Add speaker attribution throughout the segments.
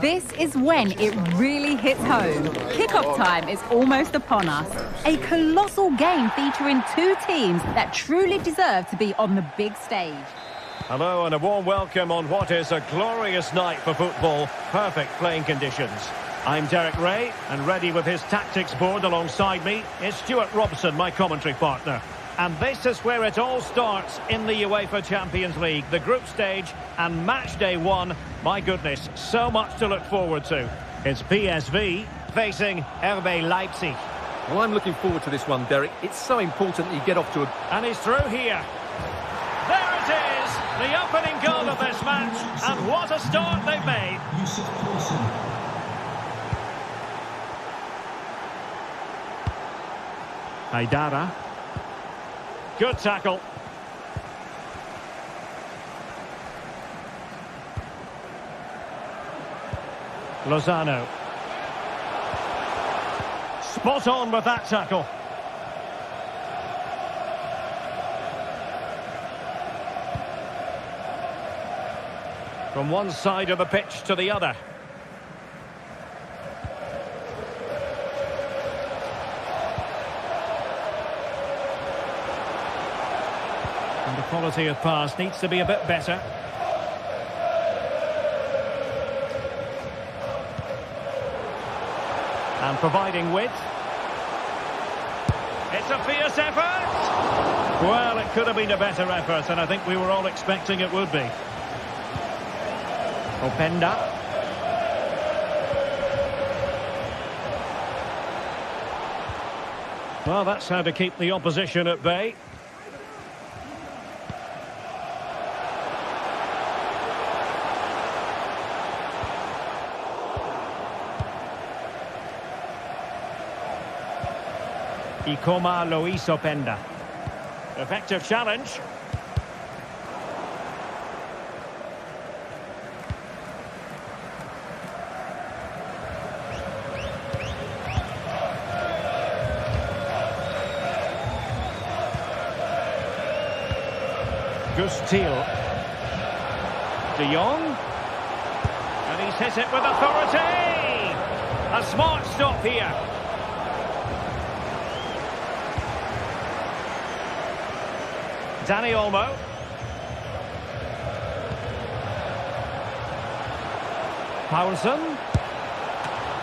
Speaker 1: This is when it really hits home. Kickoff time is almost upon us. A colossal game featuring two teams that truly deserve to be on the big stage.
Speaker 2: Hello and a warm welcome on what is a glorious night for football. Perfect playing conditions. I'm Derek Ray, and ready with his tactics board alongside me is Stuart Robson, my commentary partner. And this is where it all starts in the UEFA Champions League, the group stage and match day one. My goodness, so much to look forward to. It's PSV facing RB Leipzig.
Speaker 3: Well, I'm looking forward to this one, Derek. It's so important that you get off to a...
Speaker 2: And he's through here. There it is, the opening goal of this match, and what a start they've made. Haidara. Good tackle. Lozano. Spot on with that tackle. From one side of the pitch to the other. And the quality of pass needs to be a bit better. And providing width. It's a fierce effort! Well, it could have been a better effort, and I think we were all expecting it would be. Openda. Well, that's how to keep the opposition at bay. Ikoma Luis Openda. Effective challenge. Gustil. De Jong. And he's hit it with authority. A smart stop here. Dani Olmo. Paulsen.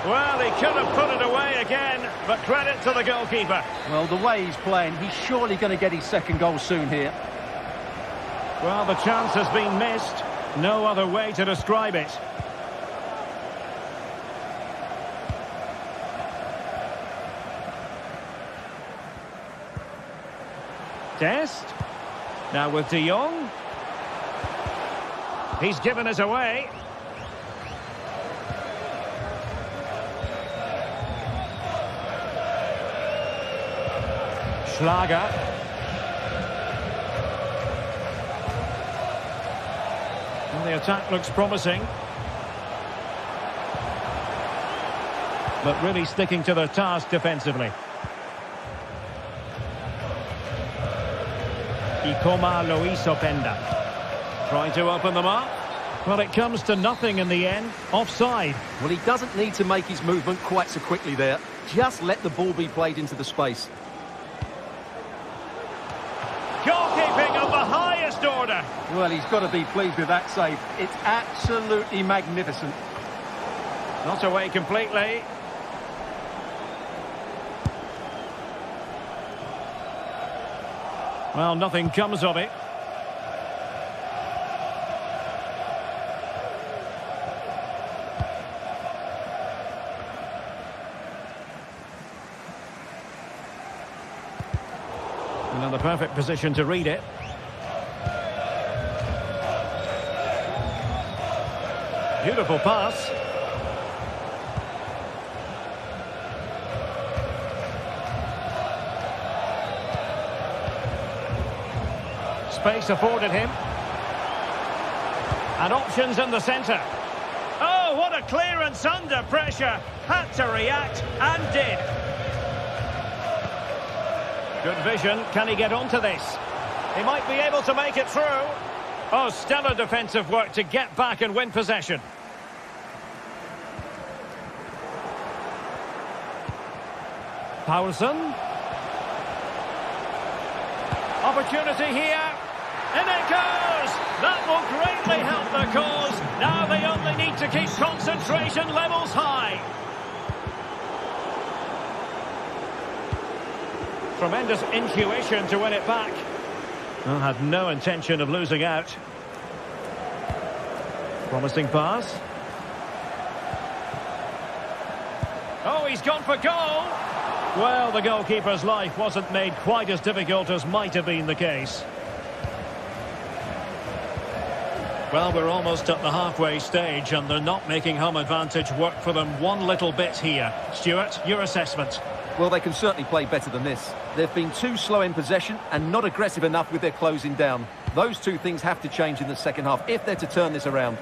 Speaker 2: Well, he could have put it away again, but credit to the goalkeeper.
Speaker 3: Well, the way he's playing, he's surely going to get his second goal soon here.
Speaker 2: Well, the chance has been missed. No other way to describe it. Dest. Now with De Jong. He's given us away. Schlager. And the attack looks promising. But really sticking to the task defensively. Ikoma Luis Openda. Trying to open them up. Well, it comes to nothing in the end. Offside.
Speaker 3: Well, he doesn't need to make his movement quite so quickly there. Just let the ball be played into the space.
Speaker 2: Goalkeeping of the highest order.
Speaker 3: Well, he's got to be pleased with that save. It's absolutely magnificent.
Speaker 2: Not away completely. Well, nothing comes of it. Another perfect position to read it. Beautiful pass. Space afforded him. And options in the centre. Oh, what a clearance under pressure. Had to react and did. Good vision. Can he get onto this? He might be able to make it through. Oh, stellar defensive work to get back and win possession. Paulson. Opportunity here. In it goes! That will greatly help their cause. Now they only need to keep concentration levels high. Tremendous intuition to win it back. Well, had no intention of losing out. Promising pass. Oh, he's gone for goal. Well, the goalkeeper's life wasn't made quite as difficult as might have been the case. Well, we're almost at the halfway stage and they're not making home advantage work for them one little bit here. Stuart, your assessment?
Speaker 3: Well, they can certainly play better than this. They've been too slow in possession and not aggressive enough with their closing down. Those two things have to change in the second half if they're to turn this around.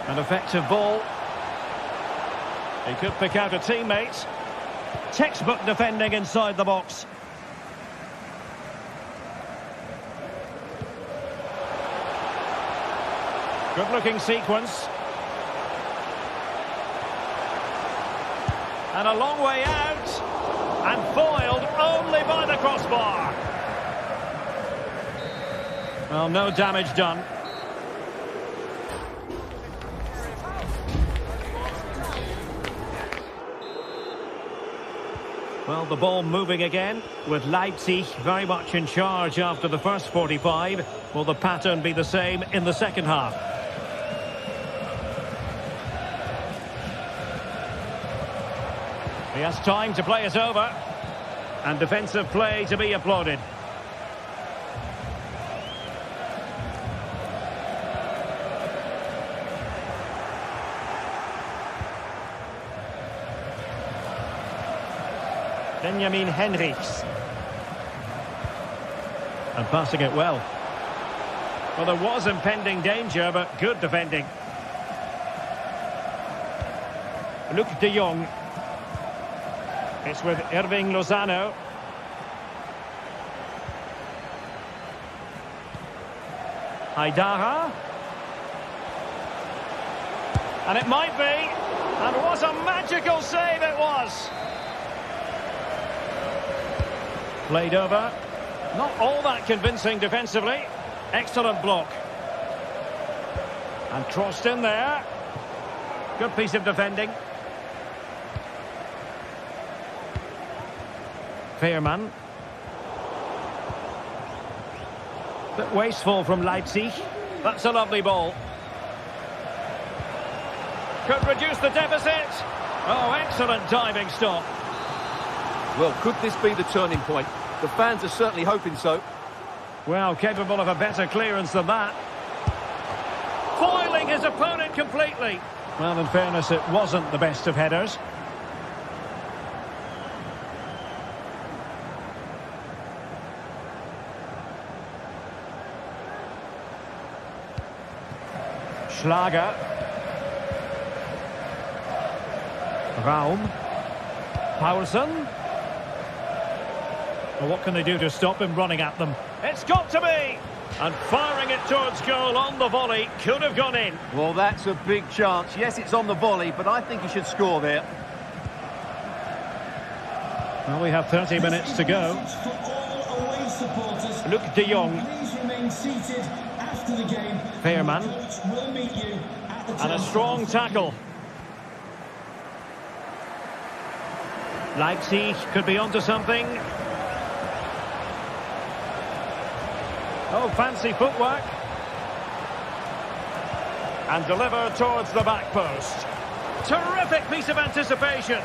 Speaker 2: An effective ball. He could pick out a teammate. Textbook defending inside the box. Good-looking sequence. And a long way out. And foiled only by the crossbar. Well, no damage done. Well, the ball moving again, with Leipzig very much in charge after the first 45. Will the pattern be the same in the second half? He has time to play it over. And defensive play to be applauded. Benjamin Henrichs. And passing it well. Well, there was impending danger, but good defending. Luc de Jong. It's with Irving Lozano. Haidara. And it might be. And what a magical save it was. Played over. Not all that convincing defensively. Excellent block. And crossed in there. Good piece of defending. Veerman. Bit wasteful from Leipzig. That's a lovely ball. Could reduce the deficit. Oh, excellent diving stop.
Speaker 3: Well, could this be the turning point? The fans are certainly hoping so.
Speaker 2: Well, capable of a better clearance than that. Foiling his opponent completely. Well, in fairness, it wasn't the best of headers. Schlager. Raum. Paulson. Well, what can they do to stop him running at them? It's got to be! And firing it towards goal on the volley. Could have gone in.
Speaker 3: Well, that's a big chance. Yes, it's on the volley, but I think he should score there.
Speaker 2: Well, we have 30 minutes to go. Luc de Jong. Veerman. And a strong tackle. Leipzig could be onto something. Oh, fancy footwork. And deliver towards the back post. Terrific piece of anticipation.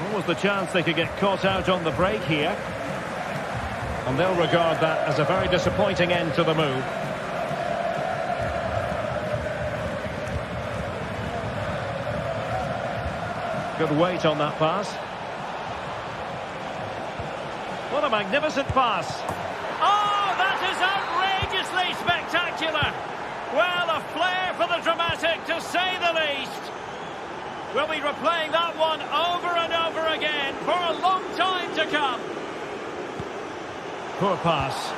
Speaker 2: What was the chance they could get caught out on the break here? And they'll regard that as a very disappointing end to the move. Good weight on that pass. What a magnificent pass. Oh, that is outrageously spectacular. Well, a flair for the dramatic, to say the least. We'll be replaying that one over and over again for a long time to come. Poor pass.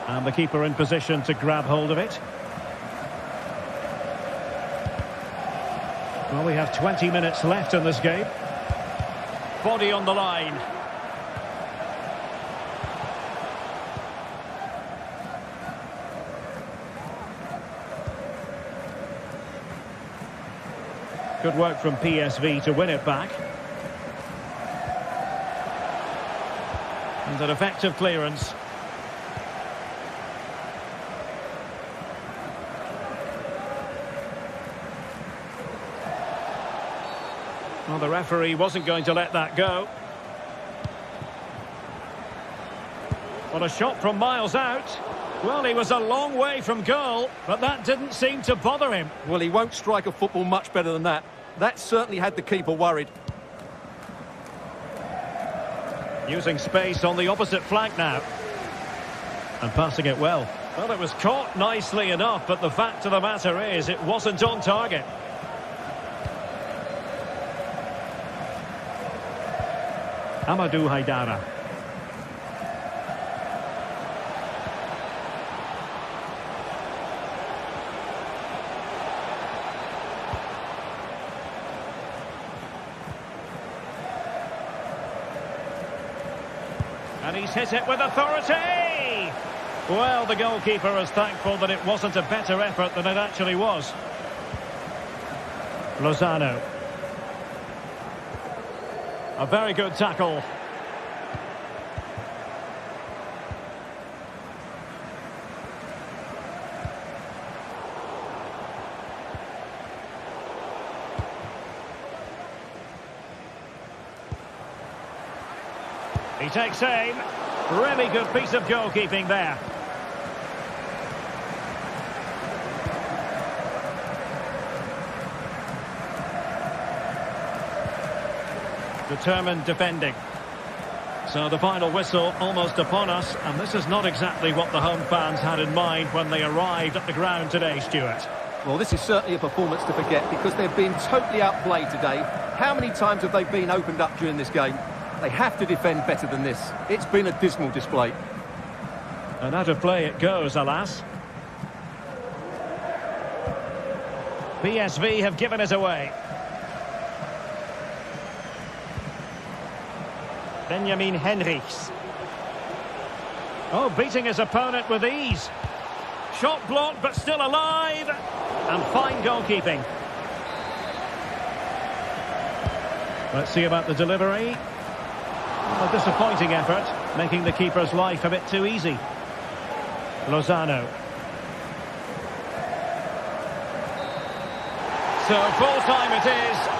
Speaker 2: And the keeper in position to grab hold of it. Well, we have 20 minutes left in this game. Body on the line. Good work from PSV to win it back. And an effective clearance. Well, the referee wasn't going to let that go. What a shot from miles out. Well, he was a long way from goal, but that didn't seem to bother him.
Speaker 3: Well, he won't strike a football much better than that. That certainly had the keeper worried.
Speaker 2: Using space on the opposite flank now. And passing it well. Well, it was caught nicely enough, but the fact of the matter is it wasn't on target. Amadou Haidara. And he's hit it with authority! Well, the goalkeeper is thankful that it wasn't a better effort than it actually was. Lozano. A very good tackle. He takes aim. Really good piece of goalkeeping there. Determined defending. So the final whistle almost upon us, and this is not exactly what the home fans had in mind when they arrived at the ground today, Stuart.
Speaker 3: Well, this is certainly a performance to forget because they've been totally outplayed today. How many times have they been opened up during this game? They have to defend better than this. It's been a dismal display.
Speaker 2: And out of play it goes, alas. PSV have given it away. Benjamin Henrichs. Oh, beating his opponent with ease. Shot blocked, but still alive. And fine goalkeeping. Let's see about the delivery. A disappointing effort, making the keeper's life a bit too easy. Lozano. So full time it is.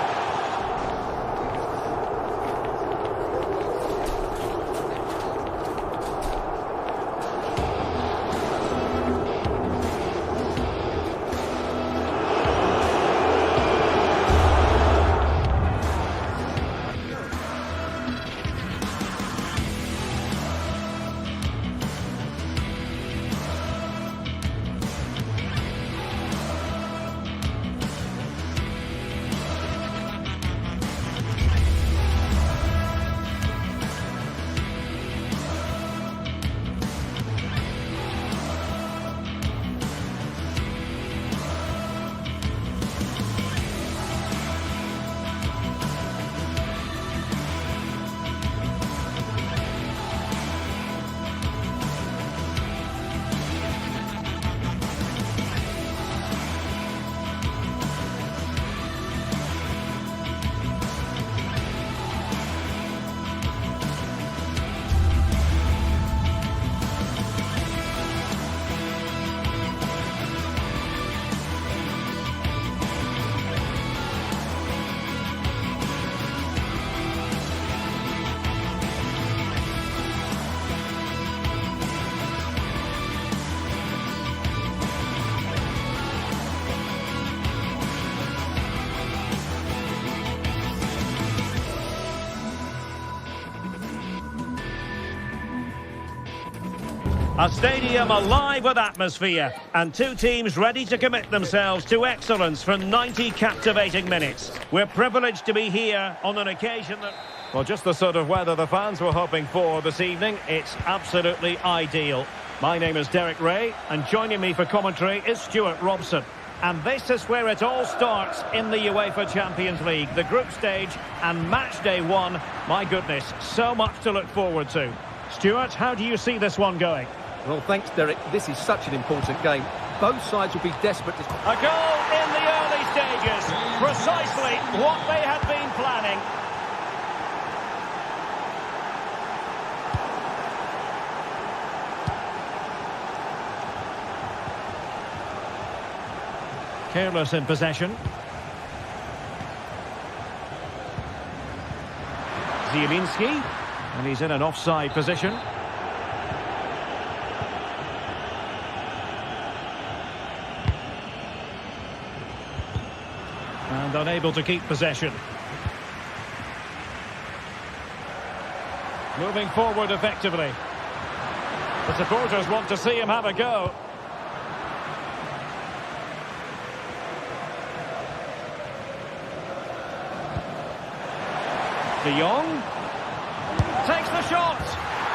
Speaker 2: A stadium alive with atmosphere, and two teams ready to commit themselves to excellence for 90 captivating minutes. We're privileged to be here on an occasion that... Well, just the sort of weather the fans were hoping for this evening. It's absolutely ideal. My name is Derek Ray, and joining me for commentary is Stuart Robson. And this is where it all starts in the UEFA Champions League, the group stage and match day one. My goodness, so much to look forward to. Stuart, how do you see this one going?
Speaker 3: Well, thanks, Derek. This is such an important game. Both sides will be desperate to...
Speaker 2: A goal in the early stages. Precisely what they had been planning. Careless in possession. Zielinski. And he's in an offside position. And unable to keep possession. Moving forward effectively. The supporters want to see him have a go. De Jong takes the shot,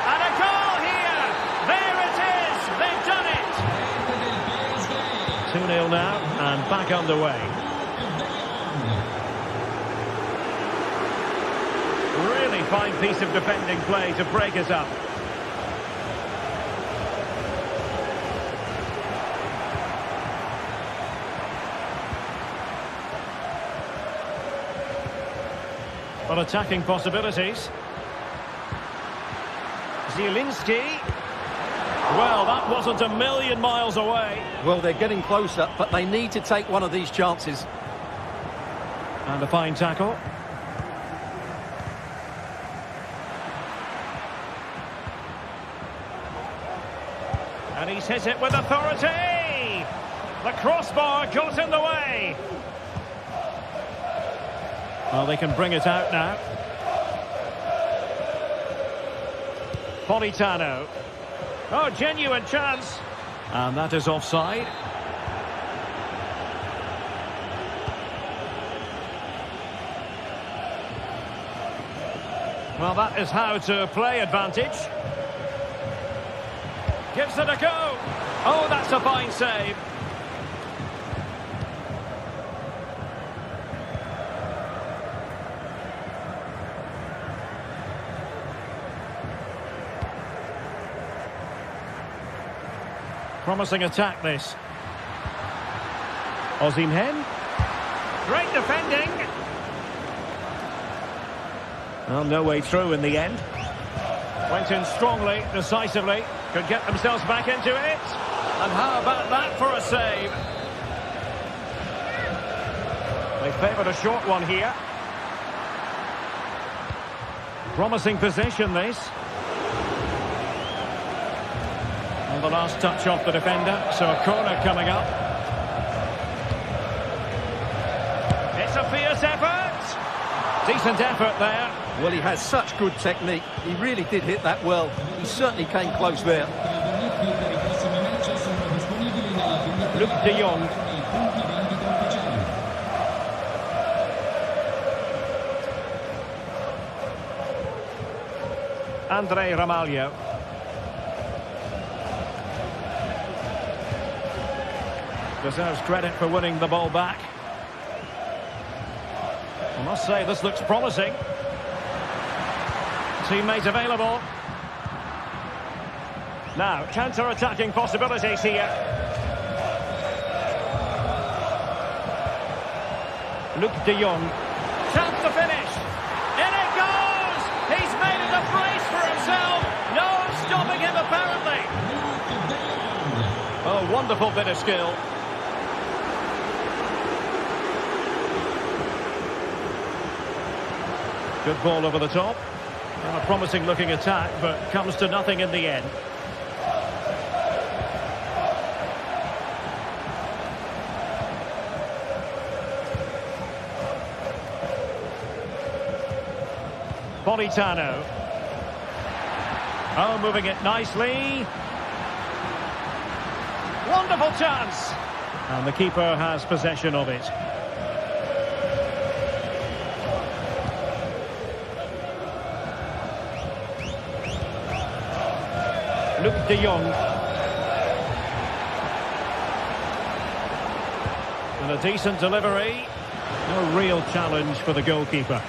Speaker 2: and a goal here. There it is. They've done it. 2-0 now, and back underway. Really fine piece of defending play to break us up. But attacking possibilities. Zielinski. Well, that wasn't a million miles away.
Speaker 3: Well, they're getting closer, but they need to take one of these chances.
Speaker 2: And a fine tackle. And he's hit it with authority. The crossbar got in the way. Well, they can bring it out now. Politano. Oh, genuine chance. And that is offside. Well, that is how to play advantage. Gives it a go. Oh, that's a fine save. Promising attack, this. Osimhen. Great defending. Well, no way through in the end. Went in strongly, decisively. Could get themselves back into it. And how about that for a save? They favoured a short one here. Promising position, this. And the last touch off the defender, so a corner coming up. It's a fierce effort. Decent effort there.
Speaker 3: Well, he has such good technique. He really did hit that well. He certainly came close there.
Speaker 2: Luke de Jong. Andre Ramalho. Deserves credit for winning the ball back. I must say, this looks promising. Teammate available. Now, counter-attacking possibilities here. Luke de Jong. Chance to finish. In it goes! He's made it a brace for himself. No stopping him, apparently. Oh, wonderful bit of skill. Good ball over the top. And a promising looking attack, but comes to nothing in the end. Politano. Oh, moving it nicely. Wonderful chance. And the keeper has possession of it. Luke de Jong. And a decent delivery. No real challenge for the goalkeeper.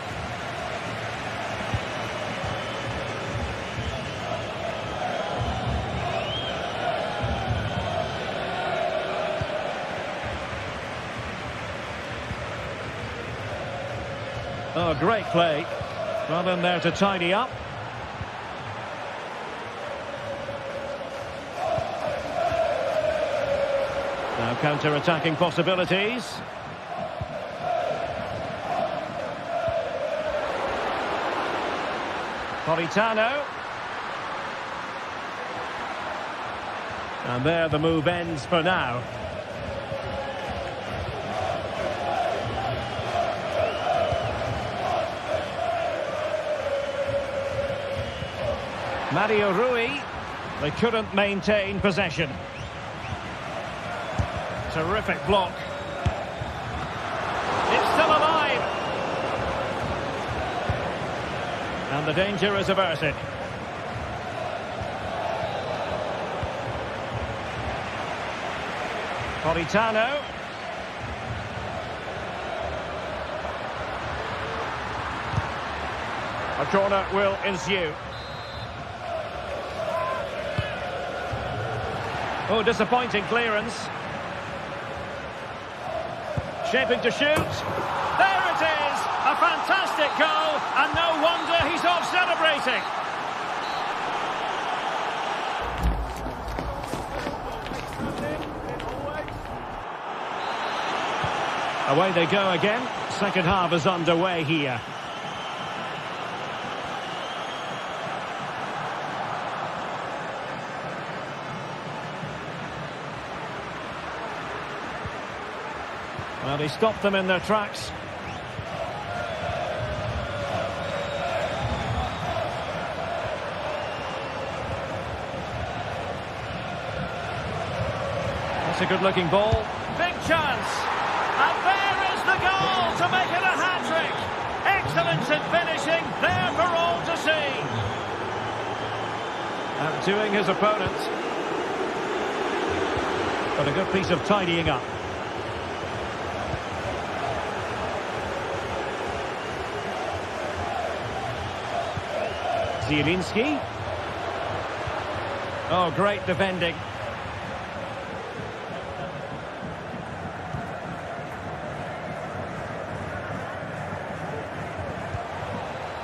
Speaker 2: Oh, great play. Well in there to tidy up. Now counter-attacking possibilities. Politano. And there the move ends for now. Mario Rui. They couldn't maintain possession. Terrific block. It's still alive. And the danger is averted. Politano. A corner will ensue. Oh, disappointing clearance. Shaping to shoot. There it is! A fantastic goal, and no wonder he's off celebrating. Away they go again. Second half is underway here. Well, he stopped them in their tracks. That's a good-looking ball. Big chance. And there is the goal to make it a hat-trick. Excellence in finishing, there for all to see. Outdoing his opponent. But a good piece of tidying up. Zielinski. Oh, great defending.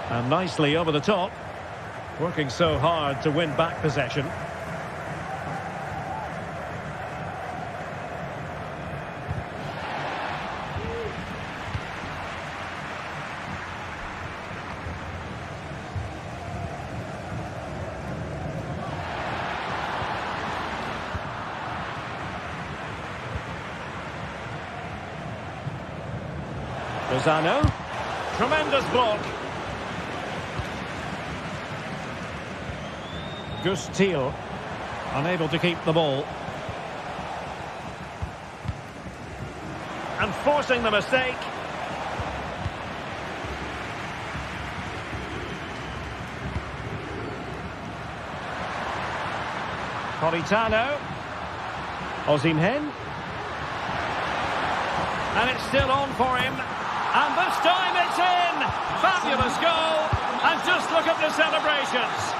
Speaker 2: And nicely over the top. Working so hard to win back possession. Lozano. Tremendous block. Gus Thiel, unable to keep the ball. And forcing the mistake. Politano. Osimhen. And it's still on for him. And this time it's in! Fabulous goal! And just look at the celebrations!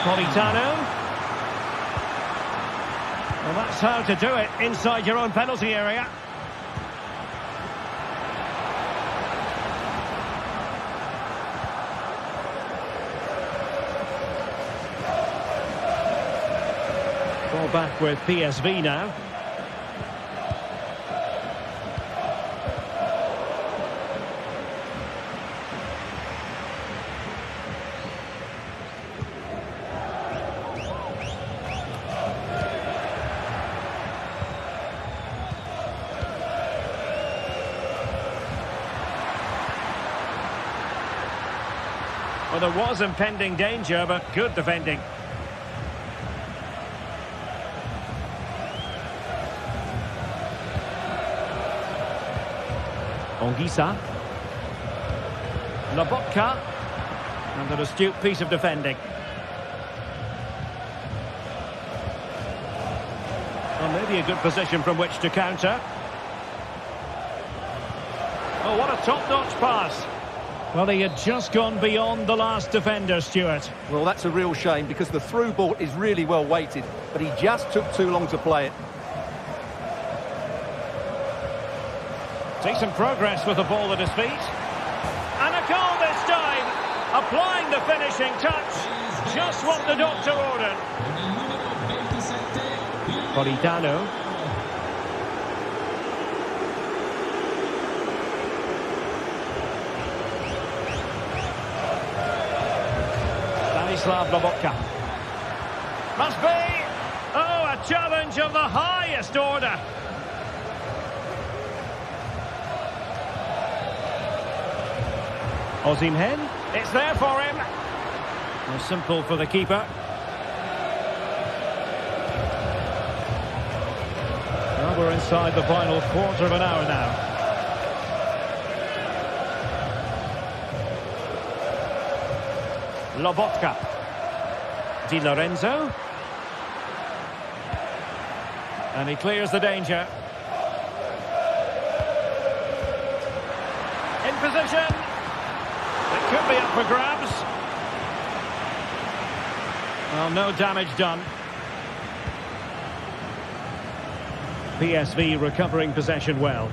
Speaker 2: Politano. Well, that's how to do it inside your own penalty area. Ball back with PSV now. Well, there was impending danger, but good defending. Ongisa. Lobotka. And an astute piece of defending. Well, maybe a good position from which to counter. Oh, what a top-notch pass. Well, he had just gone beyond the last defender, Stuart.
Speaker 3: Well, that's a real shame because the through ball is really well weighted, but he just took too long to play it.
Speaker 2: Decent progress with the ball at his feet. And a goal this time. Applying the finishing touch. Just what the doctor ordered. Politano. Stanislav Lobotka. Must be! Oh, a challenge of the highest order. Osimhen. It's there for him. Well, simple for the keeper. Well, we're inside the final quarter of an hour now. Lobotka. Di Lorenzo. And he clears the danger. In position. It could be up for grabs. Well, no damage done. PSV recovering possession well.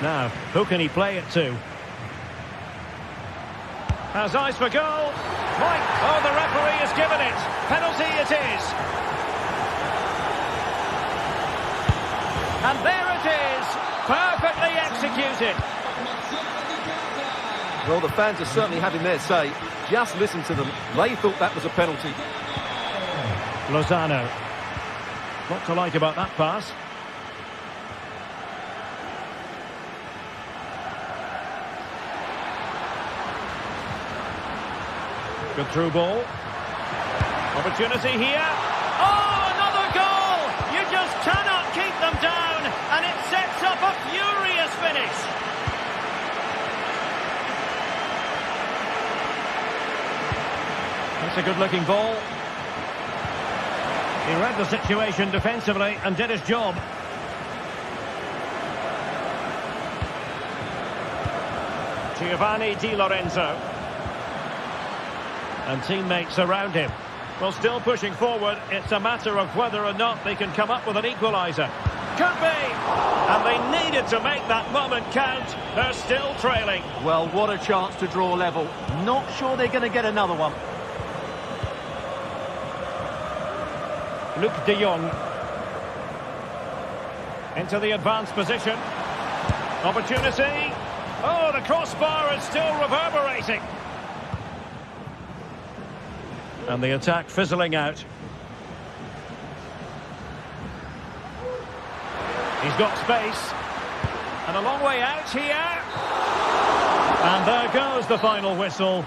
Speaker 2: Now, who can he play it to? Has eyes for goal. Right. Oh, the referee has given it. Penalty it is. And there it is. Perfectly executed.
Speaker 3: Well, the fans are certainly having their say. Just listen to them. They thought that was a penalty.
Speaker 2: Lozano. What to like about that pass? Good through ball. Opportunity here. Oh, another goal! You just cannot keep them down, and it sets up a furious finish. That's a good-looking ball. He read the situation defensively and did his job. Giovanni Di Lorenzo. And teammates around him. Well, still pushing forward. It's a matter of whether or not they can come up with an equaliser. Could be! And they needed to make that moment count. They're still trailing.
Speaker 3: Well, what a chance to draw level. Not sure they're going to get another one.
Speaker 2: Luc de Jong. Into the advanced position. Opportunity. Oh, the crossbar is still reverberating. And the attack fizzling out. He's got space. And a long way out here. And there goes the final whistle.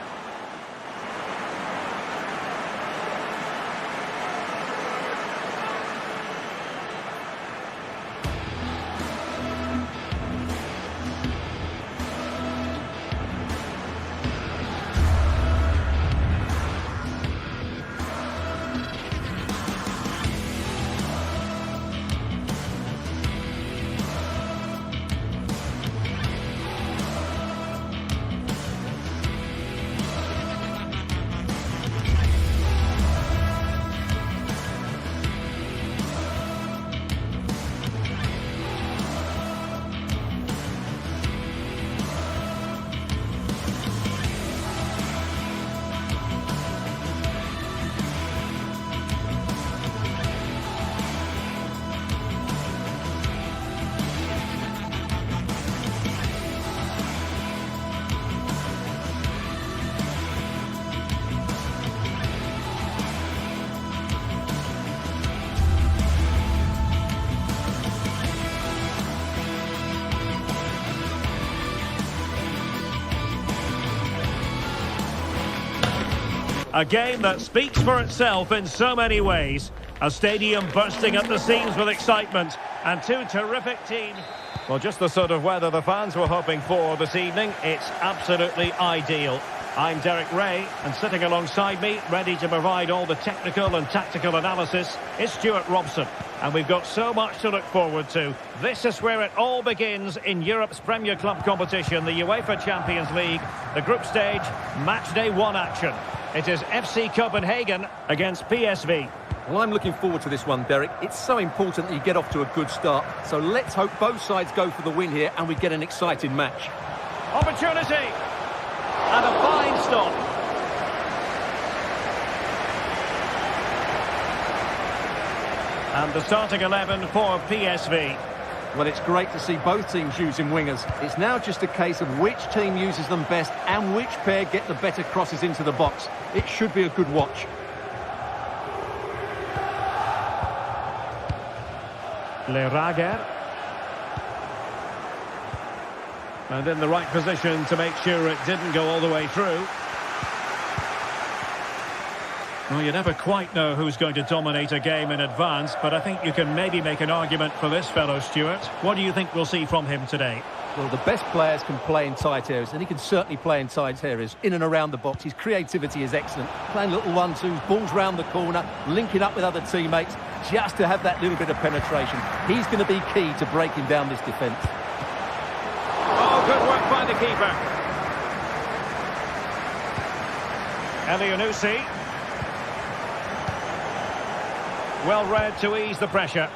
Speaker 2: A game that speaks for itself in so many ways. A stadium bursting at the seams with excitement, and two terrific teams. Well, just the sort of weather the fans were hoping for this evening. It's absolutely ideal. I'm Derek Ray, and sitting alongside me, ready to provide all the technical and tactical analysis, is Stuart Robson. And we've got so much to look forward to. This is where it all begins in Europe's Premier Club competition, the UEFA Champions League, the group stage, match day 1 action. It is FC Copenhagen against PSV.
Speaker 3: Well, I'm looking forward to this one, Derek. It's so important that you get off to a good start. So let's hope both sides go for the win here and we get an exciting match.
Speaker 2: Opportunity! And a fine stop. And the starting 11 for PSV.
Speaker 3: Well, it's great to see both teams using wingers. It's now just a case of which team uses them best and which pair get the better crosses into the box. It should be a good watch.
Speaker 2: Lerager. And in the right position to make sure it didn't go all the way through. Well, you never quite know who's going to dominate a game in advance, but I think you can maybe make an argument for this fellow, Stuart. What do you think we'll see from him today?
Speaker 3: Well, the best players can play in tight areas, and he can certainly play in tight areas, in and around the box. His creativity is excellent. Playing little 1-2s, balls round the corner, linking up with other teammates, just to have that little bit of penetration. He's going to be key to breaking down this defence.
Speaker 2: Oh, good work by the keeper. Elianusi. Well read to ease the pressure.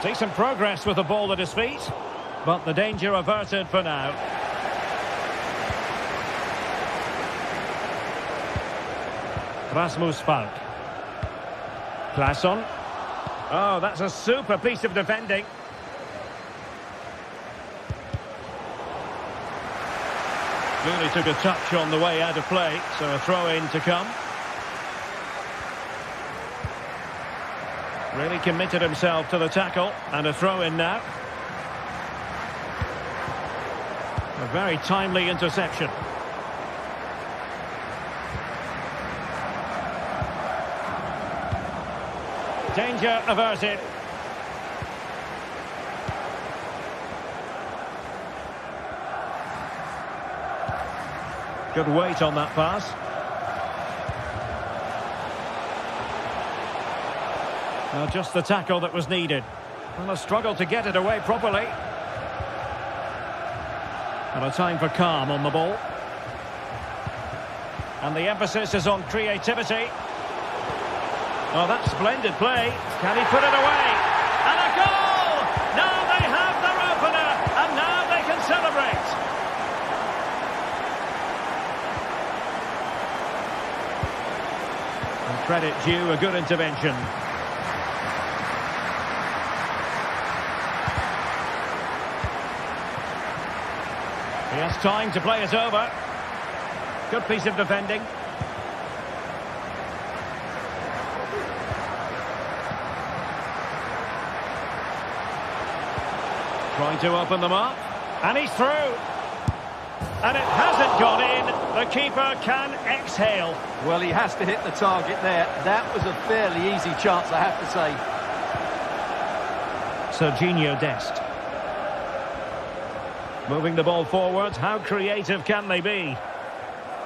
Speaker 2: Decent progress with the ball at his feet, but the danger averted for now. Rasmus Falk. Claesson. Oh, that's a super piece of defending. Really took a touch on the way out of play, so a throw-in to come. Really committed himself to the tackle, and a throw-in now. A very timely interception. Danger averted. Good weight on that pass. Well, just the tackle that was needed. And a struggle to get it away properly. And a time for calm on the ball. And the emphasis is on creativity. Oh, that's splendid play. Can he put it away? And a goal! Now they have their opener, and now they can celebrate. And credit due, a good intervention. He has time to play it over. Good piece of defending. Trying to open them up. And he's through. And it hasn't gone in. The keeper can exhale.
Speaker 3: Well, he has to hit the target there. That was a fairly easy chance, I have to say.
Speaker 2: Serginho Dest. Moving the ball forward. How creative can they be?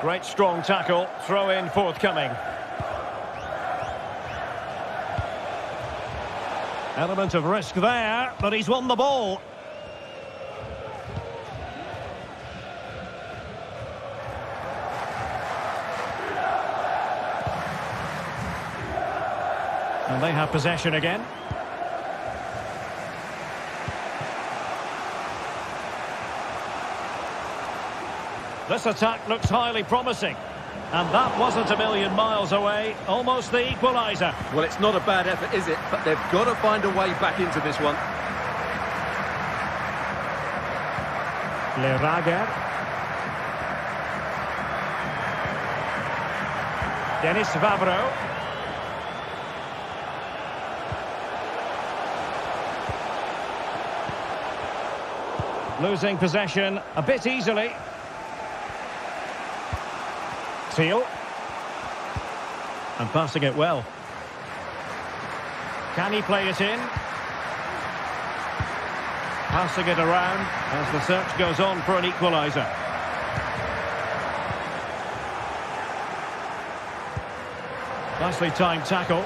Speaker 2: Great strong tackle. Throw in forthcoming. Element of risk there, but he's won the ball. And they have possession again. This attack looks highly promising. And that wasn't a million miles away. Almost the equaliser.
Speaker 3: Well, it's not a bad effort, is it? But they've got to find a way back into this one.
Speaker 2: Lerager. Denis Vavro. Losing possession a bit easily. Teal. And passing it well. Can he play it in? Passing it around as the search goes on for an equaliser. Nicely timed tackle.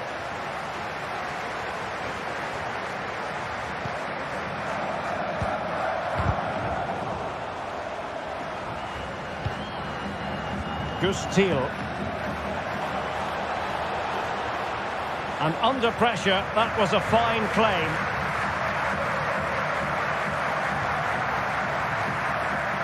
Speaker 2: Teal. And under pressure, that was a fine claim.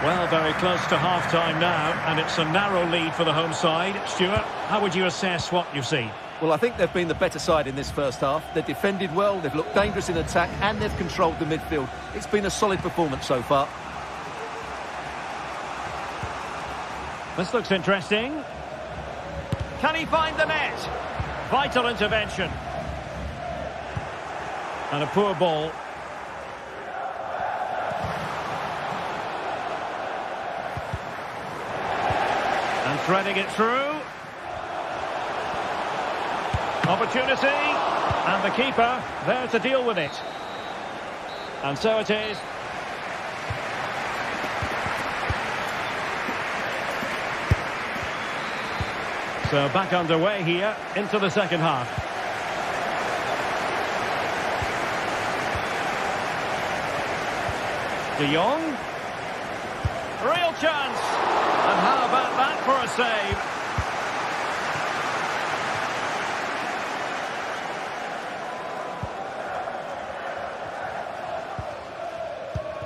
Speaker 2: Well, very close to half-time now, and it's a narrow lead for the home side. Stuart, how would you assess what you've seen?
Speaker 3: Well, I think they've been the better side in this first half. They've defended well, they've looked dangerous in attack, and they've controlled the midfield. It's been a solid performance so far.
Speaker 2: This looks interesting. Can he find the net? Vital intervention. And a poor ball. And threading it through. Opportunity. And the keeper there to deal with it. And so it is. So back underway here into the second half. De Jong. Real chance. And how about that for a save.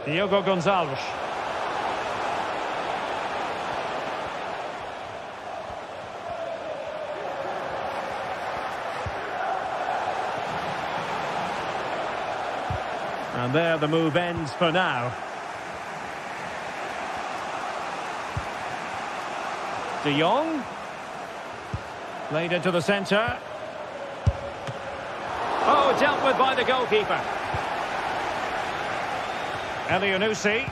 Speaker 2: Diogo Gonçalves. And there the move ends for now. De Jong. Played into the centre. Oh, dealt with by the goalkeeper. Elyounoussi.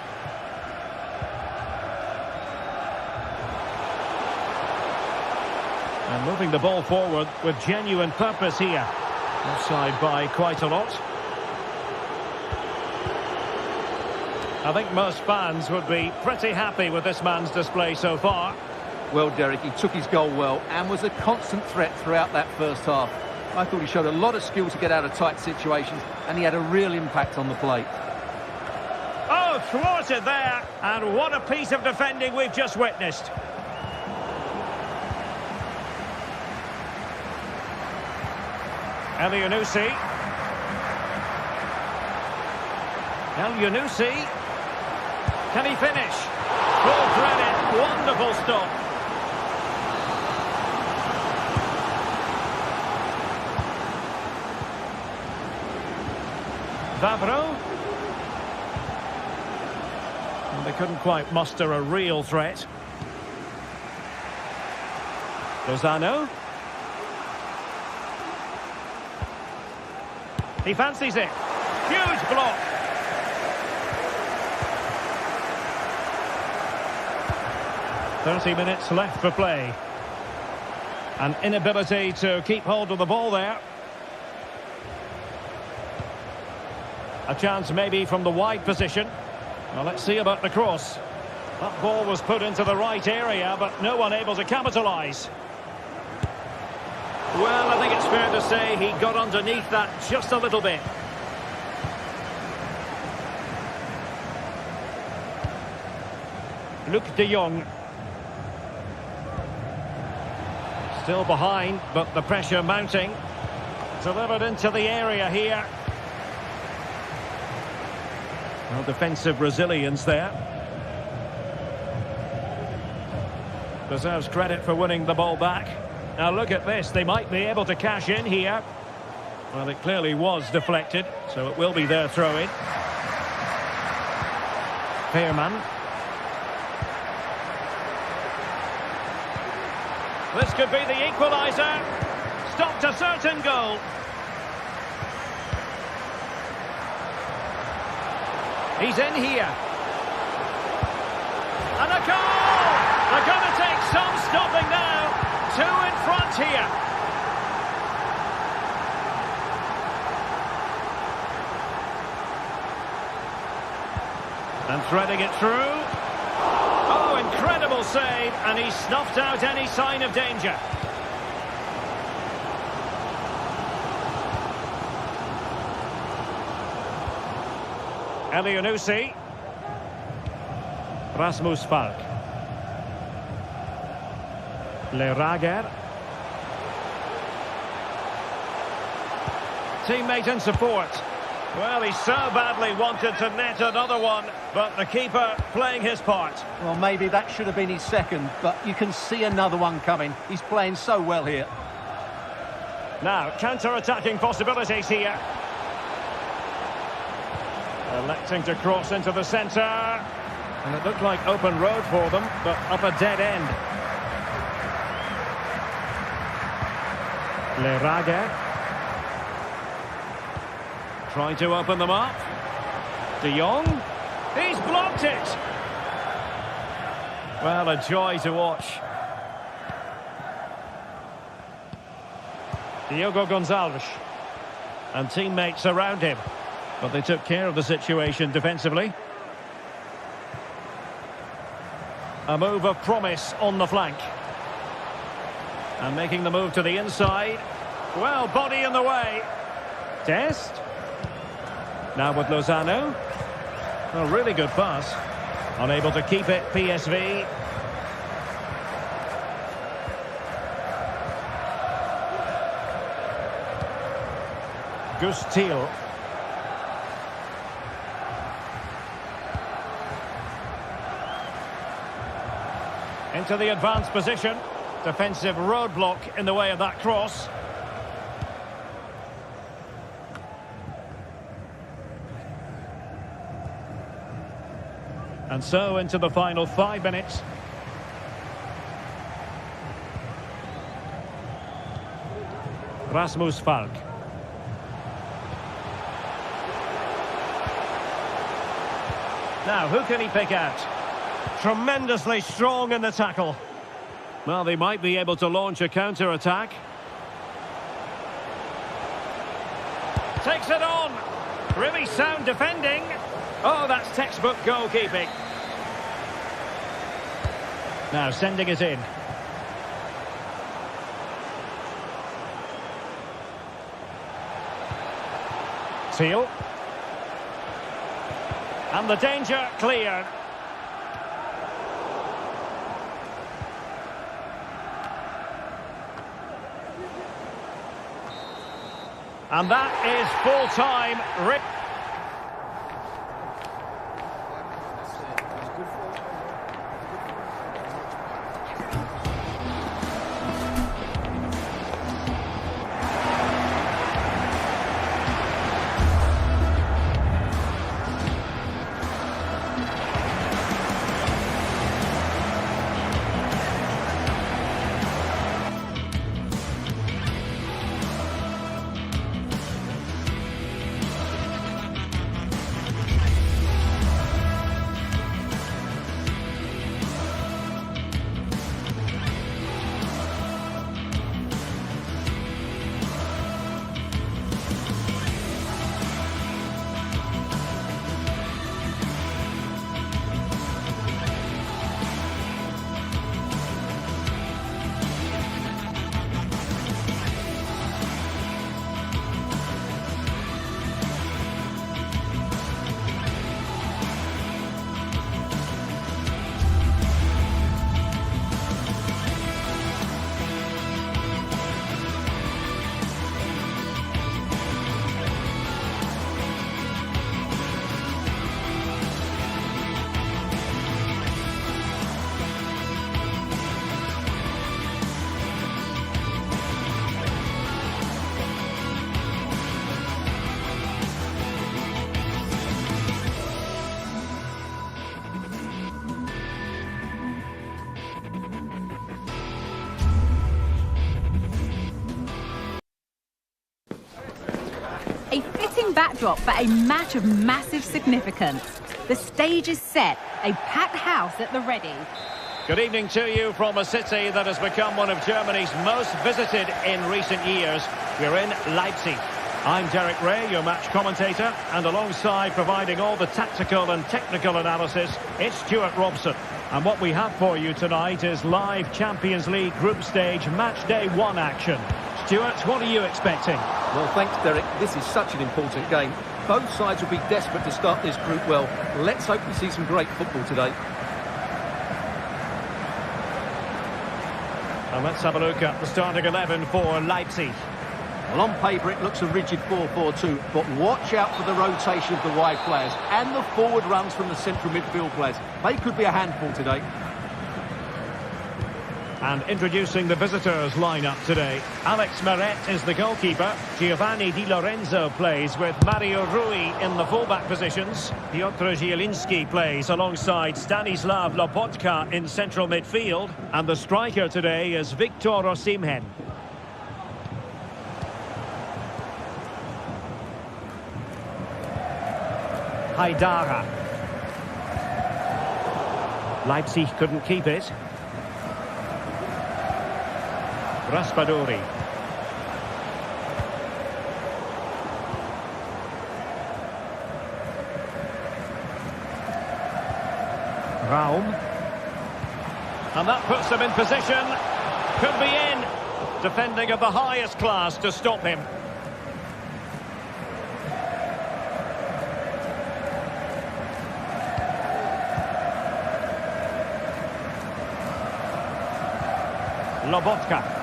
Speaker 2: And moving the ball forward with genuine purpose here. Offside by quite a lot. I think most fans would be pretty happy with this man's display so far.
Speaker 3: Well, Derek, he took his goal well and was a constant threat throughout that first half. I thought he showed a lot of skill to get out of tight situations, and he had a real impact on the plate.
Speaker 2: Oh, thwarted there, and what a piece of defending we've just witnessed. Elyounoussi. Can he finish? Full credit, wonderful stop. Vavro. And they couldn't quite muster a real threat. Lozano. He fancies it. Huge block. "30 minutes left for play. An inability to keep hold of the ball there. A chance maybe from the wide position. Well, let's see about the cross. That ball was put into the right area, but no one able to capitalise. Well, I think it's fair to say he got underneath that just a little bit. Luc de Jong. Still behind, but the pressure mounting. Delivered into the area here. Well, defensive resilience there. Deserves credit for winning the ball back. Now look at this, they might be able to cash in here. Well, it clearly was deflected, so it will be their throw-in. Veerman. This could be the equaliser. Stopped a certain goal. He's in here. goal! They're going to take some stopping now. 2 in front here. And threading it through. Oh, incredible save, and he snuffed out any sign of danger. Elyounoussi. Rasmus Falk. Lerager. Teammate and support. Well, he so badly wanted to net another one, but the keeper playing his part.
Speaker 3: Well, maybe that should have been his second, but you can see another one coming. He's playing so well here.
Speaker 2: Now, counter-attacking possibilities here. Electing to cross into the centre. And it looked like open road for them, but up a dead end. Lerager. Trying to open them up. De Jong. He's blocked it. Well, a joy to watch. Diogo Gonçalves. And teammates around him. But they took care of the situation defensively. A move of promise on the flank. And making the move to the inside. Well, body in the way. Dest. Now with Lozano. A really good pass. Unable to keep it, PSV. Gustil. Into the advanced position. Defensive roadblock in the way of that cross. And so into the final 5 minutes. Rasmus Falk. Now, who can he pick out? Tremendously strong in the tackle. Well, they might be able to launch a counter-attack. Takes it on. Really sound defending. Oh, that's textbook goalkeeping. Now sending it in. Seal. And the danger cleared. And that is full-time.
Speaker 1: A fitting backdrop for a match of massive significance. The stage is set A packed house at the ready.
Speaker 2: Good evening to you from a city that has become one of Germany's most visited in recent years. We're in Leipzig. I'm Derek Ray, your match commentator, and alongside providing all the tactical and technical analysis, it's Stuart Robson. And what we have for you tonight is live Champions League group stage match day 1 action. Stuart, what are you expecting?
Speaker 3: Well, thanks, Derek. This is such an important game. Both sides will be desperate to start this group well. Let's hope we see some great football today.
Speaker 2: And let's have a look at the starting 11 for Leipzig.
Speaker 3: Well, on paper it looks a rigid 4-4-2, but watch out for the rotation of the wide players and the forward runs from the central midfield players. They could be a handful today.
Speaker 2: And introducing the visitors' lineup today. Alex Meret is the goalkeeper. Giovanni Di Lorenzo plays with Mario Rui in the fullback positions. Piotr Zielinski plays alongside Stanislav Lobotka in central midfield. And the striker today is Victor Osimhen. Haidara. Leipzig couldn't keep it. Raspadori. Raum. And that puts them in position. Could be in. Defending of the highest class to stop him. Lobotka.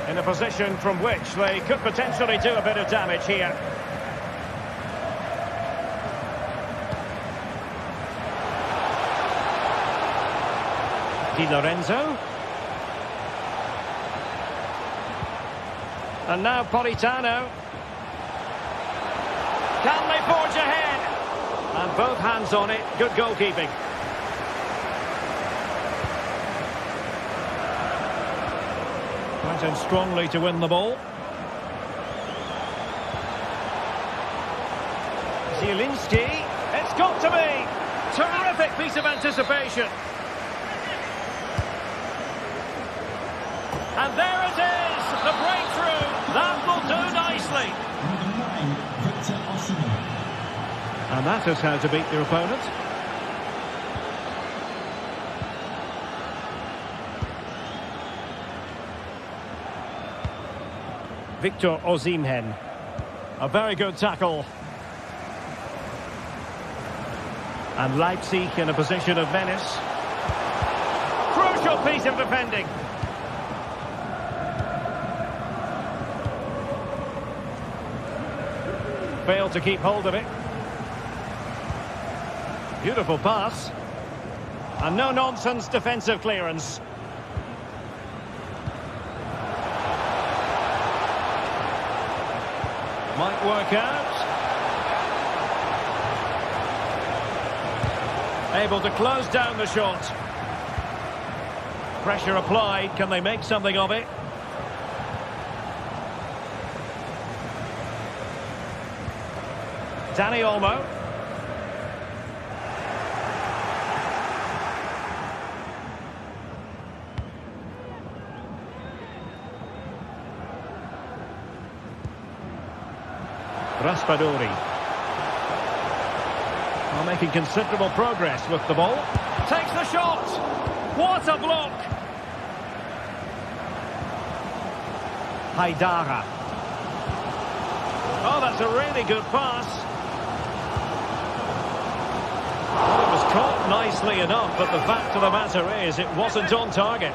Speaker 2: In a position from which they could potentially do a bit of damage here. Di Lorenzo. And now Politano. Can they forge ahead? And both hands on it. Good goalkeeping. Went in strongly to win the ball. Zielinski. It's got to be. Terrific piece of anticipation. And there it is. The breakthrough. That will do nicely. And that is how to beat your opponent. Victor Osimhen. A very good tackle. And Leipzig in a position of menace. Crucial piece of defending. Failed to keep hold of it. Beautiful pass. And no-nonsense defensive clearance. Might work out. Able to close down the shot. Pressure applied. Can they make something of it? Dani Olmo. Raspadori. Well, making considerable progress with the ball. Takes the shot. What a block. Haidara. Oh, that's a really good pass. Well, it was caught nicely enough, but the fact of the matter is it wasn't on target.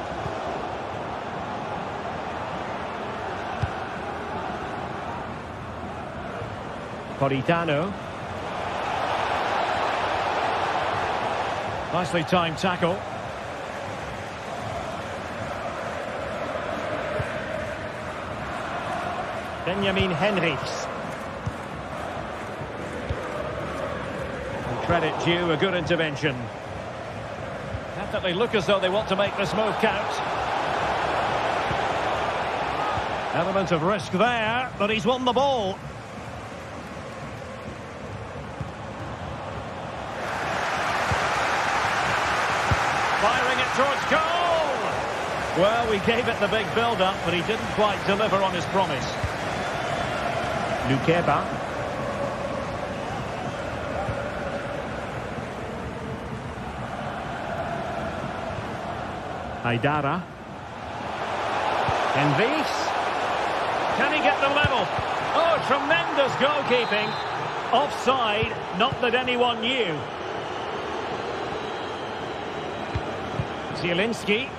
Speaker 2: Politano. Nicely timed tackle. Benjamin Henrichs. And credit due, a good intervention. Definitely look as though they want to make this move count. Element of risk there, but he's won the ball. towards goal! Well, we gave it the big build-up, but he didn't quite deliver on his promise. Lukeba. Haidara. Envis. Can he get the level? Oh, tremendous goalkeeping. Offside, not that anyone knew. Zielinski.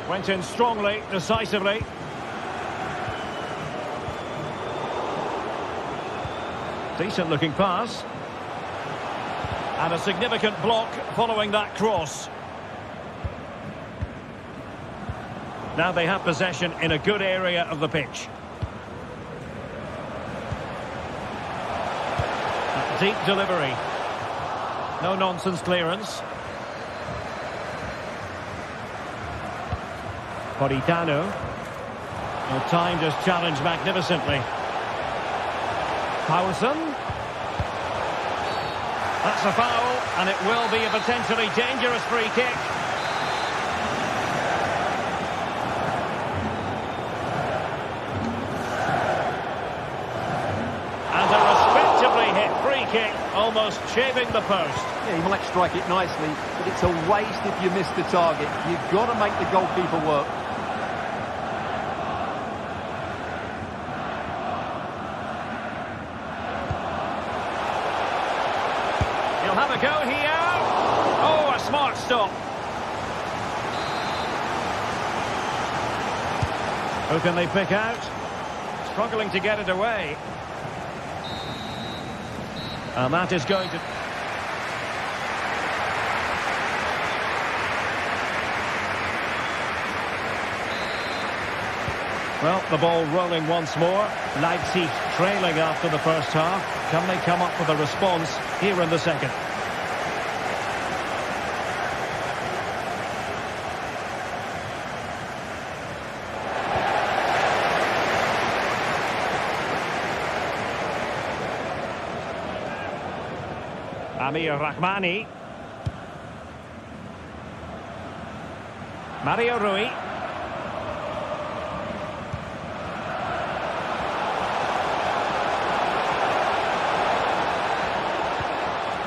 Speaker 2: Went in strongly, decisively. Decent looking pass. And a significant block following that cross. Now they have possession in a good area of the pitch. Deep delivery. No nonsense clearance. Politano. Well, timed his challenge magnificently. Howson. That's a foul, and it will be a potentially dangerous free kick. And a respectably hit free kick, almost shaving the post.
Speaker 3: Yeah, he might strike it nicely, but it's a waste if you miss the target. You've got to make the goalkeeper work.
Speaker 2: He'll have a go here. Oh, a smart stop. Who can they pick out? Struggling to get it away. And that is going to... Well, the ball rolling once more. Leipzig trailing after the first half. Can they come up with a response here in the second? Amir Rahmani. Mario Rui.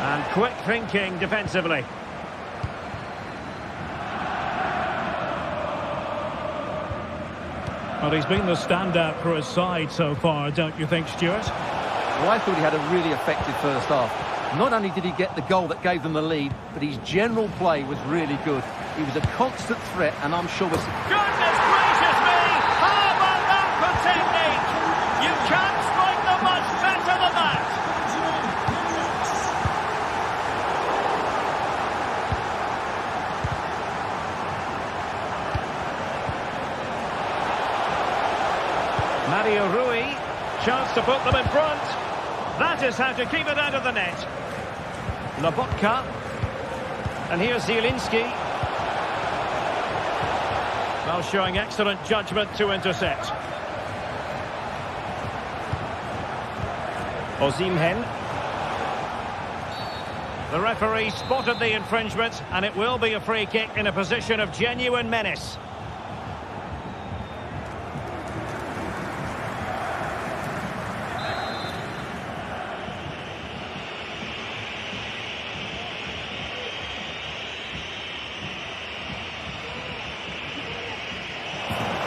Speaker 2: And quick thinking defensively. Well, he's been the standout for his side so far, don't you think, Stuart?
Speaker 3: Well, I thought he had a really effective first half. Not only did he get the goal that gave them the lead, but his general play was really good. He was a constant threat, and I'm sure was...
Speaker 2: Goodness gracious me! How about that for technique? You can't strike them much better than that! Mario Rui, chance to put them in front. That is how to keep it out of the net. Lobotka. And here's Zielinski. Well, showing excellent judgment to intercept. Osimhen. The referee spotted the infringement, and it will be a free kick in a position of genuine menace.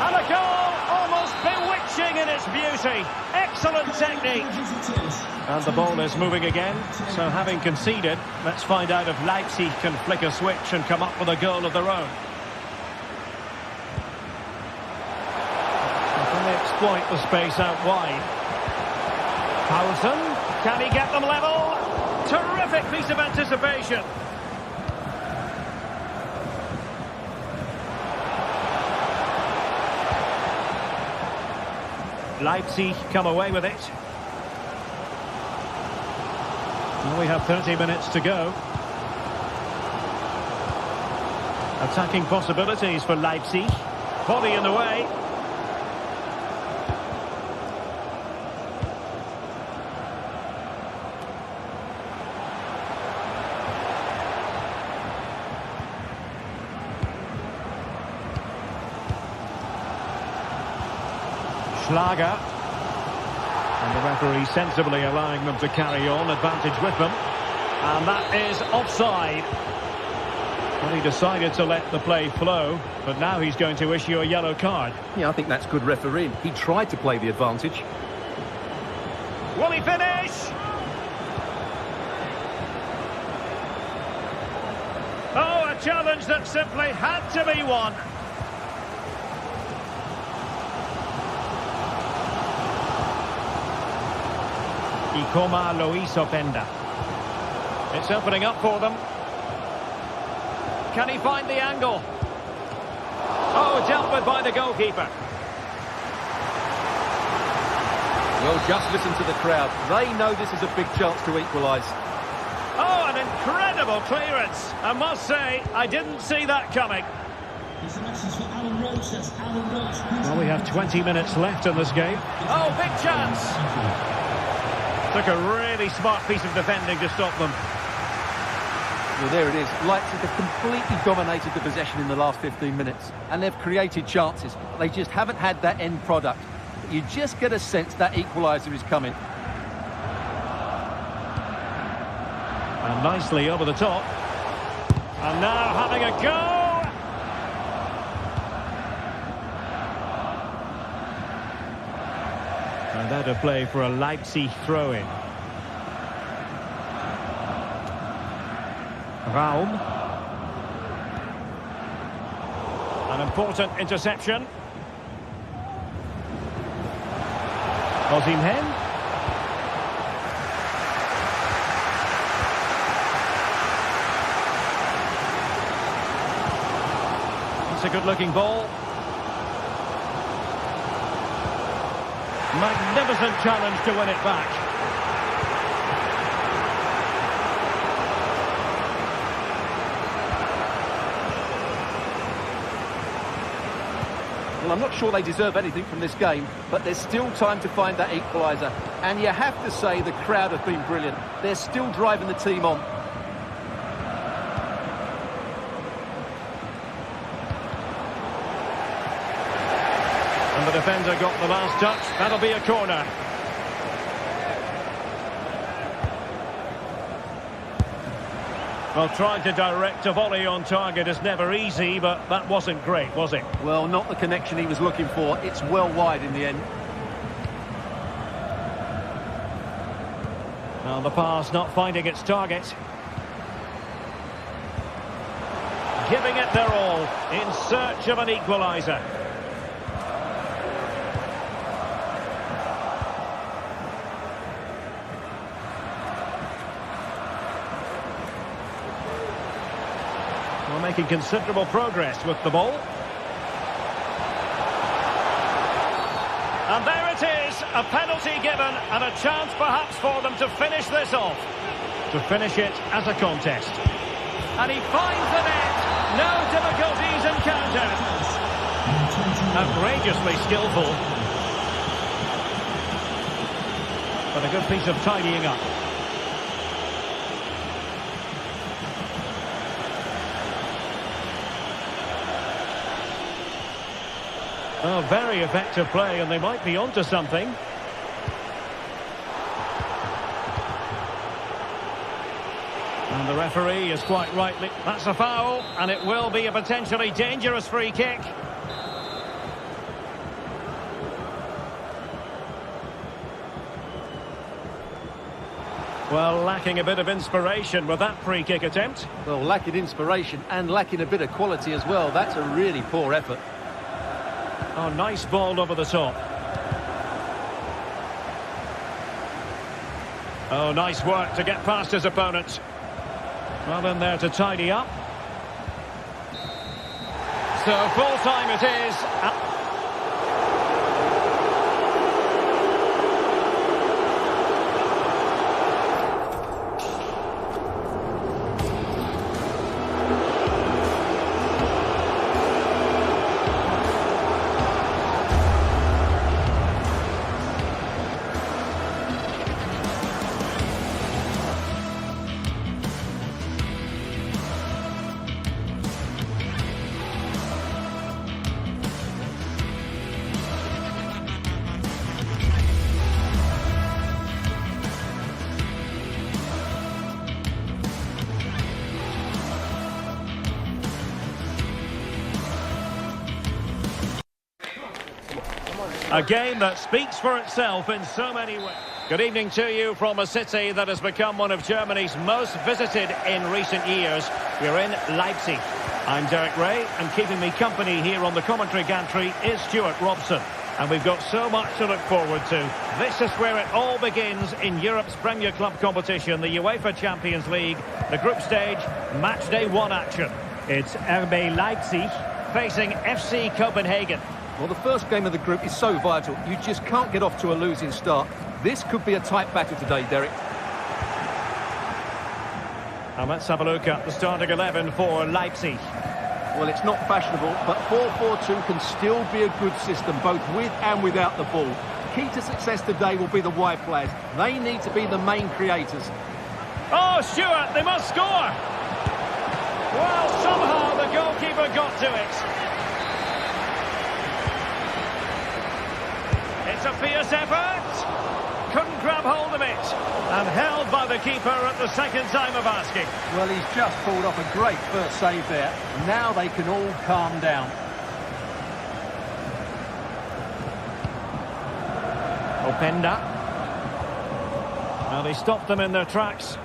Speaker 2: And a goal, almost bewitching in its beauty. Excellent technique. And the ball is moving again. So having conceded, let's find out if Leipzig can flick a switch and come up with a goal of their own. Can they exploit the space out wide? Howson, can he get them level? Terrific piece of anticipation. Leipzig come away with it. Well, we have 30 minutes to go. Attacking possibilities for Leipzig. Body in the way. Schlager. And the referee sensibly allowing them to carry on, advantage with them. And that is offside. Well, he decided to let the play flow, but now he's going to issue a yellow card.
Speaker 3: Yeah, I think that's good refereeing. He tried to play the advantage.
Speaker 2: Will he finish? Oh, a challenge that simply had to be won. Ikoma Loiso Penda. It's opening up for them. Can he find the angle? Oh, dealt with by the goalkeeper.
Speaker 3: Well, just listen to the crowd. They know this is a big chance to equalise.
Speaker 2: Oh, an incredible clearance. I must say, I didn't see that coming. Well, we have 20 minutes left in this game. Oh, big chance. Took a really smart piece of defending to stop them.
Speaker 3: Well, there it is. Leipzig have completely dominated the possession in the last 15 minutes. And they've created chances. They just haven't had that end product. But you just get a sense that equaliser is coming.
Speaker 2: And nicely over the top. And now having a go. And that a play for a Leipzig throw-in. Raum. An important interception. Osimhen. It's a good-looking ball. Magnificent challenge to win it back.
Speaker 3: Well, I'm not sure they deserve anything from this game, but there's still time to find that equaliser. And you have to say the crowd have been brilliant. They're still driving the team on.
Speaker 2: And the defender got the last touch. That'll be a corner. Well, trying to direct a volley on target is never easy, but that wasn't great, was it?
Speaker 3: Well, not the connection he was looking for. It's well wide in the end.
Speaker 2: Now the pass not finding its target. Giving it their all in search of an equaliser. Making considerable progress with the ball. And there it is, a penalty given and a chance perhaps for them to finish this off. To finish it as a contest. And he finds the net. No difficulties encountered. Outrageously skillful. But a good piece of tidying up. Oh, very effective play, and they might be onto something. And the referee is quite rightly... That's a foul, and it will be a potentially dangerous free kick. Well, lacking a bit of inspiration with that free kick attempt.
Speaker 3: Well, lacking inspiration and lacking a bit of quality as well. That's a really poor effort.
Speaker 2: Oh, nice ball over the top. Oh, nice work to get past his opponent. Well in there to tidy up. So full time it is. A game that speaks for itself in so many ways. Good evening to you from a city that has become one of Germany's most visited in recent years. We're in Leipzig. I'm Derek Ray, and keeping me company here on the commentary gantry is Stuart Robson. And we've got so much to look forward to. This is where it all begins in Europe's Premier Club competition, the UEFA Champions League, the group stage, match day 1 action. It's RB Leipzig facing FC Copenhagen.
Speaker 3: Well, the first game of the group is so vital. You just can't get off to a losing start. This could be a tight battle today, Derek.
Speaker 2: And let's have a look at the starting 11 for Leipzig.
Speaker 3: Well, it's not fashionable, but 4-4-2 can still be a good system, both with and without the ball. Key to success today will be the wide players. They need to be the main creators.
Speaker 2: Oh, Stuart, they must score! Well, somehow the goalkeeper got to it. It's a fierce effort. Couldn't grab hold of it. And held by the keeper at the second time of asking.
Speaker 3: Well, he's just pulled off a great first save there. Now they can all calm down.
Speaker 2: Openda. Well, he stopped them in their tracks.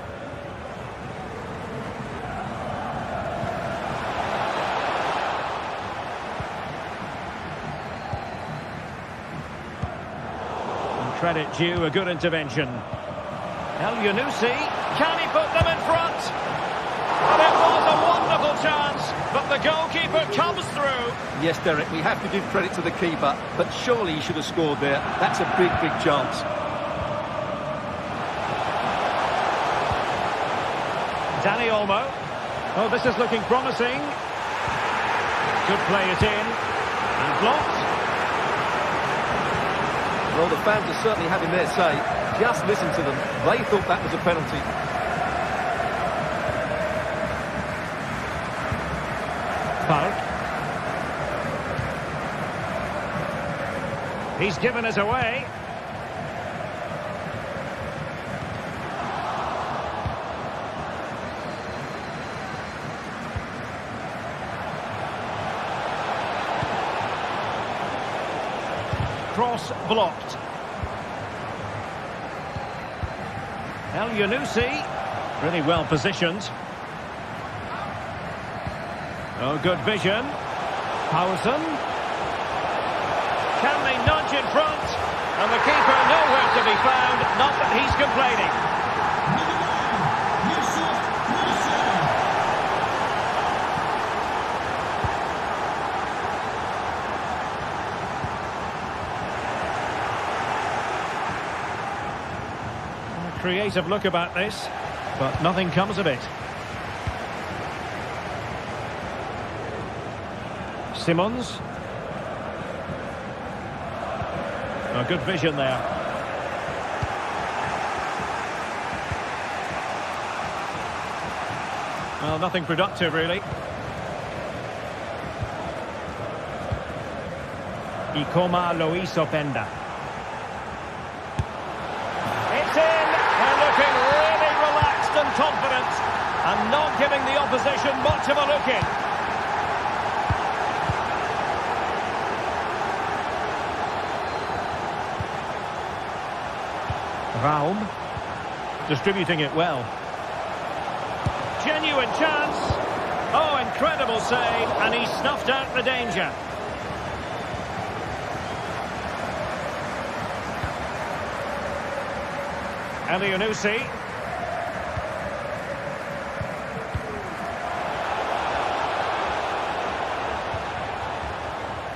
Speaker 2: Credit due, a good intervention. El Yunusi, can he put them in front? And it was a wonderful chance, but the goalkeeper comes through.
Speaker 3: Yes, Derek, we have to give credit to the keeper, but surely he should have scored there. That's a big, big chance.
Speaker 2: Dani Olmo. Oh, this is looking promising. Could play it in. And blocked.
Speaker 3: Well, the fans are certainly having their say. Just listen to them. They thought that was a penalty.
Speaker 2: Falk. He's given us away. Cross blocked. El Yunusi, really well positioned. Oh, good vision. Howson. Can they nudge in front? And the keeper nowhere to be found. Not that he's complaining. Creative look about this, but nothing comes of it. Simons. A good vision there. Well, nothing productive really. Ikoma Luis Openda. It's in! Looking really relaxed and confident, and not giving the opposition much of a look in. Raum distributing it well. Genuine chance. Oh, incredible save, and he snuffed out the danger. El Yunusi.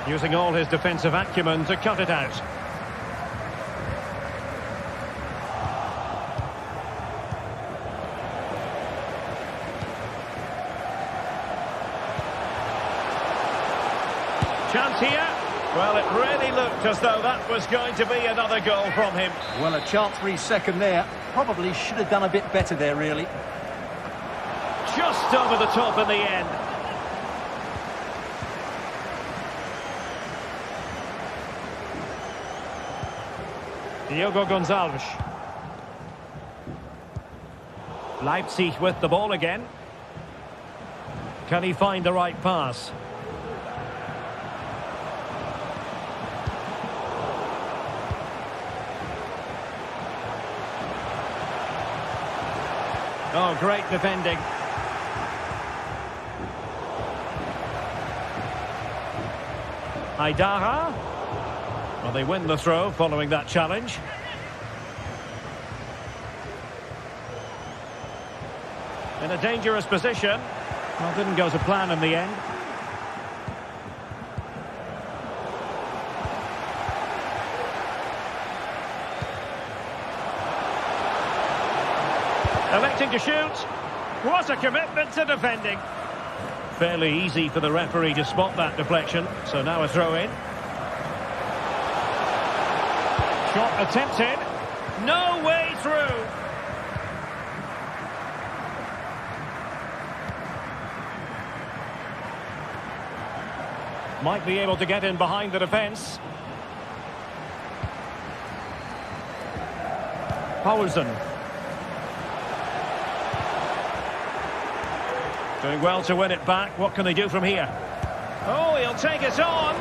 Speaker 2: Using all his defensive acumen to cut it out. Chance here. Well, it really looked as though that was going to be another goal from him.
Speaker 3: Well, a chance for his second there. Probably should have done a bit better there, really.
Speaker 2: Just over the top in the end. Diogo Gonçalves. Leipzig with the ball again. Can he find the right pass? Oh, great defending. Haidara. Well, they win the throw following that challenge. In a dangerous position. Well, didn't go to plan in the end. Electing to shoot. What a commitment to defending. Fairly easy for the referee to spot that deflection. So now a throw in. Shot attempted. No way through. Might be able to get in behind the defence. Paulsen. Doing well to win it back. What can they do from here? Oh, he'll take it on.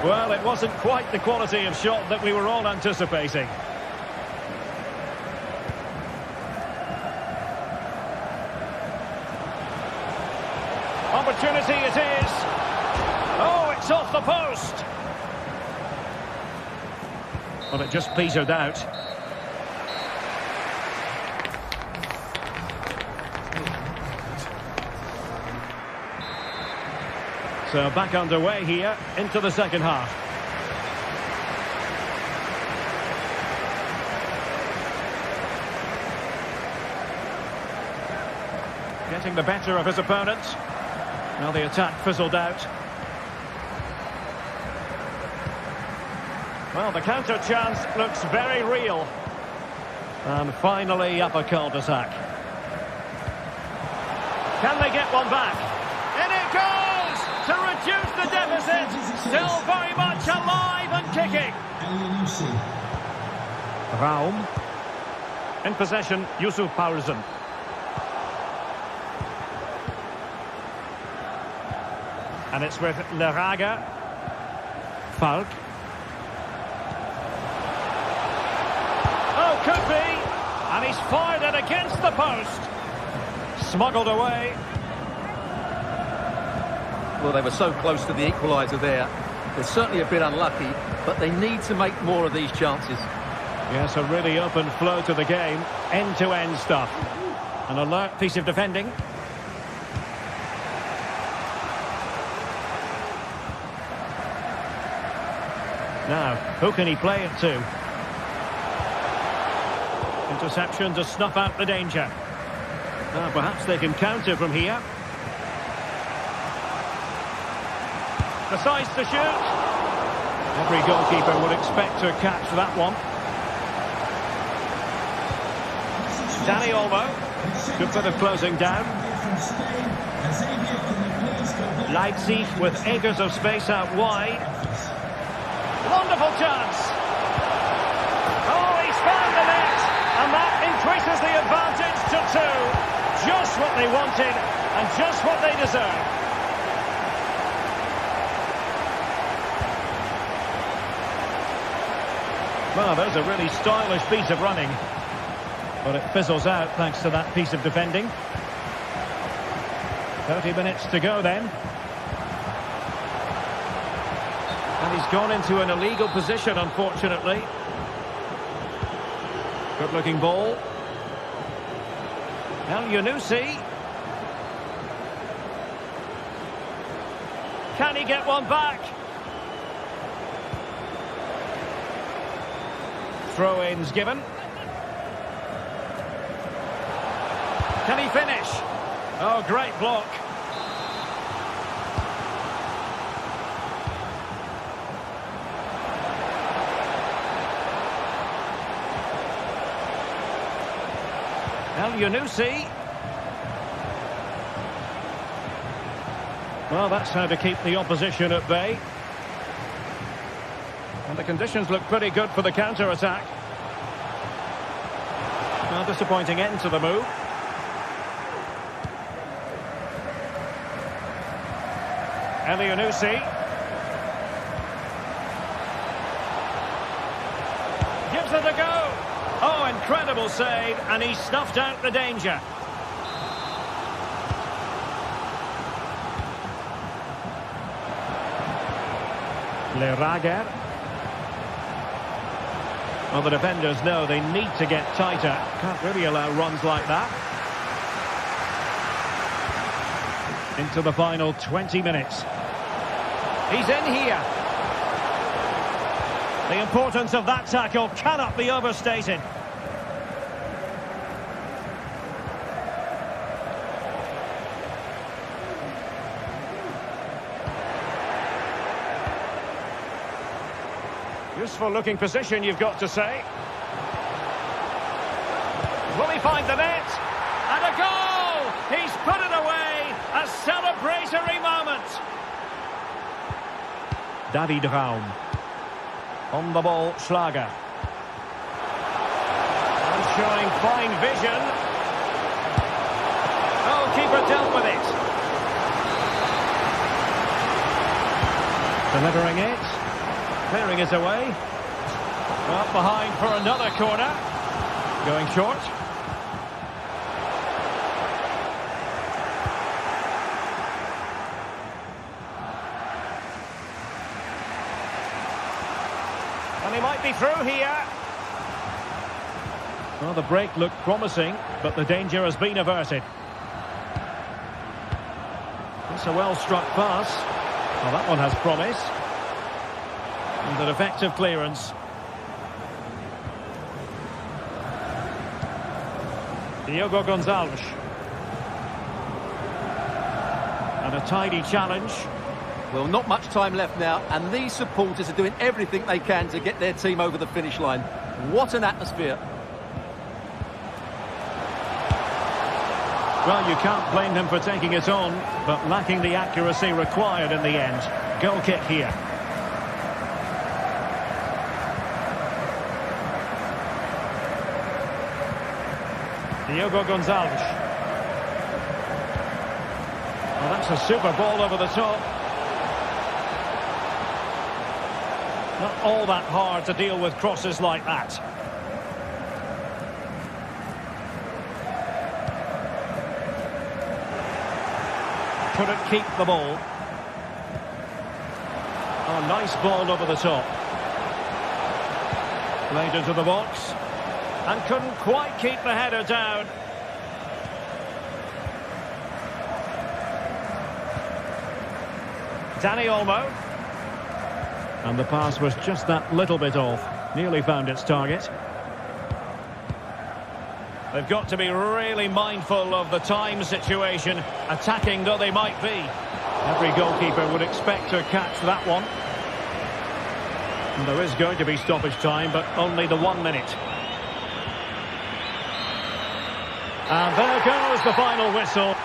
Speaker 2: Well, it wasn't quite the quality of shot that we were all anticipating. Opportunity it is. Oh, it's off the post. Well, it just petered out. So back underway here into the second half. Getting the better of his opponent. Now the attack fizzled out. Well, the counter chance looks very real. And finally up a cul-de-sac. Can they get one back? In it goes! To reduce the deficit. Still very much alive and kicking. Raum. In possession, Yusuf Paulsen. And it's with Leraga. Falk. Oh, could be. And he's fired it against the post. Smuggled away.
Speaker 3: Well, they were so close to the equaliser there. They're certainly a bit unlucky, but they need to make more of these chances.
Speaker 2: Yes, a really open flow to the game. End-to-end stuff. An alert piece of defending. Now, who can he play it to? Interception to snuff out the danger. Now, perhaps they can counter from here. Decides to shoot. Every goalkeeper would expect to catch that one. Danny Olmo. Good bit of closing down. Leipzig with acres of space out wide. Wonderful chance. Oh, he's found the net. And that increases the advantage to 2. Just what they wanted and just what they deserve. Well, there's a really stylish piece of running. But it fizzles out thanks to that piece of defending. 30 minutes to go then. And he's gone into an illegal position, unfortunately. Good-looking ball. El Yunusi. Can he get one back? Throw-ins given. Can he finish? Oh, great block. El Yunusi. Well, that's how to keep the opposition at bay. And the conditions look pretty good for the counter-attack. Well, disappointing end to the move. El Yunusi. Gives it a go. Oh, incredible save, and he snuffed out the danger. Lerager. Well, the defenders know they need to get tighter. Can't really allow runs like that. Into the final 20 minutes. He's in here. The importance of that tackle cannot be overstated. Useful looking position, you've got to say. Will he find the net? And a goal! He's put it away! A celebratory moment! David Raum. On the ball, Schlager. And showing fine vision. Oh, keeper dealt with it. Delivering it. Clearing it away. Up behind for another corner. Going short. And he might be through here. Well, the break looked promising, but the danger has been averted. It's a well-struck pass. Well, that one has promise. And an effective clearance. Diogo Gonzalez. And a tidy challenge.
Speaker 3: Well, not much time left now, and these supporters are doing everything they can to get their team over the finish line. What an atmosphere.
Speaker 2: Well, you can't blame them for taking it on, but lacking the accuracy required in the end. Goal kick here. Diogo Gonzalez. Well, that's a super ball over the top. Not all that hard to deal with crosses like that. Couldn't keep the ball. Oh, nice ball over the top. Played into the box. And couldn't quite keep the header down. Dani Olmo. And the pass was just that little bit off. Nearly found its target. They've got to be really mindful of the time situation, attacking though they might be. Every goalkeeper would expect to catch that one. And there is going to be stoppage time, but only the 1 minute. And there goes the final whistle.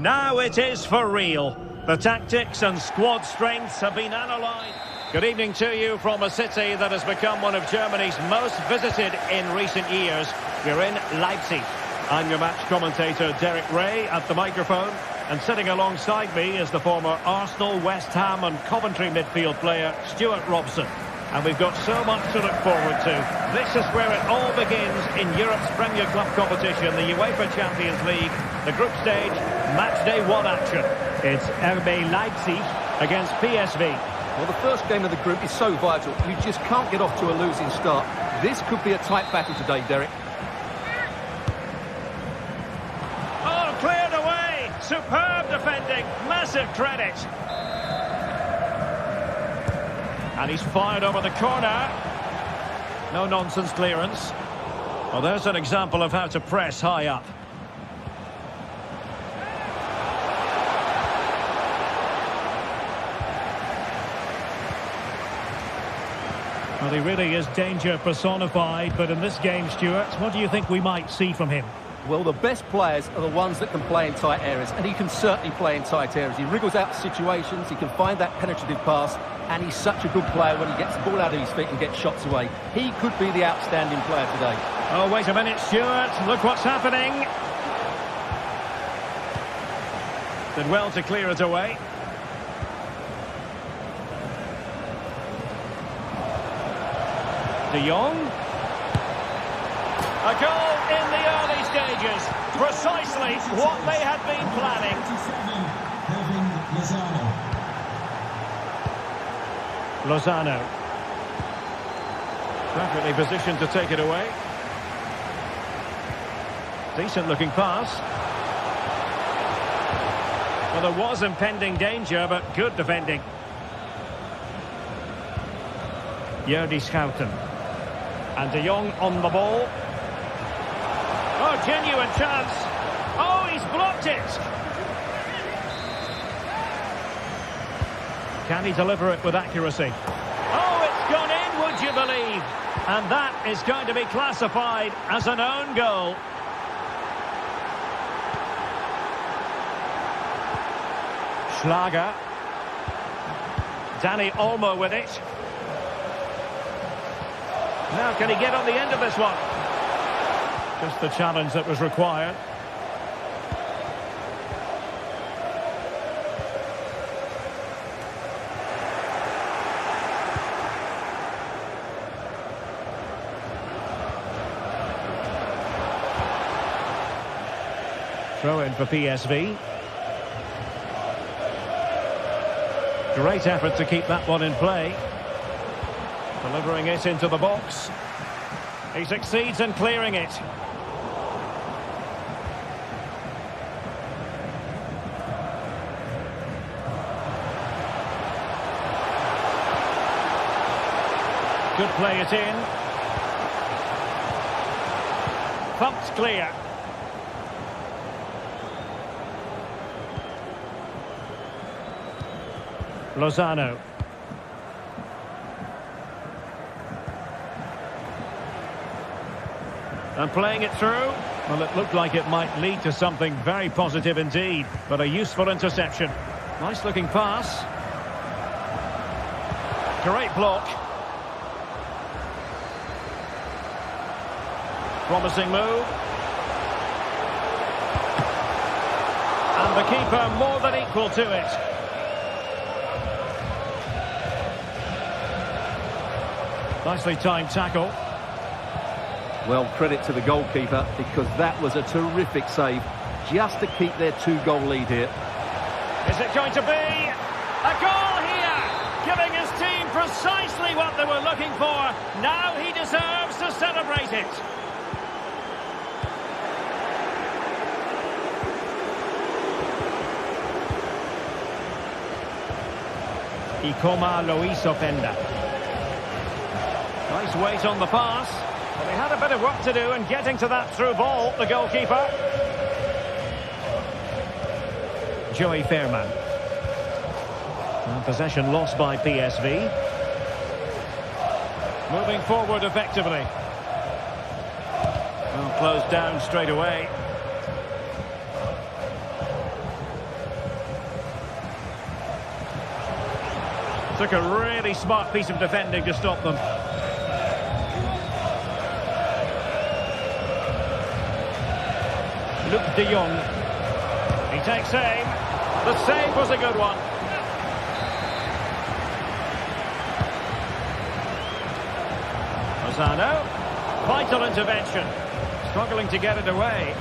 Speaker 2: Now it is for real. The tactics and squad strengths have been analysed. Good evening to you from a city that has become one of Germany's most visited in recent years. We're in Leipzig. I'm your match commentator Derek Ray at the microphone, and sitting alongside me is the former Arsenal, West Ham and Coventry midfield player Stuart Robson. And we've got so much to look forward to. This is where it all begins in Europe's Premier Club competition, the UEFA Champions League, the group stage, match day 1 action. It's RB Leipzig against PSV.
Speaker 3: Well, the first game of the group is so vital. You just can't get off to a losing start. This could be a tight battle today, Derek.
Speaker 2: Oh, cleared away. Superb defending. Massive credit. And he's fired over the corner. No nonsense clearance. Well, there's an example of how to press high up.
Speaker 4: Well, he really is danger personified, but in this game, Stuart, what do you think we might see from him?
Speaker 3: Well, the best players are the ones that can play in tight areas, and he can certainly play in tight areas. He wriggles out situations, he can find that penetrative pass, and he's such a good player when he gets the ball out of his feet and gets shots away. He could be the outstanding player today.
Speaker 2: Oh, wait a minute, Stuart. Look what's happening. Did well to clear it away. De Jong. A goal in the early stages. Precisely what they had been planning. Lozano. Perfectly positioned to take it away. Decent looking pass. Well, there was impending danger, but good defending. Jordi Schouten. And De Jong on the ball. Oh, genuine chance. Oh, he's blocked it. Can he deliver it with accuracy? Oh, it's gone in, would you believe? And that is going to be classified as an own goal. Schlager. Dani Olmo with it. Now, can he get on the end of this one? Just the challenge that was required. Throw in for PSV. Great effort to keep that one in play. Delivering it into the box. He succeeds in clearing it. Could play it in. Thumped clear. Lozano. And playing it through. Well, it looked like it might lead to something very positive indeed, but a useful interception. Nice looking pass. Great block. Promising move. And the keeper more than equal to it. Nicely timed tackle.
Speaker 3: Well, credit to the goalkeeper, because that was a terrific save, just to keep their 2-goal lead here.
Speaker 2: Is it going to be a goal here? Giving his team precisely what they were looking for. Now he deserves to celebrate it. Ikoma Luis Openda. Nice weight on the pass. Well, he had a bit of work to do in getting to that through ball, the goalkeeper. Joey Fairman. And possession lost by PSV. Moving forward effectively. Well, closed down straight away. Took a really smart piece of defending to stop them. Luke de Jong. He takes aim. The save was a good one. Lozano. Vital intervention. Struggling to get it away.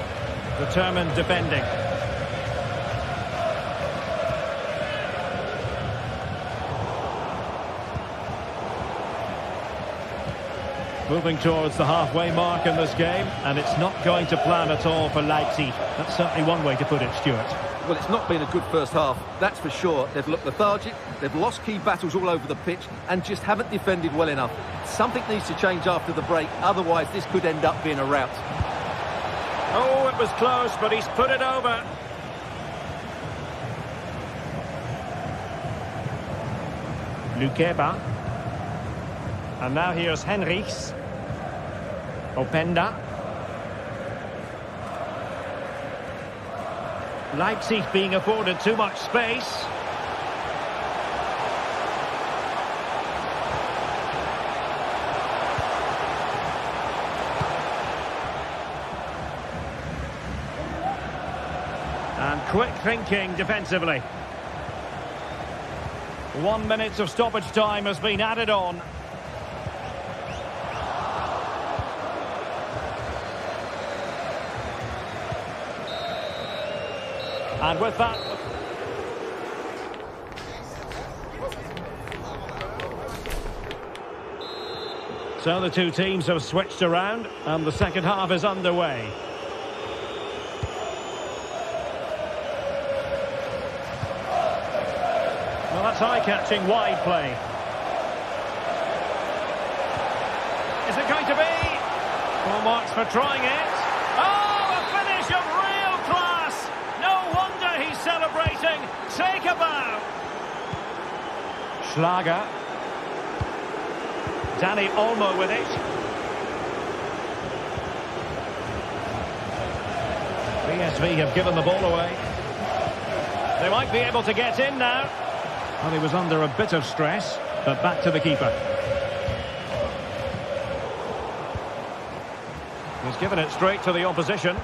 Speaker 2: Determined defending. Moving towards the halfway mark in this game, and it's not going to plan at all for Leipzig. That's certainly one way to put it, Stuart.
Speaker 3: Well, it's not been a good first half, that's for sure. They've looked lethargic, they've lost key battles all over the pitch, and just haven't defended well enough. Something needs to change after the break, otherwise this could end up being a rout.
Speaker 2: Oh, it was close, but he's put it over. Lukeba. And now here's Henrichs. Openda. Leipzig being afforded too much space. And quick thinking defensively. 1 minute of stoppage time has been added on. And with that... So the two teams have switched around, and the second half is underway. Well, that's eye-catching wide play. Is it going to be? Full marks for trying it. Oh, a finish of real class! No wonder he's celebrating. Take a bow. Schlager. Dani Olmo with it. PSV have given the ball away. They might be able to get in now. Well, he was under a bit of stress, but back to the keeper. He's given it straight to the opposition.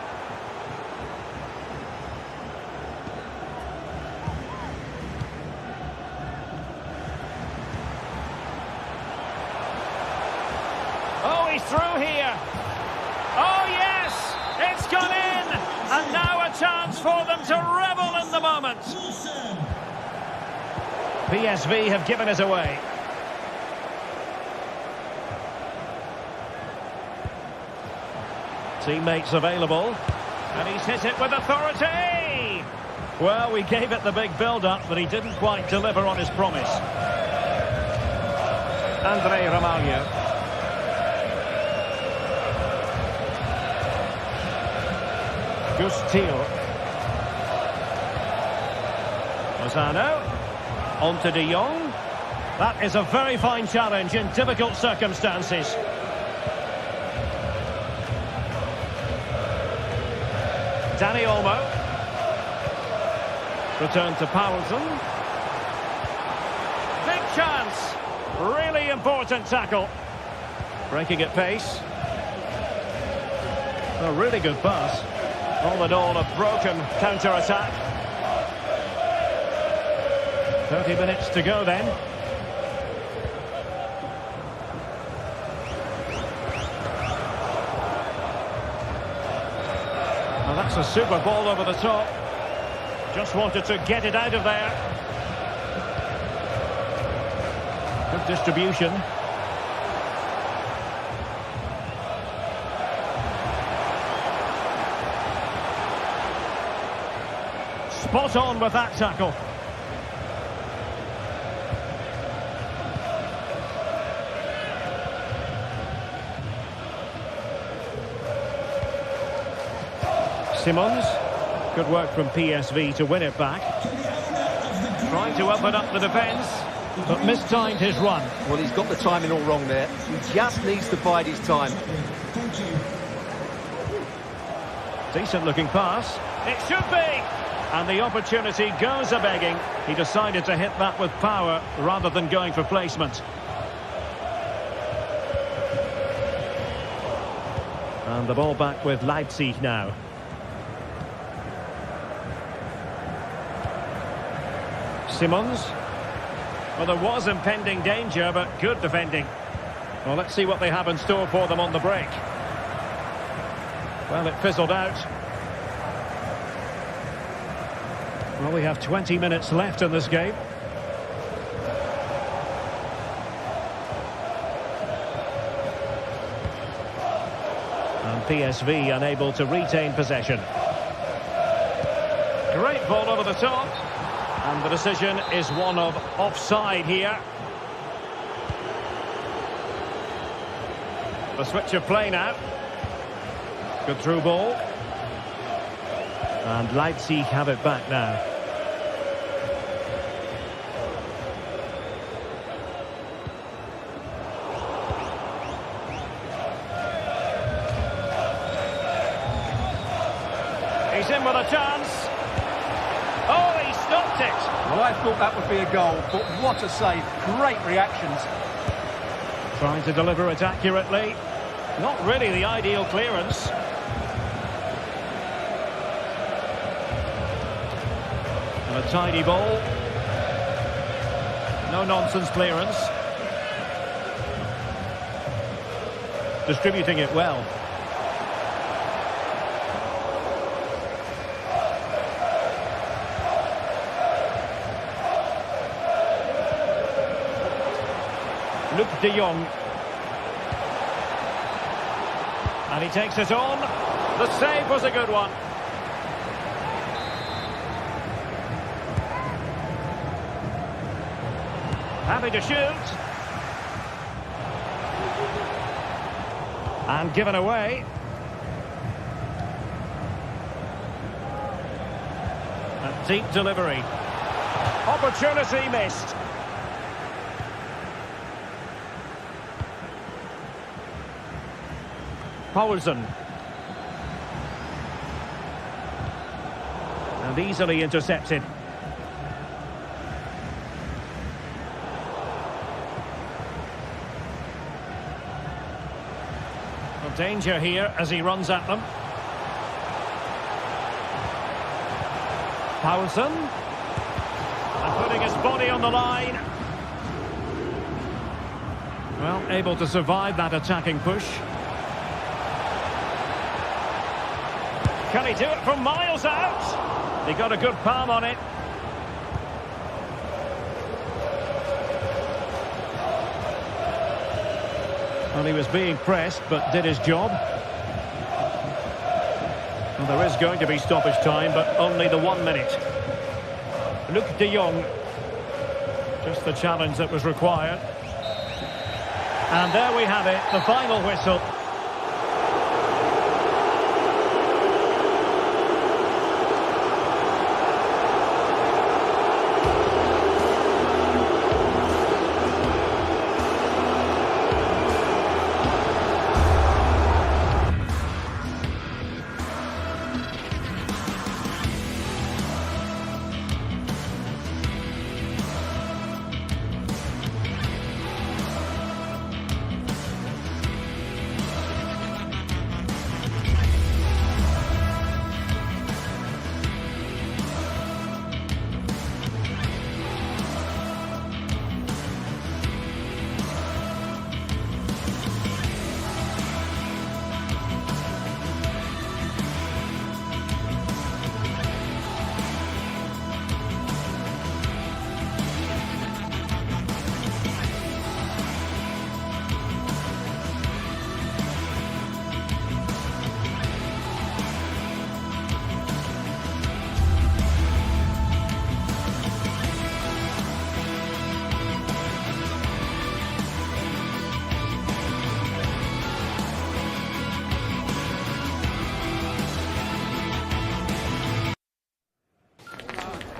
Speaker 2: Oh, he's through here. Oh, yes! It's gone in! And now a chance for them to revel in the moment. PSV have given it away. Teammates available. And he's hit it with authority! Well, we gave it the big build-up, but he didn't quite deliver on his promise. Andre Ramalho. Gustil. Lozano. On to De Jong. That is a very fine challenge in difficult circumstances. Dani Olmo. Return to Paulsen. Big chance. Really important tackle. Breaking at pace. A really good pass. All in all, a broken counter-attack. 30 minutes to go then. Well, that's a super ball over the top. Just wanted to get it out of there. Good distribution. Spot on with that tackle. Simons. Good work from PSV to win it back. Trying to open up the defence, but mistimed his run.
Speaker 3: Well, he's got the timing all wrong there. He just needs to bide his time.
Speaker 2: Decent looking pass. It should be! And the opportunity goes a-begging. He decided to hit that with power rather than going for placement. And the ball back with Leipzig now. Simons. Well, there was impending danger, but good defending. Well, let's see what they have in store for them on the break. Well, it fizzled out. Well, we have 20 minutes left in this game. And PSV unable to retain possession. Great ball over the top. And the decision is one of offside here. The switch of play now. Good through ball. And Leipzig have it back now. He's in with a chance. Oh, he stopped it.
Speaker 3: Well, I thought that would be a goal, but what a save. Great reactions.
Speaker 2: Trying to deliver it accurately. Not really the ideal clearance. And a tidy ball. No nonsense clearance. Distributing it well. Luke de Jong. And he takes it on. The save was a good one. Happy to shoot. And given away. A deep delivery. Opportunity missed. Poulsen. And easily intercepted. Well, danger here as he runs at them. Poulsen. And putting his body on the line. Well, able to survive that attacking push. Can he do it from miles out? He got a good palm on it. Well, he was being pressed, but did his job. Well, there is going to be stoppage time, but only the 1 minute. Luke de Jong. Just the challenge that was required. And there we have it, the final whistle.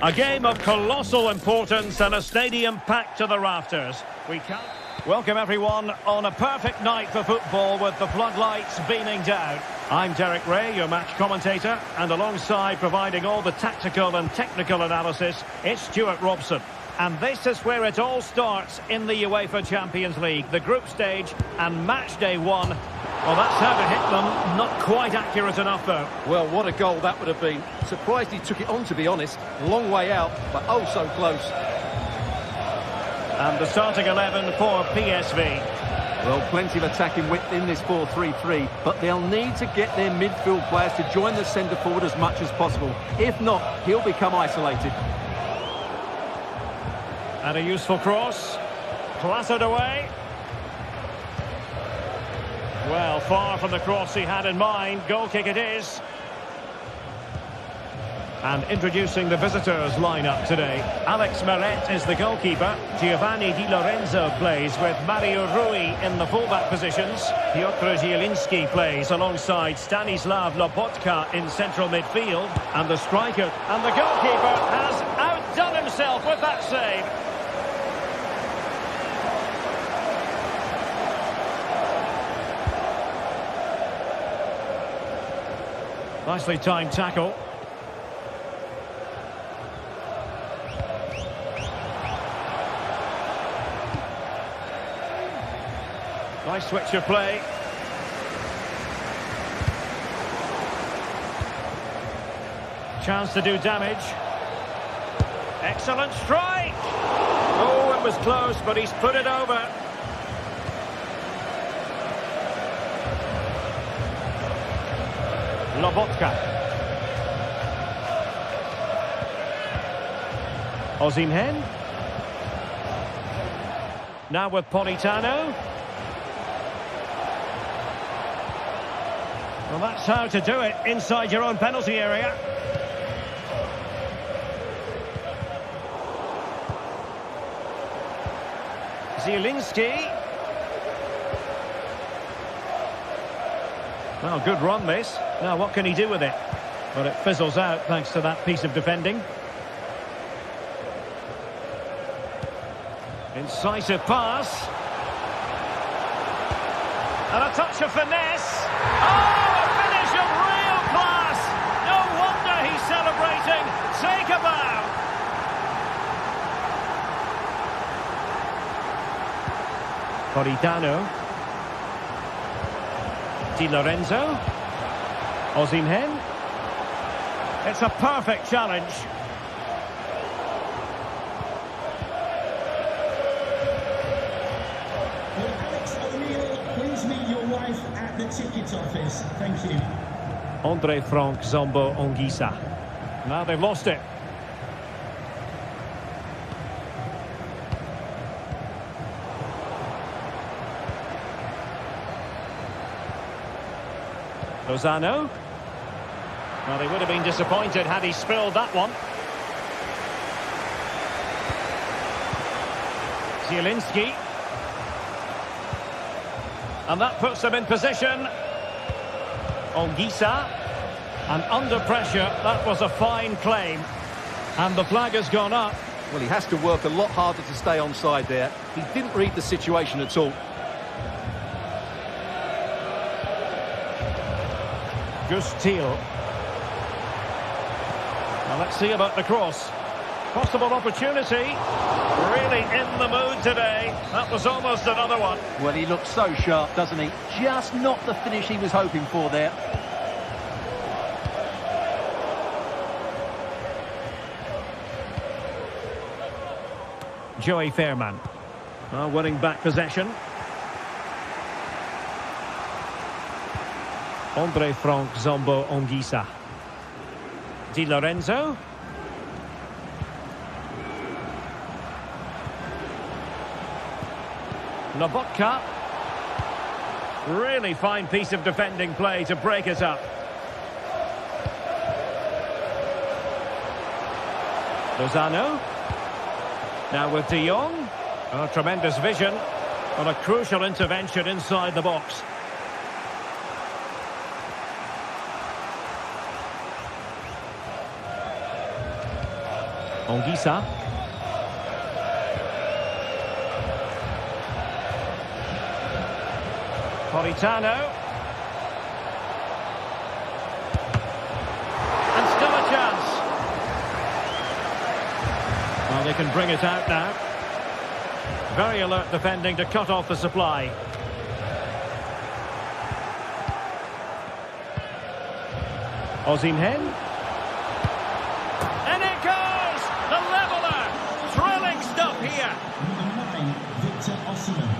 Speaker 2: A game of colossal importance and a stadium packed to the rafters. We can't welcome everyone on a perfect night for football with the floodlights beaming down. I'm Derek Ray, your match commentator, and alongside providing all the tactical and technical analysis, it's Stuart Robson. And this is where it all starts in the UEFA Champions League, the group stage and match day one. Well, that's how to hit them. Not quite accurate enough, though.
Speaker 3: Well, what a goal that would have been. Surprised he took it on, to be honest. Long way out, but oh so close.
Speaker 2: And the starting 11 for PSV.
Speaker 3: Well, plenty of attacking width in this 4-3-3, but they'll need to get their midfield players to join the centre forward as much as possible. If not, he'll become isolated.
Speaker 2: And a useful cross. Clattered away. Well, far from the cross he had in mind. Goal kick it is. And introducing the visitors lineup today. Alex Meret is the goalkeeper. Giovanni Di Lorenzo plays with Mario Rui in the fullback positions. Piotr Zielinski plays alongside Stanislav Lobotka in central midfield. And the striker and the goalkeeper has outdone himself with that save. Nicely timed tackle. Nice switch of play. Chance to do damage. Excellent strike. Oh, it was close, but he's put it over. Lobotka. Osimhen. Now with Politano. Well, that's how to do it inside your own penalty area. Zielinski. Well, good run this. Now, what can he do with it? But it fizzles out thanks to that piece of defending. Incisive pass. And a touch of finesse. Oh, a finish of real class. No wonder he's celebrating. Take a bow. Politano. Di Lorenzo. Osimhen. It's a perfect challenge.
Speaker 5: Please meet your wife at the ticket office. Thank you.
Speaker 2: Andre Frank Zombo Ongisa. Now they've lost it. Lozano. Well, they would have been disappointed had he spilled that one. Zielinski. And that puts them in position. Ongisa. And under pressure, that was a fine claim. And the flag has gone up.
Speaker 3: Well, he has to work a lot harder to stay onside there. He didn't read the situation at all.
Speaker 2: Gus Thiel. Now let's see about the cross. Possible opportunity. Really in the mood today. That was almost another one.
Speaker 3: Well, he looks so sharp, doesn't he? Just not the finish he was hoping for there.
Speaker 2: Joey Fairman. Winning back possession. Andre Frank Zombo Ongisa. Di Lorenzo. Lobotka. Really fine piece of defending play to break it up. Lozano. Now with De Jong. Oh, tremendous vision. And a crucial intervention inside the box. Ongisa. Politano. And still a chance. Well, they can bring it out now. Very alert defending to cut off the supply. Osimhen. And it goes! The leveller! Thrilling stuff here.
Speaker 5: Number 9, Victor Osimhen.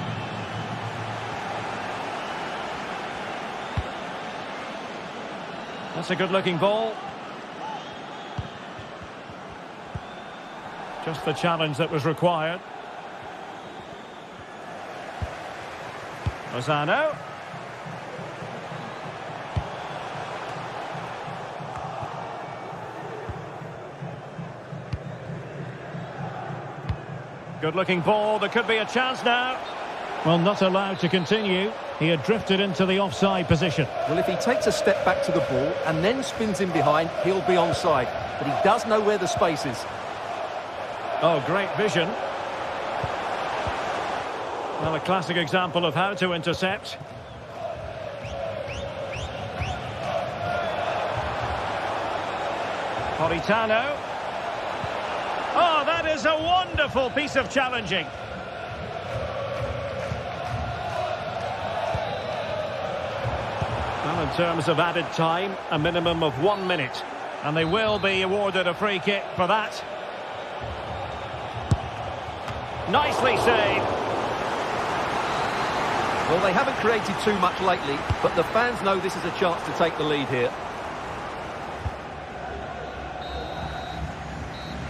Speaker 2: That's a good-looking ball. Just the challenge that was required. Lozano. Good-looking ball. There could be a chance now.
Speaker 4: Well, not allowed to continue. He had drifted into the offside position.
Speaker 3: Well, if he takes a step back to the ball and then spins in behind, he'll be onside. But he does know where the space is.
Speaker 2: Oh, great vision. Well, a classic example of how to intercept. Politano. Oh, that is a wonderful piece of challenging. Well, in terms of added time, a minimum of 1 minute. And they will be awarded a free kick for that. Nicely saved.
Speaker 3: Well, they haven't created too much lately, but the fans know this is a chance to take the lead here.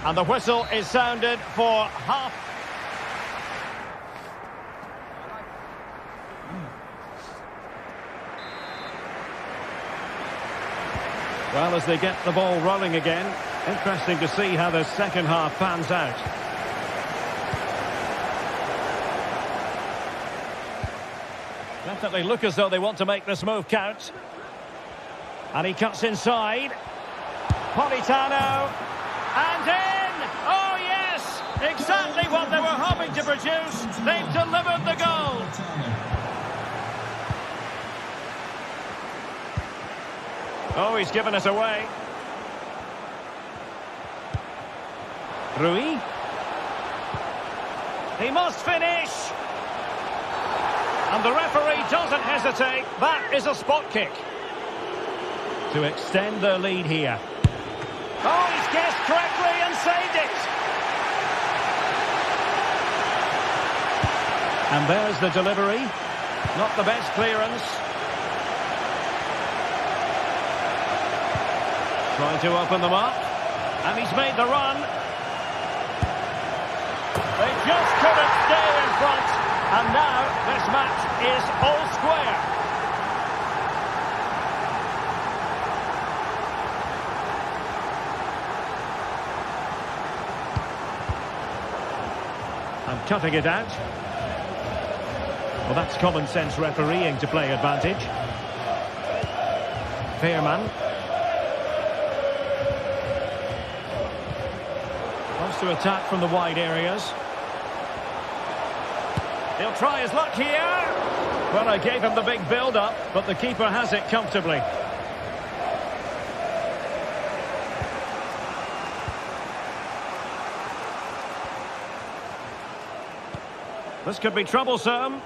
Speaker 2: And the whistle is sounded for half. Well, as they get the ball rolling again, interesting to see how the second half pans out. Definitely look as though they want to make this move count. And he cuts inside. Politano. And in! Oh, yes! Exactly what they were hoping to produce. They've delivered the goal. Oh, he's given us away. Rui. He must finish. And the referee doesn't hesitate. That is a spot kick. To extend their lead here. Oh, he's guessed correctly and saved it. And there's the delivery. Not the best clearance. Trying to open them up. And he's made the run. They just couldn't stay in front. And now this match is all square. And cutting it out. Well, that's common sense refereeing to play advantage. Veerman. Wants to attack from the wide areas. He'll try his luck here. Well, I gave him the big build-up, but the keeper has it comfortably. This could be troublesome.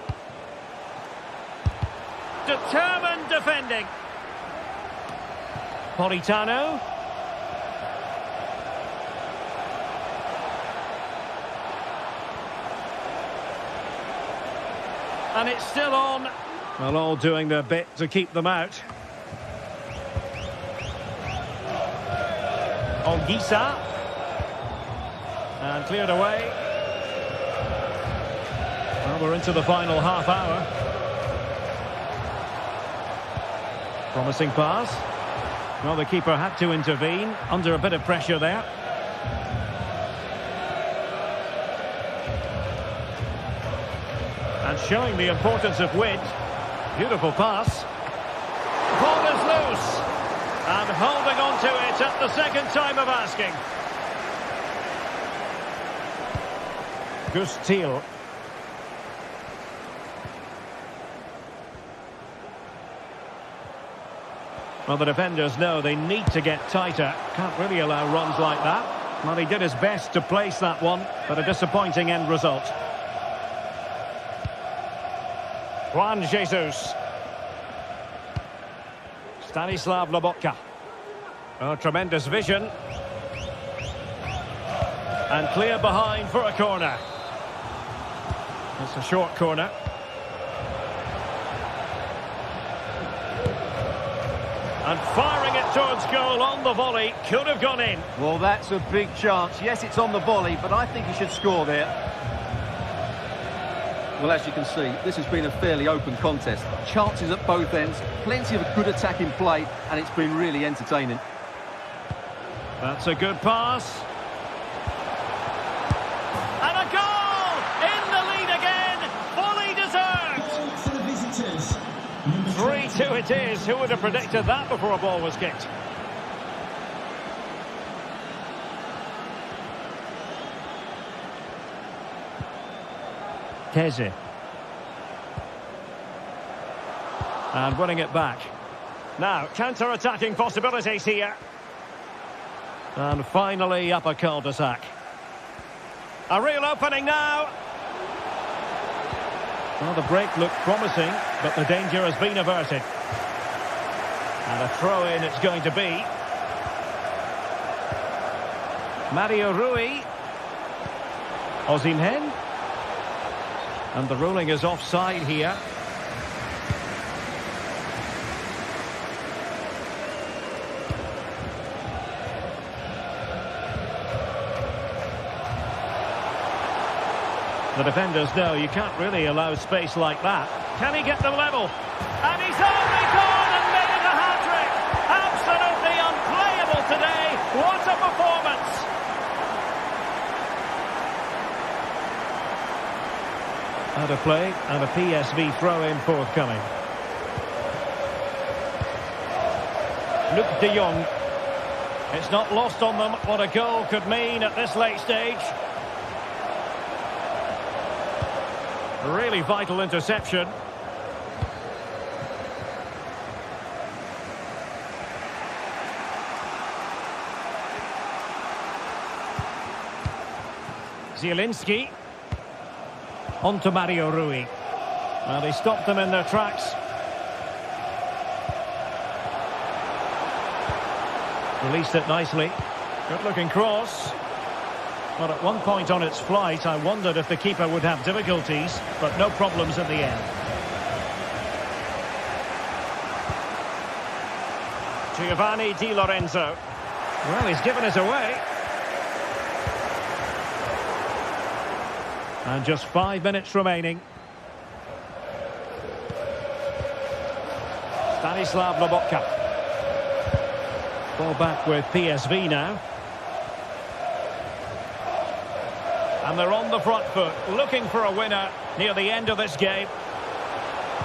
Speaker 2: Determined defending. Politano. And it's still on. Well, all doing their bit to keep them out. Ongisa. And cleared away. Well, we're into the final half hour. Promising pass. Well, the keeper had to intervene under a bit of pressure there. And showing the importance of width. Beautiful pass. Ball is loose. And holding on to it at the second time of asking. Gustil. Well, the defenders know they need to get tighter. Can't really allow runs like that. Well, he did his best to place that one, but a disappointing end result. Juan Jesus. Stanislav Lobotka. Oh, tremendous vision. And clear behind for a corner. It's a short corner. And firing it towards goal on the volley. Could have gone in.
Speaker 3: Well, that's a big chance. Yes, it's on the volley, but I think he should score there. Well, as you can see, this has been a fairly open contest. Chances at both ends, plenty of good attacking play, and it's been really entertaining.
Speaker 2: That's a good pass. And a goal! In the lead again! Fully deserved!
Speaker 5: Goal for the visitors.
Speaker 2: 3-2 it is. Who would have predicted that before a ball was kicked? Keze. And winning it back. Now, counter-attacking possibilities here. And finally up a cul-de-sac. A real opening now. Well, the break looked promising, but the danger has been averted. And a throw-in it's going to be. Mario Rui. Osimhen. And the ruling is offside here. The defenders know you can't really allow space like that. Can he get them level? And he's only gone and made it a hat-trick! Absolutely unplayable today. What a performance! Out of play and a PSV throw-in forthcoming. Luc de Jong. It's not lost on them what a goal could mean at this late stage. Really vital interception. Zielinski. On to Mario Rui. Well, he stopped them in their tracks. Released it nicely. Good-looking cross. But at one point on its flight, I wondered if the keeper would have difficulties, but no problems in the end. Giovanni Di Lorenzo. Well, he's given it away. And just 5 minutes remaining. Stanislav Lobotka. Ball back with PSV now. And they're on the front foot, looking for a winner near the end of this game.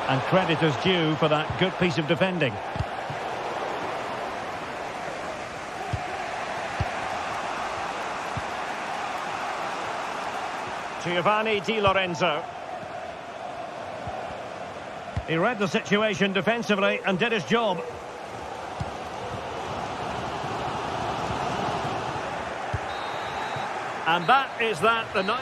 Speaker 2: And credit is due for that good piece of defending. Giovanni Di Lorenzo. He read the situation defensively and did his job. And that is that, the ninth.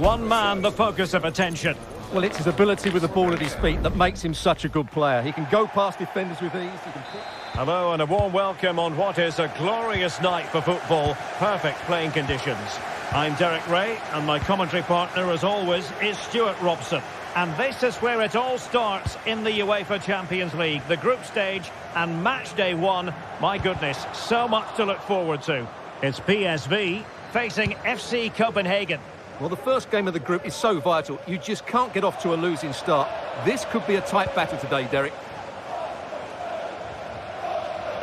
Speaker 2: One man, the focus of attention.
Speaker 3: Well, it's his ability with the ball at his feet that makes him such a good player. He can go past defenders with ease. He can...
Speaker 2: Hello and a warm welcome on what is a glorious night for football. Perfect playing conditions. I'm Derek Ray and my commentary partner, as always, is Stuart Robson. And this is where it all starts in the UEFA Champions League. The group stage and match day one. My goodness, so much to look forward to. It's PSV facing FC Copenhagen.
Speaker 3: Well, the first game of the group is so vital. You just can't get off to a losing start. This could be a tight battle today, Derek.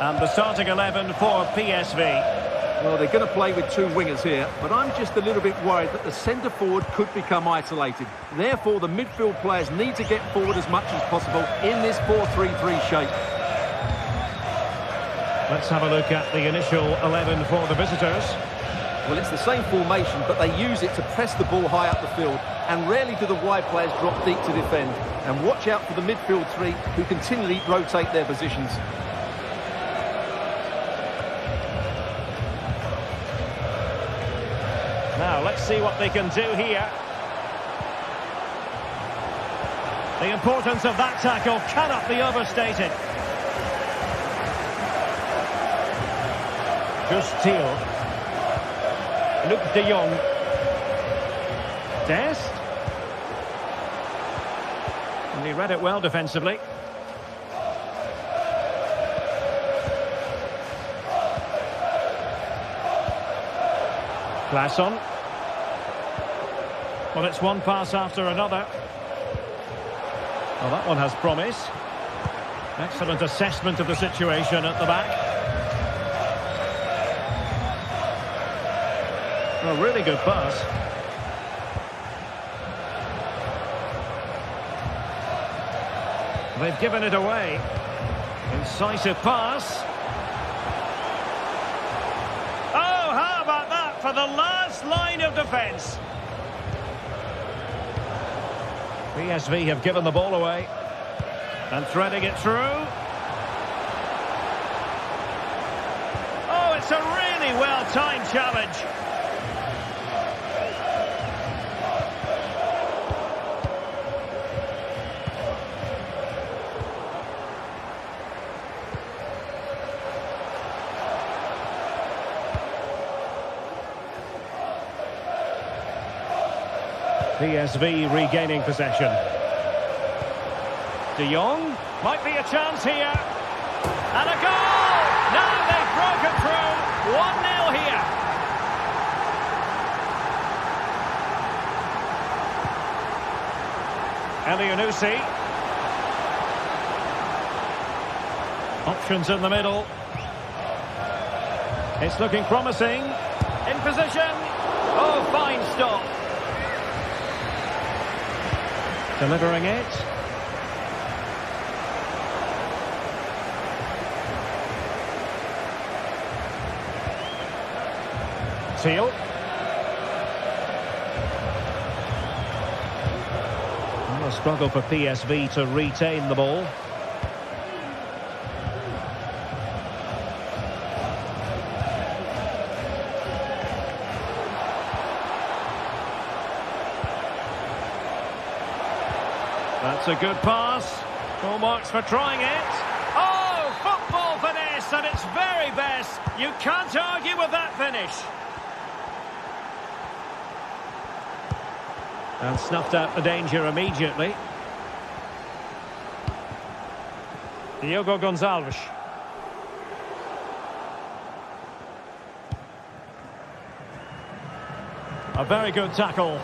Speaker 2: And the starting 11 for PSV.
Speaker 3: Well, they're going to play with two wingers here, but I'm just a little bit worried that the centre forward could become isolated. Therefore, the midfield players need to get forward as much as possible in this 4-3-3 shape.
Speaker 2: Let's have a look at the initial 11 for the visitors.
Speaker 3: Well, it's the same formation, but they use it to press the ball high up the field, and rarely do the wide players drop deep to defend. And watch out for the midfield three, who continually rotate their positions.
Speaker 2: Now, let's see what they can do here. The importance of that tackle cannot be overstated. Just Thiel. Luc de Jong. Dest. And he read it well defensively. Claesson. Well, it's one pass after another. Well, that one has promise. Excellent assessment of the situation at the back. A really good pass. They've given it away. Incisive pass. Oh, how about that for the last line of defence? PSV have given the ball away. And threading it through. Oh, it's a really well-timed challenge. PSV regaining possession. De Jong, might be a chance here. And a goal! Now they've broken through. 1-0 here. Elianusi. Options in the middle. It's looking promising. In position. Oh, fine stop. Delivering it. Thiel. Well, a struggle for PSV to retain the ball. That's a good pass. Full marks for trying it. Oh, football finesse at its very best. You can't argue with that finish. And snuffed out the danger immediately. Diogo Gonçalves. A very good tackle.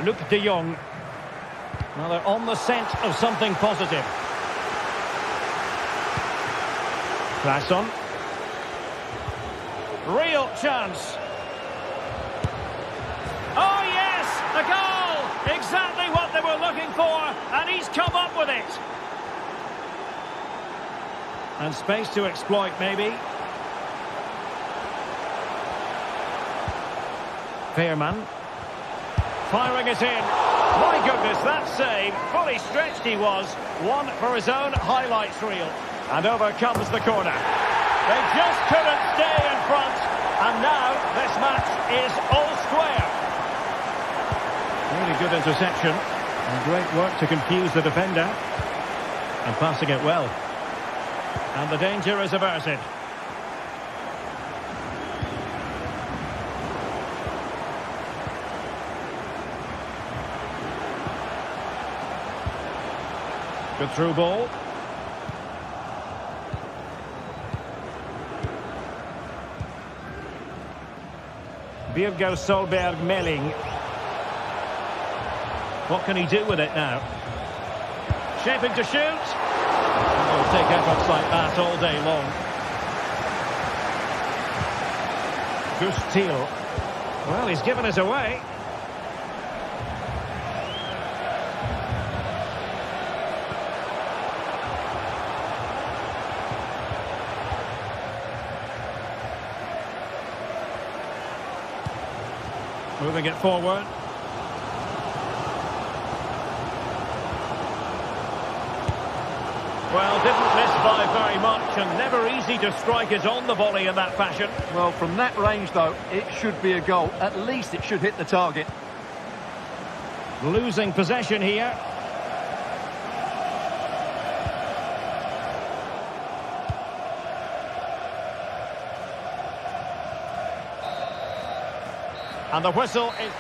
Speaker 2: Luc de Jong. Now they're on the scent of something positive. Claesson. Real chance. Oh yes, a goal! Exactly what they were looking for, and he's come up with it. And space to exploit, maybe. Veerman. Firing it in. My goodness, that save. Fully stretched he was. One for his own highlights reel. And over comes the corner. They just couldn't stay in front. And now this match is all square. Really good interception. And great work to confuse the defender. And passing it well. And the danger is averted. Good through ball. Birger Solberg Melling. What can he do with it now? shaping to shoot. He'll take efforts like that all day long. Gustil. Well, he's given us away. Moving it forward. Well, didn't miss by very much, and never easy to strike it on the volley in that fashion.
Speaker 3: Well, from that range, though, it should be a goal. At least it should hit the target.
Speaker 2: Losing possession here. And the whistle is...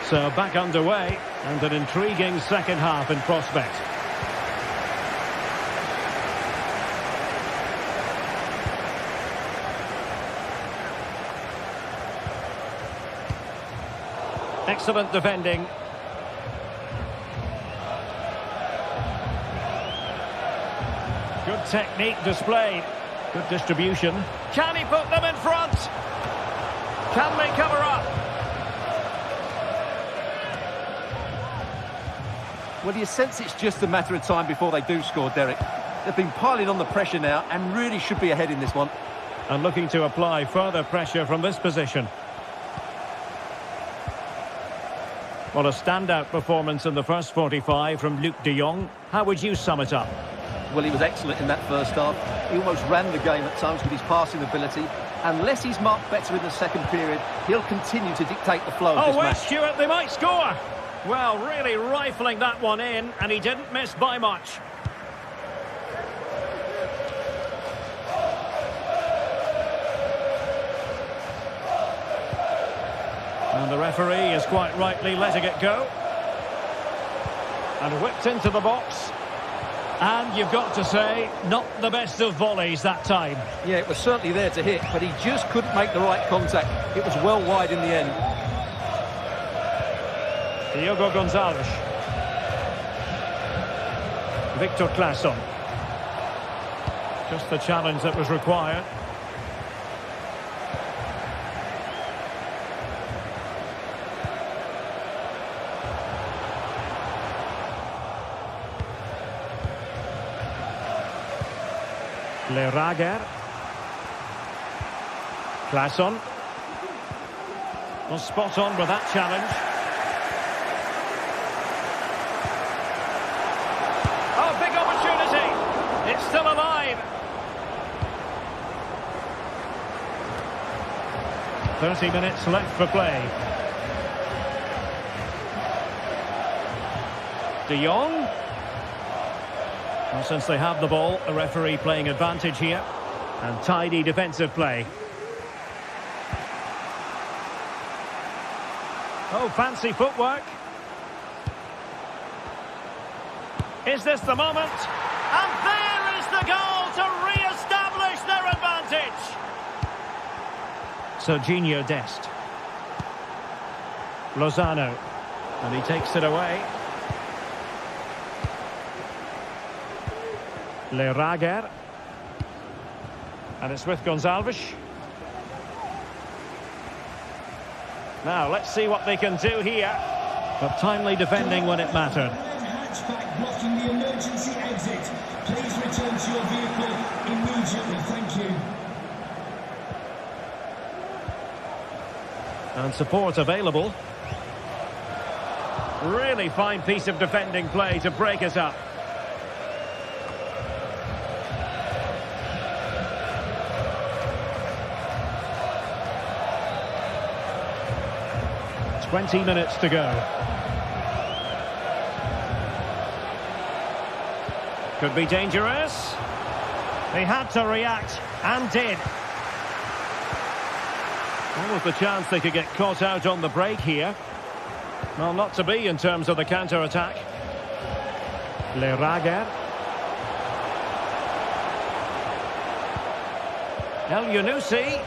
Speaker 2: So back underway, and an intriguing second half in prospect. Excellent defending. Good technique displayed. Good distribution. Can he put them in front? Can they cover up?
Speaker 3: Well, you sense it's just a matter of time before they do score, Derek. They've been piling on the pressure now and really should be ahead in this one.
Speaker 2: And looking to apply further pressure from this position. Well, a standout performance in the first 45 from Luc de Jong. How would you sum it up?
Speaker 3: Well, he was excellent in that first half. He almost ran the game at times with his passing ability. Unless he's marked better in the second period, he'll continue to dictate the flow of this match.
Speaker 2: Stuart, they might score. Well, really rifling that one in, and he didn't miss by much. And the referee is quite rightly letting it go. And whipped into the box. And you've got to say, not the best of volleys that time.
Speaker 3: Yeah, it was certainly there to hit, but he just couldn't make the right contact. It was well wide in the end.
Speaker 2: Diogo Gonçalves. Victor Claesson. Just the challenge that was required. Lerager. Claesson. Was spot on with that challenge. Oh, big opportunity. It's still alive. 30 minutes left for play. De Jong. Well, since they have the ball, the referee playing advantage here. And tidy defensive play. Oh, fancy footwork. Is this the moment? And there is the goal to re-establish their advantage. Serginho Dest. Lozano. And he takes it away. Lerager. And it's with Gonçalves. Now, let's see what they can do here. But timely defending when it mattered.
Speaker 5: Hatchback blocking the emergency exit. Please return to your vehicle immediately. Thank you.
Speaker 2: And support available. Really fine piece of defending play to break us up. Twenty minutes to go. Could be dangerous. They had to react, and did. What was the chance they could get caught out on the break here? Well, not to be in terms of the counter-attack. Lerager. El Yunusi.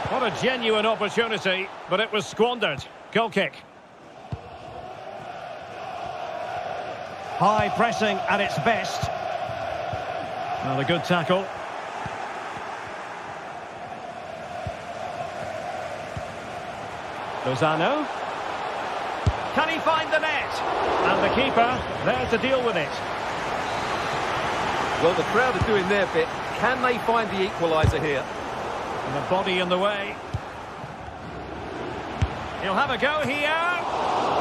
Speaker 2: What a genuine opportunity, but it was squandered. Goal kick. High pressing at its best. Well, a good tackle. Lozano. Can he find the net? And the keeper there to deal with it.
Speaker 3: Well, the crowd are doing their bit. Can they find the equaliser here?
Speaker 2: And the body in the way. He'll have a go here.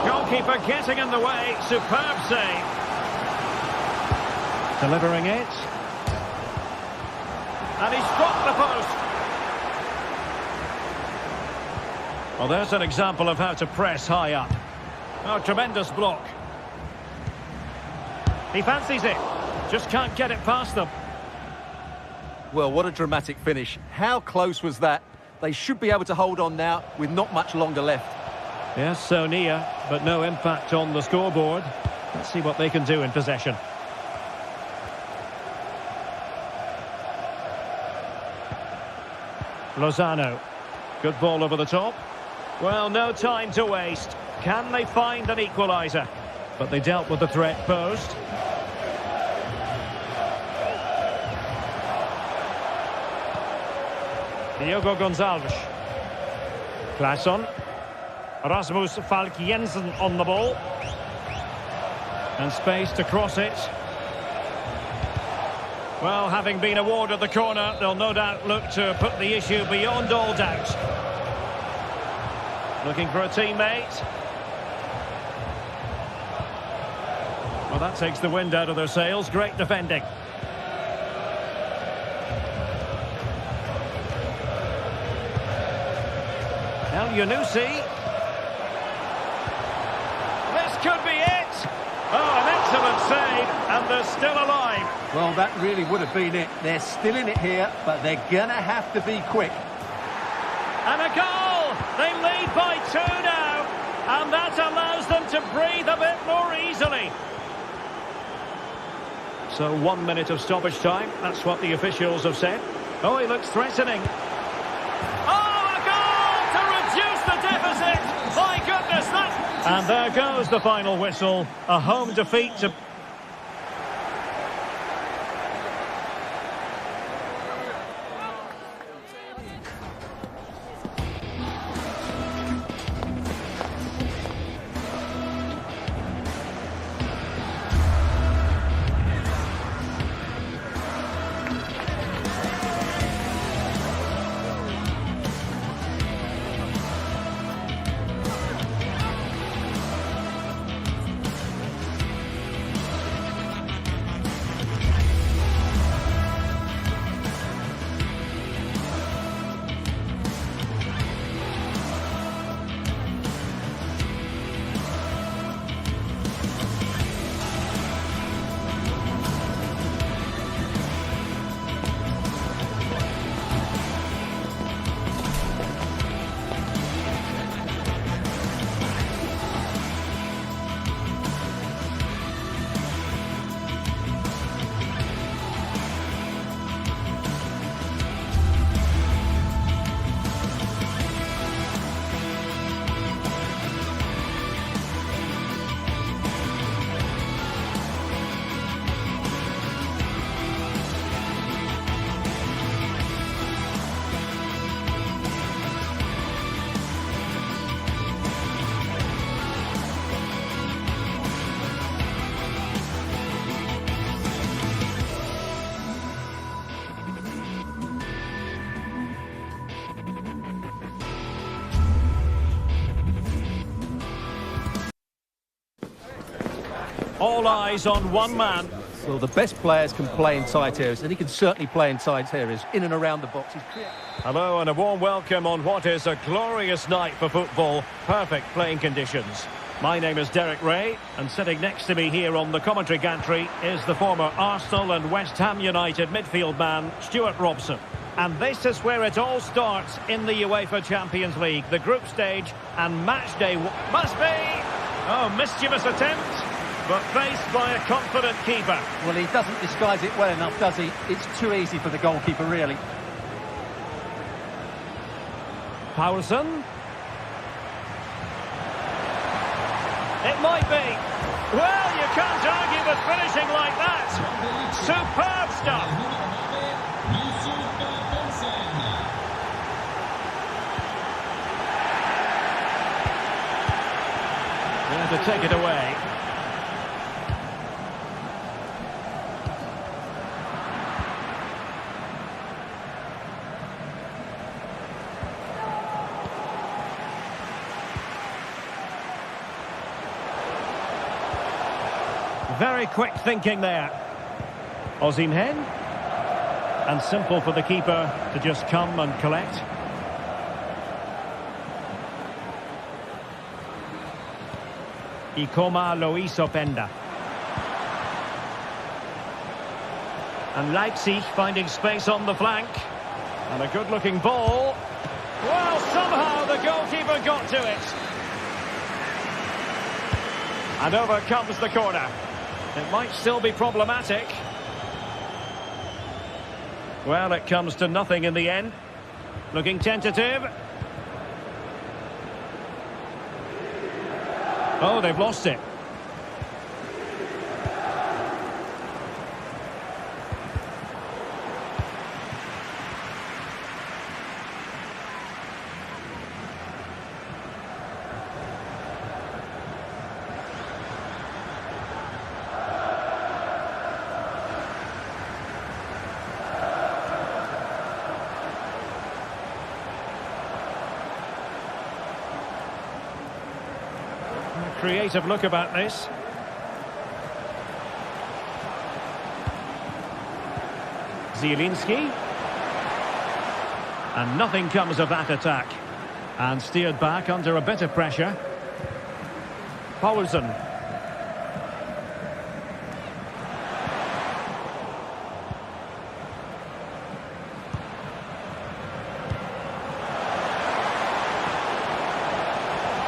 Speaker 2: Goalkeeper getting in the way. Superb save. Delivering it. And he's struck the post. Well, there's an example of how to press high up. Oh, tremendous block. He fancies it. Just can't get it past them.
Speaker 3: Well, what a dramatic finish. How close was that? They should be able to hold on now with not much longer left.
Speaker 2: Yes, so near, but no impact on the scoreboard. Let's see what they can do in possession. Lozano. Good ball over the top. Well, no time to waste. Can they find an equaliser? But they dealt with the threat posed. Diogo Gonçalves. Claesson. Rasmus Falk Jensen on the ball. And space to cross it. Well, having been awarded the corner, they'll no doubt look to put the issue beyond all doubt. Looking for a teammate. Well, that takes the wind out of their sails. Great defending. El Yunusi. This could be it. Oh, an excellent save, and they're still alive.
Speaker 3: Well, that really would have been it. They're still in it here, but they're going to have to be quick.
Speaker 2: And a goal! They lead by 2 now, and that allows them to breathe a bit more easily. So 1 minute of stoppage time, that's what the officials have said. Oh, he looks threatening. Oh, a goal to reduce the deficit! My goodness, that's... And there goes the final whistle. A home defeat to... All eyes on one man.
Speaker 3: Well, the best players can play in tight areas, and he can certainly play in tight areas, in and around the box.
Speaker 2: Hello and a warm welcome on what is a glorious night for football. Perfect playing conditions. My name is Derek Ray, and sitting next to me here on the commentary gantry is the former Arsenal and West Ham United midfield man, Stuart Robson. And this is where it all starts in the UEFA Champions League. The group stage and match day must be... Oh, mischievous attempt, but faced by a confident keeper.
Speaker 3: Well, he doesn't disguise it well enough, does he? It's too easy for the goalkeeper, really.
Speaker 2: Paulsen. It might be. Well, you can't argue with finishing like that. Superb stuff. There to take it away. Very quick thinking there. Osimhen. And simple for the keeper to just come and collect. Ikoma Lois Openda. And Leipzig finding space on the flank. And a good-looking ball. Well, somehow the goalkeeper got to it. And over comes the corner. It might still be problematic. Well, it comes to nothing in the end. Looking tentative. Oh, they've lost it. Creative look about this. Zielinski. And nothing comes of that attack. And steered back under a bit of pressure. Paulsen.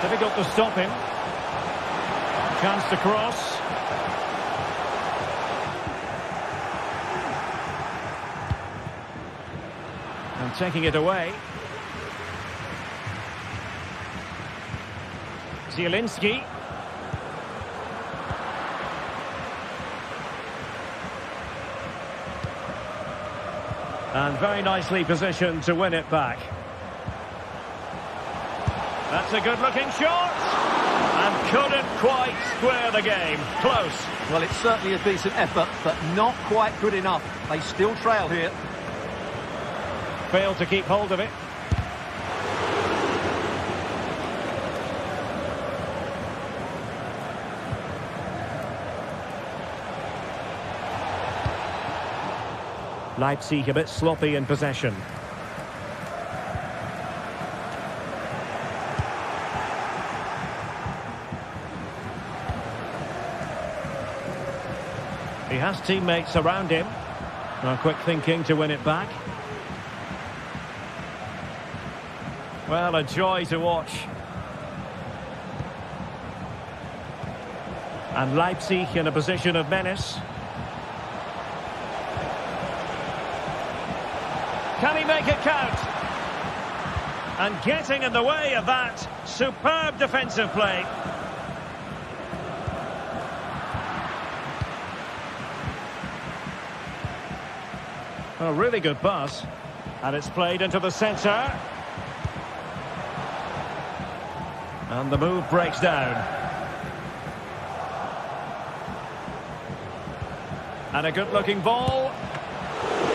Speaker 2: Difficult to stop him. Chance to cross. And taking it away. Zielinski. And very nicely positioned to win it back. That's a good-looking shot. And couldn't quite square the game. Close.
Speaker 3: Well, it's certainly a decent effort, but not quite good enough. They still trail here.
Speaker 2: Failed to keep hold of it. Leipzig a bit sloppy in possession. He has teammates around him. Now quick thinking to win it back. Well, a joy to watch. And Leipzig in a position of menace. Can he make it count? And getting in the way of that superb defensive play. A really good pass. And it's played into the centre. And the move breaks down. And a good-looking ball.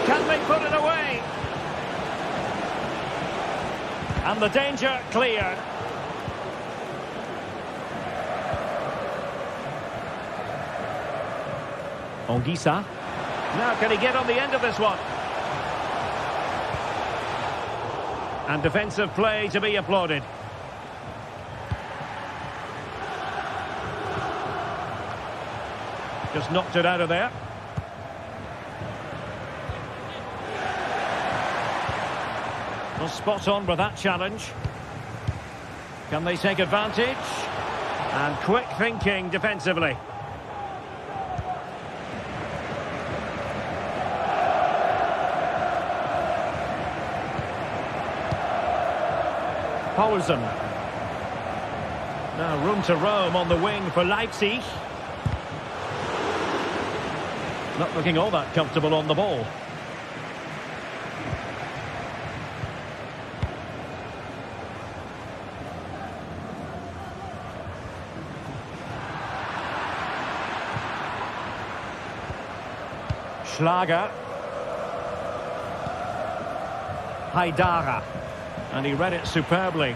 Speaker 2: Can they put it away? And the danger cleared. Ongisa. Now can he get on the end of this one? And defensive play to be applauded. Just knocked it out of there. Well, spot on with that challenge. Can they take advantage? And quick thinking defensively. Paulsen. Now room to roam on the wing for Leipzig. Not looking all that comfortable on the ball. Schlager. Haidara. And he read it superbly.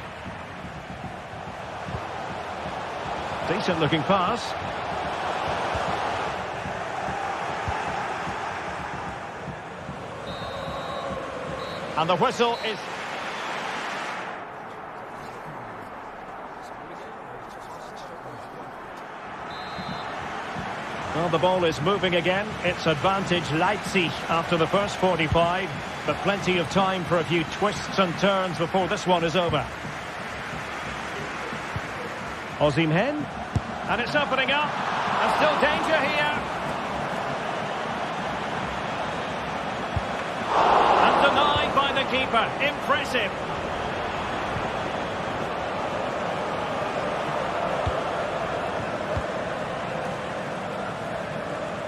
Speaker 2: Decent looking pass. And the whistle is... Well, the ball is moving again. It's advantage Leipzig after the first 45, but plenty of time for a few twists and turns before this one is over. Osimhen, and it's opening up, and still danger here. And denied by the keeper. Impressive.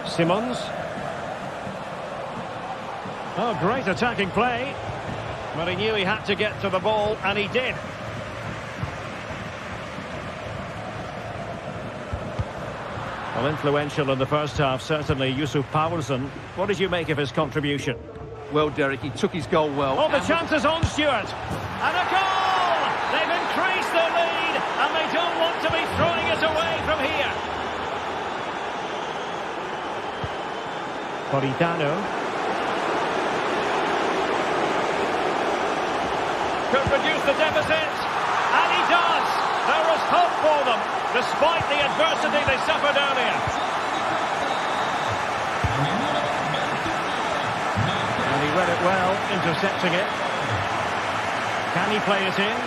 Speaker 2: Simons. Oh, great attacking play. But he knew he had to get to the ball, and he did. Well, influential in the first half, certainly, Yusuf Paulsen. What did you make of his contribution?
Speaker 3: Well, Derek, he took his goal well.
Speaker 2: Oh, the chance is on, Stuart. And a goal! They've increased their lead, and they don't want to be throwing it away from here. Politano. Could reduce the deficit, and he does. There is hope for them, despite the adversity they suffered earlier. And he read it well, intercepting it. Can he play it in?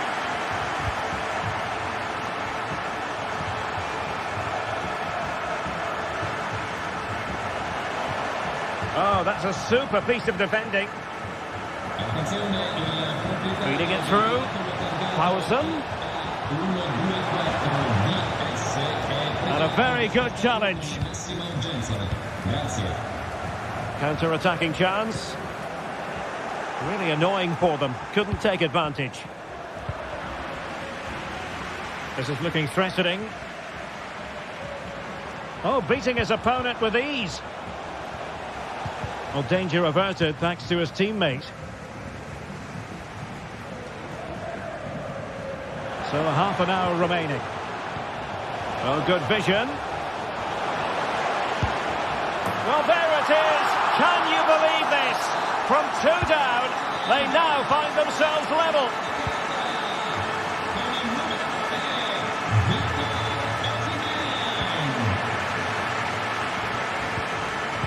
Speaker 2: Oh, that's a super piece of defending. Feeding it through. Paulsen. And a very good challenge. Counter-attacking chance. Really annoying for them. Couldn't take advantage. This is looking threatening. Oh, beating his opponent with ease. Well, danger averted thanks to his teammate. So half an hour remaining. Oh, good vision. Well, there it is. Can you believe this? From 2 down, they now find themselves level.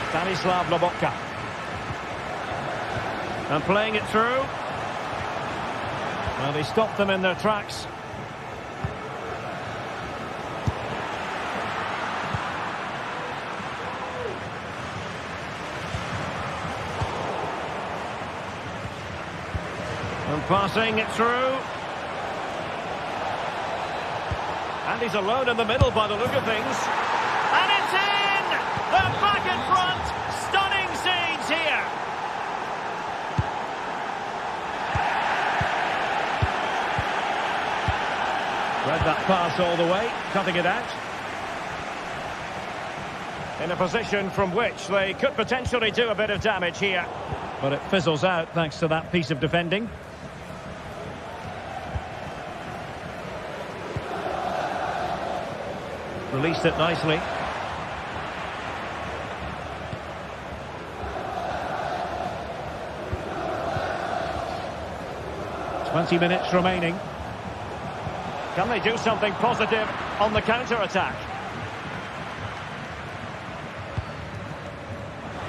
Speaker 2: Stanislav Lobotka. And playing it through. Well, they stopped them in their tracks. And passing it through. And he's alone in the middle by the look of things. And it's in! They're back in front! Stunning scenes here! Read that pass all the way, cutting it out. In a position from which they could potentially do a bit of damage here. But it fizzles out thanks to that piece of defending. Released it nicely. "20 minutes remaining. Can they do something positive on the counter-attack?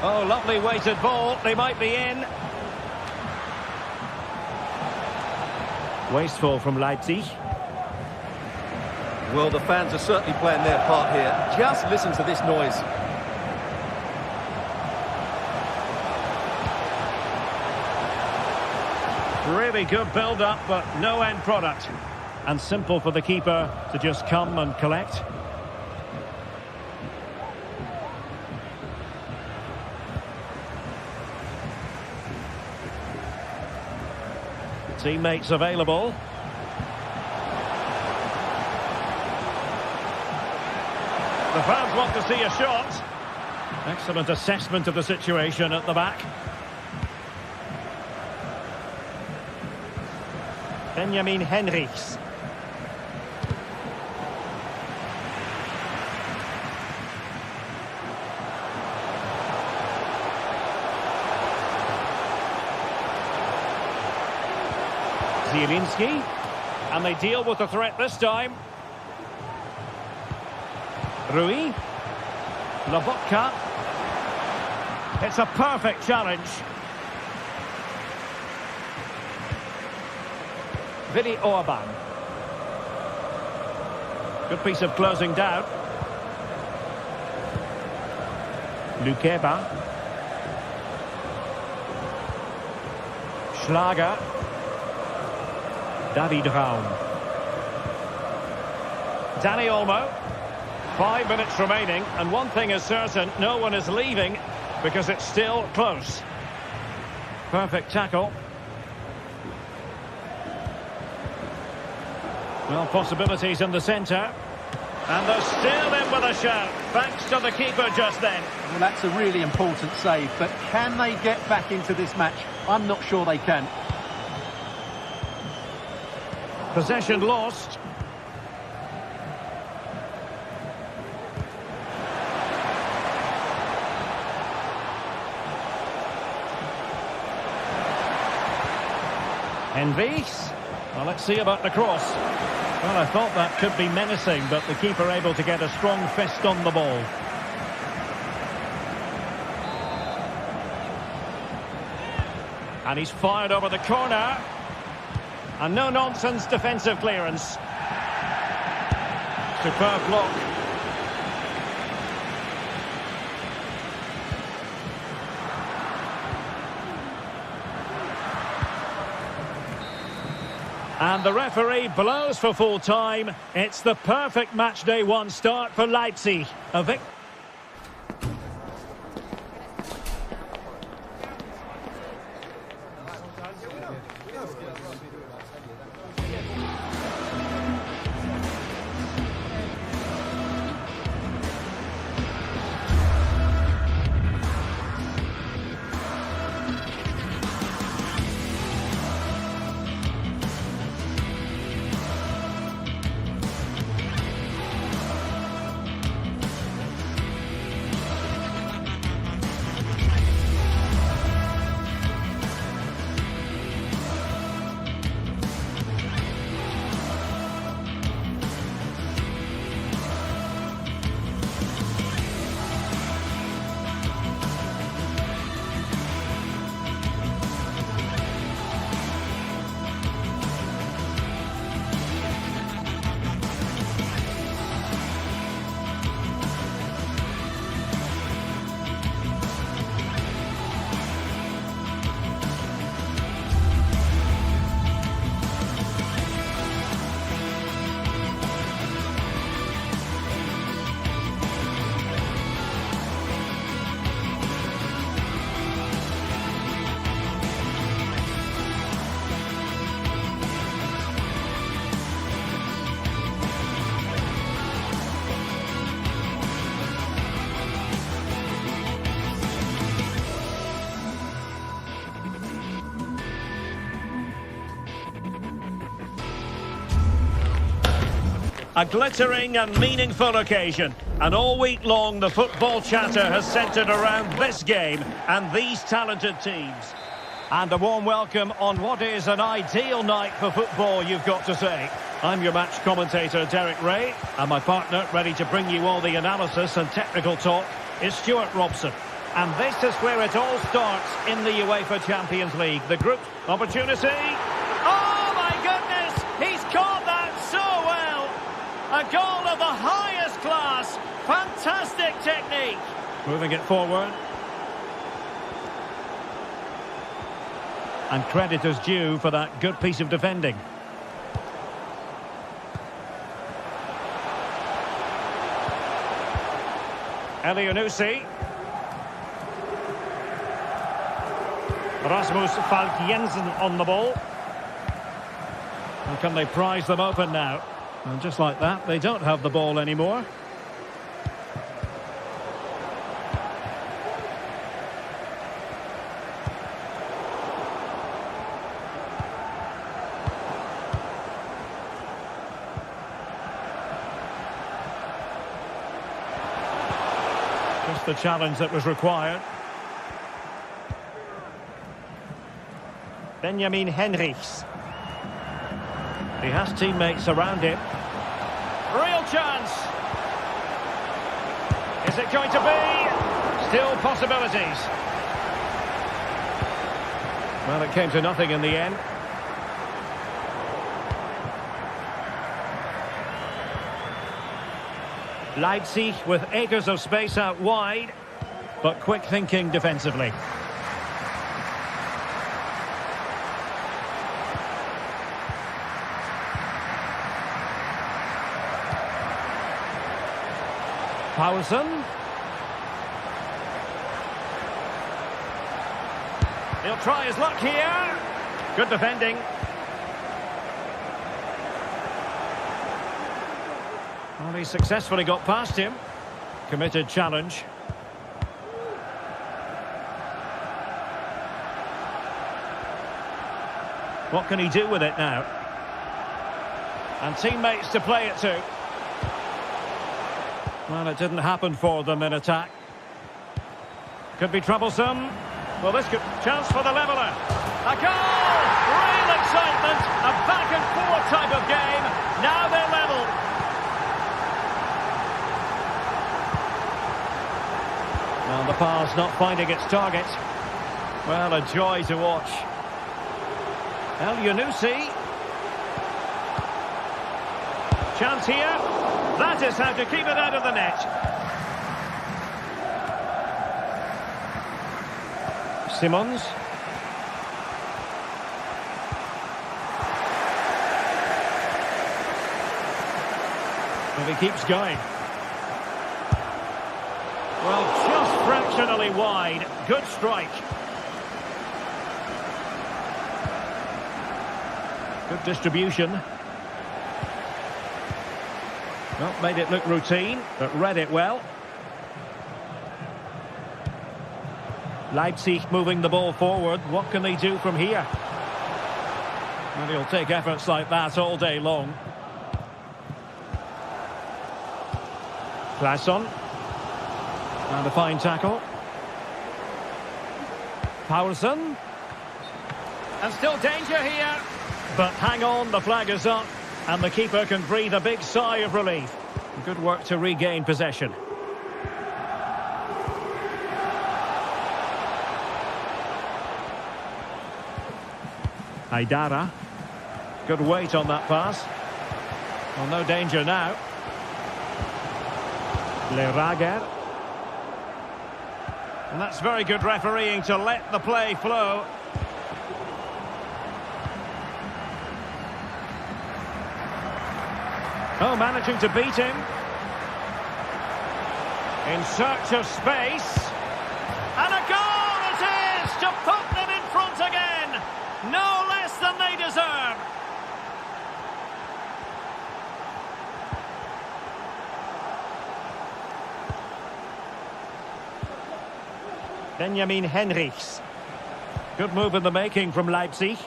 Speaker 2: Oh, lovely weighted ball. They might be in. Wasteful from Leipzig.
Speaker 3: Well, the fans are certainly playing their part here. Just listen to this noise.
Speaker 2: Really good build-up, but no end product. And simple for the keeper to just come and collect. Teammates available. The fans want to see a shot. Excellent assessment of the situation at the back. Benjamin Henrichs. Zielinski. And they deal with the threat this time. Rui. Lobotka. It's a perfect challenge. Willi Orban. Good piece of closing down. Lukeba. Schlager. David Raum. Dani Olmo. 5 minutes remaining, and one thing is certain, no one is leaving because it's still close. Perfect tackle. Well, possibilities in the centre. And they're still in with a shout, thanks to the keeper just then.
Speaker 3: Well, that's a really important save, but can they get back into this match? I'm not sure they can.
Speaker 2: Possession lost. Henrichs. Well, let's see about the cross. Well, I thought that could be menacing, but the keeper able to get a strong fist on the ball. And he's fired over the corner. And no-nonsense defensive clearance. Superb block. And the referee blows for full time. It's the perfect match day one start for Leipzig. A victory. A glittering and meaningful occasion. And all week long, the football chatter has centred around this game and these talented teams. And a warm welcome on what is an ideal night for football, you've got to say. I'm your match commentator, Derek Ray, and my partner, ready to bring you all the analysis and technical talk, is Stuart Robson. And this is where it all starts in the UEFA Champions League. The group opportunity. Oh, my goodness! He's caught that so well! A goal of the highest class. Fantastic technique. Moving it forward. And credit is due for that good piece of defending. Elyounoussi. Rasmus Falk Jensen on the ball. And can they prise them open now? And just like that, they don't have the ball anymore. Just the challenge that was required. Benjamin Henrichs. He has teammates around him. Real chance. Is it going to be? Still possibilities. Well, it came to nothing in the end. Leipzig with acres of space out wide, but quick thinking defensively. Paulsen. He'll try his luck here. Good defending. Well, he successfully got past him. Committed challenge. What can he do with it now? And teammates to play it to. Well, it didn't happen for them in attack. Could be troublesome. Well, this could... Chance for the leveller. A goal! Real excitement. A back-and-forth type of game. Now they're level. Well, the pass not finding its target. Well, a joy to watch. Elyounoussi. Chance here. That is how to keep it out of the net. Simons. And he keeps going. Well, just fractionally wide. Good strike. Good distribution. Well, made it look routine, but read it well. Leipzig moving the ball forward. What can they do from here? And he'll take efforts like that all day long. Claesson. And a fine tackle. Paulsen. And still danger here. But hang on, the flag is up. And the keeper can breathe a big sigh of relief. Good work to regain possession. Haidara. Good weight on that pass. Well, no danger now. Lerager. And that's very good refereeing to let the play flow. Oh, managing to beat him. In search of space. And a goal it is to put them in front again. No less than they deserve. Benjamin Henrichs. Good move in the making from Leipzig.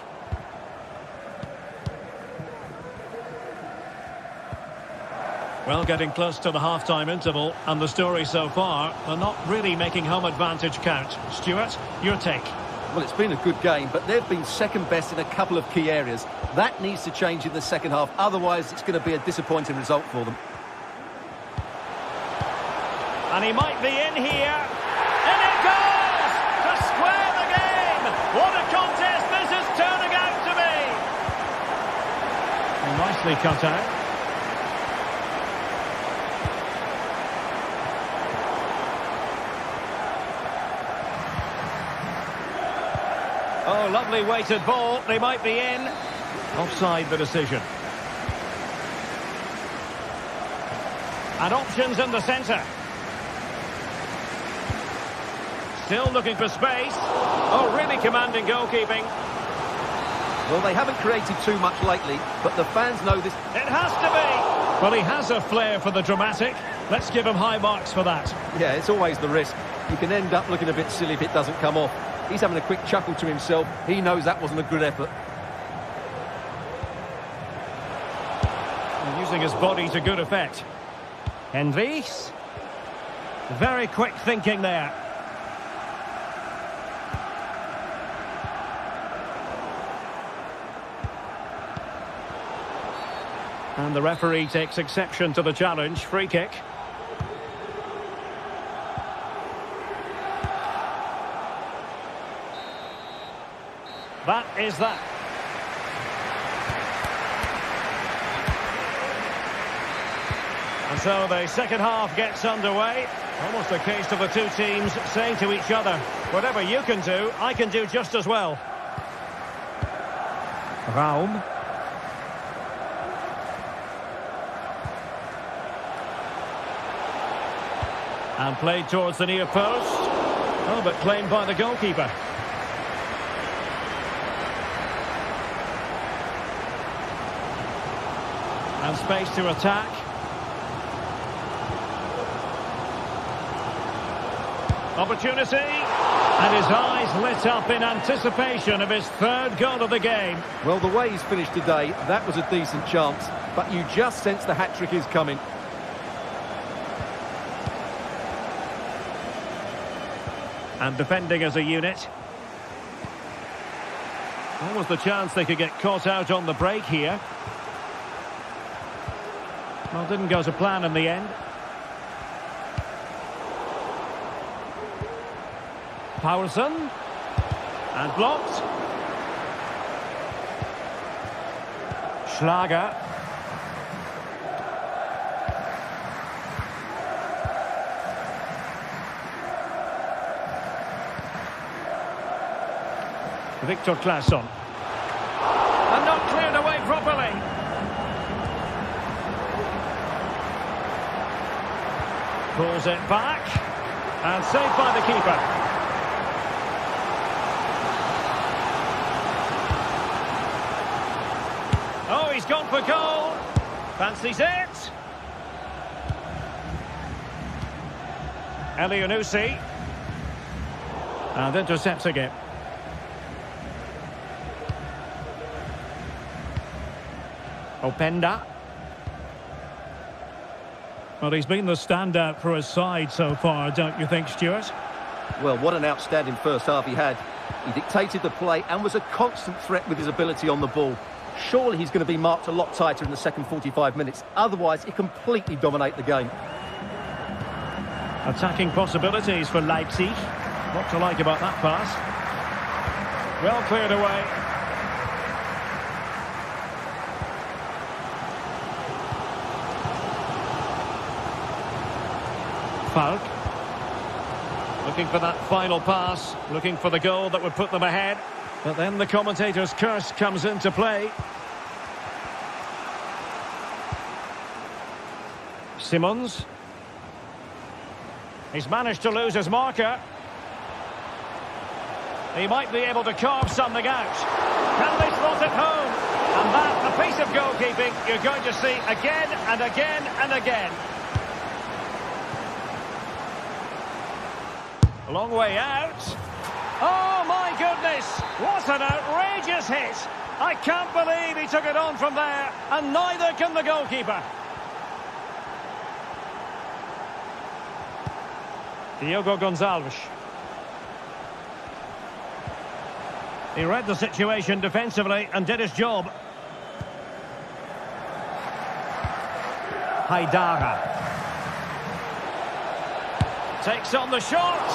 Speaker 2: Well, getting close to the half-time interval, and the story so far, they're not really making home advantage count. Stuart, your take?
Speaker 3: Well, it's been a good game, but they've been second best in a couple of key areas. That needs to change in the second half, otherwise it's going to be a disappointing result for them.
Speaker 2: And he might be in here. And it goes! To square the game! What a contest this is turning out to be! Well, nicely cut out. Oh, lovely weighted ball. They might be in. Offside the decision. And options in the centre. Still looking for space. Oh, really commanding goalkeeping.
Speaker 3: Well, they haven't created too much lately, but the fans know this.
Speaker 2: It has to be.
Speaker 4: Well, he has a flair for the dramatic. Let's give him high marks for that.
Speaker 3: Yeah, it's always the risk. You can end up looking a bit silly if it doesn't come off. He's having a quick chuckle to himself. He knows that wasn't a good effort.
Speaker 2: And using his body to good effect. Henrichs. Very quick thinking there. And the referee takes exception to the challenge. Free kick. That is that. And so the second half gets underway. Almost a case of the two teams saying to each other, whatever you can do, I can do just as well. Raum. And played towards the near post. Oh, but claimed by the goalkeeper. And space to attack. Opportunity. And his eyes lit up in anticipation of his third goal of the game.
Speaker 3: Well, the way he's finished today, that was a decent chance. But you just sense the hat-trick is coming.
Speaker 2: And defending as a unit. Almost the chance they could get caught out on the break here. Well, didn't go to plan in the end. Powerson. And blocked. Schlager. Victor Claesson. And not cleared away properly. Pulls it back. And saved by the keeper. Oh, he's gone for goal. Fancies it. Elyounoussi. And intercepting it. Openda.
Speaker 4: Well, he's been the standout for his side so far, don't you think, Stuart?
Speaker 3: Well, what an outstanding first half he had. He dictated the play and was a constant threat with his ability on the ball. Surely he's going to be marked a lot tighter in the second 45 minutes. Otherwise, he completely dominate the game.
Speaker 2: Attacking possibilities for Leipzig. What to like about that pass? Well cleared away. Falk. Looking for that final pass. Looking for the goal that would put them ahead. But then the commentator's curse comes into play. Simons. He's managed to lose his marker. He might be able to carve something out. Can they slot it home? And that, a piece of goalkeeping you're going to see again and again and again. A long way out. Oh, my goodness. What an outrageous hit. I can't believe he took it on from there. And neither can the goalkeeper. Diogo Gonçalves. He read the situation defensively and did his job. Haidara. Takes on the shot.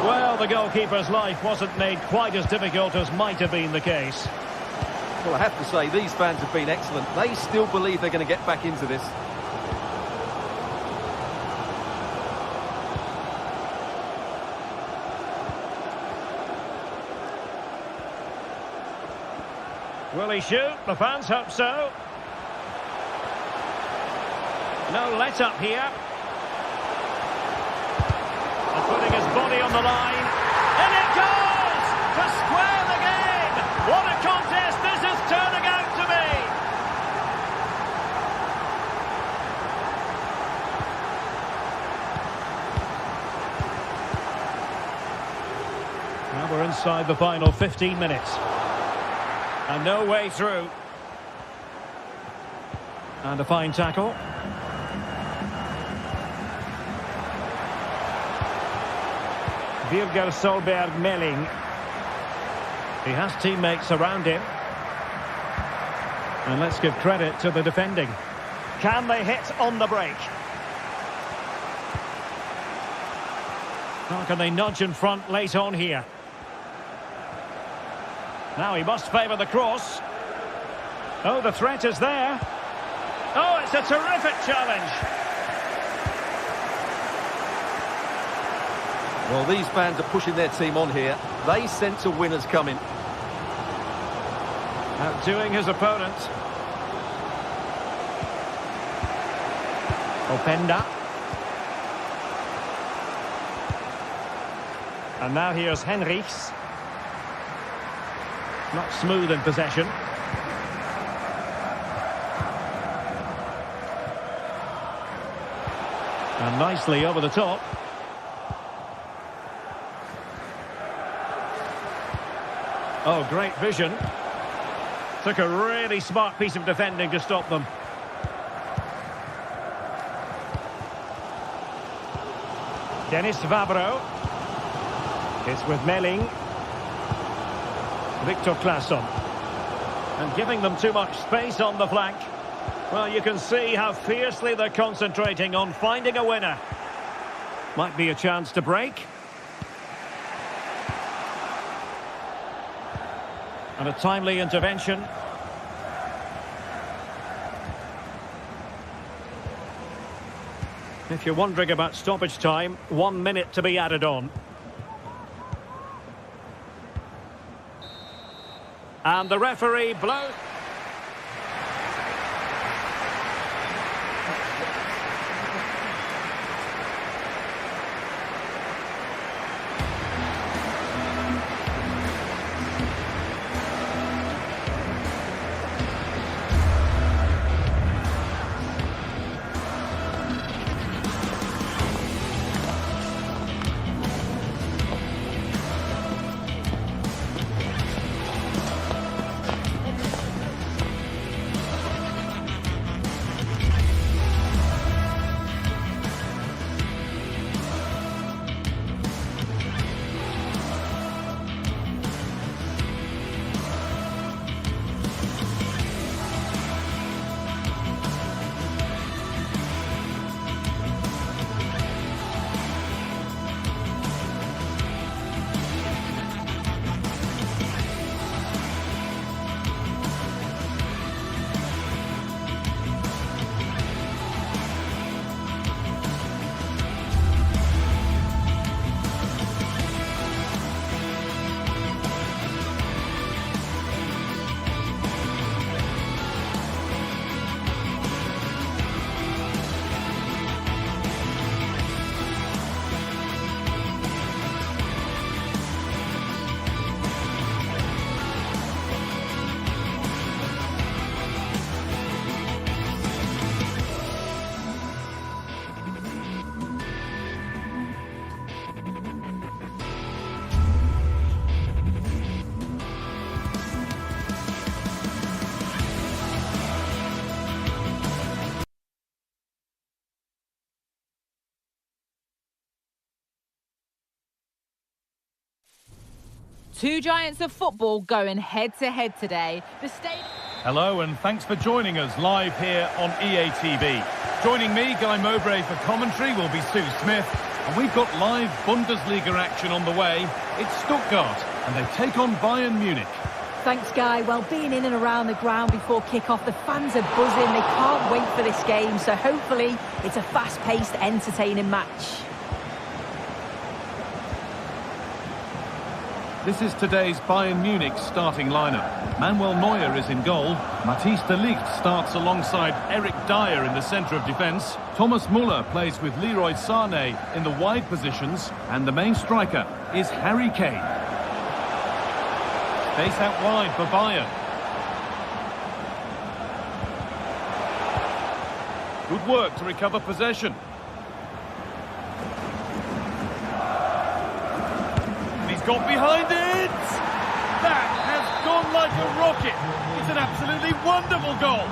Speaker 2: Well, the goalkeeper's life wasn't made quite as difficult as might have been the case.
Speaker 3: Well, I have to say, these fans have been excellent. They still believe they're going to get back into this.
Speaker 2: Will he shoot? The fans hope so. No let-up here. And putting his body on the line. And it goes! To square the game! What a contest this is turning out to be!
Speaker 4: Now we're inside the final 15 minutes.
Speaker 2: And no way through.
Speaker 4: And a fine tackle.
Speaker 2: Birger Solberg Melling. He has teammates around him.
Speaker 4: And let's give credit to the defending.
Speaker 2: Can they hit on the break?
Speaker 4: How can they nudge in front late on here?
Speaker 2: Now he must favour the cross. Oh, the threat is there. Oh, it's a terrific challenge.
Speaker 3: Well, these fans are pushing their team on here. They sense a winner's coming.
Speaker 2: Outdoing his opponent.
Speaker 4: Openda.
Speaker 2: And now here's Henrichs.
Speaker 4: Not smooth in possession. And nicely over the top.
Speaker 2: Oh, great vision. Took a really smart piece of defending to stop them. Dennis Vavro. It's with Melling. Victor Claesson. And giving them too much space on the flank. Well, you can see how fiercely they're concentrating on finding a winner. Might be a chance to break.
Speaker 4: And a timely intervention.
Speaker 2: If you're wondering about stoppage time, 1 minute to be added on. And the referee blows.
Speaker 1: Two giants of football going head-to-head today. The stadium...
Speaker 6: Hello and thanks for joining us live here on EA TV. Joining me, Guy Mowbray, for commentary will be Sue Smith. And we've got live Bundesliga action on the way. It's Stuttgart and they take on Bayern Munich.
Speaker 7: Thanks, Guy. Well, being in and around the ground before kick-off, the fans are buzzing. They can't wait for this game. So hopefully it's a fast-paced, entertaining match.
Speaker 6: This is today's Bayern Munich starting lineup. Manuel Neuer is in goal. Matthijs de Ligt starts alongside Eric Dyer in the centre of defence. Thomas Müller plays with Leroy Sané in the wide positions. And the main striker is Harry Kane. Space out wide for Bayern. Good work to recover possession. Got behind it! That has gone like a rocket. It's an absolutely wonderful goal.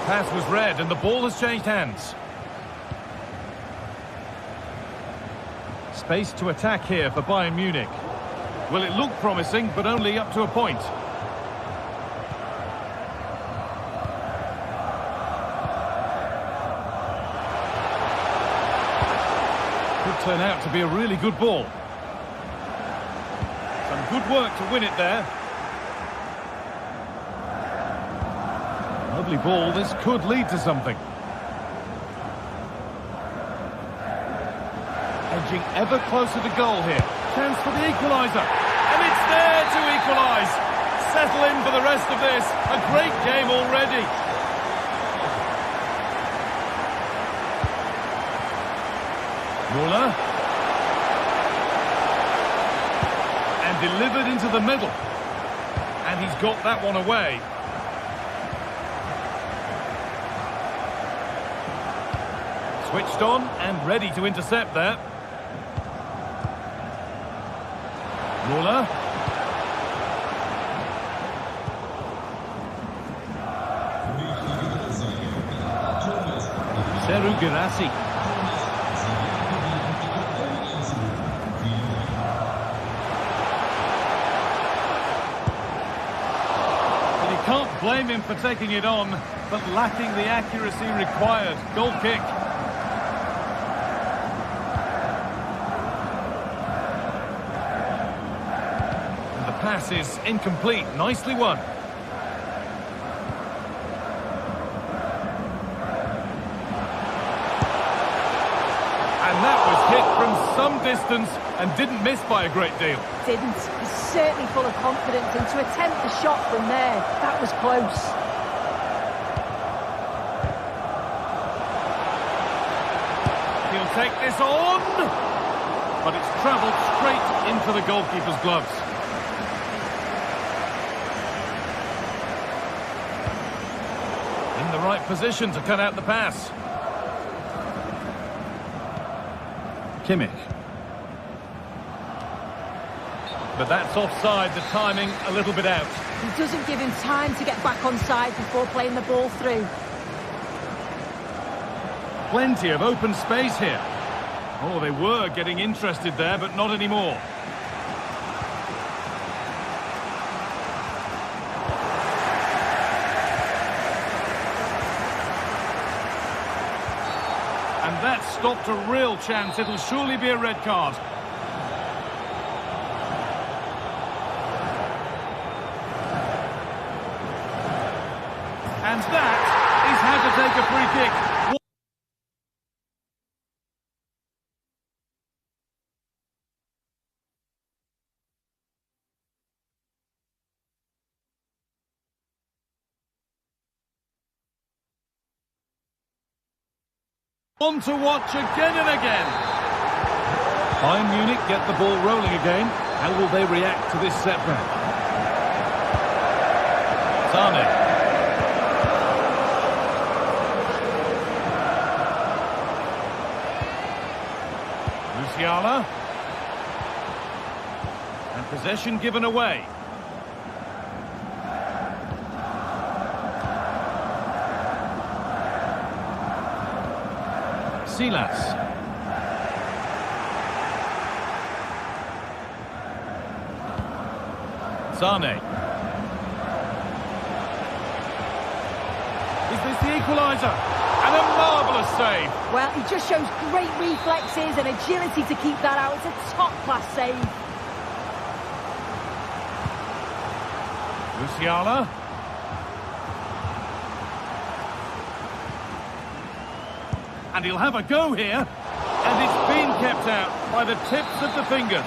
Speaker 6: Pass was read and the ball has changed hands. Space to attack here for Bayern Munich. Well, it looked promising, but only up to a point. Turn out to be a really good ball. Some good work to win it there. Lovely ball, this could lead to something. Edging ever closer to goal here. Chance for the equaliser. And it's there to equalise. Settle in for the rest of this. A great game already. Müller. And delivered into the middle. And he's got that one away. Switched on and ready to intercept there. Müller. Seru Girassi. Can't blame him for taking it on, but lacking the accuracy required. Goal kick. And the pass is incomplete. Nicely won. And that was hit from some distance and didn't miss by a great deal.
Speaker 7: Didn't. He's certainly full of confidence, and to attempt the shot from there, that was close.
Speaker 6: He'll take this on, but it's travelled straight into the goalkeeper's gloves. In the right position to cut out the pass. Kimmich. But that's offside, the timing a little bit out.
Speaker 7: He doesn't give him time to get back on side before playing the ball through.
Speaker 6: Plenty of open space here. Oh, they were getting interested there, but not anymore. And that stopped a real chance. It'll surely be a red card. And that is how to take a free kick. On to watch again and again. Bayern Munich get the ball rolling again. How will they react to this setback? Sané. Musiala. And possession given away. Silas. Sané. Is this the equaliser? And a marvellous save.
Speaker 7: Well, he just shows great reflexes and agility to keep that out. It's a top-class save.
Speaker 6: Musiala. and he'll have a go here. And it's been kept out by the tips of the fingers.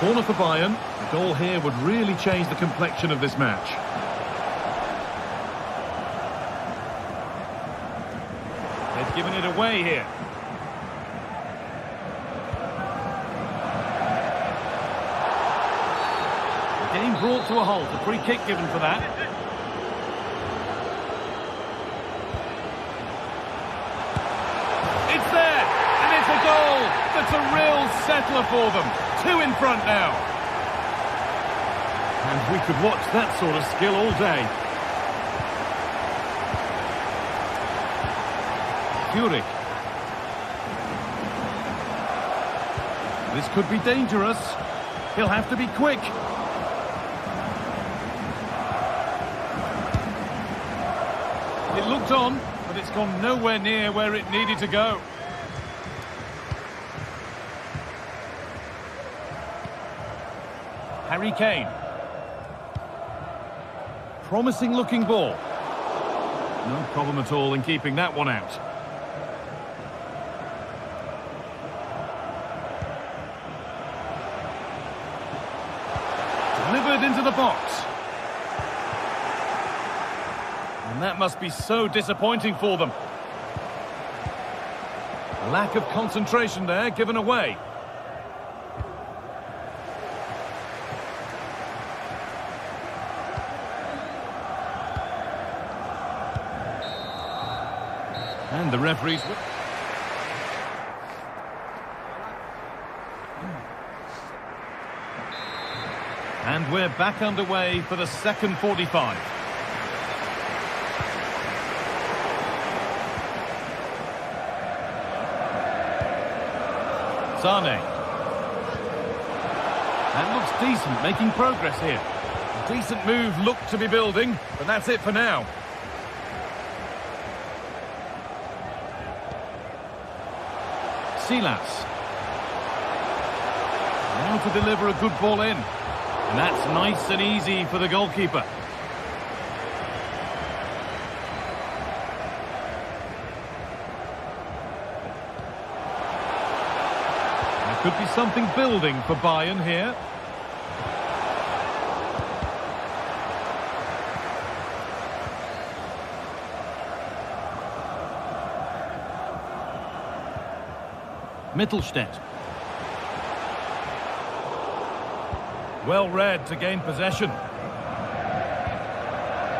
Speaker 6: Corner for Bayern. A goal here would really change the complexion of this match. They've given it away here. The game brought to a halt. A free kick given for that. It's there, and it's a goal. That's a real settler for them. 2 in front now. And we could watch that sort of skill all day. Furyk. This could be dangerous. He'll have to be quick. It looked on, but it's gone nowhere near where it needed to go. Harry Kane. Promising looking ball. No problem at all in keeping that one out. Delivered into the box. And that must be so disappointing for them. Lack of concentration there, given away. And the referees... And we're back underway for the second 45. Sane. That looks decent, making progress here. A decent move looked to be building, but that's it for now. Silas. Now to deliver a good ball in. And that's nice and easy for the goalkeeper. There could be something building for Bayern here. Mittelstädt. Well read to gain possession.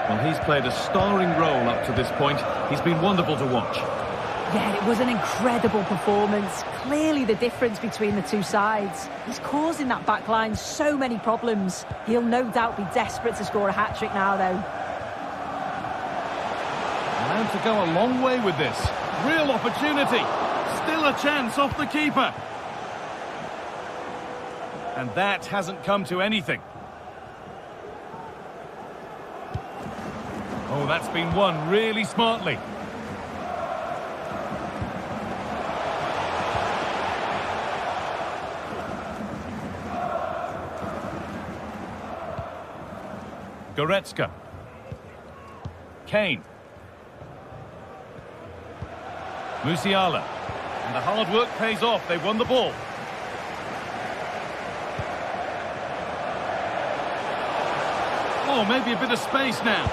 Speaker 6: Well, he's played a starring role up to this point. He's been wonderful to watch.
Speaker 7: Yeah, it was an incredible performance. Clearly the difference between the two sides. He's causing that back line so many problems. He'll no doubt be desperate to score a hat-trick now, though.
Speaker 6: Allowed to go a long way with this. Real opportunity. Still a chance off the keeper. And that hasn't come to anything. Oh, that's been won really smartly. Goretzka. Kane. Musiala. And the hard work pays off. They won the ball. Oh, maybe a bit of space now.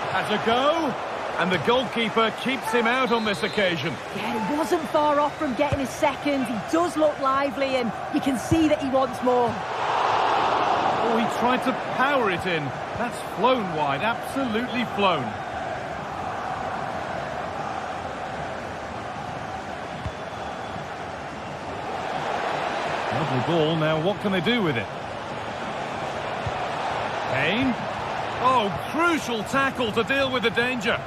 Speaker 6: Has a go. And the goalkeeper keeps him out on this occasion.
Speaker 7: Yeah, it wasn't far off from getting his second. He does look lively and you can see that he wants more.
Speaker 6: Oh, he tried to power it in. That's flown wide, absolutely flown. Lovely ball, now what can they do with it? Kane. Oh, crucial tackle to deal with the danger.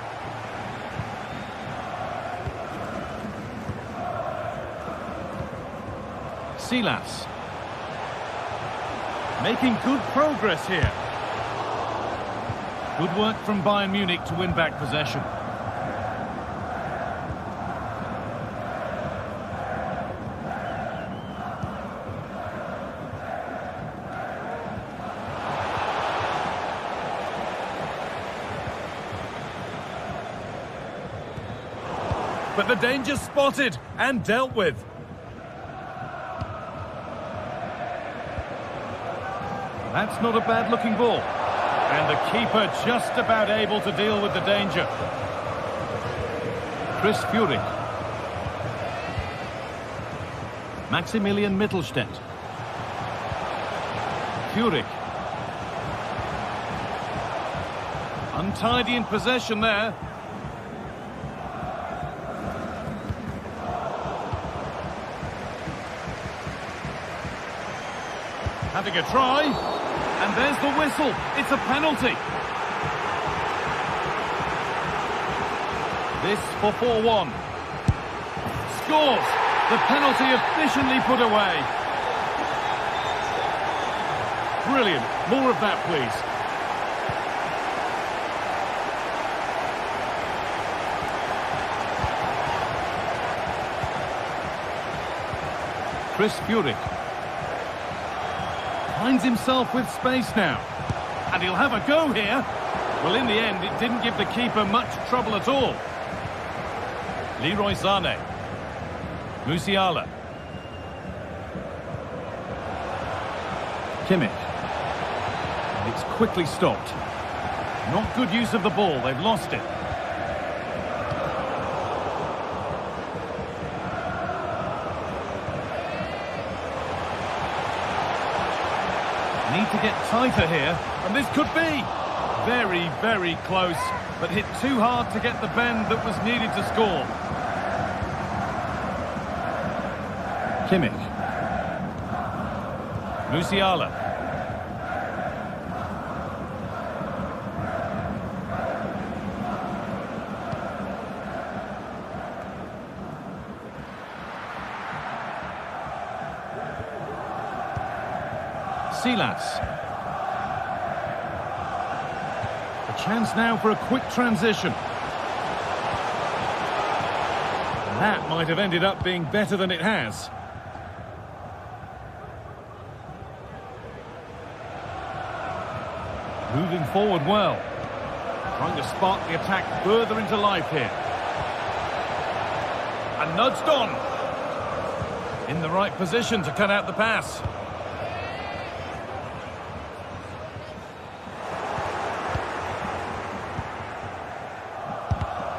Speaker 6: Silas. Making good progress here. Good work from Bayern Munich to win back possession. but the danger's spotted and dealt with. That's not a bad-looking ball. And the keeper just about able to deal with the danger. Chris Furyk. Maximilian Mittelstädt. Furyk. Untidy in possession there. Having a try. And there's the whistle. It's a penalty. This for 4-1. Scores. The penalty efficiently put away. Brilliant. More of that, please. Chris Furyk. Finds himself with space now. And he'll have a go here. Well, in the end, it didn't give the keeper much trouble at all. Leroy Sané. Musiala. Kimmich. And it's quickly stopped. Not good use of the ball. They've lost it. Need to get tighter here, and this could be very, very close, but hit too hard to get the bend that was needed to score. Kimmich. Musiala. Silas. A chance now for a quick transition. And that might have ended up being better than it has. Moving forward well. Trying to spark the attack further into life here. And nudged on. In the right position to cut out the pass.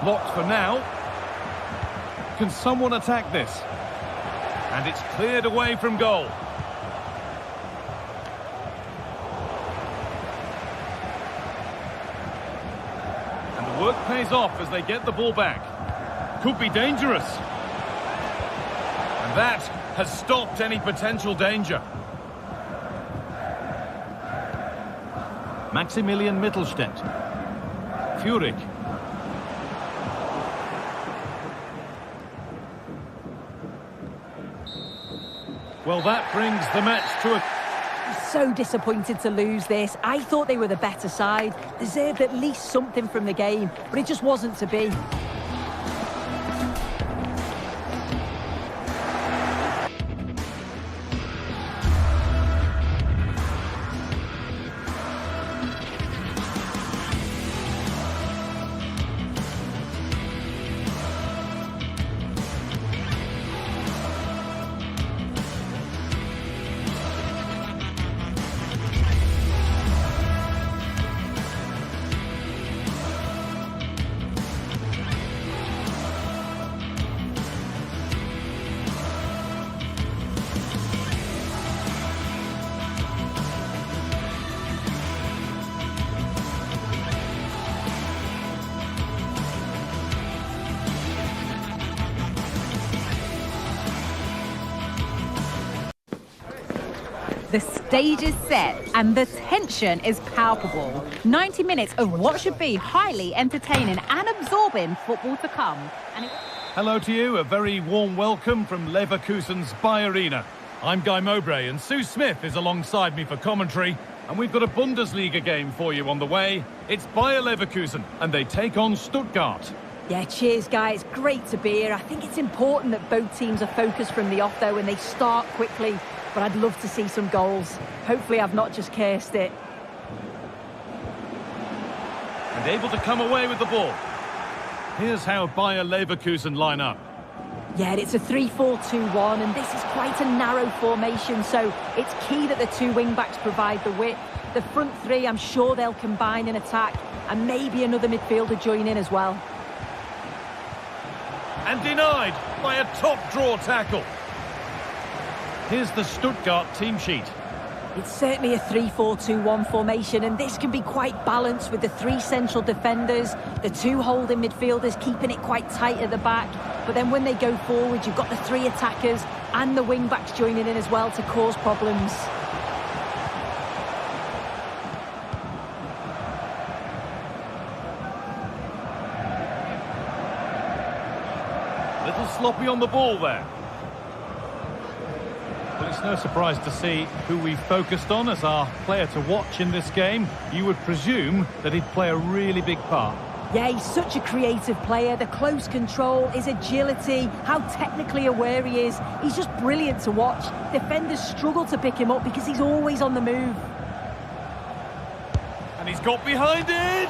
Speaker 6: Blocked for now. Can someone attack this? And it's cleared away from goal. And the work pays off as they get the ball back. Could be dangerous. And that has stopped any potential danger. Maximilian Mittelstädt. Furyk. Well, that brings the match to a...
Speaker 7: So disappointed to lose this. I thought they were the better side, deserved at least something from the game, but it just wasn't to be.
Speaker 1: The stage is set and the tension is palpable. 90 minutes of what should be highly entertaining and absorbing football to come.
Speaker 6: Hello to you, a very warm welcome from Leverkusen's Bayer Arena. I'm Guy Mowbray and Sue Smith is alongside me for commentary. And we've got a Bundesliga game for you on the way. It's Bayer Leverkusen and they take on Stuttgart.
Speaker 7: Yeah, cheers, Guy. It's great to be here. I think it's important that both teams are focused from the off, though, and they start quickly. But I'd love to see some goals. Hopefully I've not just cursed it.
Speaker 6: And able to come away with the ball. Here's how Bayer Leverkusen line up.
Speaker 7: Yeah, it's a 3-4-2-1, and this is quite a narrow formation, so it's key that the two wing-backs provide the width. The front three, I'm sure they'll combine in attack, and maybe another midfielder join in as well.
Speaker 6: And denied by a top-draw tackle. Here's the Stuttgart team sheet.
Speaker 7: It's certainly a 3-4-2-1 formation, and this can be quite balanced with the three central defenders, the two holding midfielders keeping it quite tight at the back. But then when they go forward, you've got the three attackers and the wing-backs joining in as well to cause problems.
Speaker 6: Little sloppy on the ball there. Well, it's no surprise to see who we focused on as our player to watch in this game. You would presume that he'd play a really big part.
Speaker 7: Yeah, he's such a creative player. The close control, his agility, how technically aware he is. He's just brilliant to watch. Defenders struggle to pick him up because he's always on the move.
Speaker 6: And he's got behind it!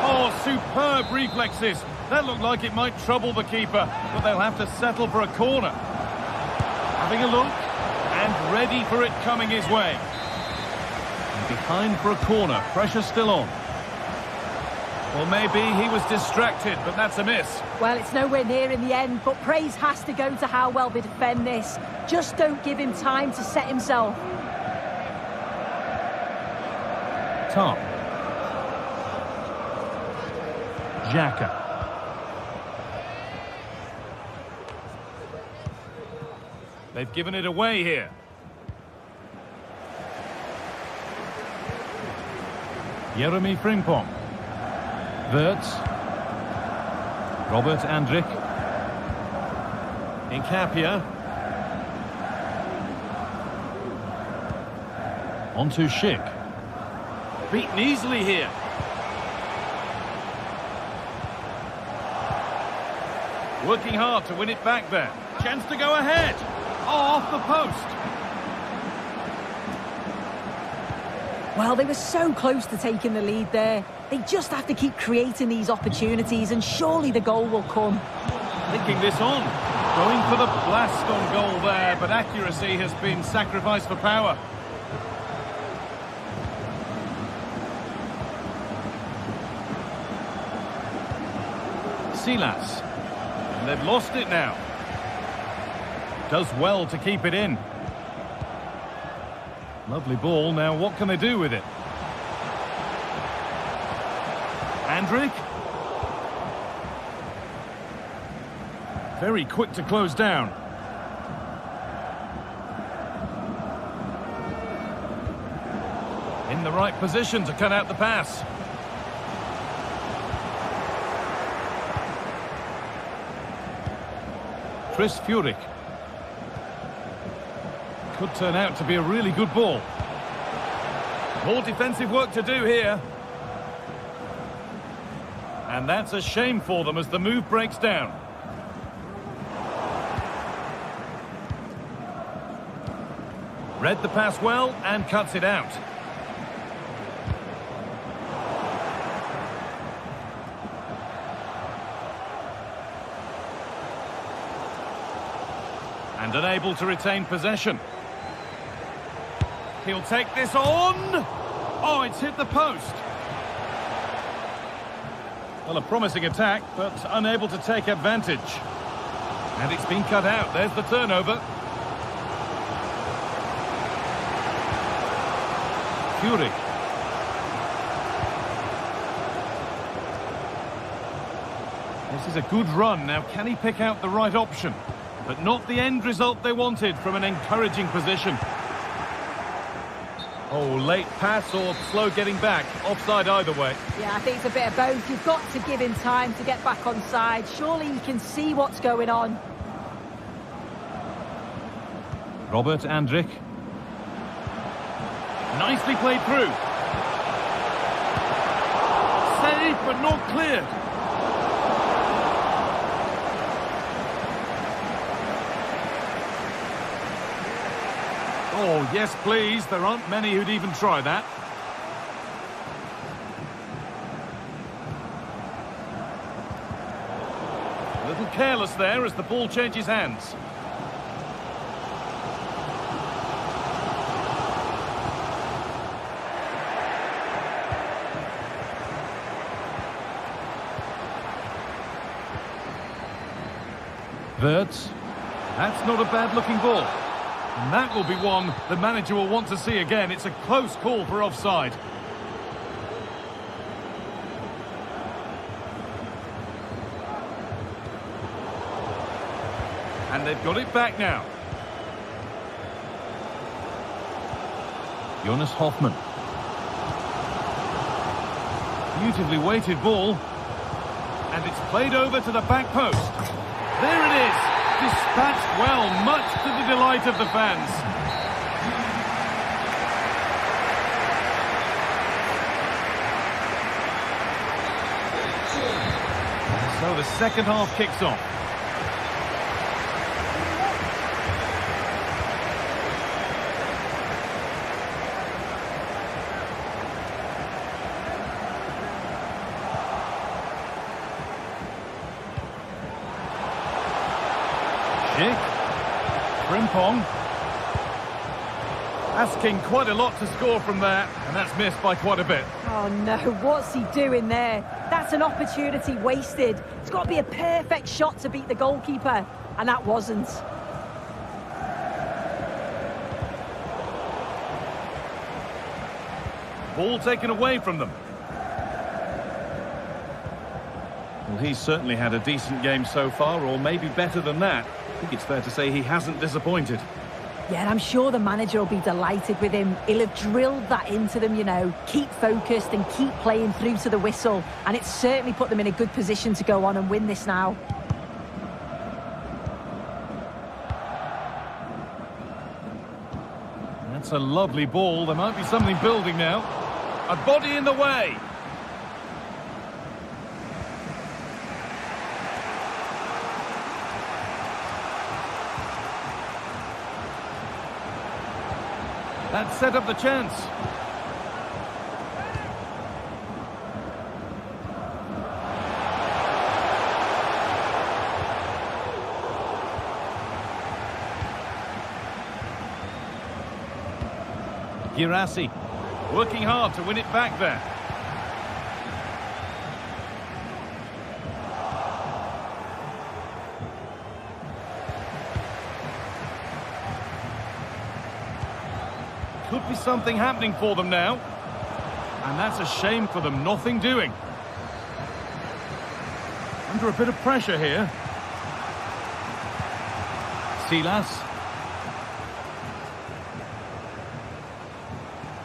Speaker 6: Oh, superb reflexes. That looked like it might trouble the keeper, but they'll have to settle for a corner. Having a look, and ready for it coming his way. And behind for a corner, pressure still on. Well, maybe he was distracted, but that's a miss.
Speaker 7: Well, it's nowhere near in the end, but praise has to go to how well they defend this. Just don't give him time to set himself.
Speaker 6: Tom. Xhaka. They've given it away here. Jeremy Frimpong. Wirtz. Robert Andrik. Nkapia. On to Schick. Beaten easily here. Working hard to win it back there. Chance to go ahead. Oh, off the post.
Speaker 7: Well, they were so close to taking the lead there. They just have to keep creating these opportunities, and surely the goal will come.
Speaker 6: Linking this on. Going for the blast on goal there, but accuracy has been sacrificed for power. Silas. And they've lost it now. Does well to keep it in. Lovely ball. Now what can they do with it? Andrik. Very quick to close down. In the right position to cut out the pass. Chris Furyk. Could turn out to be a really good ball. More defensive work to do here. And that's a shame for them as the move breaks down. Read the pass well and cuts it out. And unable to retain possession. He'll take this on. Oh, it's hit the post. Well, a promising attack, but unable to take advantage. And it's been cut out. There's the turnover. Furyk. This is a good run. Now, can he pick out the right option? But not the end result they wanted from an encouraging position. Oh, late pass or slow getting back. Offside either way.
Speaker 7: Yeah, I think it's a bit of both. You've got to give him time to get back on side. Surely he can see what's going on.
Speaker 6: Robert Andrik. Nicely played through. Saved but not cleared. Oh, yes, please. There aren't many who'd even try that. careless there as the ball changes hands. Wirtz. That's not a bad-looking ball. And that will be one the manager will want to see again. It's a close call for offside. And they've got it back now. Jonas Hoffmann. Beautifully weighted ball. And it's played over to the back post. There it is. Dispatched well, much to the delight of the fans. So the second half kicks off. Frimpong. Asking quite a lot to score from there, and that's missed by quite a bit.
Speaker 7: Oh no, what's he doing there? That's an opportunity wasted. It's got to be a perfect shot to beat the goalkeeper, and that wasn't.
Speaker 6: Ball taken away from them. Well, he's certainly had a decent game so far, or maybe better than that. I think it's fair to say he hasn't disappointed.
Speaker 7: Yeah, and I'm sure the manager will be delighted with him. He'll have drilled that into them, you know. Keep focused and keep playing through to the whistle. And it's certainly put them in a good position to go on and win this now.
Speaker 6: That's a lovely ball. There might be something building now. A body in the way. That set up the chance. Girassi working hard to win it back there. Could be something happening for them now. And that's a shame for them, nothing doing. Under a bit of pressure here. Silas.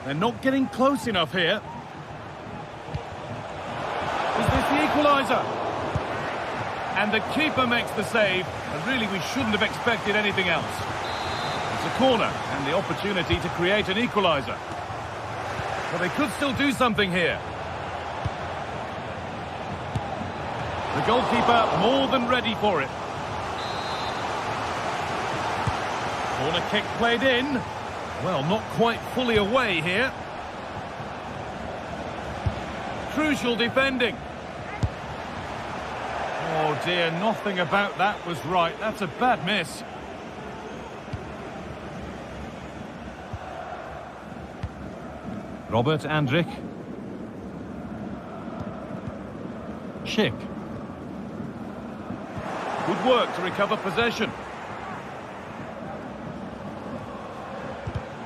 Speaker 6: They're not getting close enough here. Is this the equaliser? And the keeper makes the save. And really, we shouldn't have expected anything else. It's a corner and the opportunity to create an equaliser. But they could still do something here. The goalkeeper more than ready for it. Corner kick played in. Well, not quite fully away here. Crucial defending. Oh dear, nothing about that was right. That's a bad miss. Robert Andrich. Schick. Good work to recover possession.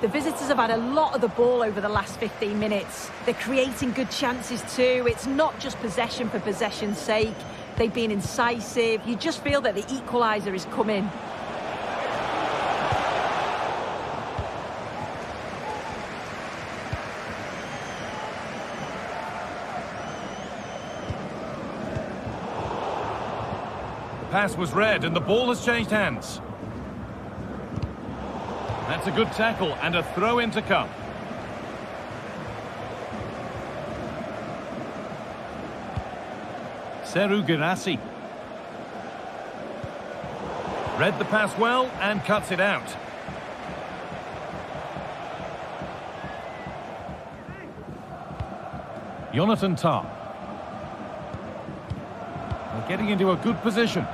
Speaker 7: The visitors have had a lot of the ball over the last 15 minutes. They're creating good chances too. It's not just possession for possession's sake. They've been incisive. You just feel that the equaliser is coming.
Speaker 6: The pass was read and the ball has changed hands. That's a good tackle and a throw-in to come. Seru Girassi. Read the pass well and cuts it out. Jonathan Tah. They're getting into a good position.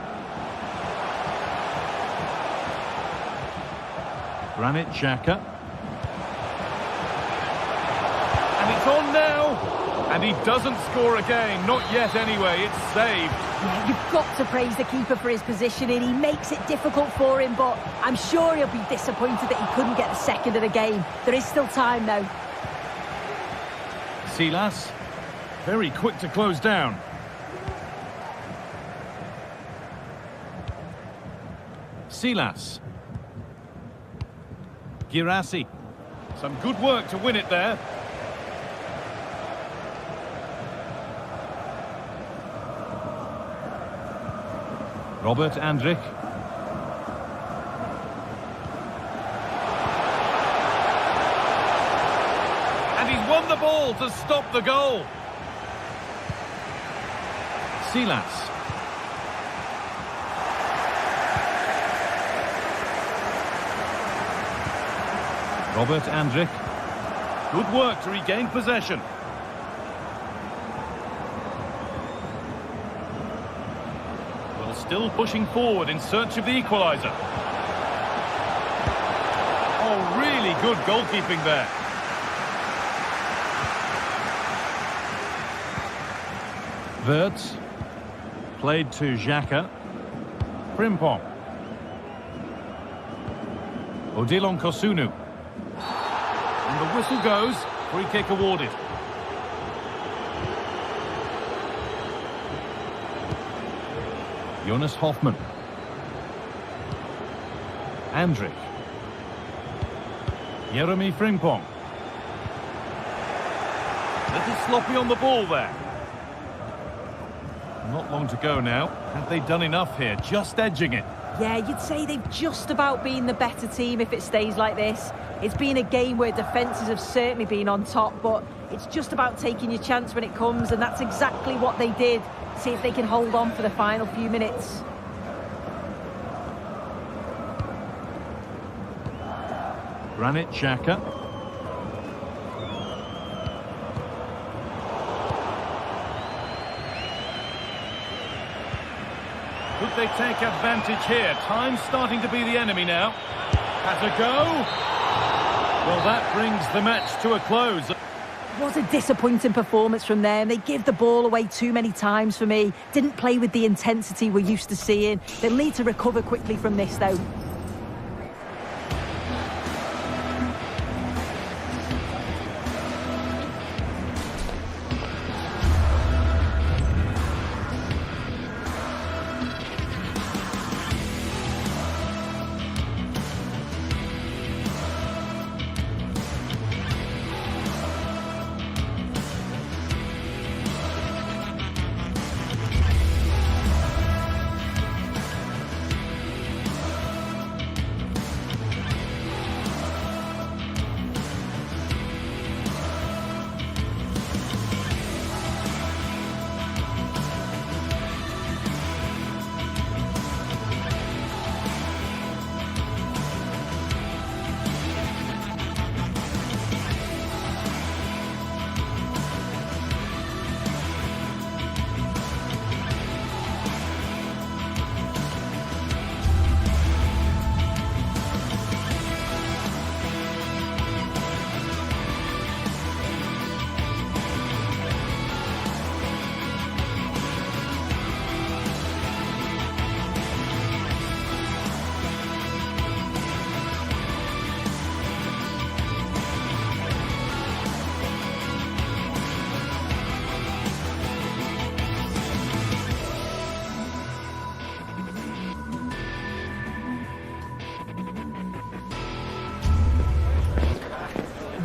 Speaker 6: Granit Xhaka. And it's on now. And he doesn't score again. Not yet anyway. It's saved.
Speaker 7: Yeah, you've got to praise the keeper for his positioning. He makes it difficult for him, but I'm sure he'll be disappointed that he couldn't get the second of the game. There is still time, though.
Speaker 6: Silas. Very quick to close down. Silas. Girassi. Some good work to win it there. Robert Andrich. And he's won the ball to stop the goal. Silas. Robert Andrich. Good work to regain possession. Well, still pushing forward in search of the equaliser. Oh, really good goalkeeping there. Wirtz. Played to Xhaka. Frimpong. Odilon Kosunu. And the whistle goes. Free kick awarded. Jonas Hoffmann. Andrich. Jeremy Frimpong. Little sloppy on the ball there. Not long to go now. Have they done enough here? Just edging it.
Speaker 7: Yeah, you'd say they've just about been the better team if it stays like this. It's been a game where defences have certainly been on top, but it's just about taking your chance when it comes, and that's exactly what they did. See if they can hold on for the final few minutes.
Speaker 6: Granit Xhaka. Could they take advantage here? Time's starting to be the enemy now. Has a go. Well, that brings the match to a close.
Speaker 7: It was a disappointing performance from them. They give the ball away too many times for me. Didn't play with the intensity we're used to seeing. They'll need to recover quickly from this, though.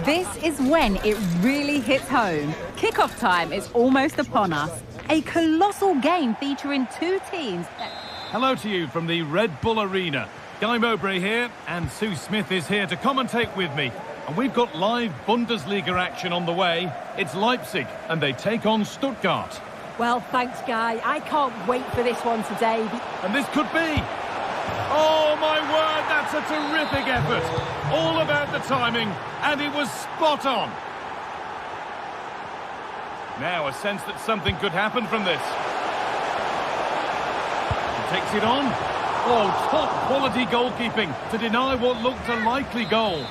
Speaker 1: This is when it really hits home. Kickoff time is almost upon us. A colossal game featuring two teams.
Speaker 6: Hello to you from the Red Bull Arena. Guy Mowbray here, and Sue Smith is here to commentate with me. And we've got live Bundesliga action on the way. It's Leipzig, and they take on Stuttgart.
Speaker 7: Well, thanks, Guy. I can't wait for this one today.
Speaker 6: And this could be... Oh, my word, that's a terrific effort. All about the timing, and it was spot on. Now, a sense that something could happen from this. He takes it on. Oh, top quality goalkeeping to deny what looked a likely goal.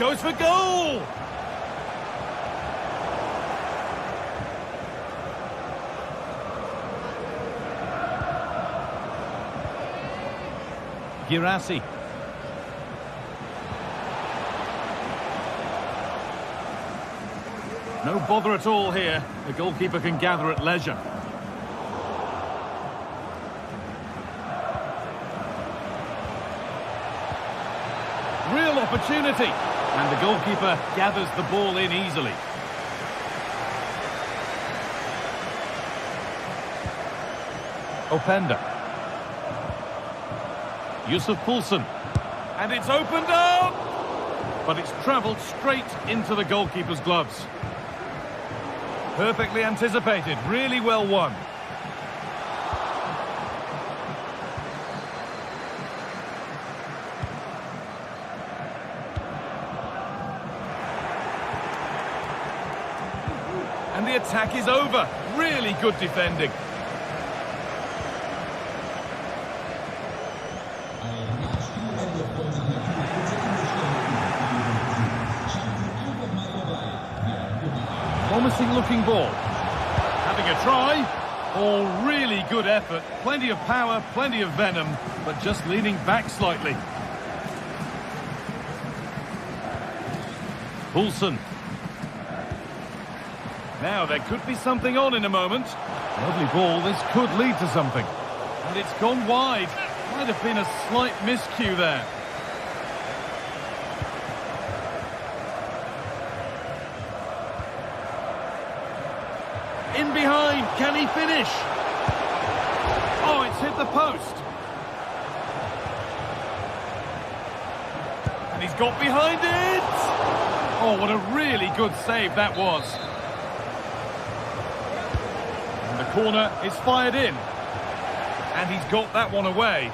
Speaker 6: Goes for goal! Girassi. No bother at all here. The goalkeeper can gather at leisure. Real opportunity. And the goalkeeper gathers the ball in easily. Openda. Yusuf Poulsen. And it's opened up! But it's travelled straight into the goalkeeper's gloves. Perfectly anticipated, really well won. And the attack is over. Really good defending. Promising looking ball. Having a try. All really good effort. Plenty of power, plenty of venom, but just leaning back slightly. Poulsen. Now there could be something on in a moment. Lovely ball, this could lead to something. And it's gone wide. Might have been a slight miscue there. In behind, can he finish? Oh, it's hit the post. And he's got behind it! Oh, what a really good save that was. And the corner is fired in. And he's got that one away.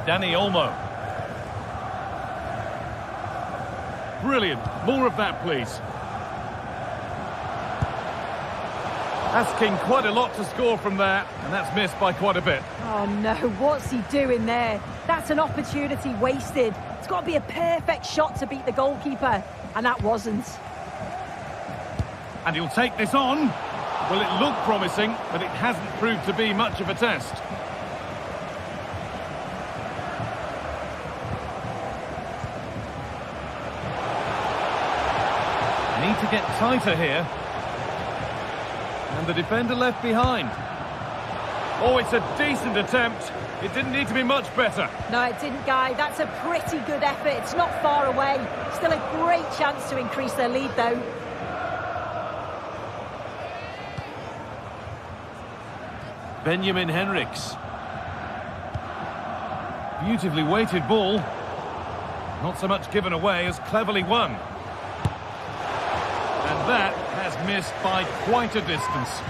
Speaker 6: Dani Olmo. Brilliant. More of that, please. Asking quite a lot to score from there, and that's missed by quite a bit.
Speaker 7: Oh no, what's he doing there? That's an opportunity wasted. It's got to be a perfect shot to beat the goalkeeper, and that wasn't.
Speaker 6: And he'll take this on. Well, it looked promising, but it hasn't proved to be much of a test. Need to get tighter here. And the defender left behind. Oh, it's a decent attempt. It didn't need to be much better.
Speaker 7: No, it didn't, Guy. That's a pretty good effort. It's not far away. Still a great chance to increase their lead, though.
Speaker 6: Benjamin Henriks. Beautifully weighted ball. Not so much given away as cleverly won. And that has missed by quite a distance.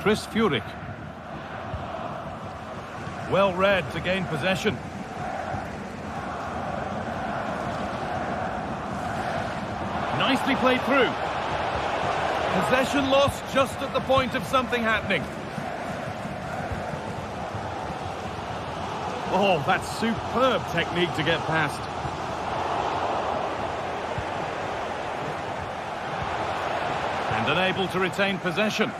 Speaker 6: Chris Furyk. Well read to gain possession. Nicely played through. Possession lost just at the point of something happening. Oh, that's superb technique to get past. And unable to retain possession.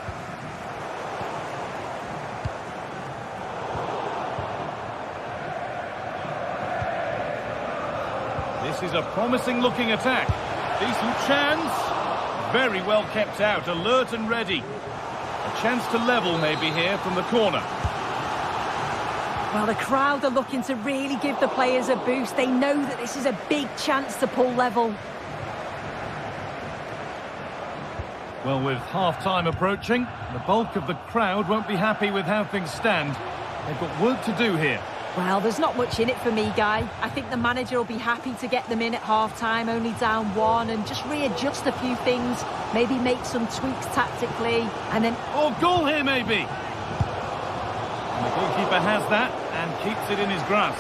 Speaker 6: This is a promising looking attack. Decent chance. Very well kept out, alert and ready. A chance to level maybe here from the corner.
Speaker 7: Well, the crowd are looking to really give the players a boost. They know that this is a big chance to pull level.
Speaker 6: Well, with half-time approaching, the bulk of the crowd won't be happy with how things stand. They've got work to do here.
Speaker 7: Well, there's not much in it for me, Guy. I think the manager will be happy to get them in at half-time, only down one, and just readjust a few things, maybe make some tweaks tactically, and then...
Speaker 6: Oh, goal here, maybe! And the goalkeeper has that and keeps it in his grasp.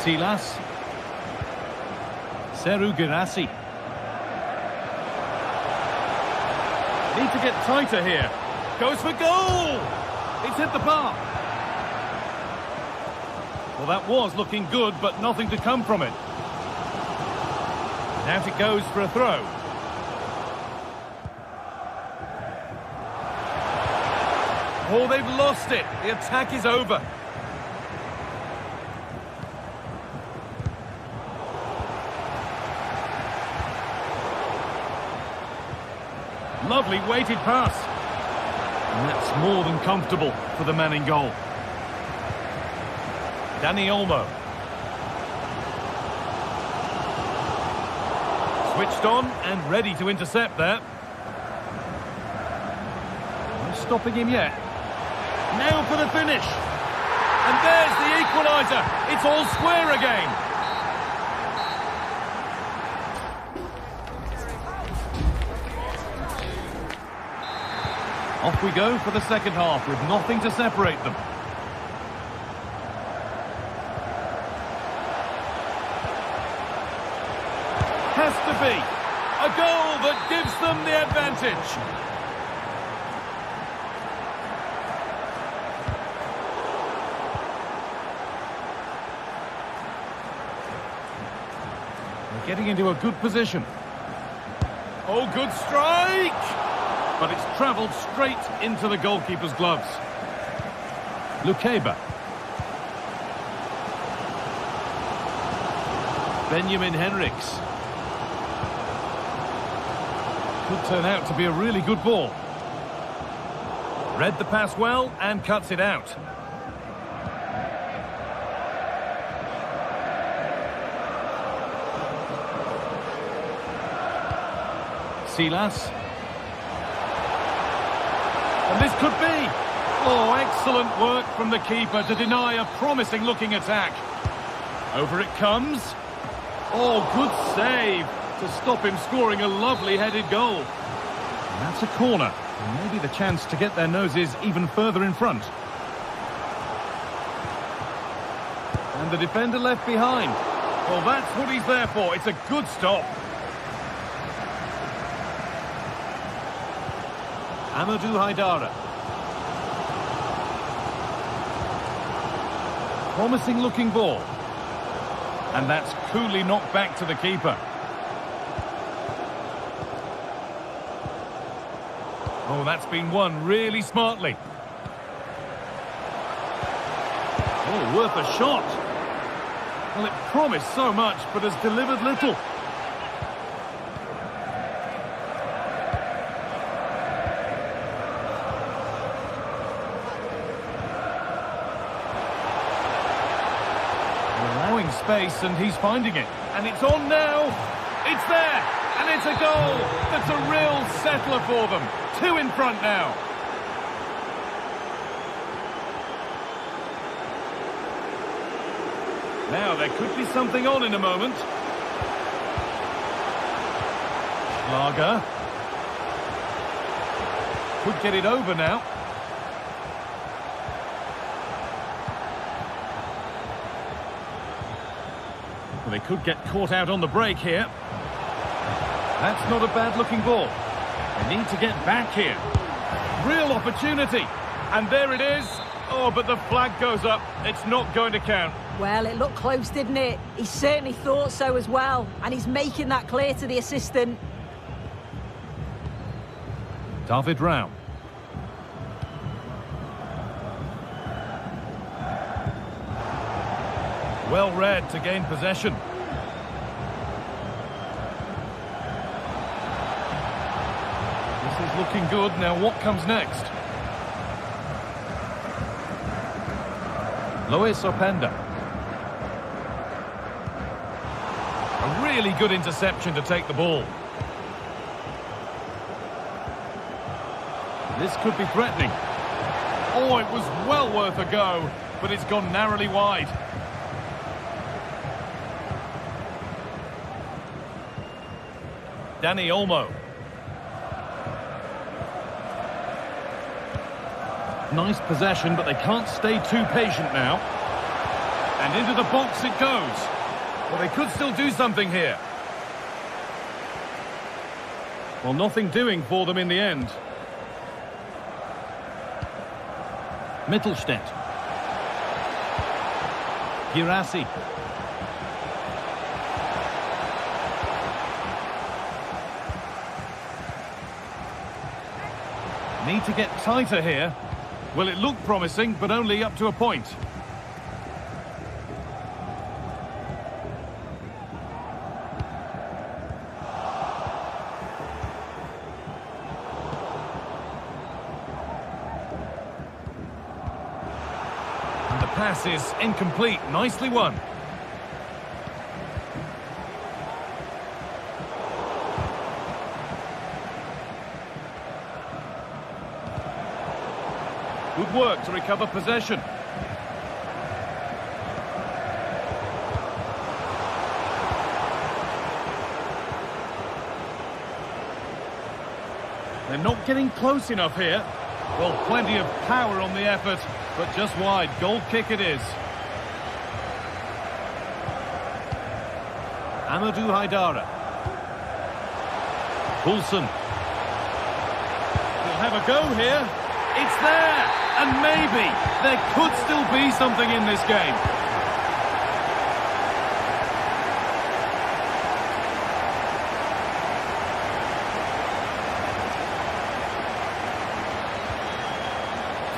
Speaker 6: Silas. Girassi. Need to get tighter here. Goes for goal! It's hit the bar. Well, that was looking good, but nothing to come from it. Out it goes for a throw. Oh, they've lost it. The attack is over. Lovely weighted pass. And that's more than comfortable for the man in goal. Dani Olmo. Switched on and ready to intercept there. Not stopping him yet. Now for the finish. And there's the equaliser. It's all square again. Off we go for the second half with nothing to separate them. Has to be a goal that gives them the advantage. They're getting into a good position. Oh, good strike! But it's travelled straight into the goalkeeper's gloves. Lukeba. Benjamin Henriks. Could turn out to be a really good ball. Read the pass well and cuts it out. Silas. And this could be. Oh, excellent work from the keeper to deny a promising-looking attack. Over it comes. Oh, good save to stop him scoring a lovely headed goal. And that's a corner. And maybe the chance to get their noses even further in front. And the defender left behind. Well, that's what he's there for. It's a good stop. Amadou Haidara. Promising looking ball. And that's coolly knocked back to the keeper. Oh, that's been won really smartly. Oh, worth a shot. Well, it promised so much, but has delivered little. Space, and he's finding it, and it's on now. It's there, and it's a goal. That's a real settler for them. 2 in front now. Now there could be something on in a moment. Lager could get it over now. They could get caught out on the break here. That's not a bad-looking ball. They need to get back here. Real opportunity. And there it is. Oh, but the flag goes up. It's not going to count.
Speaker 7: Well, it looked close, didn't it? He certainly thought so as well. And he's making that clear to the assistant.
Speaker 6: David Rao. Well read to gain possession. This is looking good. Now what comes next? Luis Openda. A really good interception to take the ball. This could be threatening. Oh, it was well worth a go, but it's gone narrowly wide. Dani Olmo. Nice possession, but they can't stay too patient now. And into the box it goes. Well, they could still do something here. Well, nothing doing for them in the end. Mittelstädt. Girassi. Need to get tighter here. Well, it looked promising, but only up to a point. And the pass is incomplete. Nicely won. Good work to recover possession. They're not getting close enough here. Well, plenty of power on the effort, but just wide. Goal kick it is. Amadou Haidara. Poulsen. We'll have a go here. It's there, and maybe there could still be something in this game.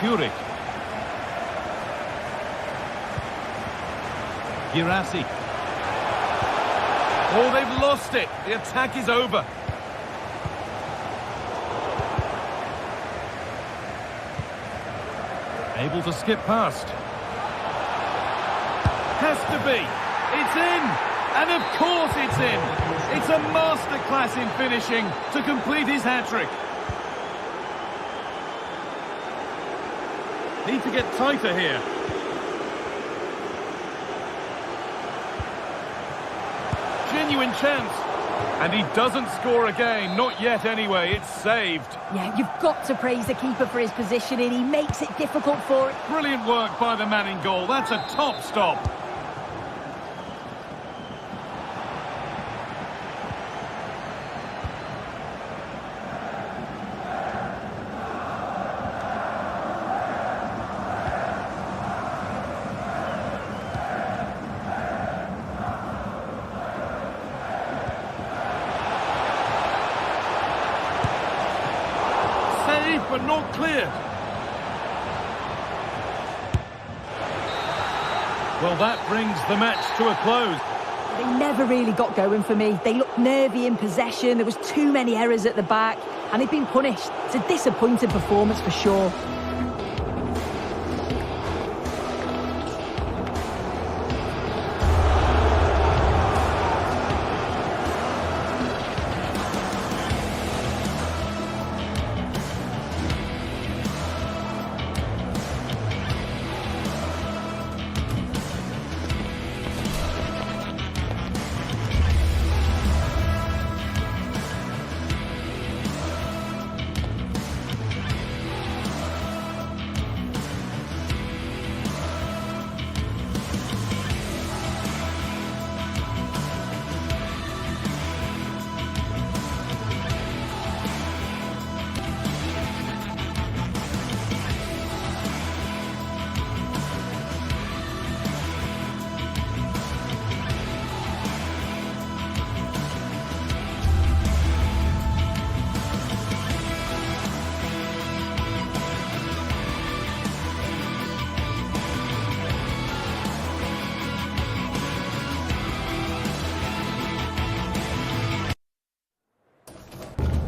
Speaker 6: Furyk. Girassi. Oh, they've lost it. The attack is over. Able to skip past. Has to be. It's in. And of course it's in. It's a masterclass in finishing to complete his hat-trick. Need to get tighter here. Genuine chance. And he doesn't score again, not yet anyway, it's saved.
Speaker 7: Yeah, you've got to praise the keeper for his positioning. He makes it difficult for it.
Speaker 6: Brilliant work by the man in goal, that's a top stop. But not cleared. Well, that brings the match to a close.
Speaker 7: They never really got going for me. They looked nervy in possession. There was too many errors at the back, and they've been punished. It's a disappointing performance for sure.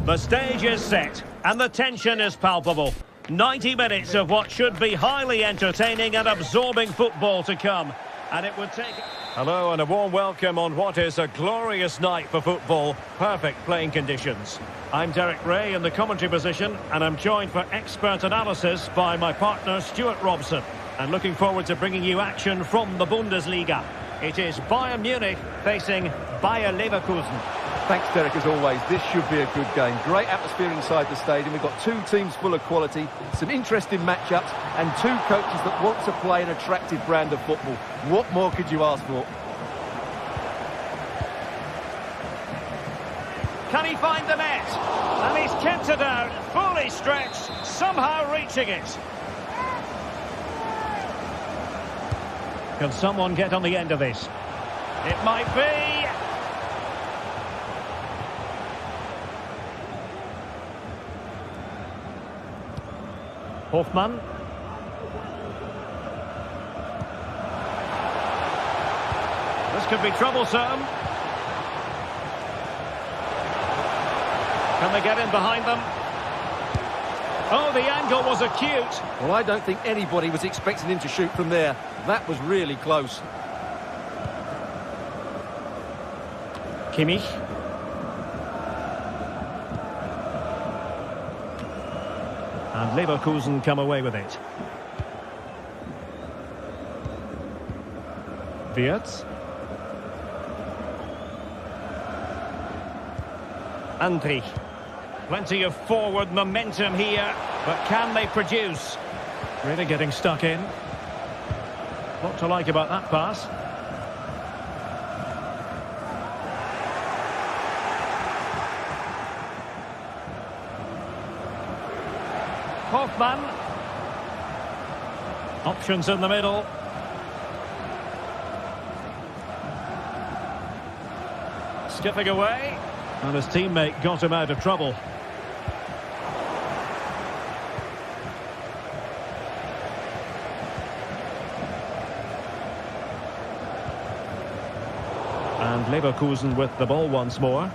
Speaker 2: The stage is set and the tension is palpable. 90 minutes of what should be highly entertaining and absorbing football to come. And it would take... Hello and a warm welcome on what is a glorious night for football. Perfect playing conditions. I'm Derek Ray in the commentary position, and I'm joined for expert analysis by my partner Stuart Robson. And looking forward to bringing you action from the Bundesliga. It is Bayern Munich facing Bayer Leverkusen.
Speaker 3: Thanks, Derek, as always. This should be a good game. Great atmosphere inside the stadium. We've got two teams full of quality, some interesting matchups, and two coaches that want to play an attractive brand of football. What more could you ask for?
Speaker 2: Can he find the net? And he's kept it out, fully stretched, somehow reaching it. Can someone get on the end of this? It might be. Hoffmann. This could be troublesome. Can they get in behind them? Oh, the angle was acute.
Speaker 3: Well, I don't think anybody was expecting him to shoot from there. That was really close.
Speaker 4: Kimmich.
Speaker 2: And Leverkusen come away with it. Wirtz. Andrich. Plenty of forward momentum here, but can they produce?
Speaker 4: Really getting stuck in.
Speaker 2: What to like about that pass? Hoffmann. Options in the middle. Skipping away. And his teammate got him out of trouble. And Leverkusen with the ball once more.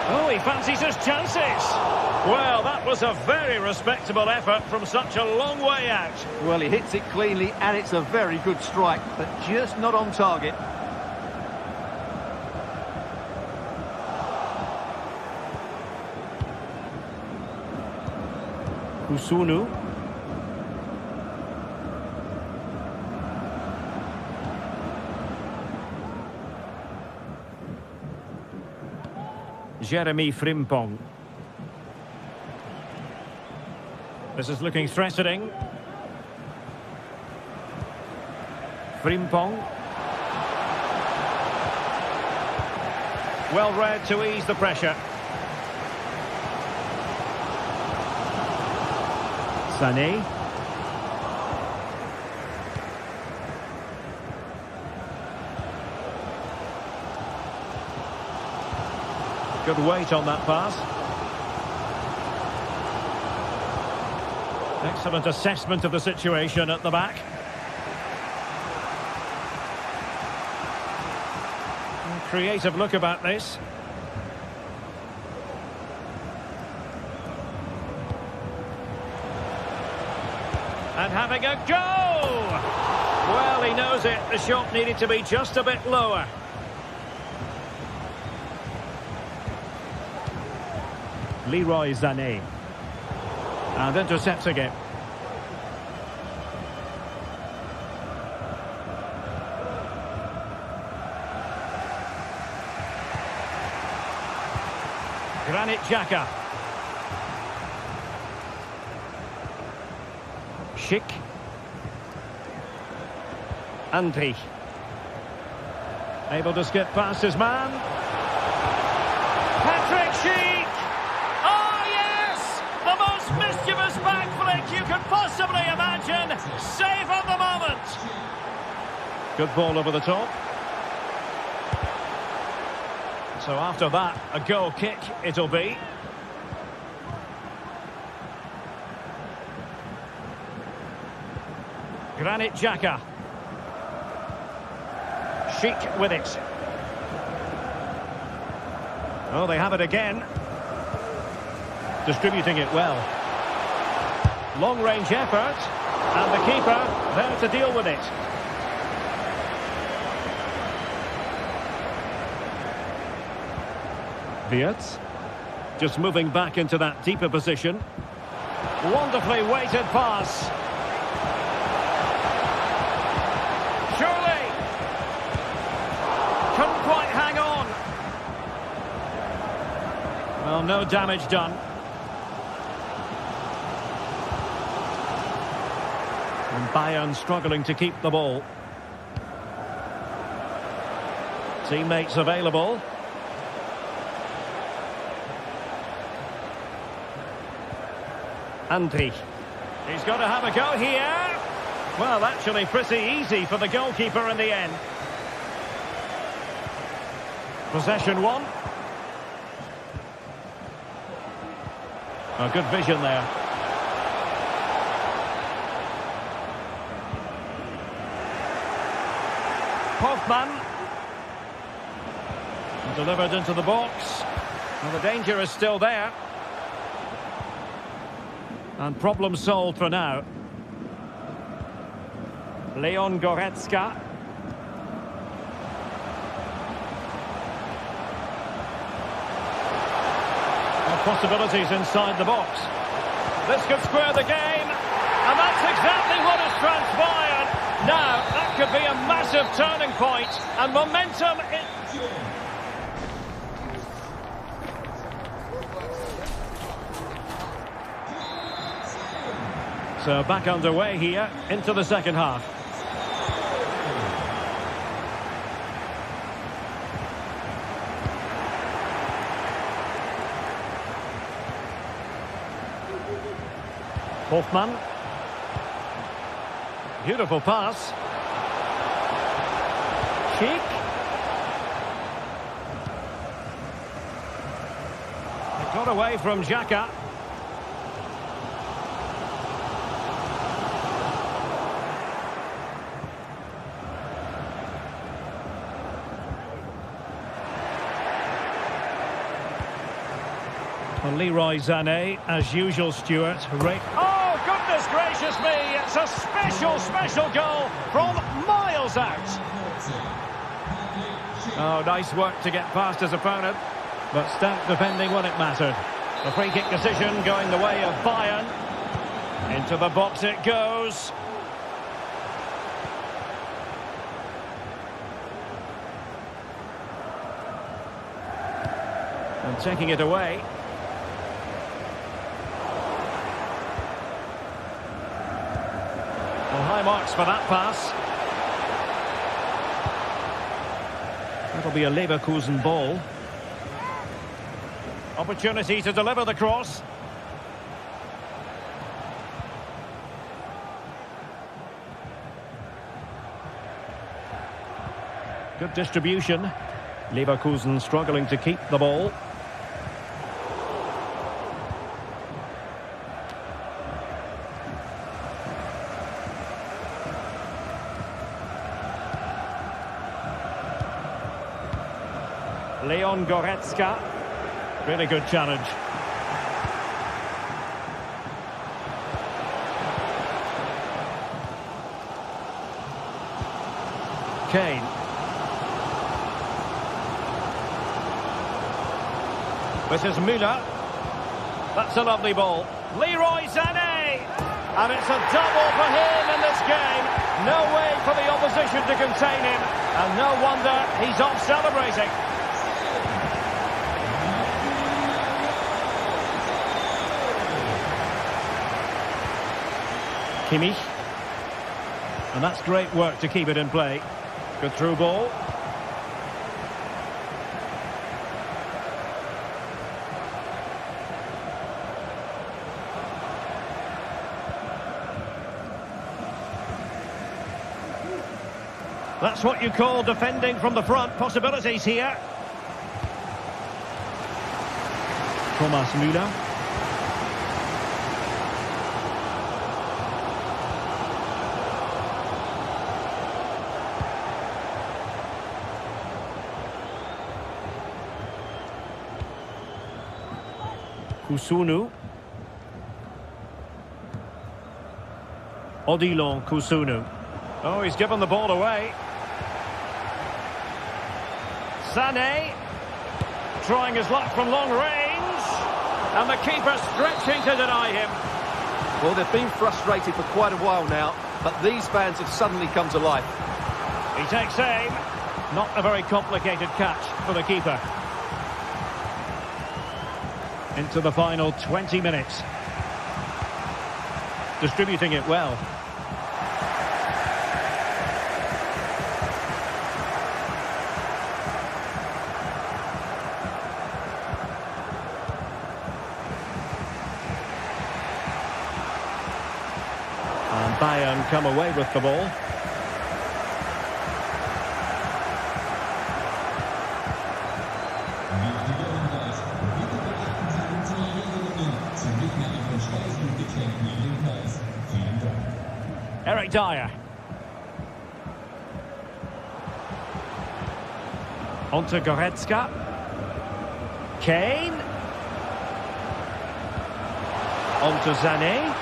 Speaker 2: Oh, he fancies his chances. Well, that was a very respectable effort from such a long way out.
Speaker 3: Well, he hits it cleanly, and it's a very good strike, but just not on target.
Speaker 2: Kusunu. Jeremy Frimpong. This is looking threatening. Frimpong. Well read to ease the pressure. Sané. Good weight on that pass. Excellent assessment of the situation at the back. Creative look about this. And having a go! Well, he knows it. The shot needed to be just a bit lower. Leroy Sané. And intercepting it. Granit Xhaka. Schick. Andrich. Able to skip past his man. Patrick Schick. Oh, yes! The most mischievous back flick you could possibly imagine. Save on the moment. Good ball over the top. So after that, a goal kick it'll be. Granit Xhaka. Schick with it. Oh, they have it again. Distributing it well. Long-range effort. And the keeper there to deal with it. Wirtz. Just moving back into that deeper position. Wonderfully weighted pass. Surely. Couldn't quite hang on. Well, no damage done. And Bayern struggling to keep the ball. Teammates available. Andri. He's got to have a go here. Well, actually pretty easy for the goalkeeper in the end. Possession one. Oh, good vision there. Hoffman. Delivered into the box. Well, the danger is still there. And problem solved for now. Leon Goretzka. Possibilities inside the box. This could square the game, and that's exactly what has transpired. Now, that could be a massive turning point, and momentum So back underway here into the second half. Hoffman. Beautiful pass. Cheek. It got away from Xhaka. Well, Leroy Sané, as usual, Stuart. Oh, goodness gracious me! It's a special, special goal from miles out. Oh, nice work to get past his opponent, but stout defending when it mattered. The free kick decision going the way of Bayern. Into the box it goes. And taking it away. Well, high marks for that pass. That'll be a Leverkusen ball. Opportunity to deliver the cross. Good distribution. Leverkusen struggling to keep the ball. Leon Goretzka. Really good challenge. Kane. This is Müller. That's a lovely ball. Leroy Sané. And it's a double for him in this game. No way for the opposition to contain him. And no wonder he's off celebrating. Kimmich. And that's great work to keep it in play. Good through ball. That's what you call defending from the front. Possibilities here. Thomas Müller. Kusunu. Odilon Kusunu. Oh, he's given the ball away. Sané. Trying his luck from long range. And the keeper stretching to deny him.
Speaker 3: Well, they've been frustrated for quite a while now, but these fans have suddenly come to life.
Speaker 2: He takes aim. Not a very complicated catch for the keeper. Into the final 20 minutes. Distributing it well. try and come away with the ball. Eric Dyer. On to Goretzka. Kane. On to Sané.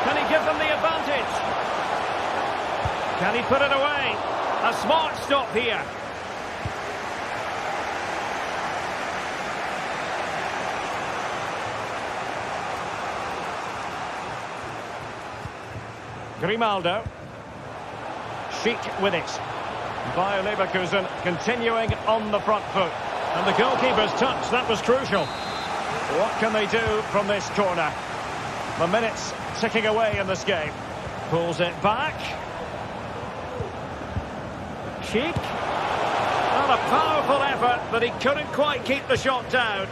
Speaker 2: Can he give them the advantage? Can he put it away? A smart stop here. Grimaldo. Schick with it. Bayer Leverkusen continuing on the front foot. And the goalkeeper's touch, that was crucial. What can they do from this corner? The minutes ticking away in this game. Pulls it back. Schick. Not a powerful effort, but he couldn't quite keep the shot down.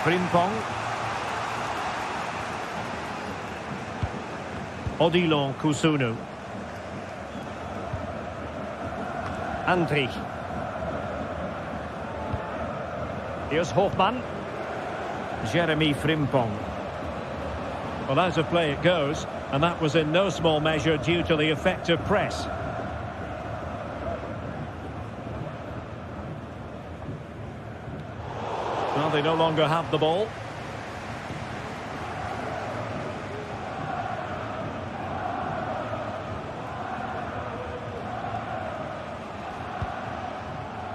Speaker 2: Frimpong. Odilon Kusunu. Andrich. Here's Hofmann. Jeremy Frimpong. Well, out of play it goes, and that was in no small measure due to the effective press. Well, they no longer have the ball.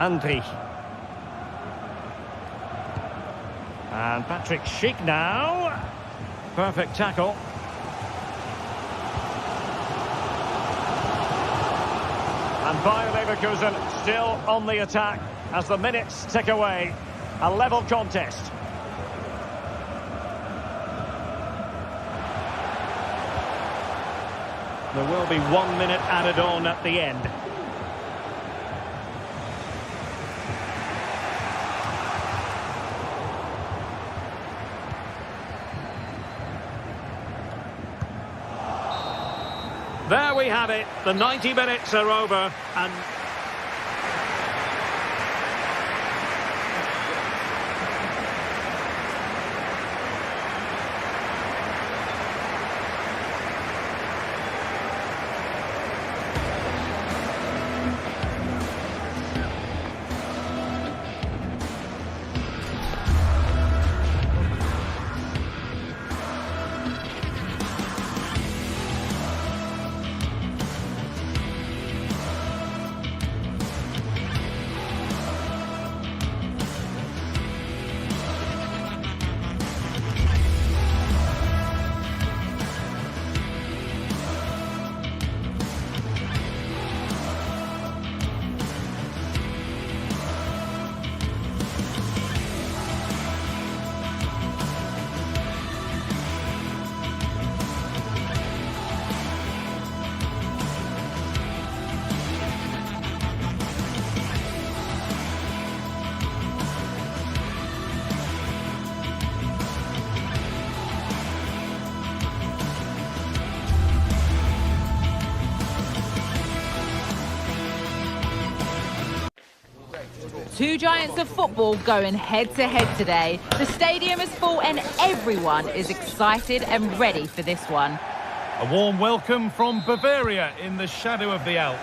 Speaker 2: Andrich. And Patrick Schick now. Perfect tackle. And Bayer Leverkusen still on the attack as the minutes tick away. A level contest. There will be 1 minute added on at the end. There we have it. The 90 minutes are over and...
Speaker 1: Two giants of football going head-to-head today. The stadium is full and everyone is excited and ready for this one.
Speaker 6: A warm welcome from Bavaria in the shadow of the Alps.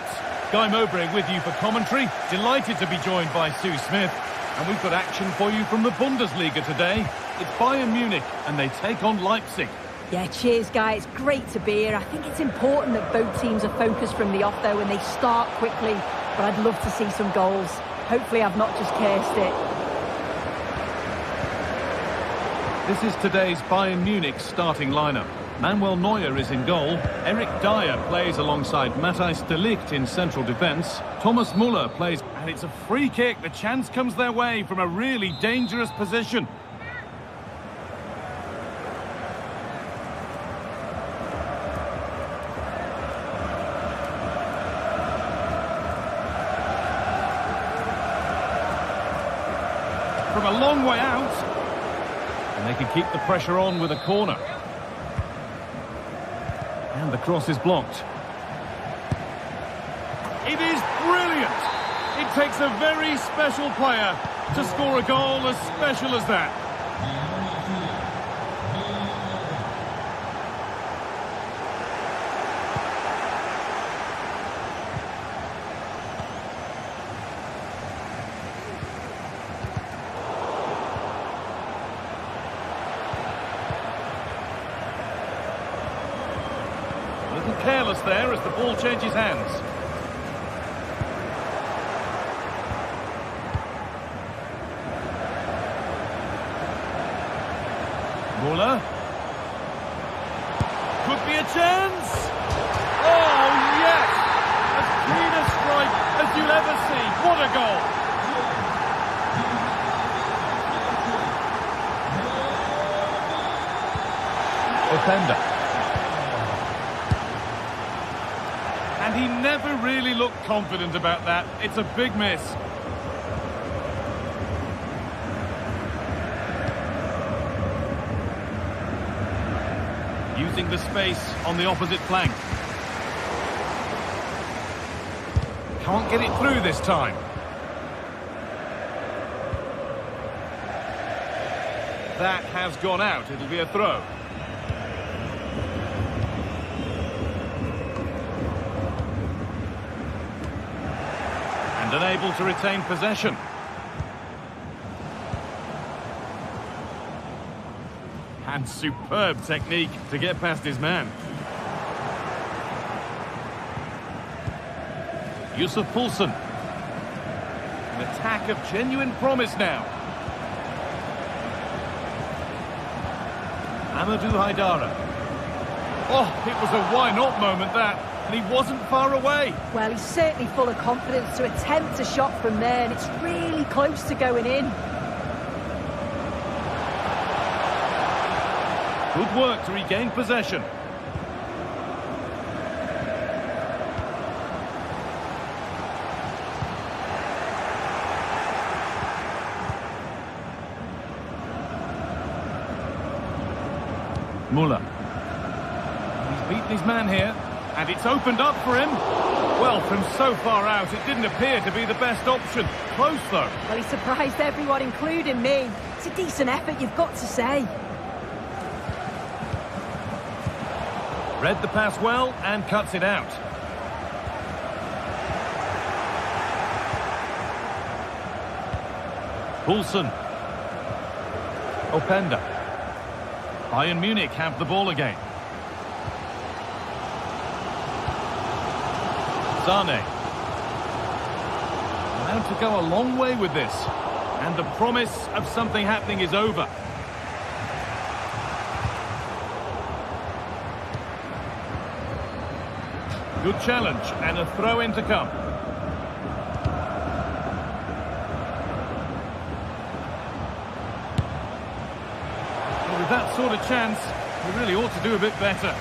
Speaker 6: Guy Mowbray with you for commentary. Delighted to be joined by Sue Smith. And we've got action for you from the Bundesliga today. It's Bayern Munich and they take on Leipzig.
Speaker 7: Yeah, cheers, guys. It's great to be here. I think it's important that both teams are focused from the off, though, and they start quickly. But I'd love to see some goals. Hopefully I've not just cursed it.
Speaker 6: This is today's Bayern Munich starting lineup. Manuel Neuer is in goal. Eric Dyer plays alongside Matthijs de Ligt in central defence. Thomas Müller plays, and it's a free kick. The chance comes their way from a really dangerous position. from a long way out. And they can keep the pressure on with a corner. And the cross is blocked. It is brilliant! It takes a very special player to score a goal as special as that. A little careless there as the ball changes hands. Muller. Could be a chance. Oh, yes! As clean a strike as you'll ever see. What a goal! Openda. And he never really looked confident about that. It's a big miss. Using the space on the opposite flank. Can't get it through this time. That has gone out. It'll be a throw. And unable to retain possession. And superb technique to get past his man. Yusuf Poulsen. An attack of genuine promise now. Amadou Haidara. Oh, it was a why-not moment, that. And he wasn't far away.
Speaker 7: Well, he's certainly full of confidence to attempt a shot from there, and it's really close to going in.
Speaker 6: Good work to regain possession. Muller. He's beaten his man here, and it's opened up for him. Well, from so far out, it didn't appear to be the best option. Close, though.
Speaker 7: Well, he surprised everyone, including me. It's a decent effort, you've got to say.
Speaker 6: Read the pass well and cuts it out. Poulsen. Openda. Bayern Munich have the ball again. Sane. Allowed to go a long way with this. And the promise of something happening is over. Good challenge and a throw-in to come. Well, with that sort of chance, we really ought to do a bit better.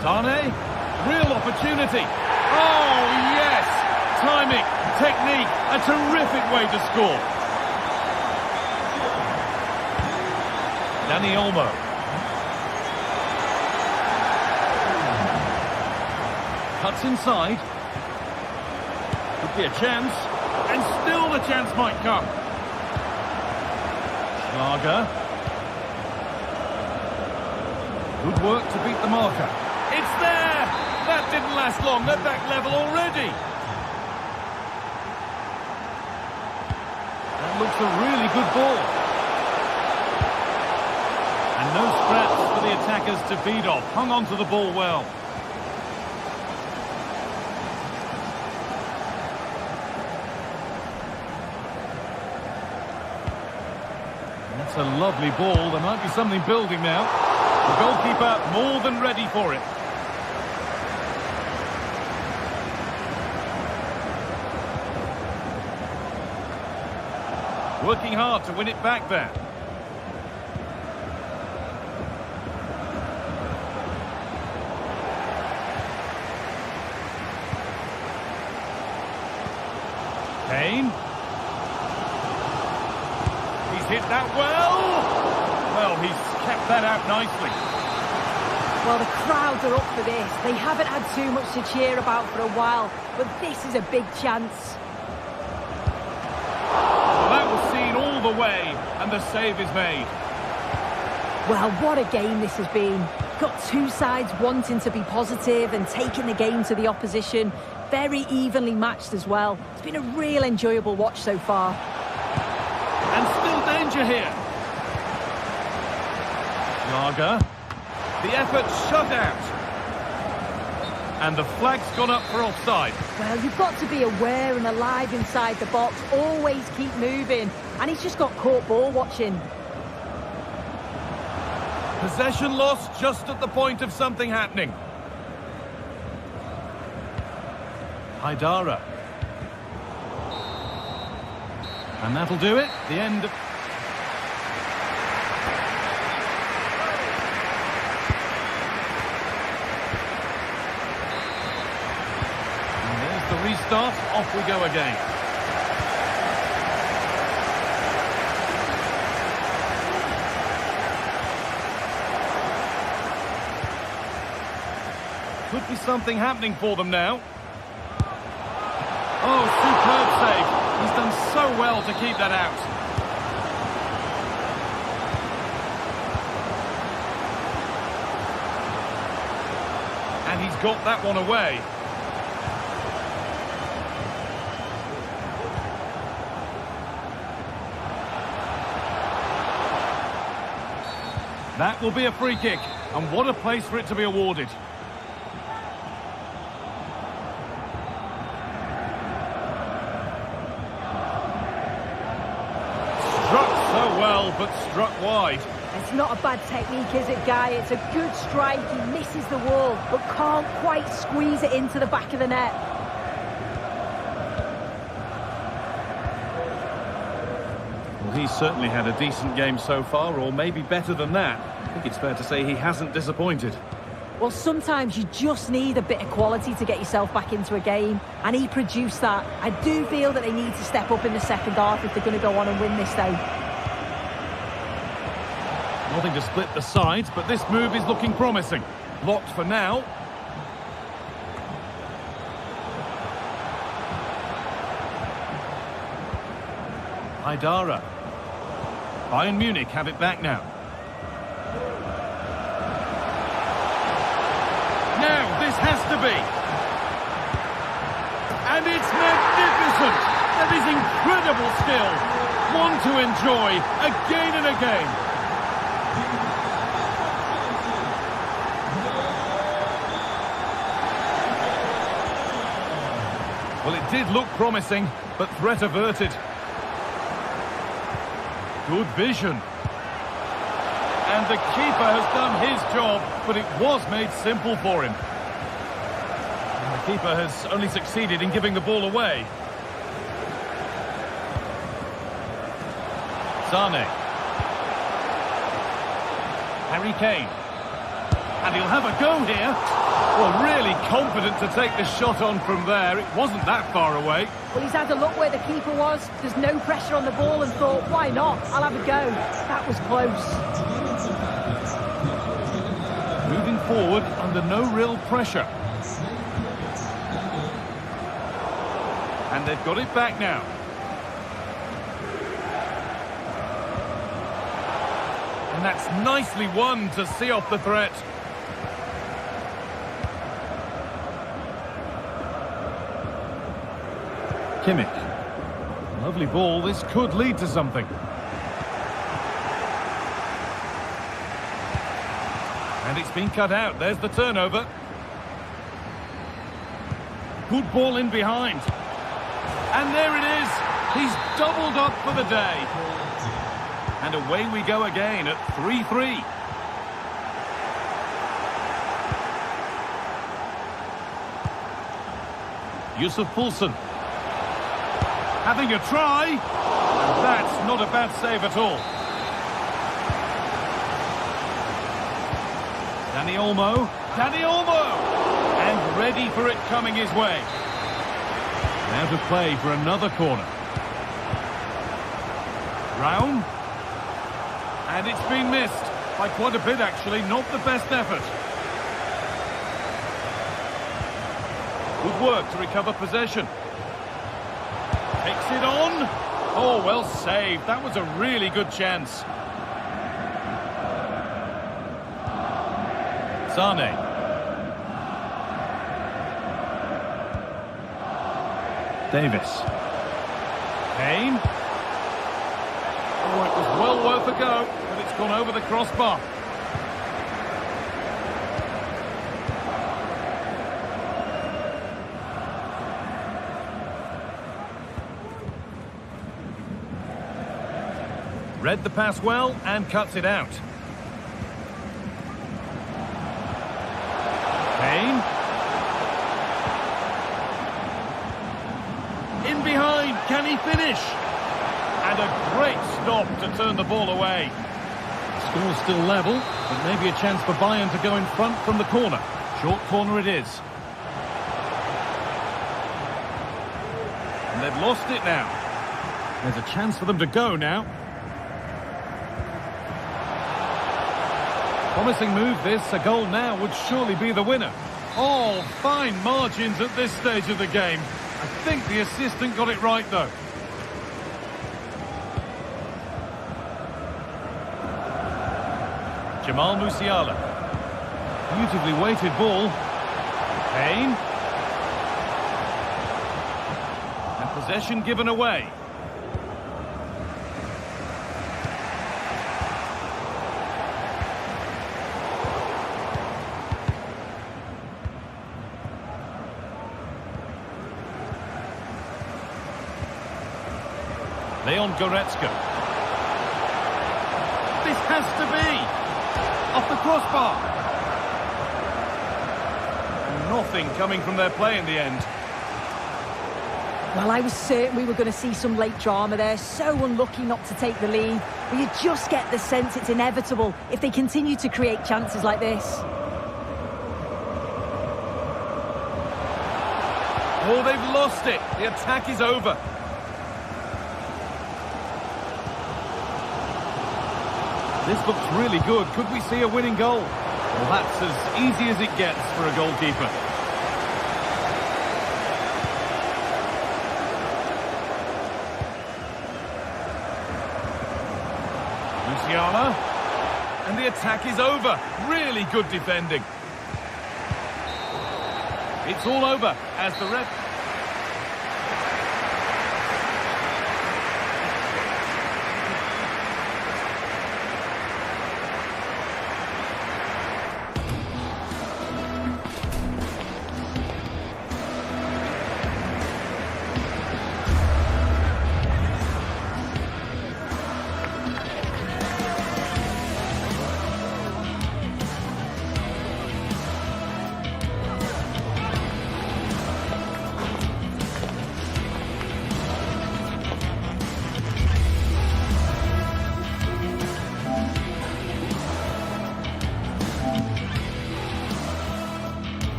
Speaker 6: Sane, real opportunity. Oh, yes! Timing, technique, a terrific way to score. Dani Olmo. Cuts inside. Could be a chance. And still the chance might come. Schlager. Good work to beat the marker. It's there! That didn't last long. They're back level already. That looks a really good ball. And no scraps for the attackers to feed off. Hung on to the ball well. That's a lovely ball. There might be something building now. The goalkeeper more than ready for it. Working hard to win it back there. Kane. He's hit that well. Well, he's kept that out nicely.
Speaker 7: Well, the crowds are up for this. They haven't had too much to cheer about for a while, but this is a big chance.
Speaker 6: Well, that was seen all the way, and the save is made.
Speaker 7: Well, what a game this has been. Got two sides wanting to be positive and taking the game to the opposition. Very evenly matched as well. It's been a real enjoyable watch so far.
Speaker 6: And still danger here. Lager. The effort shut out. And the flag's gone up for offside.
Speaker 7: Well, you've got to be aware and alive inside the box. Always keep moving. And he's just got caught ball watching.
Speaker 6: Possession lost just at the point of something happening. Haidara. And that'll do it. The end of... And there's the restart. Off we go again. Could be something happening for them now. Oh, superb save. He's done so well to keep that out. And he's got that one away. That will be a free kick. And what a place for it to be awarded. But struck wide.
Speaker 7: It's not a bad technique, is it, Guy? It's a good strike. He misses the wall, but can't quite squeeze it into the back of the net.
Speaker 6: Well, he's certainly had a decent game so far, or maybe better than that. I think it's fair to say he hasn't disappointed.
Speaker 7: Well, sometimes you just need a bit of quality to get yourself back into a game, and he produced that. I do feel that they need to step up in the second half if they're going to go on and win this, though.
Speaker 6: Nothing to split the sides, but this move is looking promising. Locked for now. Haidara. Bayern Munich have it back now. Now, this has to be. And it's magnificent. That is incredible skill. One to enjoy again and again. Well, it did look promising, but threat averted. Good vision. And the keeper has done his job, but it was made simple for him. And the keeper has only succeeded in giving the ball away. Sane. Harry Kane. And he'll have a go here. Well, really confident to take the shot on from there. It wasn't that far away.
Speaker 7: Well, he's had a look where the keeper was. There's no pressure on the ball and thought, why not? I'll have a go. That was close.
Speaker 6: Moving forward under no real pressure. And they've got it back now. And that's nicely won to see off the threat. Kimmich. Lovely ball. This could lead to something. And it's been cut out. There's the turnover. Good ball in behind. And there it is. He's doubled up for the day. And away we go again at 3-3. Yusuf Poulsen. Having a try. And that's not a bad save at all. Dani Olmo. Dani Olmo! And ready for it coming his way. Now to play for another corner. Raum. And it's been missed. By quite a bit, actually. Not the best effort. Good work to recover possession. Takes it on. Oh, well saved. That was a really good chance. Sane. Davis. Kane. Oh, it was well worth a go, but it's gone over the crossbar. Read the pass well and cuts it out. Kane. In behind, can he finish? And a great stop to turn the ball away. The score's still level, but maybe a chance for Bayern to go in front from the corner. Short corner it is. And they've lost it now. There's a chance for them to go now. Promising move this, a goal now would surely be the winner. Oh, fine margins at this stage of the game. I think the assistant got it right though. Jamal Musiala. Beautifully weighted ball. Kane. And possession given away. Leon Goretzka. This has to be off the crossbar. Nothing coming from their play in the end.
Speaker 7: Well, I was certain we were going to see some late drama there. So unlucky not to take the lead. But you just get the sense it's inevitable if they continue to create chances like this.
Speaker 6: Oh, they've lost it. The attack is over. This looks really good. Could we see a winning goal? Well, that's as easy as it gets for a goalkeeper. Musiala. And the attack is over. Really good defending. It's all over as the ref...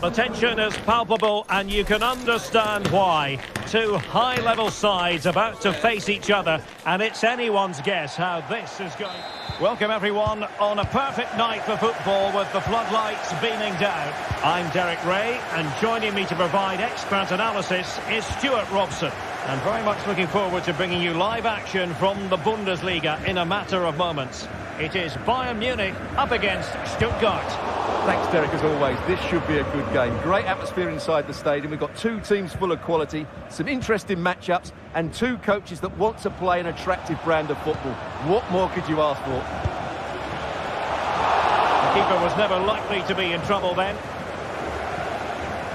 Speaker 2: The tension is palpable and you can understand why. Two high-level sides about to face each other, and it's anyone's guess how this is going. Welcome everyone on a perfect night for football with the floodlights beaming down. I'm Derek Ray, and joining me to provide expert analysis is Stuart Robson. And very much looking forward to bringing you live action from the Bundesliga in a matter of moments. It is Bayern Munich up against Stuttgart.
Speaker 3: Thanks, Derek, as always. This should be a good game. Great atmosphere inside the stadium. We've got two teams full of quality, some interesting matchups, and two coaches that want to play an attractive brand of football. What more could you ask for?
Speaker 2: The keeper was never likely to be in trouble then.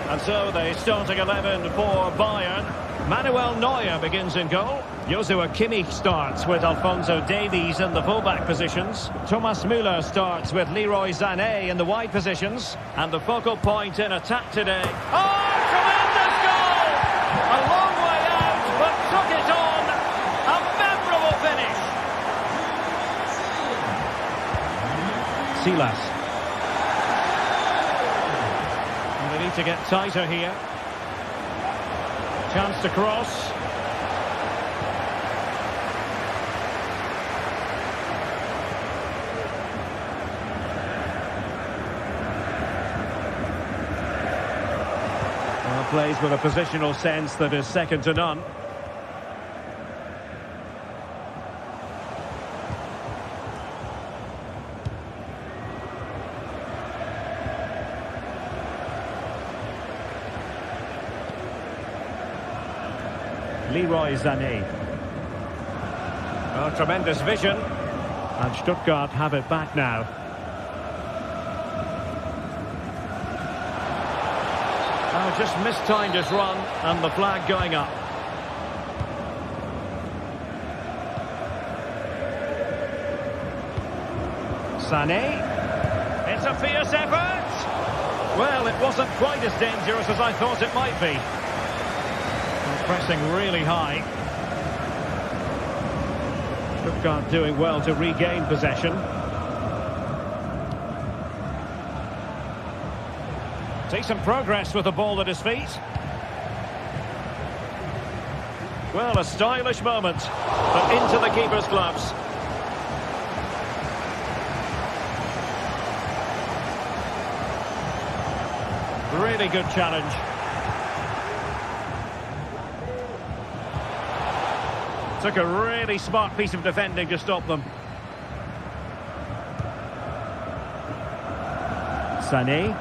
Speaker 2: And so the starting 11 for Bayern. Manuel Neuer begins in goal. Joshua Kimmich starts with Alphonso Davies in the fullback positions. Thomas Müller starts with Leroy Sané in the wide positions. And the focal point in attack today. Oh, tremendous goal! A long way out, but took it on. A memorable finish. Silas. And they need to get tighter here. Chance to cross. Well, plays with a positional sense that is second to none. Leroy Sané. Oh, tremendous vision. And Stuttgart have it back now. Oh, just mistimed his run, and the flag going up. Sané. It's a fierce effort. Well, it wasn't quite as dangerous as I thought it might be. Pressing really high. Stuttgart doing well to regain possession. Decent progress with the ball at his feet. Well, a stylish moment, but into the keeper's gloves. Really good challenge. Took a really smart piece of defending to stop them. Sané.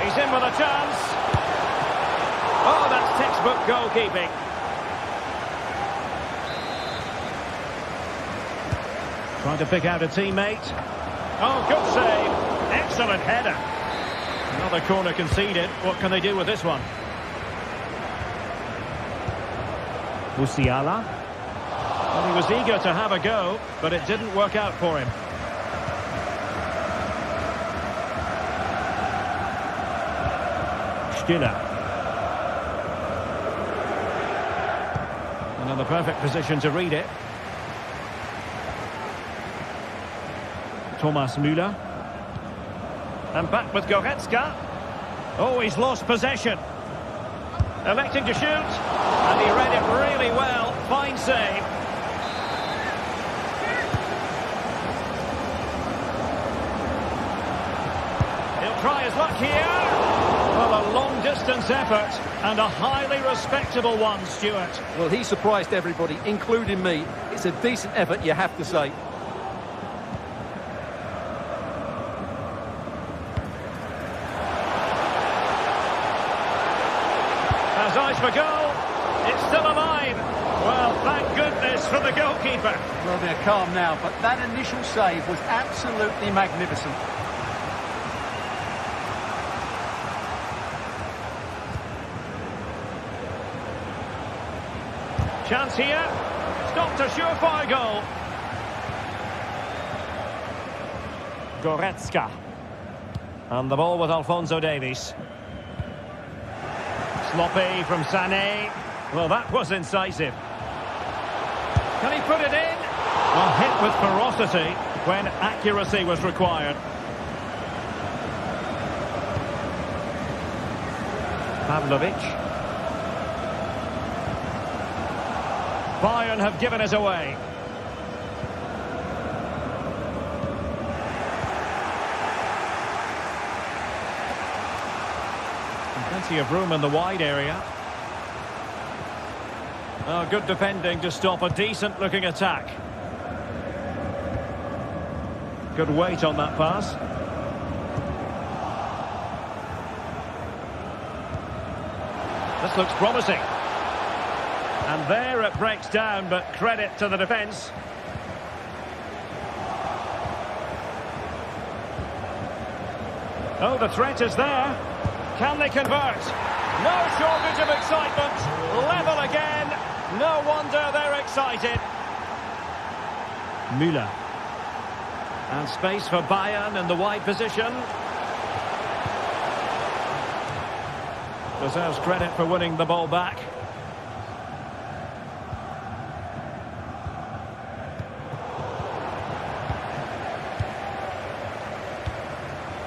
Speaker 2: He's in with a chance. Oh, that's textbook goalkeeping. Trying to pick out a teammate. Oh, good save. Excellent header. Another corner conceded. What can they do with this one? Musiala. Well, he was eager to have a go, but it didn't work out for him. Stiller. Another perfect position to read it. Thomas Müller. And back with Goretzka. Oh, he's lost possession. Electing to shoot. And he read it really well. Fine save. Try his luck here. Well, a long-distance effort and a highly respectable one, Stuart.
Speaker 3: Well, he surprised everybody, including me. It's a decent effort, you have to say.
Speaker 2: Has eyes for goal. It's still alive. Well, thank goodness for the goalkeeper.
Speaker 3: Well, they're calm now, but that initial save was absolutely magnificent.
Speaker 2: Chance here. Stopped a surefire goal. Goretzka. And the ball with Alphonso Davies. Sloppy from Sané. Well, that was incisive. Can he put it in? Well, hit with ferocity when accuracy was required. Pavlovic. Bayern have given it away. Plenty of room in the wide area. Oh, good defending to stop a decent-looking attack. Good weight on that pass. This looks promising. And there it breaks down, but credit to the defence. Oh, the threat is there. Can they convert? No shortage of excitement. Level again. No wonder they're excited. Müller. And space for Bayern in the wide position. Deserves credit for winning the ball back.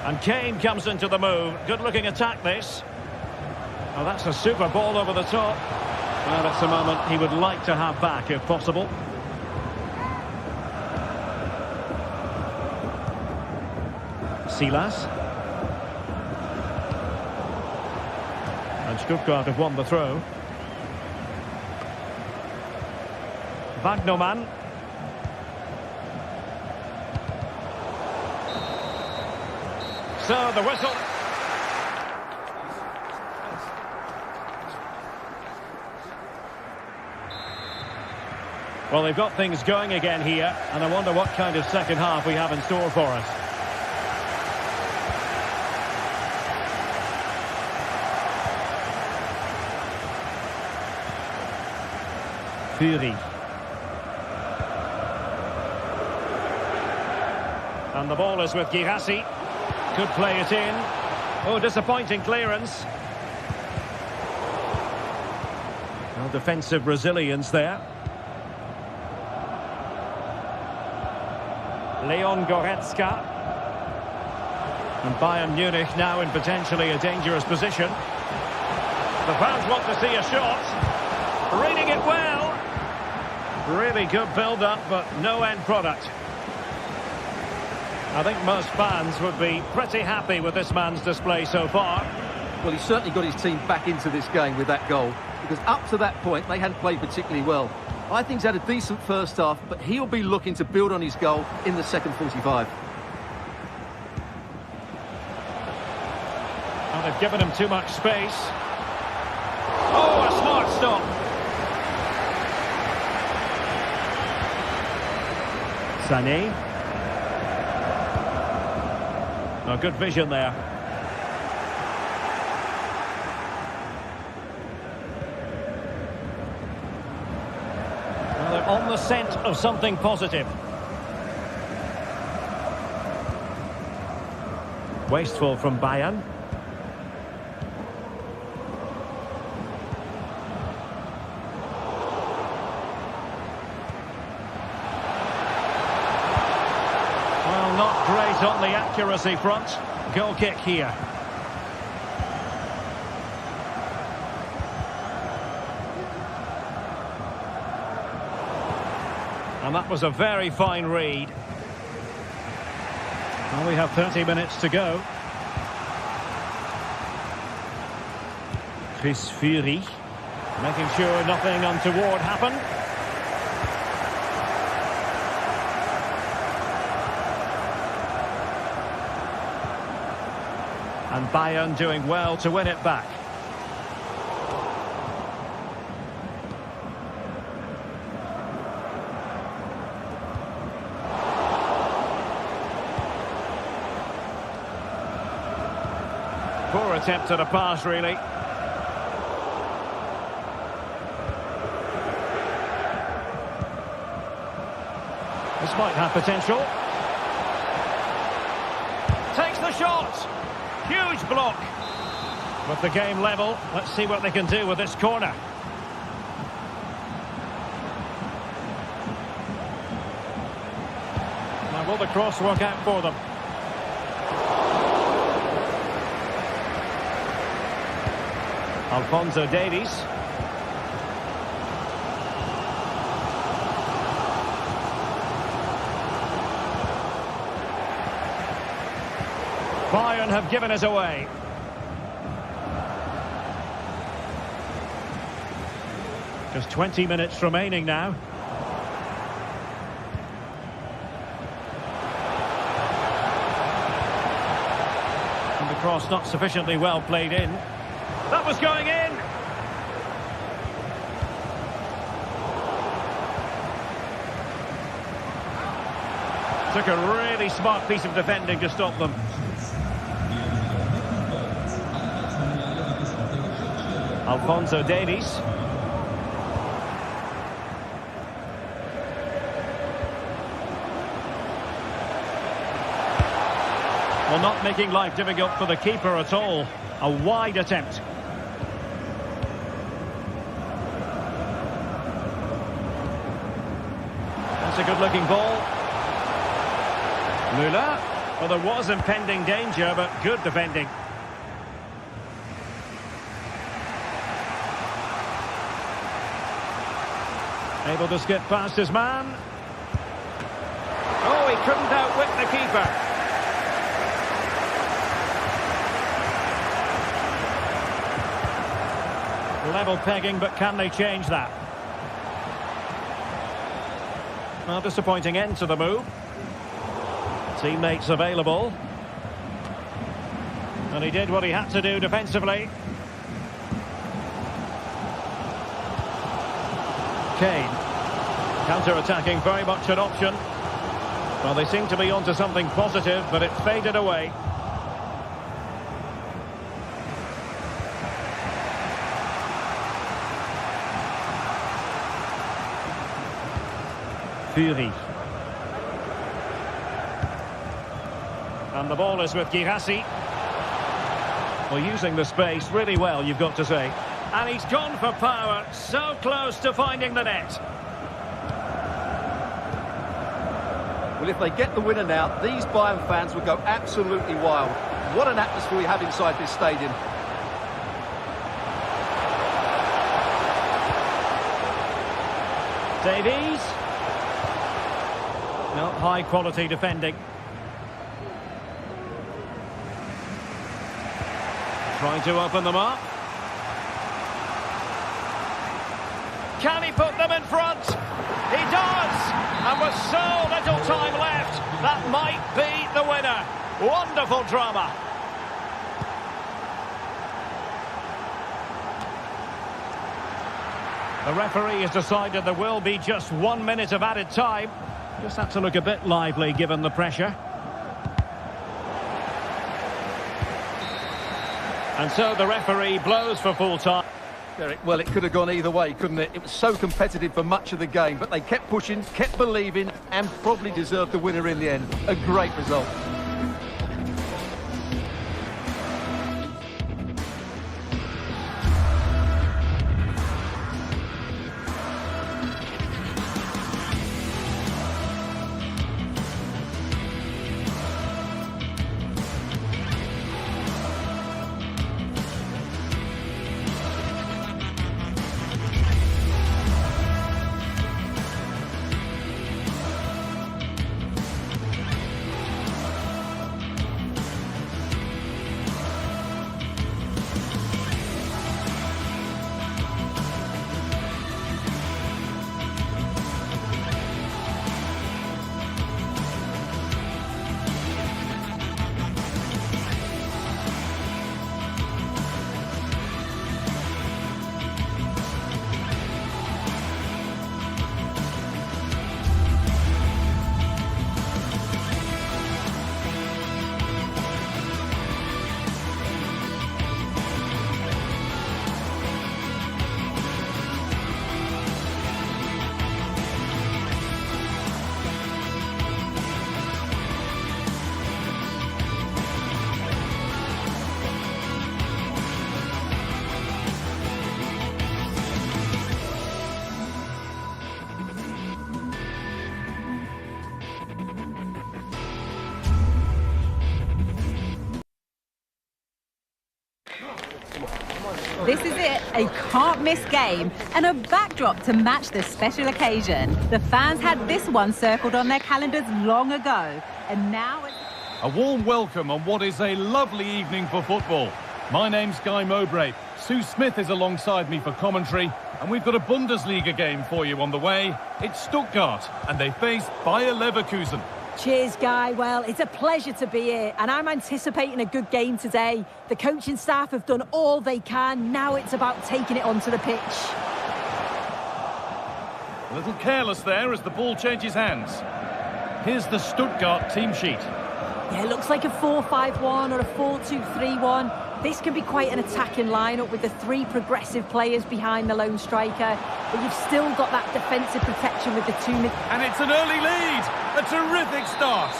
Speaker 2: And Kane comes into the move. Good-looking attack, this. Oh, that's a super ball over the top. Well, it's a moment he would like to have back, if possible. Silas. And Stuttgart have won the throw. Wagnerman. So, the whistle. Well, they've got things going again here, and I wonder what kind of second half we have in store for us. Fury. And the ball is with Girassi. Could play it in. Oh, disappointing clearance. Well, defensive resilience there. Leon Goretzka. And Bayern Munich now in potentially a dangerous position. The fans want to see a shot. Reading it well. Really good build-up, but no end product. I think most fans would be pretty happy with this man's display so far.
Speaker 3: Well, he's certainly got his team back into this game with that goal, because up to that point, they hadn't played particularly well. I think he's had a decent first half, but he'll be looking to build on his goal in the second 45.
Speaker 2: And they've given him too much space. Oh, a smart stop. Sané. Oh, good vision there. Well, they're on the scent of something positive. Wasteful from Bayern. Not great on the accuracy front. Goal kick here. And that was a very fine read. Well, we have 30 minutes to go. Chris Fury making sure nothing untoward happened. And Bayern doing well to win it back. Poor attempt at a pass, really. This might have potential. Takes the shot. Huge block. With the game level, let's see what they can do with this corner. Now, will the cross work out for them? Alphonso Davies. Bayern have given us away. Just 20 minutes remaining now. And the cross not sufficiently well played in. That was going in! Took a really smart piece of defending to stop them. Alphonso Davies. Well, not making life difficult for the keeper at all. A wide attempt. That's a good-looking ball. Müller. Well, there was impending danger, but good defending. Able to skip past his man. Oh, he couldn't outwit the keeper. Level pegging, but can they change that? Well, disappointing end to the move. Teammates available. And he did what he had to do defensively. Kane. Counter-attacking, very much an option. Well, they seem to be onto something positive, but it faded away. Fury. And the ball is with Girassi. Well, using the space really well, you've got to say. And he's gone for power, so close to finding the net.
Speaker 3: Well, if they get the winner now, these Bayern fans will go absolutely wild. What an atmosphere we have inside this stadium.
Speaker 2: Davies. No, high-quality defending. Trying to open them up. Can he put them in front? He does! And with so little time left, that might be the winner. Wonderful drama. The referee has decided there will be just 1 minute of added time. Just have to look a bit lively given the pressure. And so the referee blows for full time.
Speaker 3: Derek, well, it could have gone either way, couldn't it? It was so competitive for much of the game, but they kept pushing, kept believing, and probably deserved the winner in the end. A great result.
Speaker 1: This is it, a can't-miss game and a backdrop to match the special occasion. The fans had this one circled on their calendars long ago, and now it's...
Speaker 6: A warm welcome on what is a lovely evening for football. My name's Guy Mowbray. Sue Smith is alongside me for commentary, and we've got a Bundesliga game for you on the way. It's Stuttgart, and they face Bayer Leverkusen.
Speaker 7: Cheers, Guy. Well, it's a pleasure to be here, and I'm anticipating a good game today. The coaching staff have done all they can. Now it's about taking it onto the pitch.
Speaker 6: A little careless there as the ball changes hands. Here's the Stuttgart team sheet.
Speaker 7: Yeah, it looks like a 4-5-1 or a 4-2-3-1. This can be quite an attacking lineup with the three progressive players behind the lone striker, but you've still got that defensive protection with the two mid...
Speaker 6: And it's an early lead! A terrific start!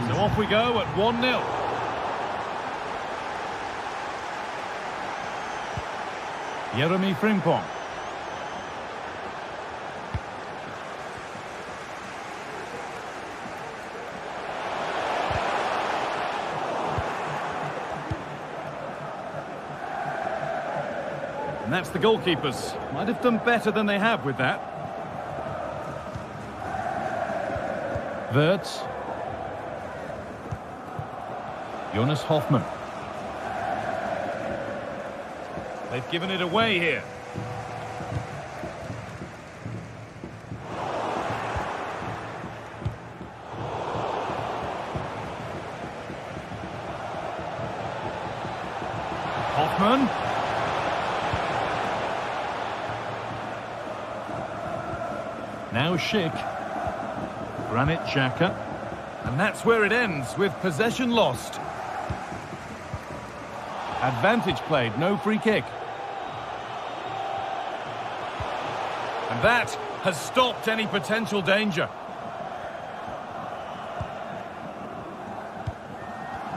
Speaker 6: So off we go at 1-0. Jeremy Frimpong. And that's the goalkeepers. Might have done better than they have with that. Wirtz. Jonas Hoffmann. They've given it away here. Hoffmann. Now Schick. Granit Xhaka. And that's where it ends, with possession lost. Advantage played, no free kick. And that has stopped any potential danger.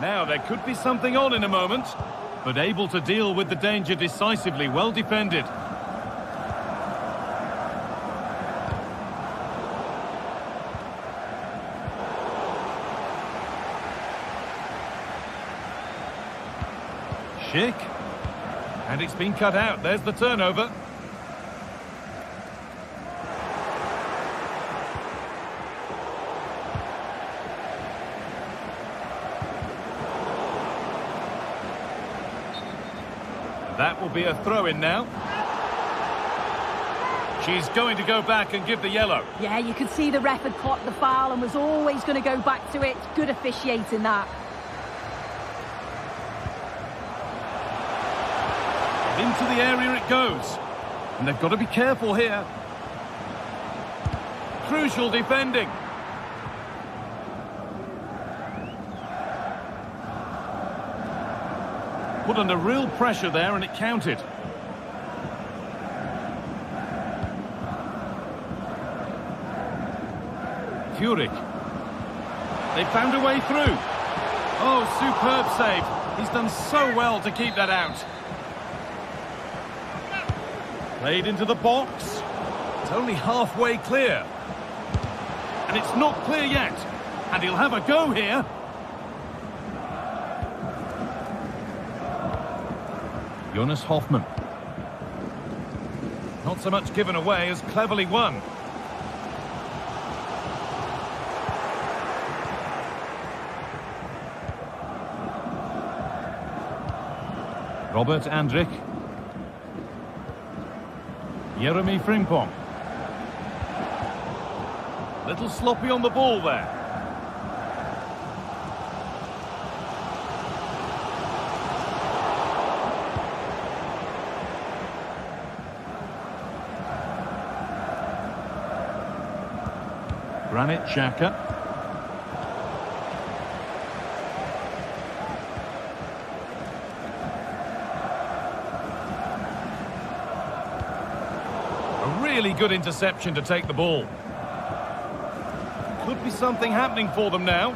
Speaker 6: Now there could be something on in a moment, but able to deal with the danger decisively, well defended. Schick. And it's been cut out. There's the turnover. That will be a throw-in now. She's going to go back and give the yellow.
Speaker 7: Yeah, you could see the ref had clocked the foul and was always going to go back to it. Good officiating that.
Speaker 6: Into the area it goes. And they've got to be careful here. Crucial defending. Put under real pressure there and it counted. Furyk. They found a way through. Oh, superb save. He's done so well to keep that out. Played into the box. It's only halfway clear. And it's not clear yet. And he'll have a go here. Jonas Hoffmann. Not so much given away as cleverly won. Robert Andrich. Jeremy Frimpong. Little sloppy on the ball there. Granit Xhaka. Really good interception to take the ball. Could be something happening for them now.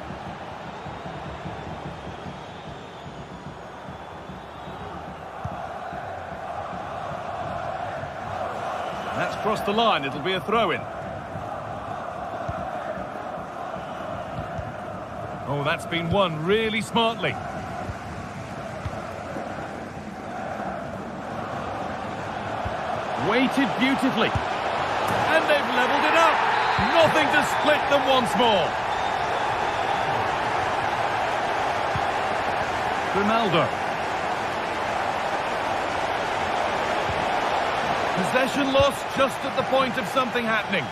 Speaker 6: That's crossed the line. It'll be a throw-in. Oh, that's been won really smartly. Waited beautifully. And they've levelled it up. Nothing to split them once more. Ronaldo. Possession lost just at the point of something happening.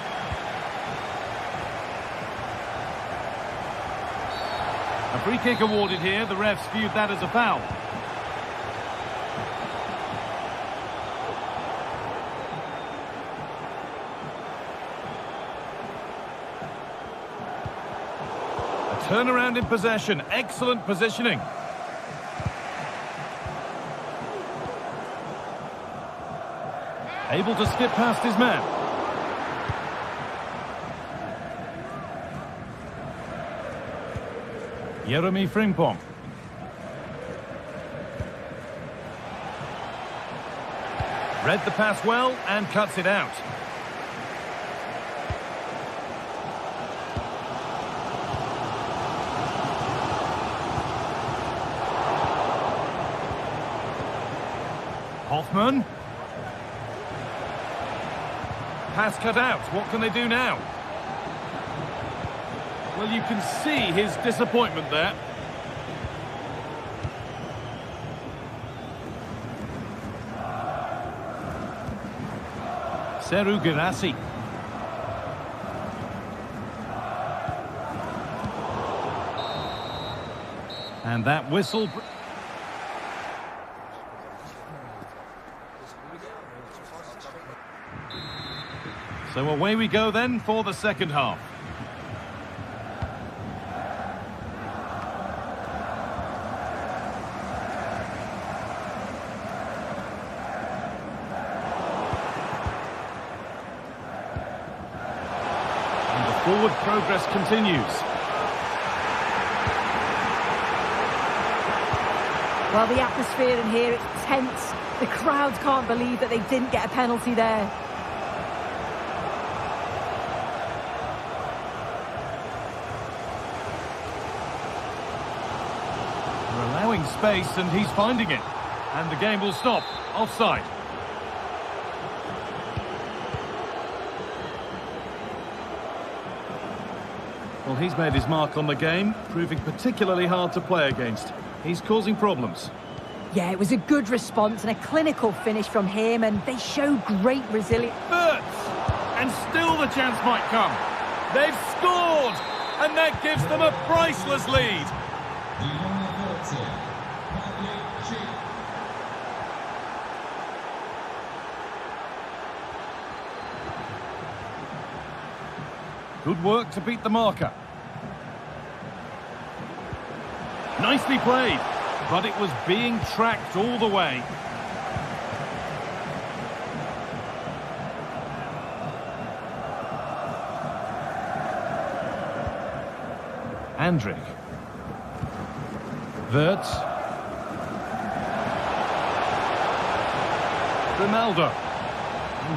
Speaker 6: A free kick awarded here. The refs viewed that as a foul. A turnaround in possession. Excellent positioning. Able to skip past his man. Jeremy Frimpong. Read the pass well and cuts it out. Hoffman. Pass cut out. What can they do now? Well, you can see his disappointment there. Seru Girassi. And that whistle... So away we go then for the second half. And the forward progress continues.
Speaker 7: Well, the atmosphere in here, it's tense. The crowds can't believe that they didn't get a penalty there.
Speaker 6: Allowing space and he's finding it. And the game will stop. Offside. Well, he's made his mark on the game, proving particularly hard to play against. He's causing problems.
Speaker 7: Yeah, it was a good response and a clinical finish from him, and they show great resilience.
Speaker 6: And still the chance might come. They've scored, and that gives them a priceless lead. Good work to beat the marker. Nicely played, but it was being tracked all the way. Andrik. Wirtz. Ronaldo.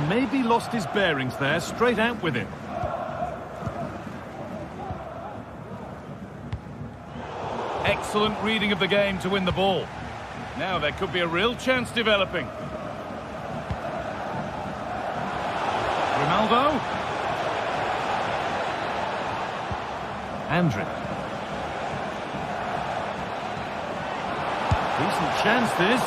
Speaker 6: Maybe lost his bearings there, straight out with it. Excellent reading of the game to win the ball. Now there could be a real chance developing. Ronaldo. Andrik. Decent chance this.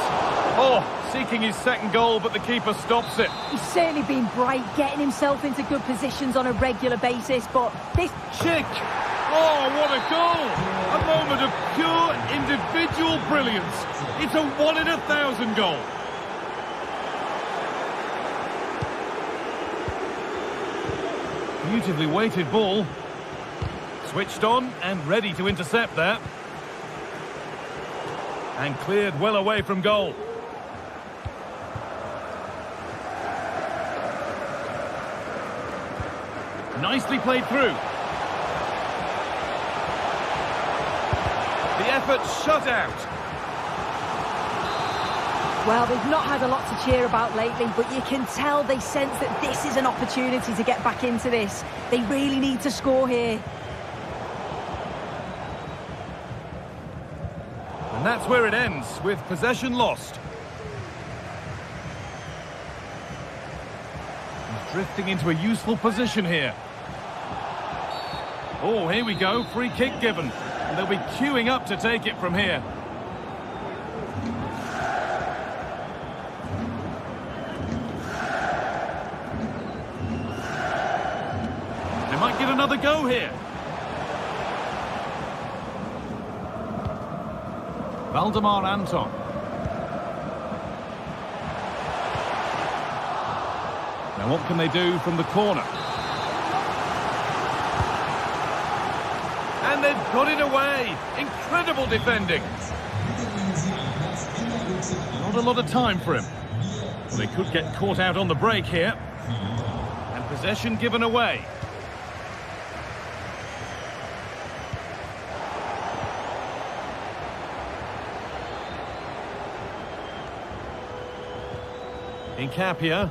Speaker 6: Oh, seeking his second goal, but the keeper stops it.
Speaker 7: He's certainly been bright, getting himself into good positions on a regular basis, but this...
Speaker 6: Chick! Oh, what a goal! A moment of pure individual brilliance. It's a 1 in 1,000 goal. Beautifully weighted ball. Switched on and ready to intercept there. And cleared well away from goal. Nicely played through. The effort shut out.
Speaker 7: Well, they've not had a lot to cheer about lately, but you can tell they sense that this is an opportunity to get back into this. They really need to score here.
Speaker 6: And that's where it ends, with possession lost. Drifting into a useful position here. Oh, here we go. Free kick given. And they'll be queuing up to take it from here. They might get another go here. Valdemar Anton. Now what can they do from the corner? And they've got it away. Incredible defending. Not a lot of time for him. Well, they could get caught out on the break here. And possession given away. Incapia.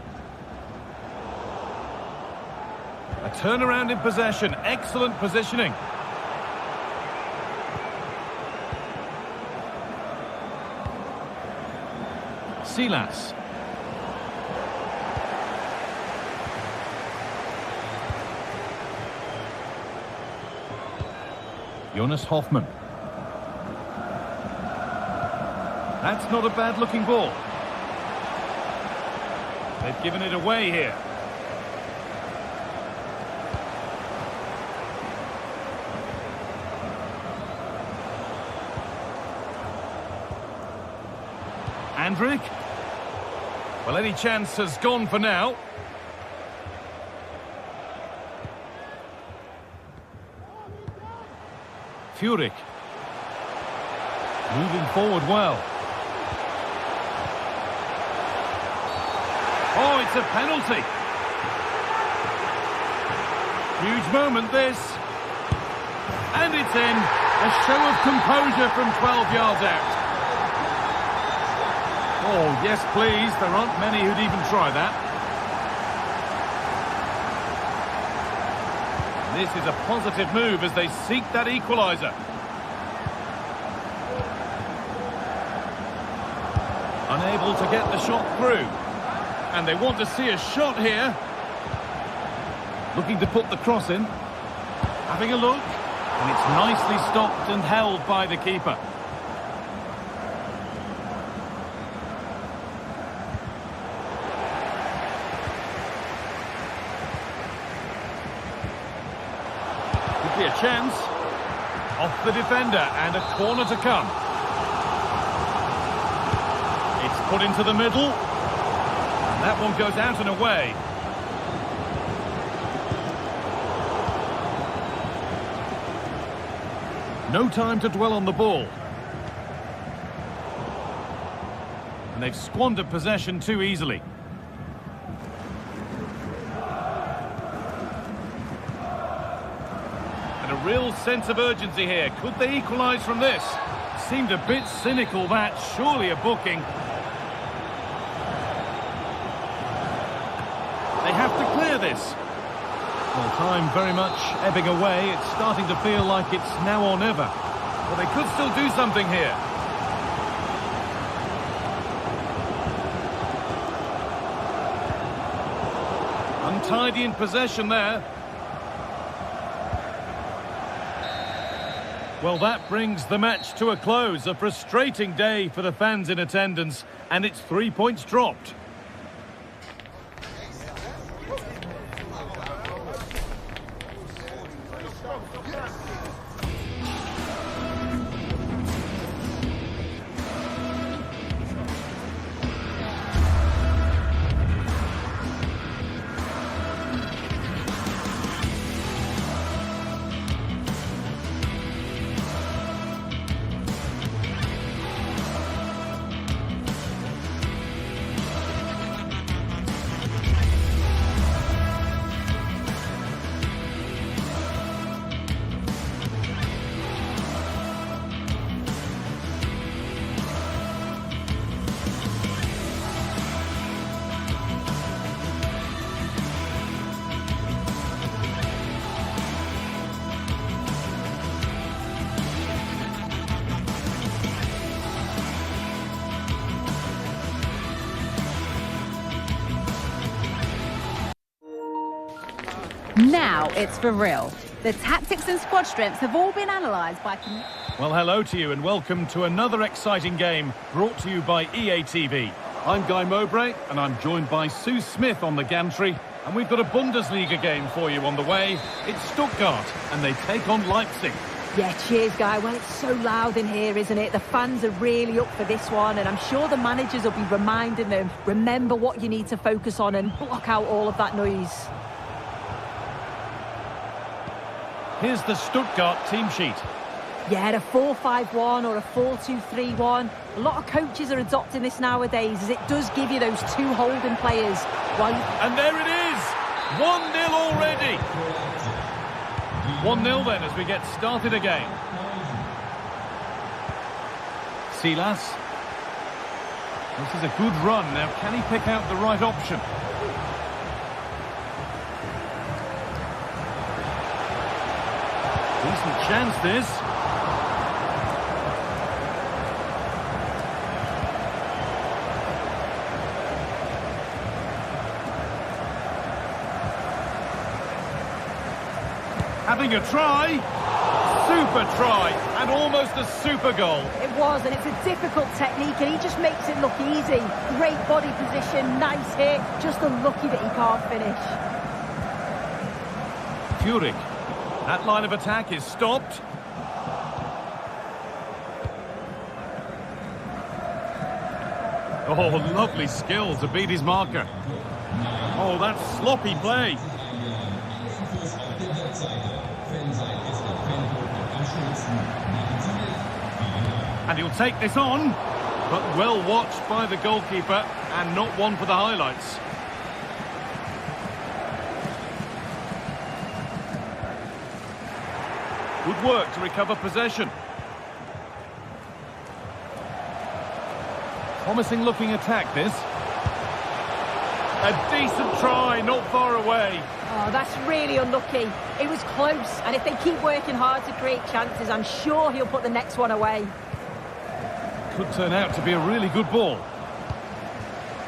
Speaker 6: A turnaround in possession. Excellent positioning. Silas. Jonas Hoffmann. That's not a bad looking ball. They've given it away here. Andrik. Well, any chance has gone for now. Furyk. Moving forward well. Oh, it's a penalty. Huge moment, this. And it's in. A show of composure from 12 yards out. Oh, yes, please. There aren't many who'd even try that. This is a positive move as they seek that equaliser. Unable to get the shot through. And they want to see a shot here. Looking to put the cross in. Having a look. And it's nicely stopped and held by the keeper. Could be a chance. Off the defender and a corner to come. It's put into the middle. That one goes out and away. No time to dwell on the ball. And they've squandered possession too easily. And a real sense of urgency here. Could they equalise from this? Seemed a bit cynical, that. Surely a booking. They have to clear this. Well, time very much ebbing away. It's starting to feel like it's now or never. But they could still do something here. Untidy in possession there. Well, that brings the match to a close. A frustrating day for the fans in attendance. And it's 3 points dropped.
Speaker 1: Now it's for real. The tactics and squad strengths have all been analysed by...
Speaker 6: Well, hello to you and welcome to another exciting game brought to you by EA TV. I'm Guy Mowbray and I'm joined by Sue Smith on the gantry. And we've got a Bundesliga game for you on the way. It's Stuttgart and they take on Leipzig.
Speaker 7: Yeah, cheers, Guy. Well, it's so loud in here, isn't it? The fans are really up for this one, and I'm sure the managers will be reminding them, remember what you need to focus on and block out all of that noise.
Speaker 6: Here's the Stuttgart team sheet.
Speaker 7: Yeah, a 4-5-1 or a 4-2-3-1. A lot of coaches are adopting this nowadays, as it does give you those two holding players.
Speaker 6: And there it is! 1-0 already! 1-0 then as we get started again. Silas. This is a good run. Now, can he pick out the right option? Decent chance, this. Having a try. Super try. And almost a super goal.
Speaker 7: It was, and it's a difficult technique, and he just makes it look easy. Great body position, nice hit. Just unlucky that he can't finish.
Speaker 6: Furyk. That line of attack is stopped. Oh, lovely skill to beat his marker. Oh, that's sloppy play. And he'll take this on, but well watched by the goalkeeper and not one for the highlights. Good work to recover possession. Promising looking attack, this. A decent try, not far away.
Speaker 7: Oh, that's really unlucky. It was close, and if they keep working hard to create chances, I'm sure he'll put the next one away.
Speaker 6: Could turn out to be a really good ball.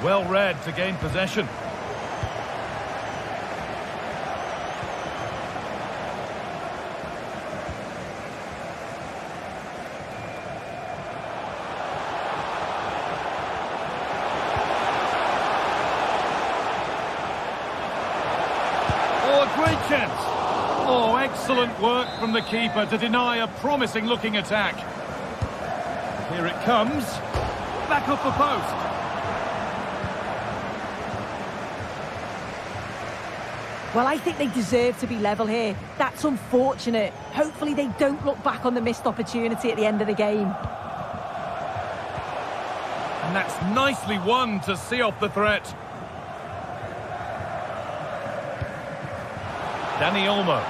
Speaker 6: Well read to gain possession. Great chance. Oh, excellent work from the keeper to deny a promising looking attack. Here it comes. Back off the post.
Speaker 7: Well, I think they deserve to be level here. That's unfortunate. Hopefully they don't look back on the missed opportunity at the end of the game.
Speaker 6: And that's nicely won to see off the threat. Danny Olmo.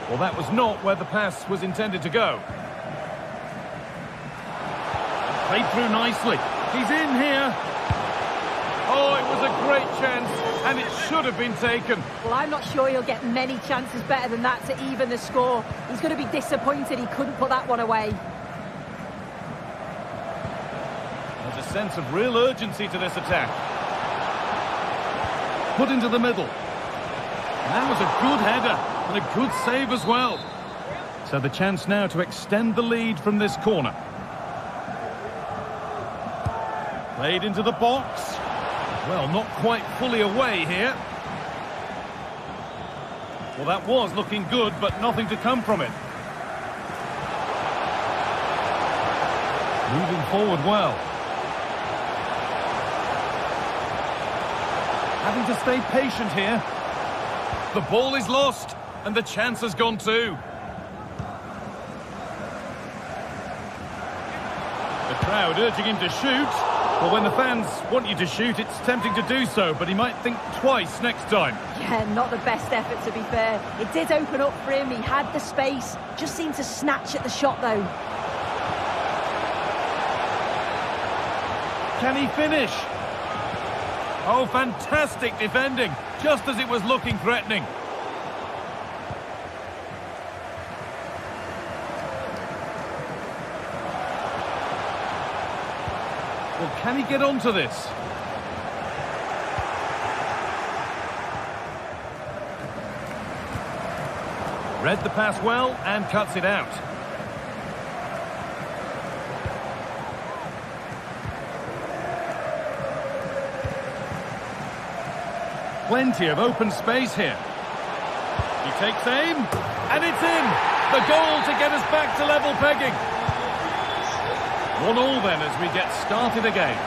Speaker 6: Well, that was not where the pass was intended to go. Played through nicely. He's in here. Oh, it was a great chance, and it should have been taken.
Speaker 7: Well, I'm not sure he'll get many chances better than that to even the score. He's going to be disappointed he couldn't put that one away.
Speaker 6: There's a sense of real urgency to this attack. Put into the middle. And that was a good header, and a good save as well. So the chance now to extend the lead from this corner. Played into the box. Well, not quite fully away here. Well, that was looking good, but nothing to come from it. Moving forward well. Having to stay patient here. The ball is lost, and the chance has gone too. The crowd urging him to shoot. Well, when the fans want you to shoot, it's tempting to do so, but he might think twice next time.
Speaker 7: Yeah, not the best effort, to be fair. It did open up for him, he had the space, just seemed to snatch at the shot, though.
Speaker 6: Can he finish? Oh, fantastic defending, just as it was looking threatening. Well, can he get onto this? Read the pass well and cuts it out. Plenty of open space here. He takes aim, and it's in! The goal to get us back to level pegging. 1-1 then as we get started again.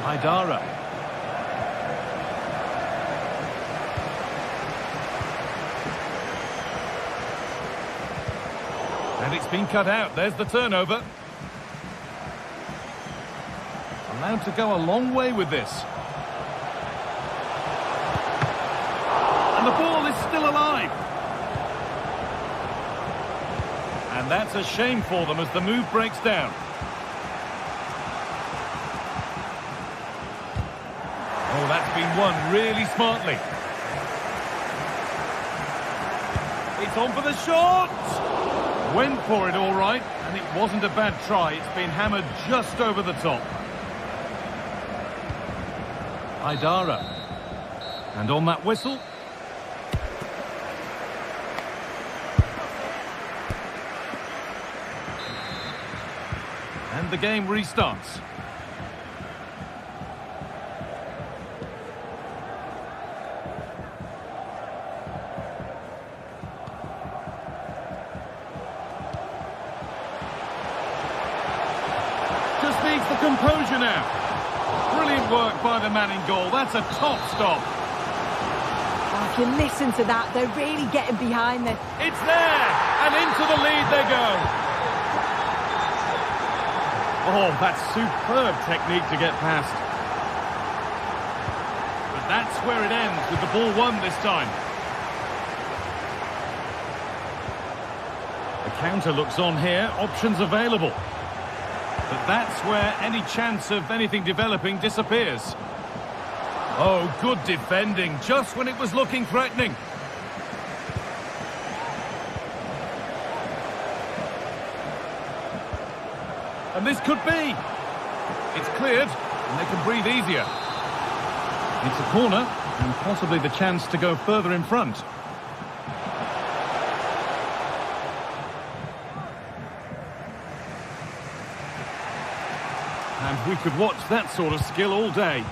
Speaker 6: Haidara. And it's been cut out. There's the turnover. Allowed to go a long way with this. And the ball is still alive. And that's a shame for them as the move breaks down. Oh, that's been won really smartly. It's on for the shot! Went for it all right, and it wasn't a bad try. It's been hammered just over the top. Haidara. And on that whistle. And the game restarts. Just needs the composure now. Brilliant work by the man in goal. That's a top stop.
Speaker 7: Oh, if you listen to that, they're really getting behind them.
Speaker 6: It's there! And into the lead they go. Oh, that's superb technique to get past. But that's where it ends, with the ball won this time. The counter looks on here. Options available. But that's where any chance of anything developing disappears. Oh, good defending, just when it was looking threatening. And this could be. It's cleared, and they can breathe easier. It's a corner, and possibly the chance to go further in front. And we could watch that sort of skill all day.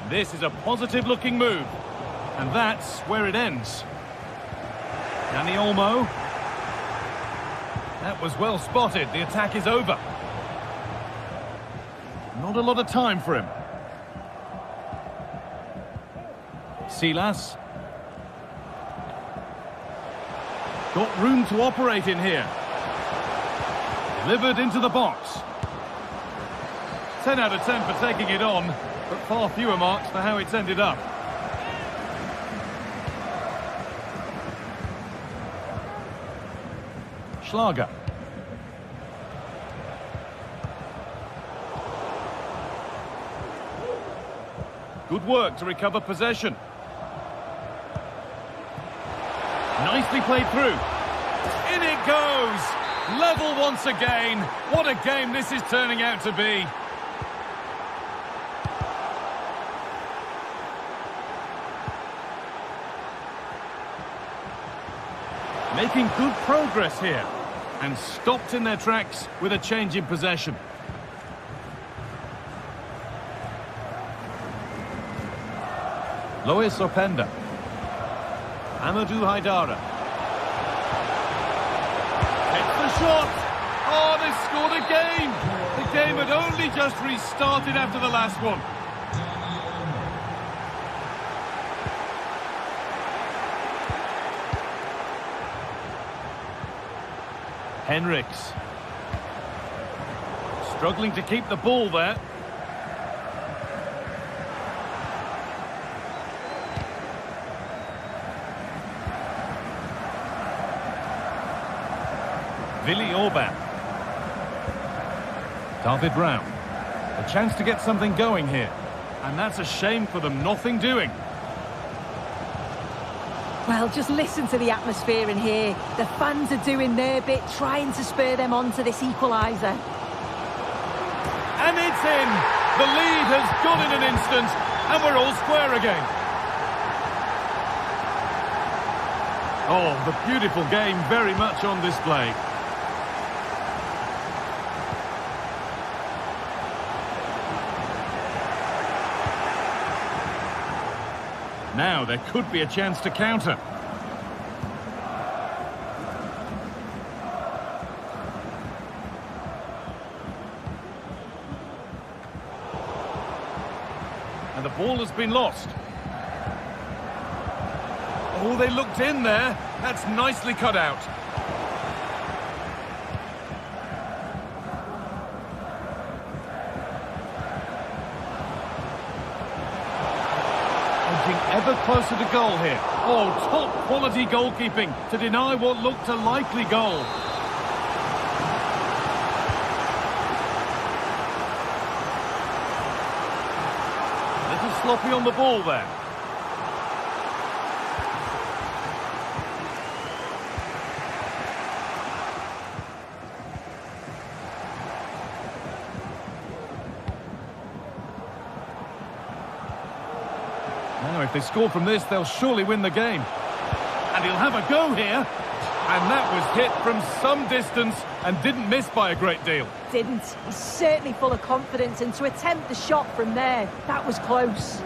Speaker 6: This is a positive-looking move. And that's where it ends. Dani Olmo. That was well spotted. The attack is over. Not a lot of time for him. Silas. Got room to operate in here. Delivered into the box. 10 out of 10 for taking it on, but far fewer marks for how it's ended up. Schlager. Good work to recover possession. Nicely played through. In it goes! Level once again. What a game this is turning out to be. Making good progress here. And stopped in their tracks with a change in possession. Lois Openda. Amadou Haidara. Takes the shot. Oh, they've scored again. The game had only just restarted after the last one. Henriks. Struggling to keep the ball there. Willi Orban. David Brown. A chance to get something going here. And that's a shame for them, nothing doing.
Speaker 7: Well, just listen to the atmosphere in here. The fans are doing their bit, trying to spur them on to this equaliser.
Speaker 6: And it's in! The lead has gone in an instant, and we're all square again. Oh, the beautiful game very much on display. Now there could be a chance to counter. And the ball has been lost. Oh, they looked in there. That's nicely cut out. Ever closer to goal here. Oh, top quality goalkeeping to deny what looked a likely goal. A little sloppy on the ball there. Now, if they score from this, they'll surely win the game. And he'll have a go here. And that was hit from some distance and didn't miss by a great deal.
Speaker 7: Didn't. He's certainly full of confidence, and to attempt the shot from there, that was close.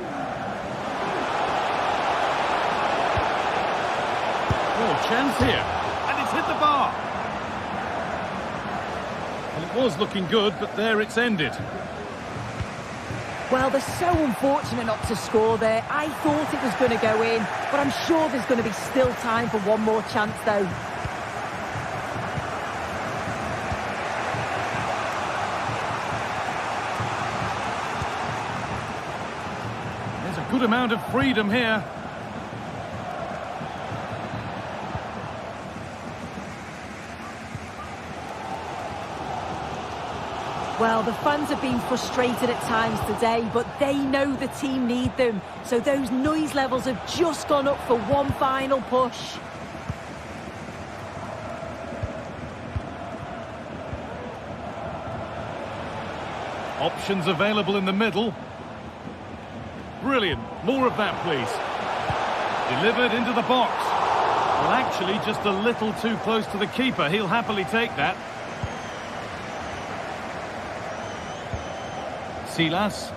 Speaker 6: Oh, chance here. And it's hit the bar. Well, it was looking good, but there it's ended.
Speaker 7: Well, they're so unfortunate not to score there. I thought it was going to go in, but I'm sure there's going to be still time for one more chance, though.
Speaker 6: There's a good amount of freedom here.
Speaker 7: Well, the fans have been frustrated at times today, but they know the team need them. So those noise levels have just gone up for one final push.
Speaker 6: Options available in the middle. Brilliant. More of that, please. Delivered into the box. Well, actually, just a little too close to the keeper. He'll happily take that. Silas.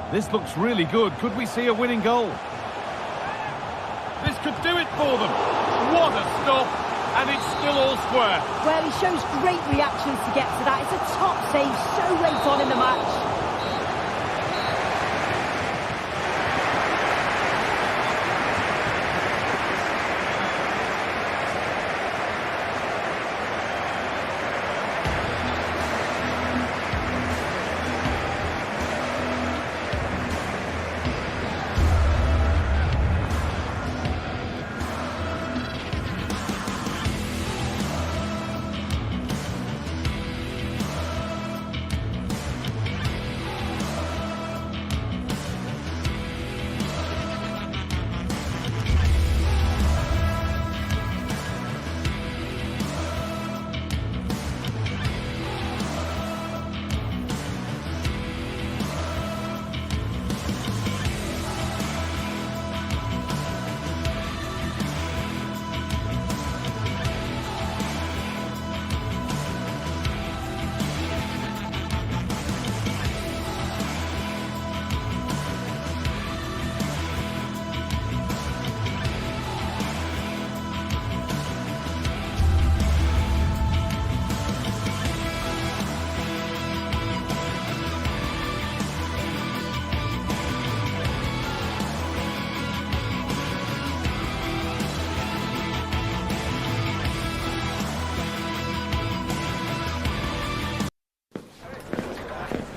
Speaker 6: This looks really good. Could we see a winning goal? This could do it for them. What a stop. And it's still all square.
Speaker 7: Well, he shows great reactions to get to that. It's a top save so late on in the match.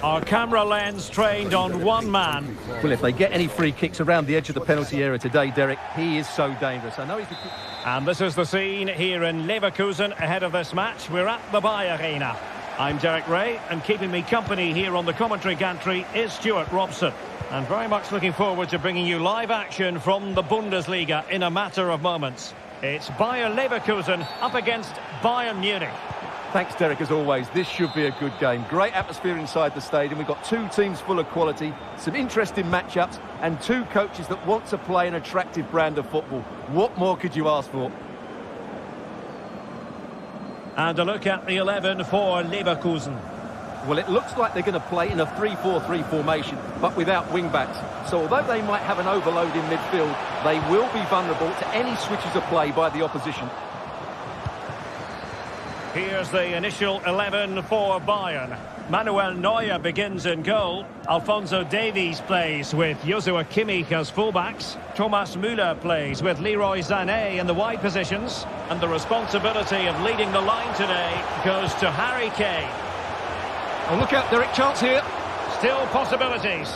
Speaker 2: Our camera lens trained on one man.
Speaker 3: Well, if they get any free kicks around the edge of the penalty area today, Derek, he is so dangerous. I know he's the...
Speaker 2: And this is the scene here in Leverkusen ahead of this match. We're at the Bayer Arena. I'm Derek Ray, and keeping me company here on the commentary gantry is Stuart Robson. And very much looking forward to bringing you live action from the Bundesliga in a matter of moments. It's Bayer Leverkusen up against Bayern Munich.
Speaker 3: Thanks, Derek, as always. This should be a good game. Great atmosphere inside the stadium. We've got two teams full of quality, some interesting matchups, and two coaches that want to play an attractive brand of football. What more could you ask for?
Speaker 2: And a look at the 11 for Leverkusen.
Speaker 3: Well, it looks like they're going to play in a 3-4-3 formation, but without wing-backs. So although they might have an overload in midfield, they will be vulnerable to any switches of play by the opposition.
Speaker 2: Here's the initial 11 for Bayern. Manuel Neuer begins in goal. Alphonso Davies plays with Joshua Kimmich as fullbacks. Thomas Müller plays with Leroy Sané in the wide positions. And the responsibility of leading the line today goes to Harry Kane.
Speaker 3: Oh, look out, Derek, chance here.
Speaker 2: Still possibilities.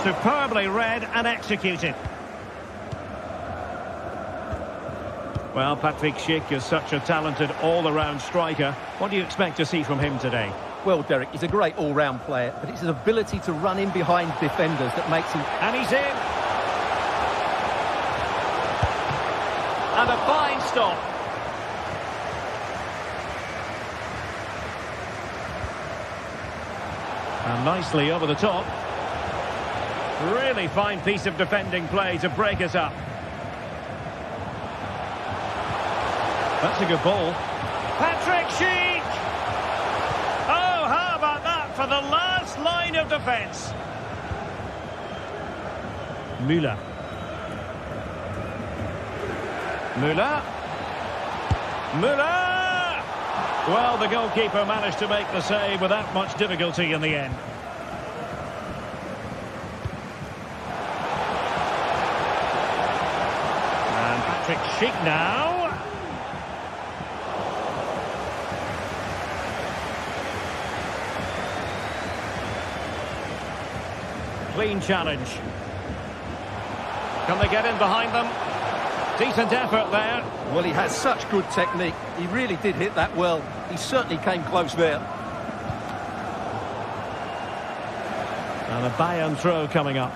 Speaker 2: Superbly read and executed. Well, Patrick Schick is such a talented all-around striker. What do you expect to see from him today?
Speaker 3: Well, Derek, he's a great all-round player, but it's his ability to run in behind defenders that makes him...
Speaker 2: And he's in. And a fine stop. And nicely over the top. Really fine piece of defending play to break us up. That's a good ball. Patrick Schick! Oh, how about that for the last line of defence? Müller. Müller. Müller! Well, the goalkeeper managed to make the save without much difficulty in the end. And Patrick Schick now. Clean challenge. Can they get in behind them? Decent effort there.
Speaker 3: Well, he has such good technique. He really did hit that well. He certainly came close there.
Speaker 2: And a Bayern throw coming up.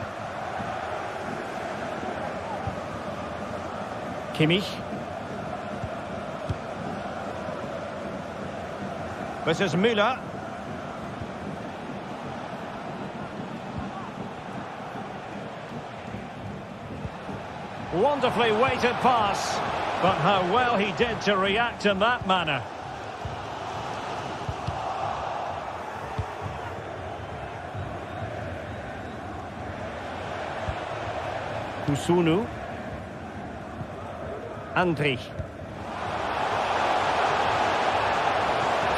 Speaker 2: Kimmich. This is Müller. Wonderfully weighted pass, but how well he did to react in that manner. Kusunu. Andrich.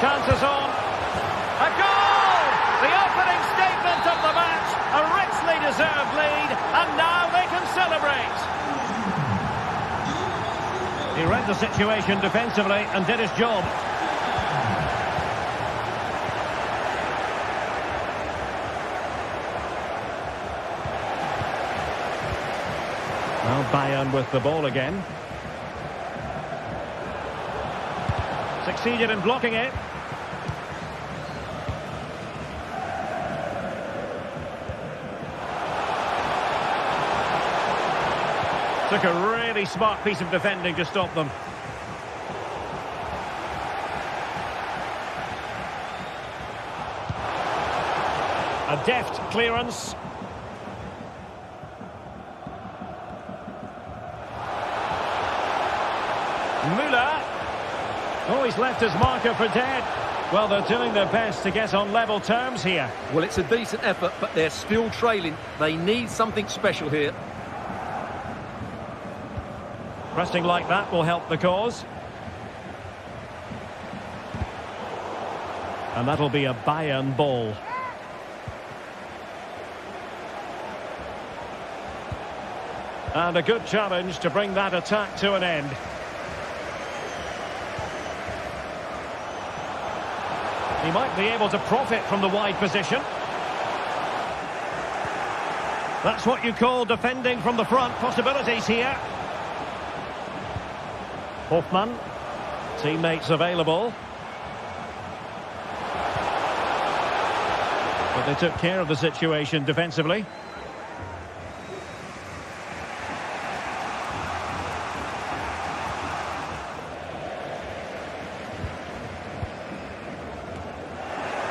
Speaker 2: Chances on. A goal! The opening statement of the match. A richly deserved lead, and now they can celebrate. He read the situation defensively and did his job. Well, Bayern with the ball again. Succeeded in blocking it. Took a really smart piece of defending to stop them. A deft clearance. Müller. Oh, he's left his marker for dead. Well, they're doing their best to get on level terms here.
Speaker 3: Well, it's a decent effort, but they're still trailing. They need something special here.
Speaker 2: Pressing like that will help the cause. And that'll be a Bayern ball. And a good challenge to bring that attack to an end. He might be able to profit from the wide position. That's what you call defending from the front. Possibilities here. Hoffmann. Teammates available. But they took care of the situation defensively.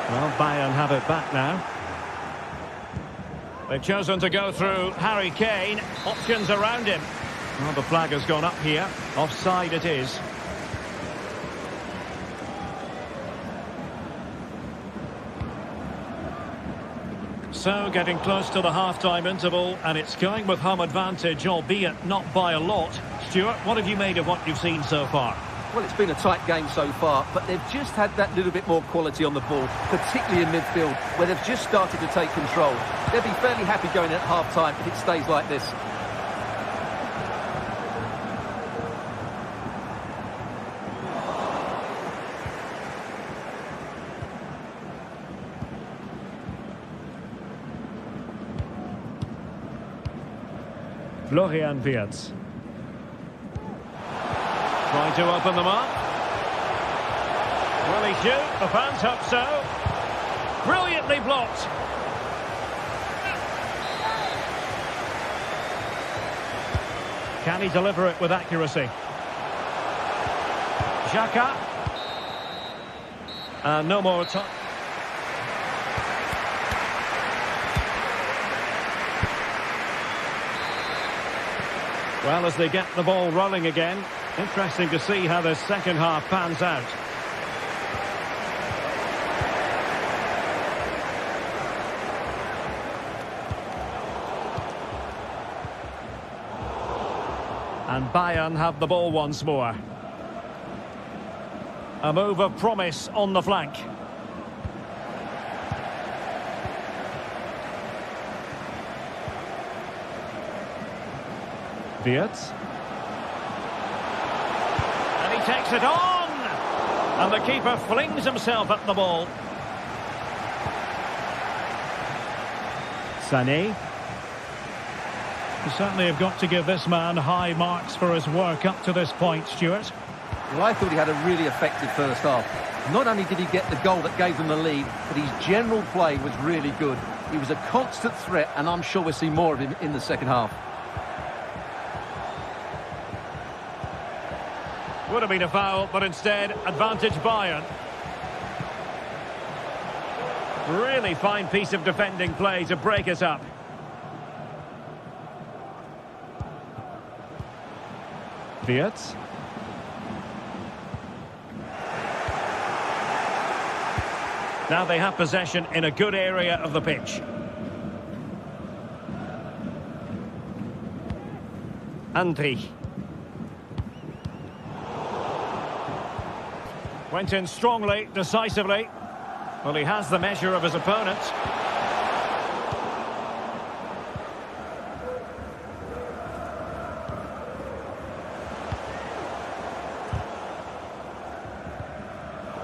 Speaker 2: Well, Bayern have it back now. They've chosen to go through Harry Kane. Options around him. Well, the flag has gone up here. Offside it is. So, getting close to the half-time interval, and it's going with home advantage, albeit not by a lot. Stuart, what have you made of what you've seen so far?
Speaker 3: Well, it's been a tight game so far, but they've just had that little bit more quality on the ball, particularly in midfield, where they've just started to take control. They'll be fairly happy going at half-time if it stays like this.
Speaker 4: Florian Wirtz.
Speaker 2: Trying to open them up. Will he shoot? The fans hope so. Brilliantly blocked.
Speaker 4: Can he deliver it with accuracy?
Speaker 2: Xhaka. And no more time. Well, as they get the ball rolling again, interesting to see how the second half pans out. And Bayern have the ball once more. A move of promise on the flank.
Speaker 4: Wirtz.
Speaker 2: And he takes it on! And the keeper flings himself at the ball.
Speaker 4: Sané. You certainly have got to give this man high marks for his work up to this point, Stuart.
Speaker 3: Well, I thought he had a really effective first half. Not only did he get the goal that gave them the lead, but his general play was really good. He was a constant threat, and I'm sure we'll see more of him in the second half.
Speaker 2: Would have been a foul, but instead, advantage Bayern. Really fine piece of defending play to break us up.
Speaker 4: Wirtz.
Speaker 2: Now they have possession in a good area of the pitch. Andri. Went in strongly, decisively. Well, he has the measure of his opponent.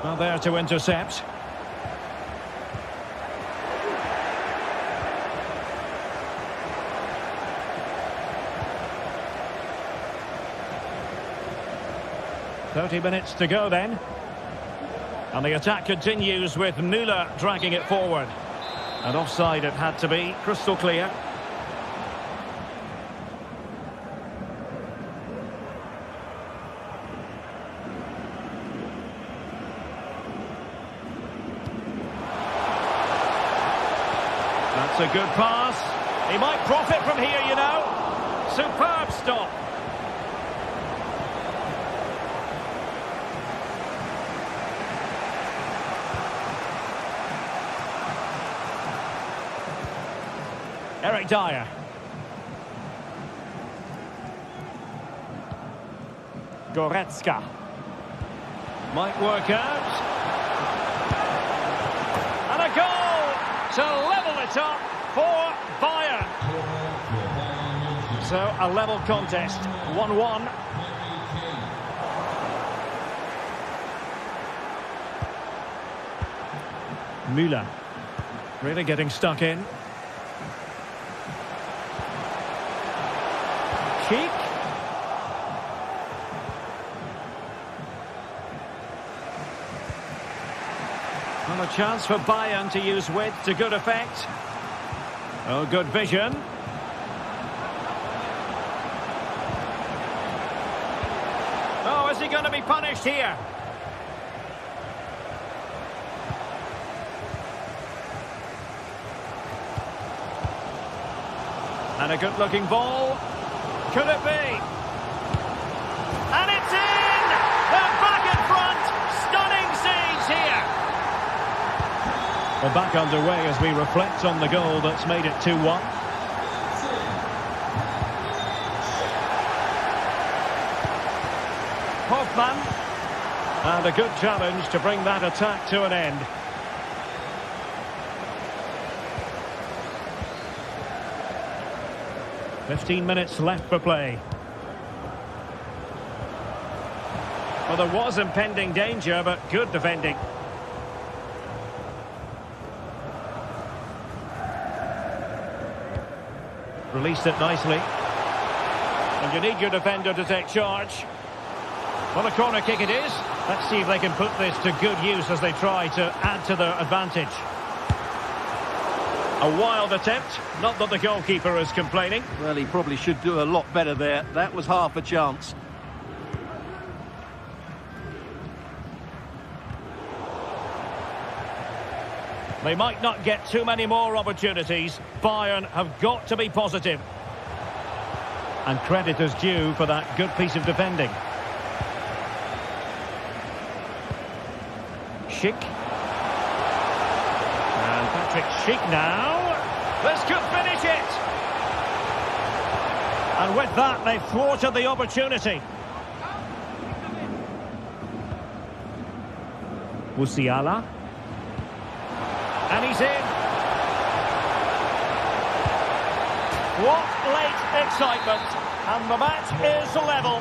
Speaker 2: Well, there to intercept. "30 minutes to go then. And the attack continues with Müller dragging it forward. And offside it had to be, crystal clear. That's a good pass. He might profit from here, you know. Superb stop. Eric Dyer. Goretzka. Might work out. And a goal to level it up for Bayern. So a level contest, 1-1.
Speaker 4: Müller. Really getting stuck in.
Speaker 2: Schick. Well, a chance for Bayern to use width to good effect. Oh, good vision. Oh, is he going to be punished here? And a good-looking ball. Could it be? And it's in! They're back in front! Stunning scenes here!
Speaker 4: We're back underway as we reflect on the goal that's made it 2-1.
Speaker 2: Hoffman. And a good challenge to bring that attack to an end.
Speaker 4: "15 minutes left for play."
Speaker 2: Well, there was impending danger, but good defending.
Speaker 4: Released it nicely.
Speaker 2: And you need your defender to take charge. Well, a corner kick it is. Let's see if they can put this to good use as they try to add to their advantage. A wild attempt. Not that the goalkeeper is complaining.
Speaker 3: Well, he probably should do a lot better there. That was half a chance.
Speaker 2: They might not get too many more opportunities. Bayern have got to be positive.
Speaker 4: And credit is due for that good piece of defending.
Speaker 2: Schick. And Patrick Schick now. This could finish it. And with that, they've thwarted the opportunity.
Speaker 4: Musiala.
Speaker 2: And he's in. What late excitement. And the match is level.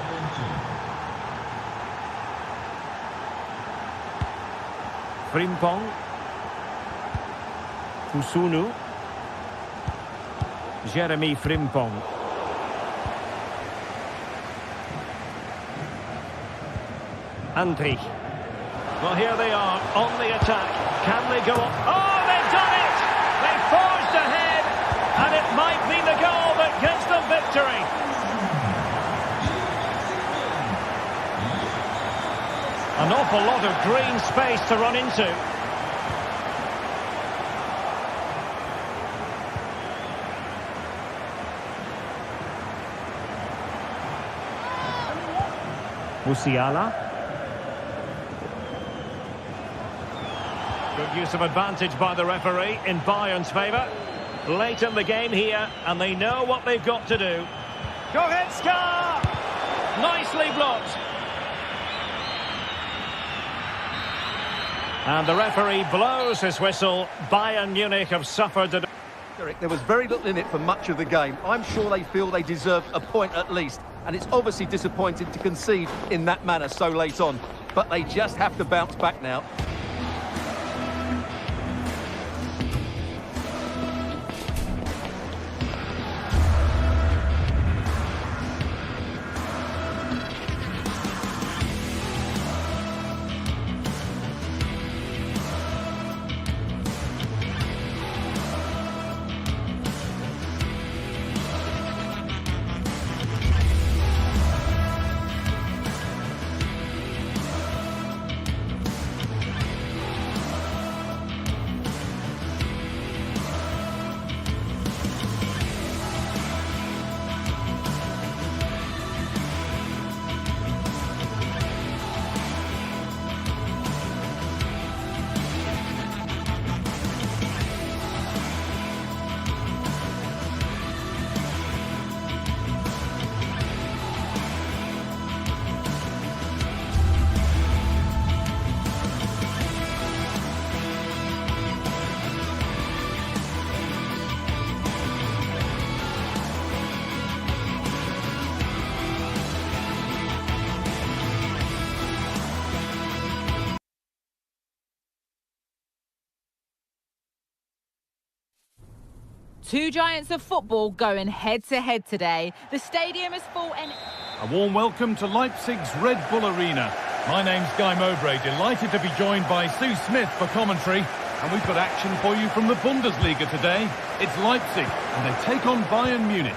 Speaker 2: Frimpong. Kusunu. Jeremy Frimpong. Andrich. Well, here they are on the attack. Can they go on? Oh, they've done it! They forged ahead, and it might be the goal that gives them victory. An awful lot of green space to run into.
Speaker 4: Musiala.
Speaker 2: Good use of advantage by the referee in Bayern's favour. Late in the game here, and they know what they've got to do. Goretzka! Nicely blocked. And the referee blows his whistle. Bayern Munich have suffered a...
Speaker 3: Derek, there was very little in it for much of the game. I'm sure they feel they deserve a point at least. And it's obviously disappointing to concede in that manner so late on. But they just have to bounce back now.
Speaker 1: Two giants of football going head-to-head today. The stadium is full and...
Speaker 6: A warm welcome to Leipzig's Red Bull Arena. My name's Guy Mowbray, delighted to be joined by Sue Smith for commentary. And we've got action for you from the Bundesliga today. It's Leipzig, and they take on Bayern Munich.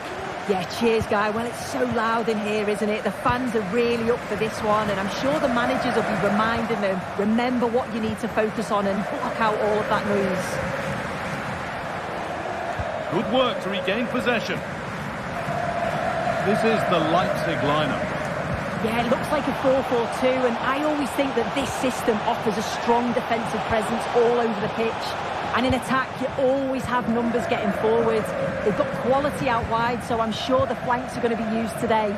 Speaker 7: Yeah, cheers, Guy. Well, it's so loud in here, isn't it? The fans are really up for this one, and I'm sure the managers will be reminding them, remember what you need to focus on and block out all of that noise.
Speaker 6: Good work to regain possession. This is the Leipzig lineup.
Speaker 7: Yeah, it looks like a 4-4-2, and I always think that this system offers a strong defensive presence all over the pitch. And in attack, you always have numbers getting forward. They've got quality out wide, so I'm sure the flanks are going to be used today.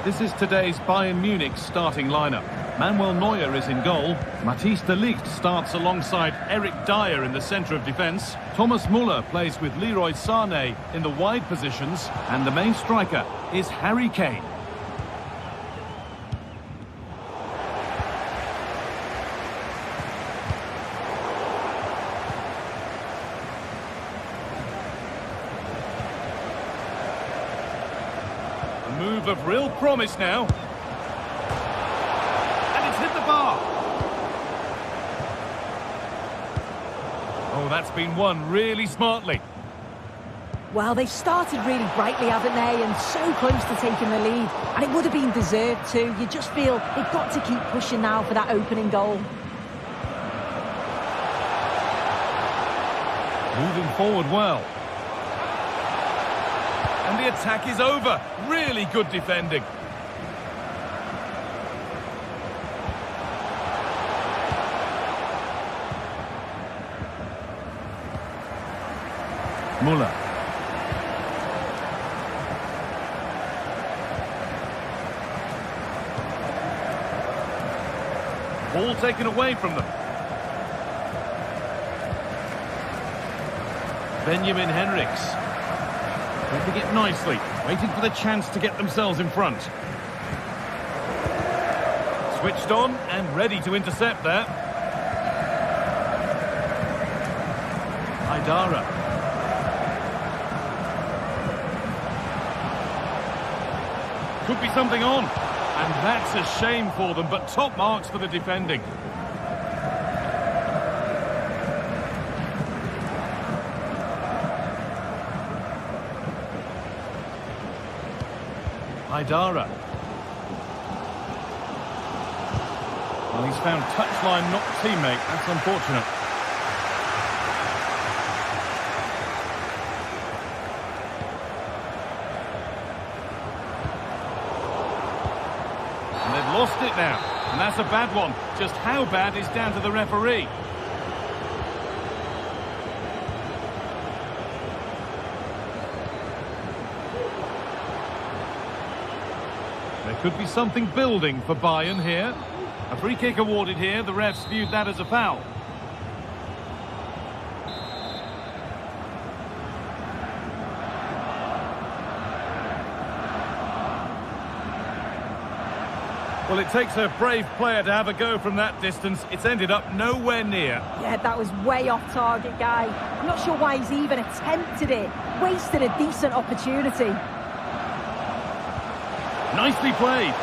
Speaker 6: This is today's Bayern Munich starting lineup. Manuel Neuer is in goal. Matthijs de Ligt starts alongside Eric Dyer in the centre of defence. Thomas Muller plays with Leroy Sané in the wide positions. And the main striker is Harry Kane. A move of real promise now. Hit the bar. Oh, that's been won really smartly.
Speaker 7: Well, they've started really brightly, haven't they? And so close to taking the lead. And it would have been deserved too. You just feel they've got to keep pushing now for that opening goal.
Speaker 6: Moving forward well. And the attack is over. Really good defending. Muller. Ball taken away from them. Benjamin Henrichs. Moving it nicely, waiting for the chance to get themselves in front. Switched on and ready to intercept there. Haidara. Could be something on. And that's a shame for them, but top marks for the defending. Haidara. Well, he's found touchline, not teammate. That's unfortunate. Lost it now, and that's a bad one. Just how bad is down to the referee. There could be something building for Bayern here. A free kick awarded here. The refs viewed that as a foul. Well, it takes a brave player to have a go from that distance. It's ended up nowhere near.
Speaker 7: Yeah, that was way off target, Guy. I'm not sure why he's even attempted it. Wasted a decent opportunity.
Speaker 6: Nicely played.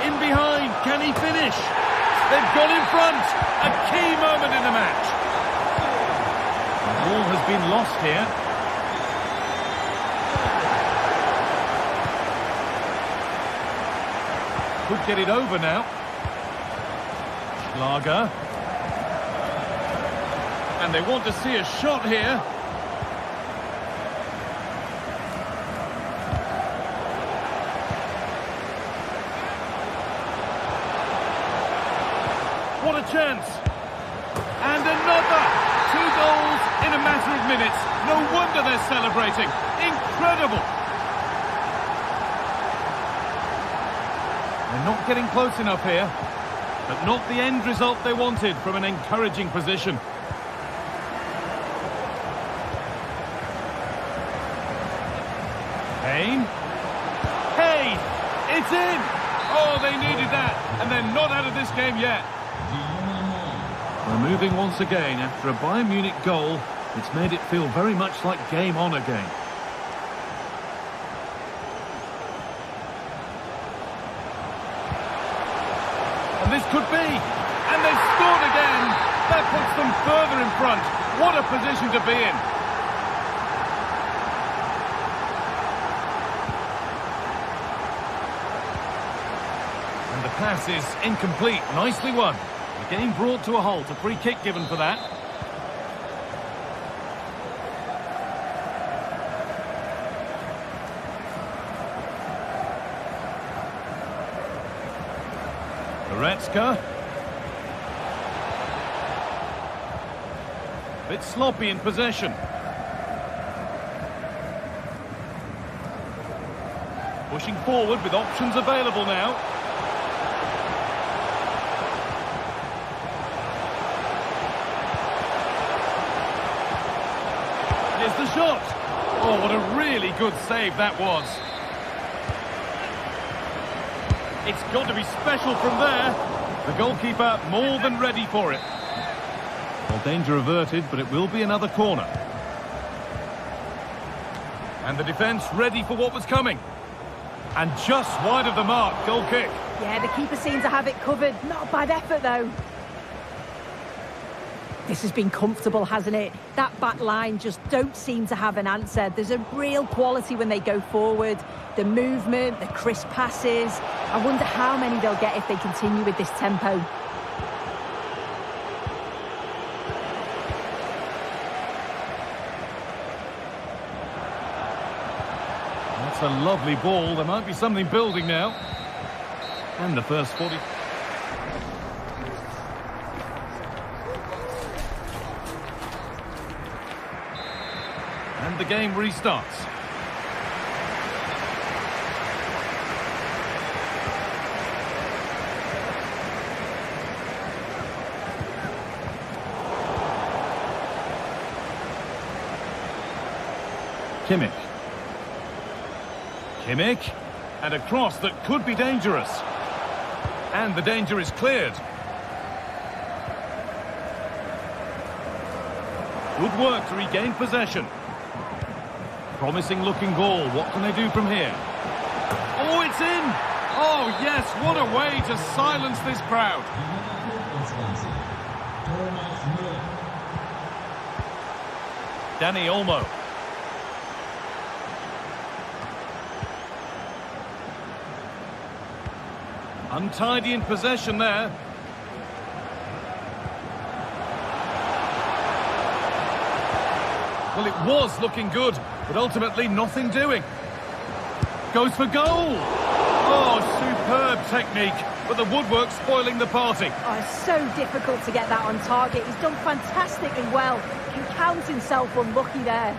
Speaker 6: In behind, can he finish? They've gone in front. A key moment in the match. The ball has been lost here. Could get it over now. Schlager. And they want to see a shot here. What a chance. And another. 2 goals in a matter of minutes. No wonder they're celebrating. Incredible. They're not getting close enough here, but not the end result they wanted from an encouraging position. Kane. Kane! It's in! Oh, they needed that, and they're not out of this game yet. We're moving once again after a Bayern Munich goal. It's made it feel very much like game on again. And this could be. And they've scored again. That puts them further in front. What a position to be in. And the pass is incomplete. Nicely won. The game brought to a halt. A free kick given for that. Goretzka. Bit sloppy in possession. Pushing forward with options available now. Here's the shot. Oh, what a really good save that was. It's got to be special from there. The goalkeeper more than ready for it. Well, danger averted, but it will be another corner. And the defence ready for what was coming. And just wide of the mark, goal kick.
Speaker 7: Yeah, the keeper seems to have it covered. Not a bad effort, though. This has been comfortable, hasn't it? That back line just don't seem to have an answer. There's a real quality when they go forward. The movement, the crisp passes. I wonder how many they'll get if they continue with this tempo.
Speaker 6: That's a lovely ball. There might be something building now. And the first 40... And the game restarts. Kimmich. Kimmich. And a cross that could be dangerous. And the danger is cleared. Good work to regain possession. Promising looking goal. What can they do from here? Oh, it's in! Oh, yes, what a way to silence this crowd. Danny Olmo. Untidy in possession there. Well, it was looking good, but ultimately nothing doing. Goes for goal. Oh, superb technique, but the woodwork spoiling the party.
Speaker 7: Oh, it's so difficult to get that on target. He's done fantastically well. He can count himself unlucky there.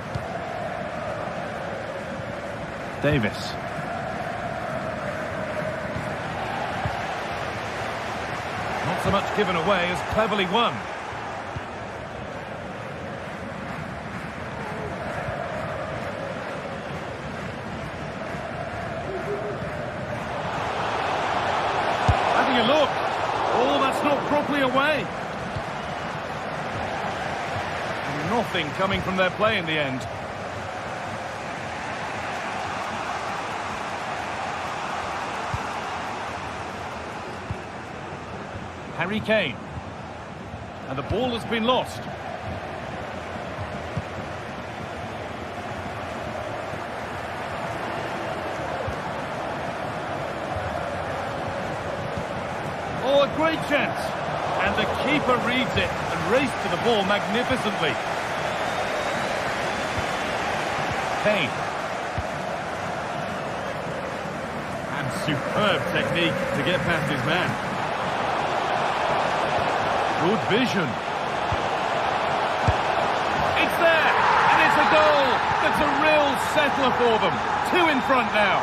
Speaker 6: Davis. Not so much given away as cleverly won. Having a look. Oh, that's not properly away. Nothing coming from their play in the end. Harry Kane. And the ball has been lost. Oh, a great chance. And the keeper reads it and raced to the ball magnificently. Kane. And superb technique to get past his man. Good vision. It's there, and it's a goal. That's a real settler for them. 2 in front now.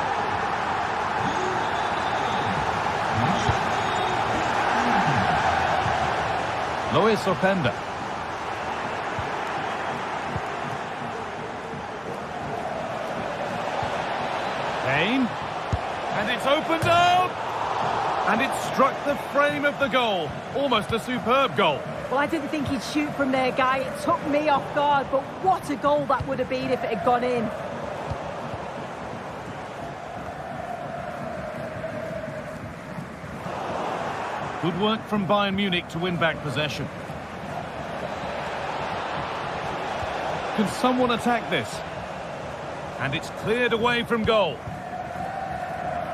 Speaker 6: Luis Openda. Kane. And it's opened up. And it struck the frame of the goal. Almost a superb goal.
Speaker 7: Well, I didn't think he'd shoot from there, Guy. It took me off guard, but what a goal that would have been if it had gone in.
Speaker 6: Good work from Bayern Munich to win back possession. Can someone attack this? And it's cleared away from goal.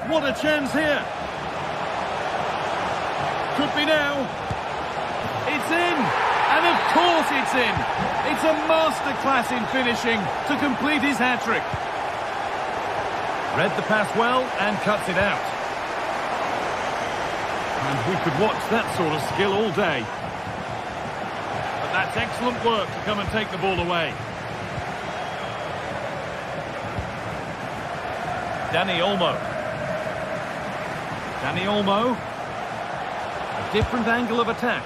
Speaker 6: What a chance here. Could be now. It's in. And of course it's in. It's a masterclass in finishing to complete his hat-trick. Read the pass well and cuts it out. And we could watch that sort of skill all day. But that's excellent work to come and take the ball away. Dani Olmo. Dani Olmo. A different angle of attack.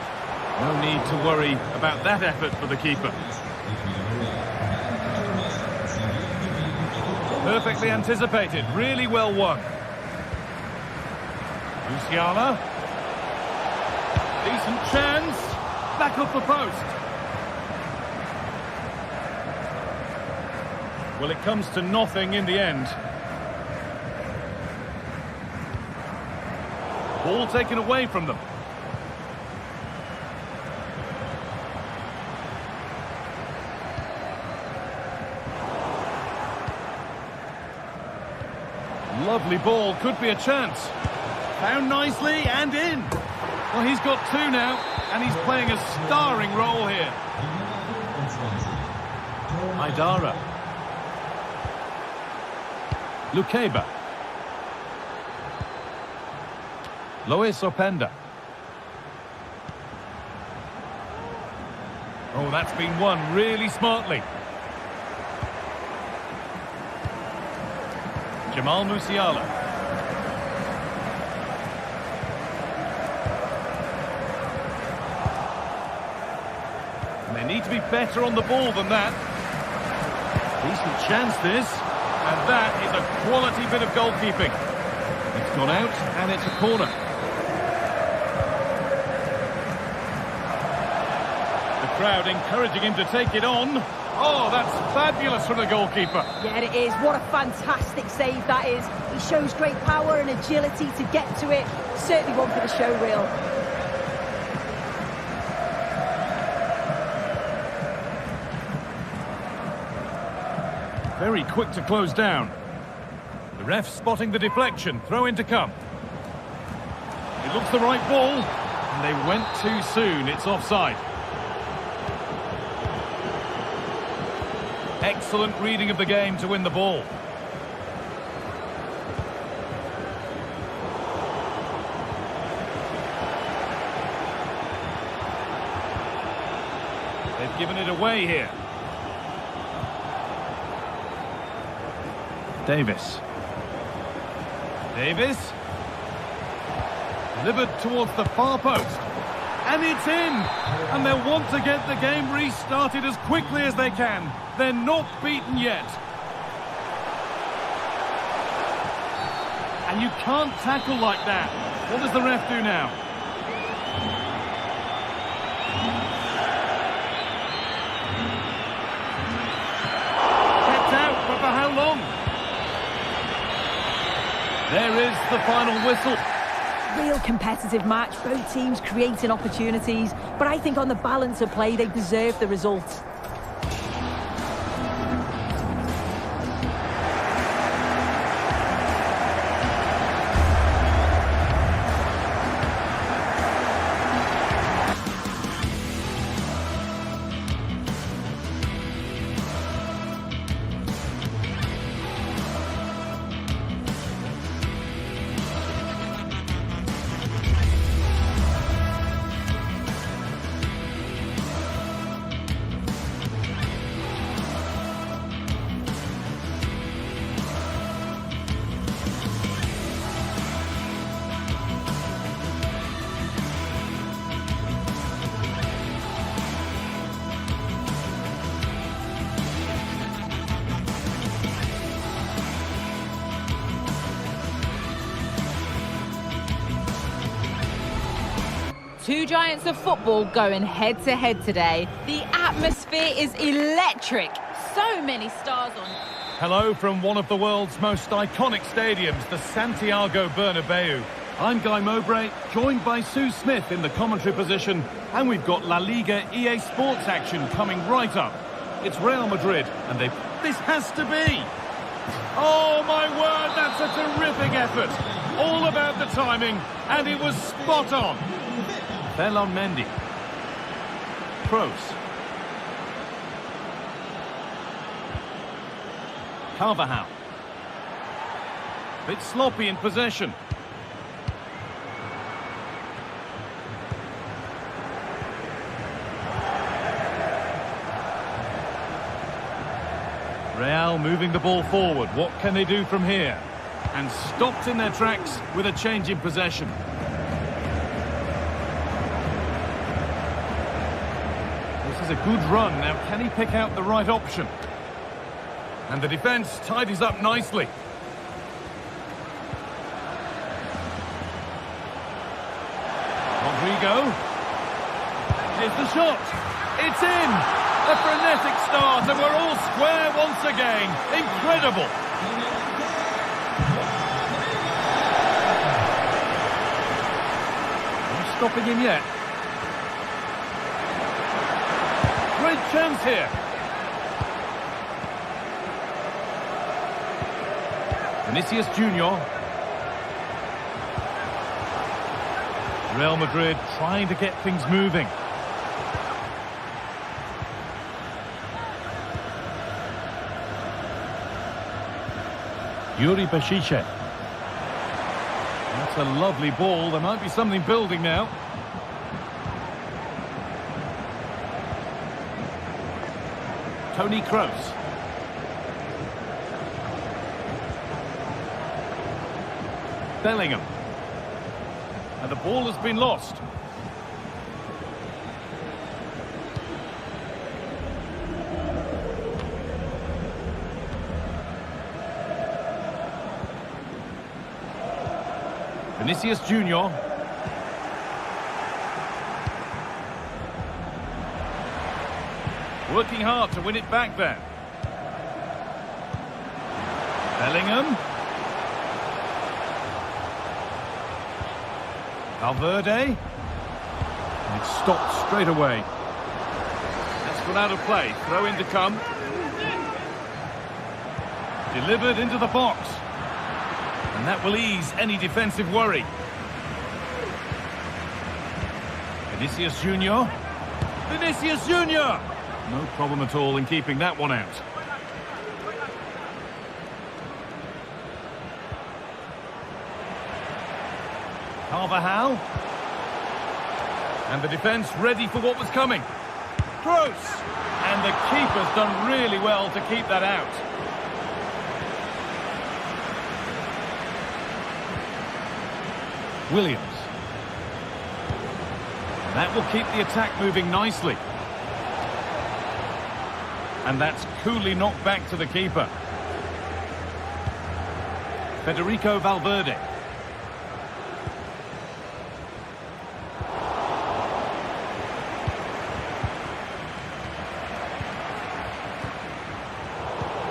Speaker 6: No need to worry about that effort for the keeper. Perfectly anticipated. Really well won. Musiala. Decent chance. Back up the post. Well, it comes to nothing in the end. Ball taken away from them. Lovely ball, could be a chance. Found nicely and in. Well, he's got two now, and he's playing a starring role here. Aidara. Lukeba. Lois Openda. Oh, that's been won really smartly. Jamal Musiala. And they need to be better on the ball than that. Decent chance this. And that is a quality bit of goalkeeping. It's gone out and it's a corner. Crowd encouraging him to take it on. Oh, that's fabulous from the goalkeeper.
Speaker 7: Yeah, it is. What a fantastic save that is. He shows great power and agility to get to it. Certainly one for the show reel.
Speaker 6: Very quick to close down. The ref spotting the deflection. Throw in to come. It looks the right ball. And they went too soon. It's offside. Excellent reading of the game to win the ball. They've given it away here. Davis. Davis. Delivered towards the far post. And it's in! And they'll want to get the game restarted as quickly as they can. They're not beaten yet. And you can't tackle like that. What does the ref do now? Kept out, but for how long? There is the final whistle.
Speaker 7: Real competitive match, both teams creating opportunities, but I think on the balance of play they deserve the result.
Speaker 1: Two giants of football going head-to-head today. The atmosphere is electric. So many stars on.
Speaker 6: Hello from one of the world's most iconic stadiums, the Santiago Bernabeu. I'm Guy Mowbray, joined by Sue Smith in the commentary position, and we've got La Liga EA Sports action coming right up. It's Real Madrid, and this has to be. Oh my word, that's a terrific effort. All about the timing, and it was spot on. Ferland Mendy. Kroos. Carvajal. Bit sloppy in possession. Real moving the ball forward. What can they do from here? And stopped in their tracks with a change in possession. This is a good run. Now, can he pick out the right option? And the defence tidies up nicely. Rodrigo. Here's the shot. It's in. A frenetic start, and we're all square once again. Incredible. Not stopping him yet. Great chance here. Vinicius Junior. Real Madrid trying to get things moving. Yuri Bashiche. That's a lovely ball. There might be something building now. Toni Kroos. Bellingham. And the ball has been lost. Vinicius Junior. Working hard to win it back there. Bellingham. Valverde. And it's stopped straight away. That's gone out of play. Throw in to come. Delivered into the box. And that will ease any defensive worry. Vinicius Junior. Vinicius Junior! No problem at all in keeping that one out. Carvajal. And the defence ready for what was coming. Kroos! And the keeper's done really well to keep that out. Williams. And that will keep the attack moving nicely. And that's coolly knocked back to the keeper. Federico Valverde.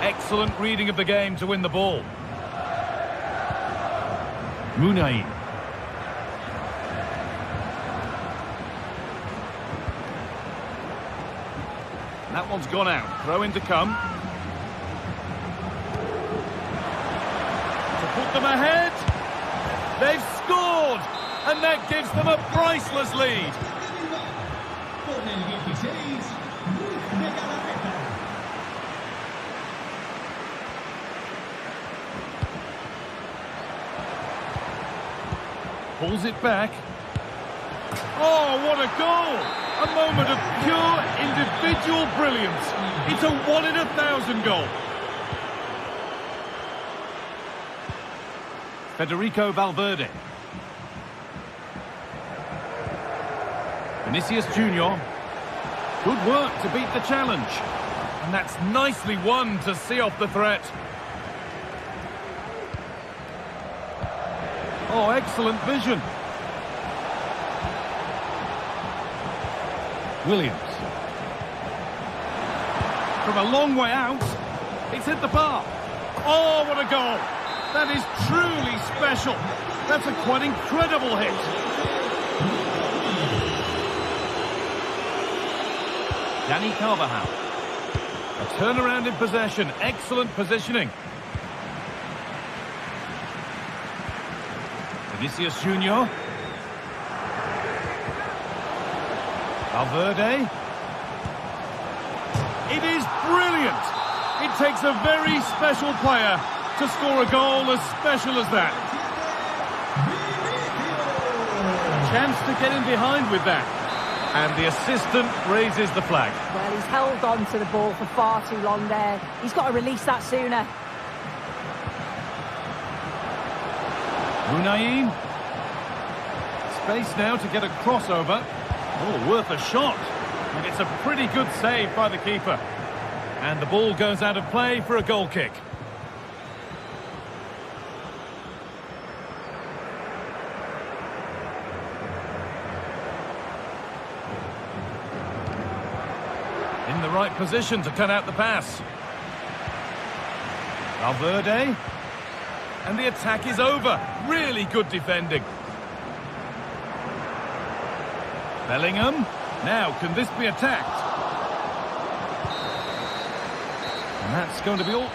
Speaker 6: Excellent reading of the game to win the ball. Munain. That one's gone out. Throw in to come. To put them ahead. They've scored. And that gives them a priceless lead. Pulls it back. Oh, what a goal! A moment of pure individual brilliance. It's a 1 in 1,000 goal. Federico Valverde. Vinicius Junior. Good work to beat the challenge. And that's nicely won to see off the threat. Oh, excellent vision. Williams. From a long way out, it's hit the bar. Oh, what a goal! That is truly special. That's a quite incredible hit. Danny Carvajal. A turnaround in possession. Excellent positioning. Vinicius Junior. Valverde. It is brilliant. It takes a very special player to score a goal as special as that. Chance to get in behind with that. And the assistant raises the flag.
Speaker 7: Well, he's held on to the ball for far too long there. He's got to release that sooner.
Speaker 6: Munayin. Space now to get a crossover. Oh, worth a shot. And it's a pretty good save by the keeper. And the ball goes out of play for a goal kick. In the right position to cut out the pass. Valverde. And the attack is over. Really good defending. Bellingham. Now, can this be attacked? And that's going to be all.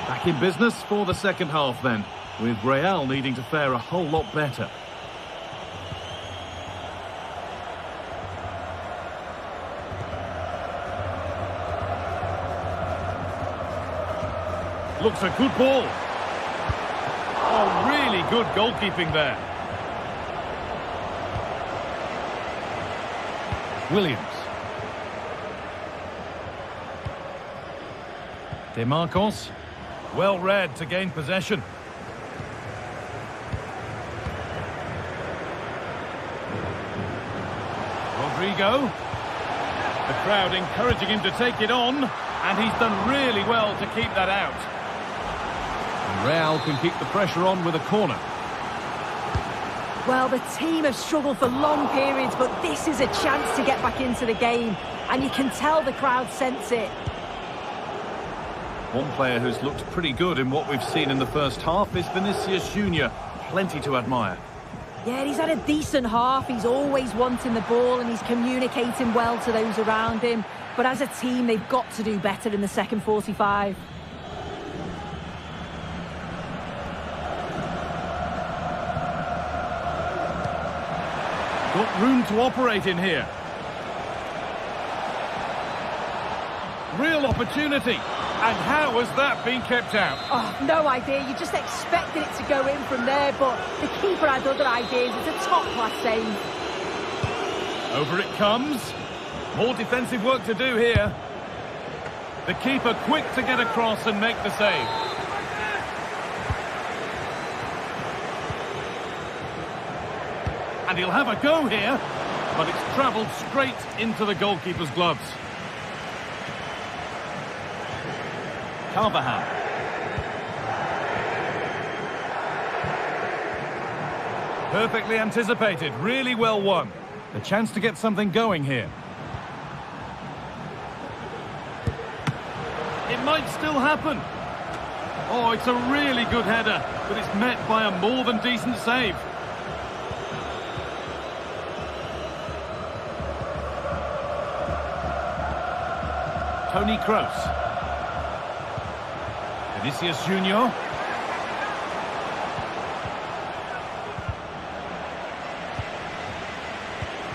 Speaker 6: Back in business for the second half then, with Real needing to fare a whole lot better. Looks a good ball. Oh, really good goalkeeping there. Williams. DeMarcos. Well read to gain possession. Rodrigo. The crowd encouraging him to take it on, and he's done really well to keep that out. Real can keep the pressure on with a corner.
Speaker 7: Well, the team have struggled for long periods, but this is a chance to get back into the game. And you can tell the crowd sense it.
Speaker 6: One player who's looked pretty good in what we've seen in the first half is Vinicius Junior. Plenty to admire.
Speaker 7: Yeah, he's had a decent half. He's always wanting the ball and he's communicating well to those around him. But as a team, they've got to do better in the second 45.
Speaker 6: Got room to operate in here. Real opportunity. And how has that been kept out?
Speaker 7: Oh, no idea. You just expected it to go in from there, but the keeper had other ideas. It's a top-class save.
Speaker 6: Over it comes. More defensive work to do here. The keeper quick to get across and make the save. And he'll have a go here, but it's travelled straight into the goalkeeper's gloves. Carvajal. Perfectly anticipated, really well won. A chance to get something going here. It might still happen. Oh, it's a really good header, but it's met by a more than decent save. Toni Kroos. Vinicius Junior.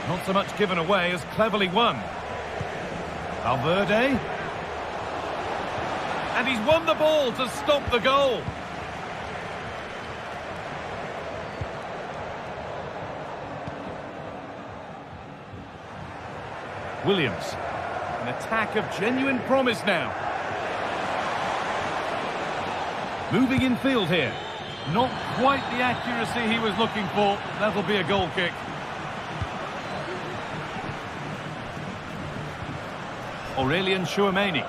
Speaker 6: Not so much given away as cleverly won. Valverde. And he's won the ball to stop the goal. Williams. An attack of genuine promise now. Moving in field here. Not quite the accuracy he was looking for. That'll be a goal kick. Aurelien Chouameni.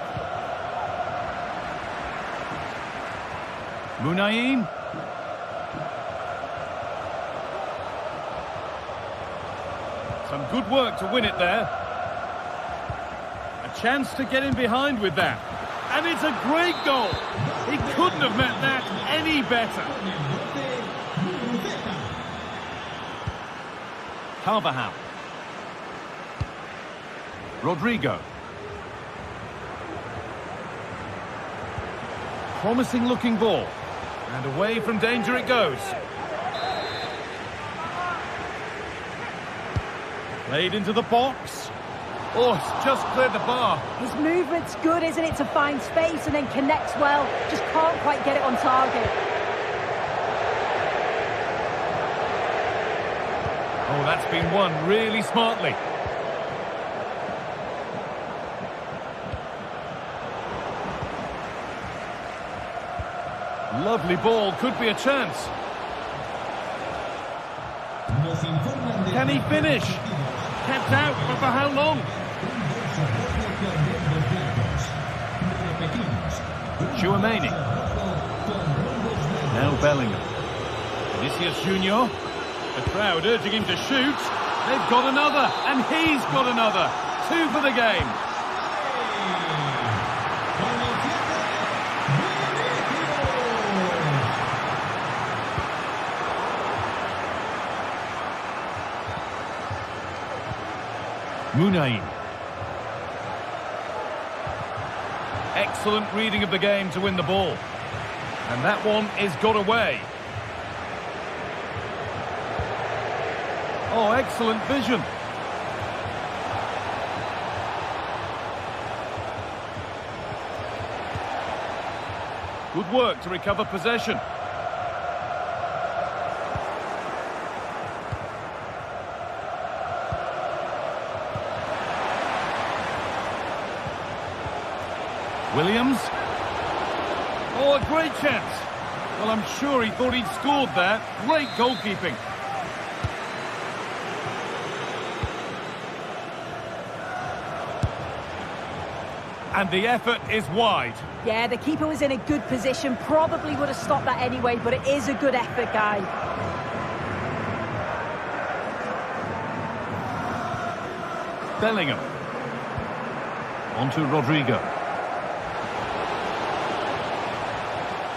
Speaker 6: Munayin. Some good work to win it there. A chance to get in behind with that. And it's a great goal. He couldn't have met that any better. Carvajal. Rodrigo. Promising looking ball. And away from danger it goes. Played into the box. Oh, it's just cleared the bar.
Speaker 7: His movement's good, isn't it, to find space and then connects well. Just can't quite get it on target.
Speaker 6: Oh, that's been won really smartly. Lovely ball, could be a chance. Can he finish? Kept out, but for how long? Chouameni. Now Bellingham. Vinicius Junior. The crowd urging him to shoot. They've got another, and he's got another. 2 for the game. Munain. Excellent reading of the game to win the ball. And that one is got away. Oh, excellent vision. Good work to recover possession. Williams. Oh, a great chance. Well, I'm sure he thought he'd scored there. Great goalkeeping. And the effort is wide.
Speaker 7: Yeah, the keeper was in a good position. Probably would have stopped that anyway, but it is a good effort, guy.
Speaker 6: Bellingham. On to Rodrigo.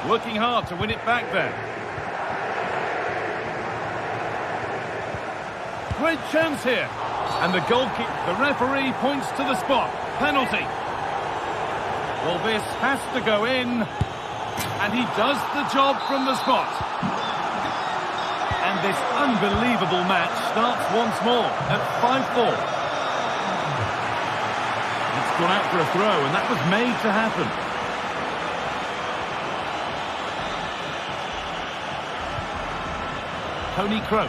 Speaker 6: Working hard to win it back there. Great chance here. And the goalkeeper, the referee points to the spot. Penalty. Well, this has to go in. And he does the job from the spot. And this unbelievable match starts once more at 5-4. It's gone out for a throw, and that was made to happen. Toni Kroos.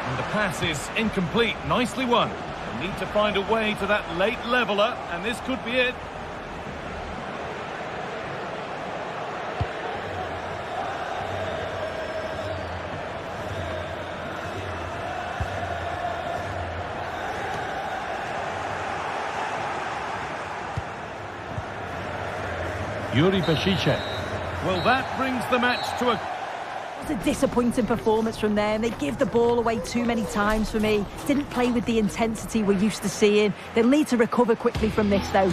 Speaker 6: And the pass is incomplete. Nicely won. They need to find a way to that late leveller, and this could be it. Yuri Bešiček. Well, that brings the match to a...
Speaker 7: It's a disappointing performance from there, and they give the ball away too many times for me. Didn't play with the intensity we're used to seeing. They'll need to recover quickly from this, though.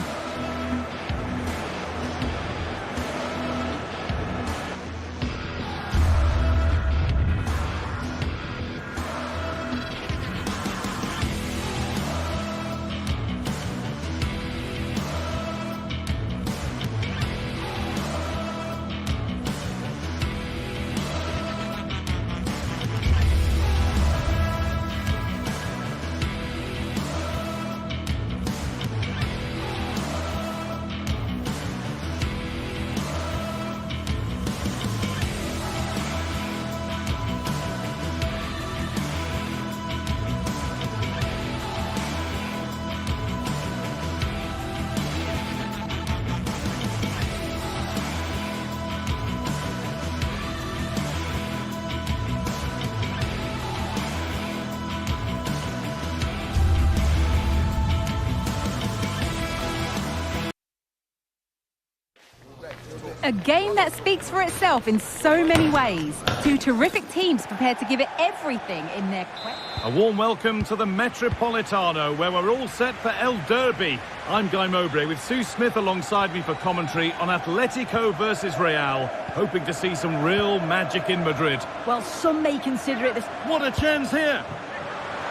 Speaker 1: A game that speaks for itself in so many ways. Two terrific teams prepared to give it everything in their quest.
Speaker 6: A warm welcome to the Metropolitano, where we're all set for El Derby. I'm Guy Mowbray with Sue Smith alongside me for commentary on Atletico versus Real, hoping to see some real magic in Madrid.
Speaker 7: Well, some may consider it this.
Speaker 6: What a chance here!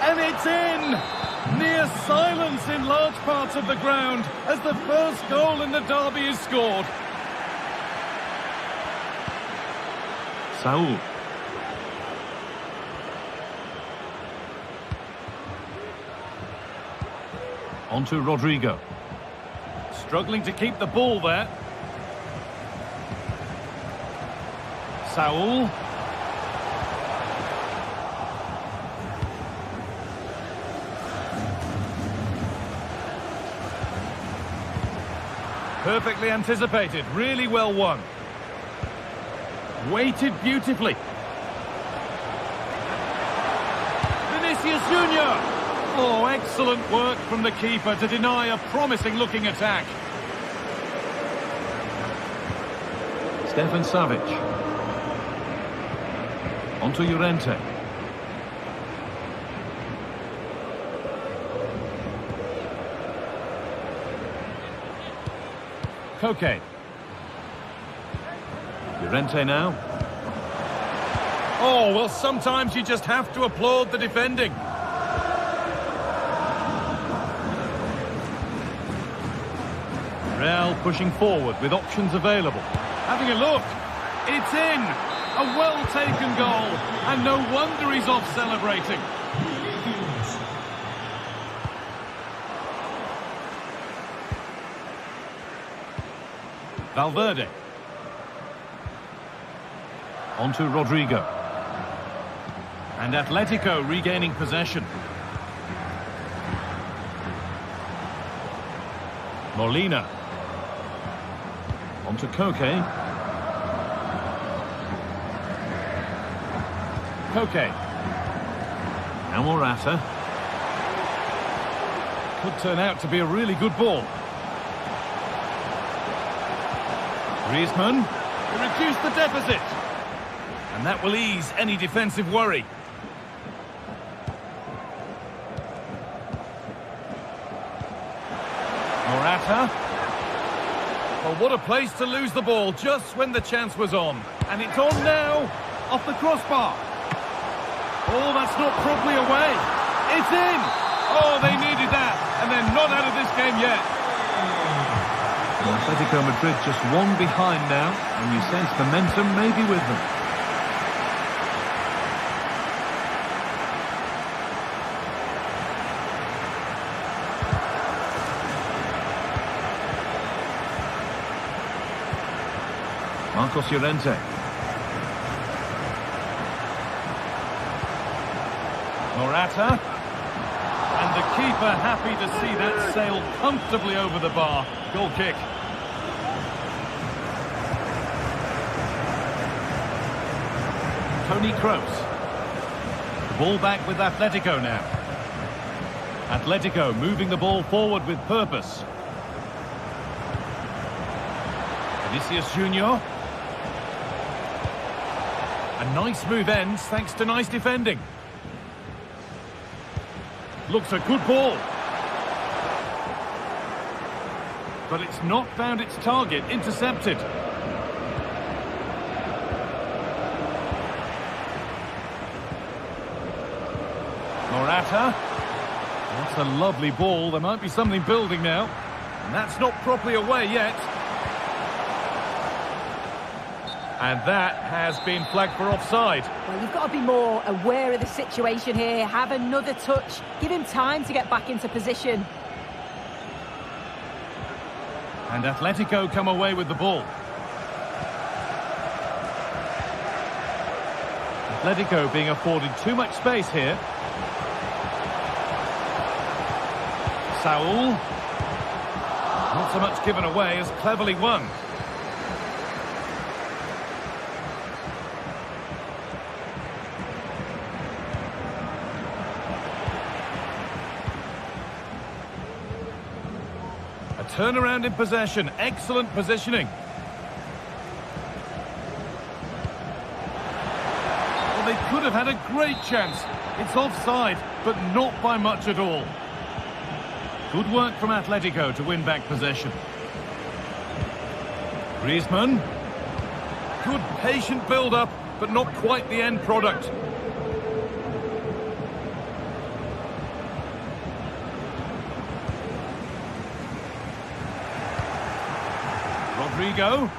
Speaker 6: And it's in! Near silence in large parts of the ground as the first goal in the derby is scored. Saul. On to Rodrigo. Struggling to keep the ball there. Saul. Perfectly anticipated, really well won. Weighted beautifully. Vinicius Junior. Oh, excellent work from the keeper to deny a promising-looking attack. Stefan Savic. On to Llorente. Koke. Llorente now. Oh, well, sometimes you just have to applaud the defending. Real pushing forward with options available. Having a look. It's in. A well-taken goal. And no wonder he's off celebrating. Valverde. On to Rodrigo. And Atletico regaining possession. Molina. On to Koke. Koke. Now Morata. Could turn out to be a really good ball. Griezmann. To reduce the deficit. And that will ease any defensive worry. Morata. Well, what a place to lose the ball just when the chance was on. And it's on now. Off the crossbar. Oh, that's not properly away. It's in. Oh, they needed that. And they're not out of this game yet. Atletico Madrid just one behind now. And you sense momentum may be with them. Marcos Llorente. Morata. And the keeper happy to see that sail comfortably over the bar. Goal kick. Toni Kroos. The ball back with Atletico now. Atletico moving the ball forward with purpose. Vinicius Junior. A nice move ends thanks to nice defending. Looks a good ball. But it's not found its target. Intercepted. Morata. That's a lovely ball. There might be something building now. And that's not properly away yet. And that has been flagged for offside.
Speaker 7: Well, you've got to be more aware of the situation here. Have another touch. Give him time to get back into position.
Speaker 6: And Atletico come away with the ball. Atletico being afforded too much space here. Saul. Not so much given away as cleverly won. Turnaround in possession. Excellent positioning. have had a great chance. It's offside, but not by much at all. Good work from Atletico to win back possession. Griezmann. Good patient build-up, but not quite the end product. Rodrigo.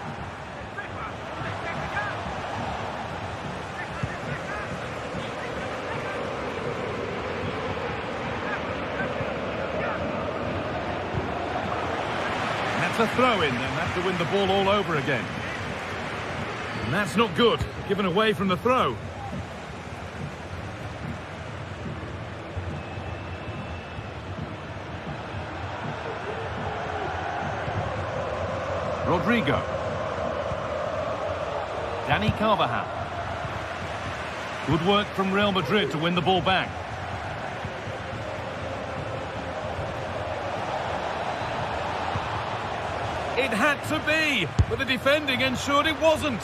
Speaker 6: That's a throw-in, and have to win the ball all over again. And that's not good, given away from the throw. Rodrigo. Dani Carvajal. Good work from Real Madrid to win the ball back. It had to be, but the defending ensured it wasn't.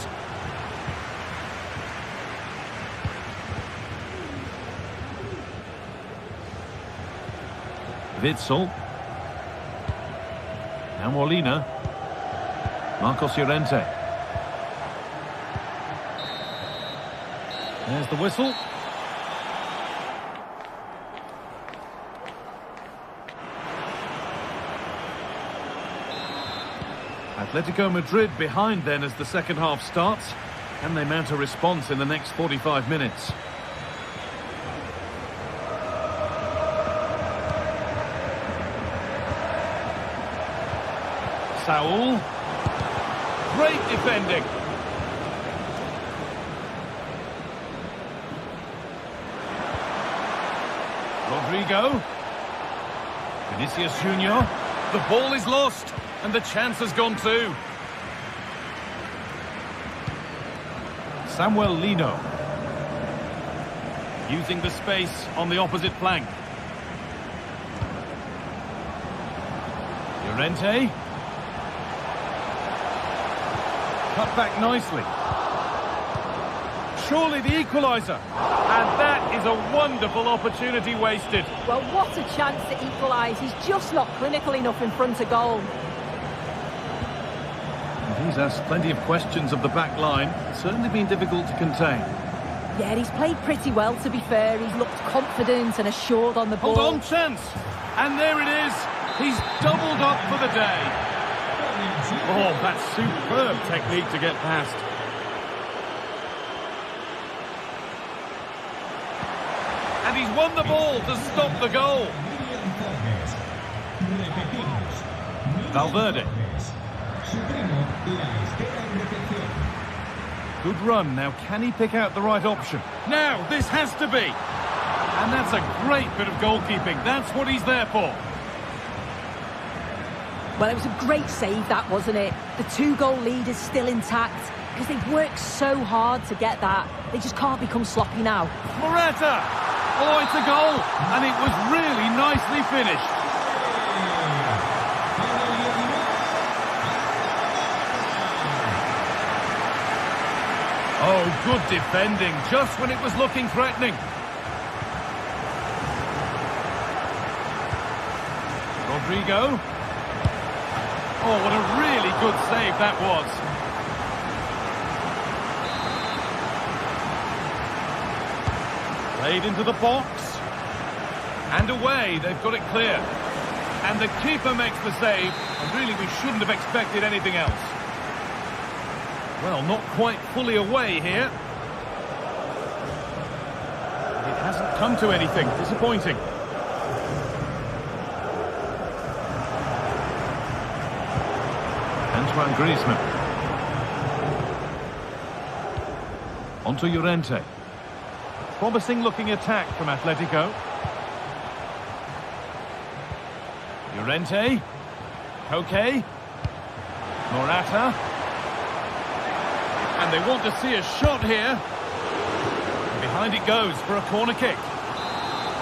Speaker 6: Witsel. Now Molina. Marcos Llorente. There's the whistle. Atletico Madrid behind then as the second half starts. Can they mount a response in the next 45 minutes? Saul. Great defending. Rodrigo. Vinicius Junior. The ball is lost, and the chance has gone too. Samuel Lino. Using the space on the opposite flank. Llorente. Cut back nicely. Surely the equaliser. And that is a wonderful opportunity wasted.
Speaker 7: Well, what a chance to equalise. He's just not clinical enough in front of goal.
Speaker 6: He's asked plenty of questions of the back line. It's certainly been difficult to contain.
Speaker 7: Yeah, he's played pretty well, to be fair. He's looked confident and assured on the ball.
Speaker 6: Hold on, chance. And there it is. He's doubled up for the day. Oh, that's superb technique to get past. And he's won the ball to stop the goal. Valverde. Good run. Now, can he pick out the right option? Now, this has to be. And that's a great bit of goalkeeping. That's what he's there for.
Speaker 7: Well, it was a great save, that, wasn't it? The 2-goal lead is still intact because they've worked so hard to get that. They just can't become sloppy now.
Speaker 6: Morata! Oh, it's a goal! And it was really nicely finished. Oh, good defending, just when it was looking threatening. Rodrigo. Oh, what a really good save that was. Played into the box. And away, they've got it clear. And the keeper makes the save, and really we shouldn't have expected anything else. Well, not quite fully away here. It hasn't come to anything. Disappointing. Antoine Griezmann. Onto Llorente. Promising looking attack from Atletico. Llorente. Koke. Morata. And they want to see a shot here. And behind it goes for a corner kick.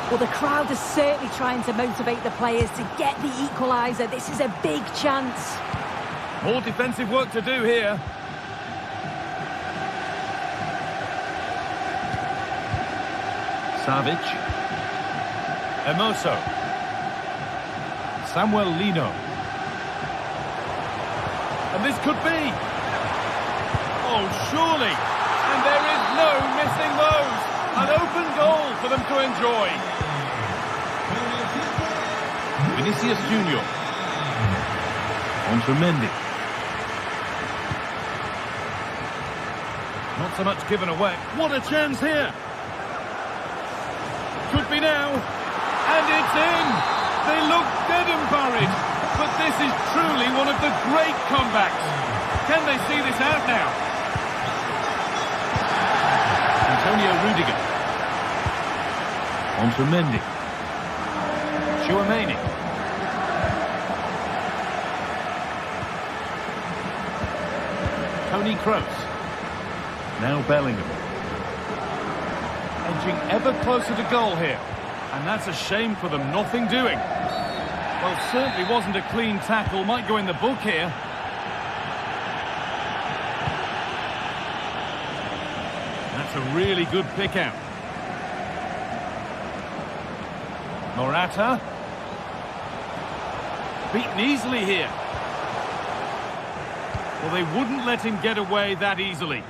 Speaker 7: Well, the crowd is certainly trying to motivate the players to get the equaliser. This is a big chance.
Speaker 6: More defensive work to do here. Savic. Hermoso. Samuel Lino. And this could be. Oh, surely. And there is no missing those. An open goal for them to enjoy. Vinicius Junior. On to Mendy. Not so much given away. What a chance here. Could be now. And it's in. They look dead and buried. But this is truly one of the great comebacks. Can they see this out now? Antonio Rudiger. On to Mendy. Chouameni. Toni Kroos. Now Bellingham. Edging ever closer to goal here. And that's a shame for them, nothing doing. Well, certainly wasn't a clean tackle, might go in the book here. That's a really good pick out. Morata. Beaten easily here. Well, they wouldn't let him get away that easily.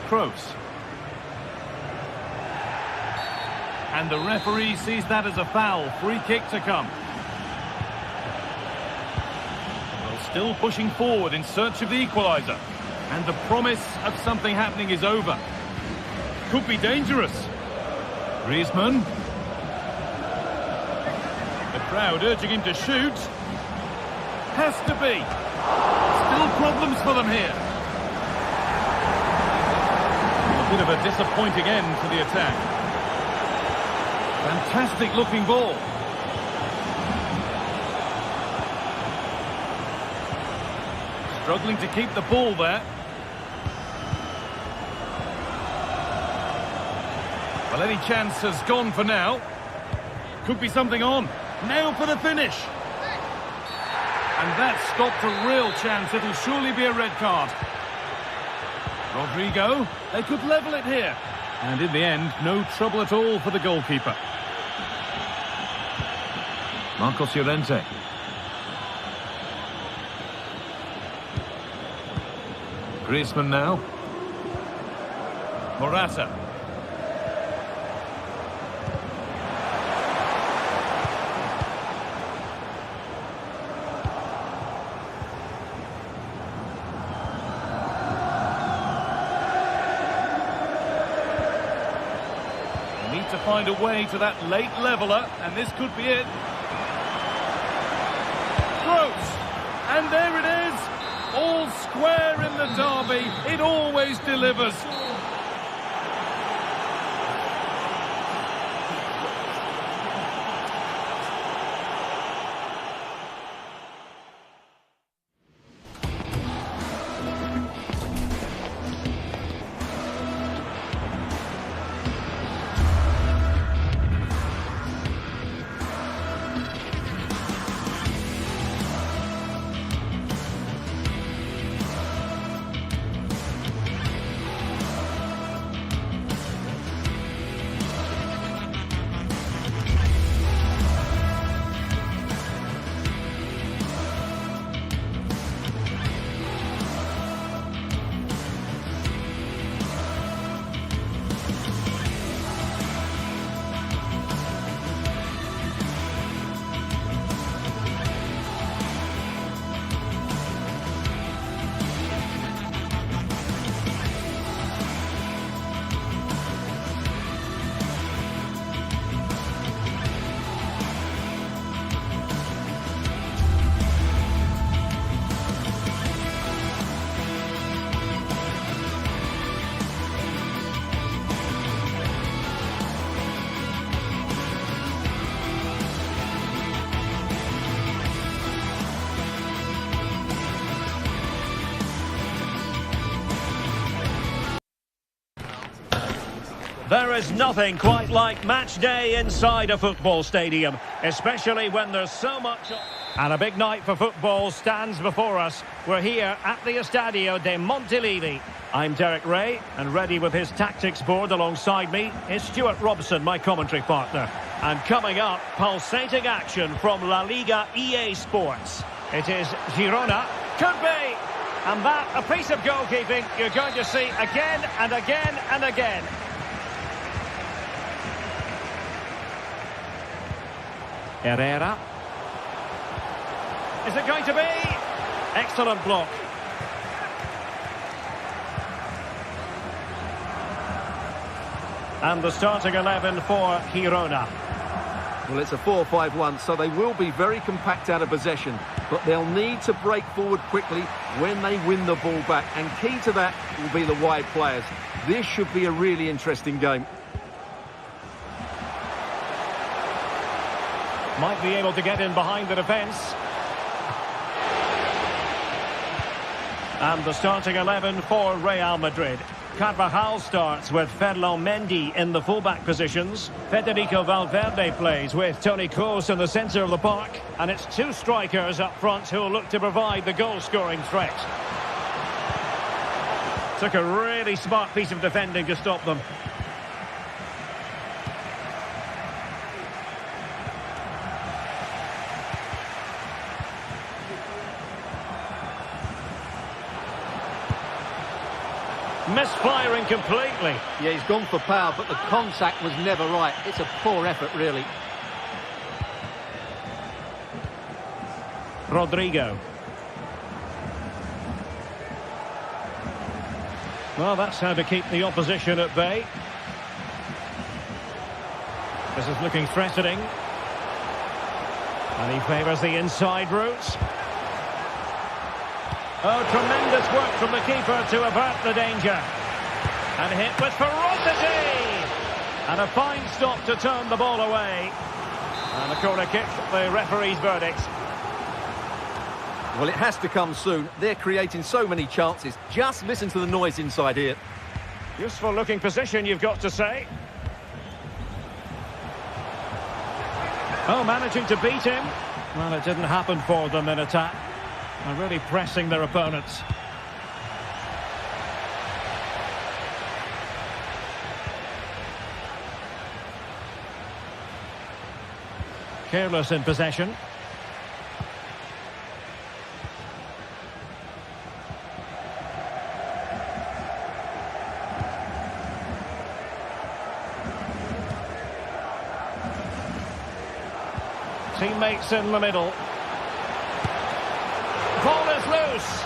Speaker 6: Kroos. And the referee sees that as a foul. Free kick to come. Well, still pushing forward in search of the equaliser. And the promise of something happening is over. Could be dangerous. Griezmann. The crowd urging him to shoot. Has to be. Still problems for them here. Bit of a disappointing end to the attack. Fantastic looking ball. Struggling to keep the ball there. Well, any chance has gone for now. Could be something on. Now for the finish. And that stopped a real chance. It'll surely be a red card. Rodrigo, they could level it here. And in the end, no trouble at all for the goalkeeper. Marcos Llorente. Griezmann now. Morata. To find a way to that late leveller, and this could be it. Kroos, and there it is, all square in the derby. It always delivers.
Speaker 2: There is nothing quite like match day inside a football stadium, especially when there's so much... And a big night for football stands before us. We're here at the Estadio de Montilivi. I'm Derek Ray, and ready with his tactics board alongside me is Stuart Robson, my commentary partner. And coming up, pulsating action from La Liga EA Sports. It is Girona. Could be! And that, a piece of goalkeeping you're going to see again and again and again. Herrera. Is it going to be? Excellent block. And the starting 11 for Girona.
Speaker 3: Well, it's a 4-5-1, so they will be very compact out of possession, but they'll need to break forward quickly when they win the ball back, and key to that will be the wide players. This should be a really interesting game.
Speaker 2: Might be able to get in behind the defence. And the starting 11 for Real Madrid. Carvajal starts with Ferland Mendy in the fullback positions. Federico Valverde plays with Toni Kroos in the centre of the park. And it's two strikers up front who will look to provide the goal-scoring threat. Took a really smart piece of defending to stop them. Misfiring completely.
Speaker 3: Yeah, he's gone for power, but the contact was never right. It's a poor effort, really.
Speaker 2: Rodrigo. Well, that's how to keep the opposition at bay. This is looking threatening. And he favours the inside route. Oh, tremendous work from the keeper to avert the danger. And hit with ferocity. And a fine stop to turn the ball away. And a corner kick, the referee's verdict.
Speaker 3: Well, it has to come soon. They're creating so many chances. Just listen to the noise inside here.
Speaker 2: Useful looking position, you've got to say. Oh, managing to beat him. Well, it didn't happen for them in attack. And really pressing their opponents. Careless in possession. Teammates in the middle. Ball is loose.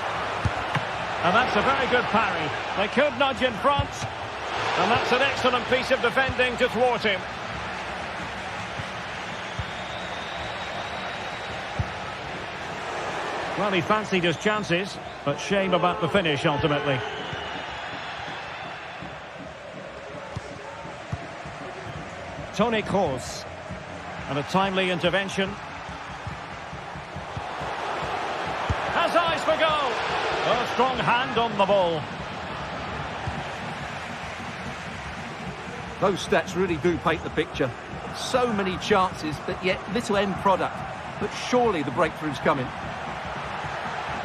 Speaker 2: And that's a very good parry. They could nudge in front. And that's an excellent piece of defending to thwart him. Well, he fancied his chances, but shame about the finish ultimately. Toni Kroos. And a timely intervention. Has eyes for goal. A strong hand on the ball.
Speaker 3: Those stats really do paint the picture. So many chances, but yet little end product. But surely the breakthrough's coming.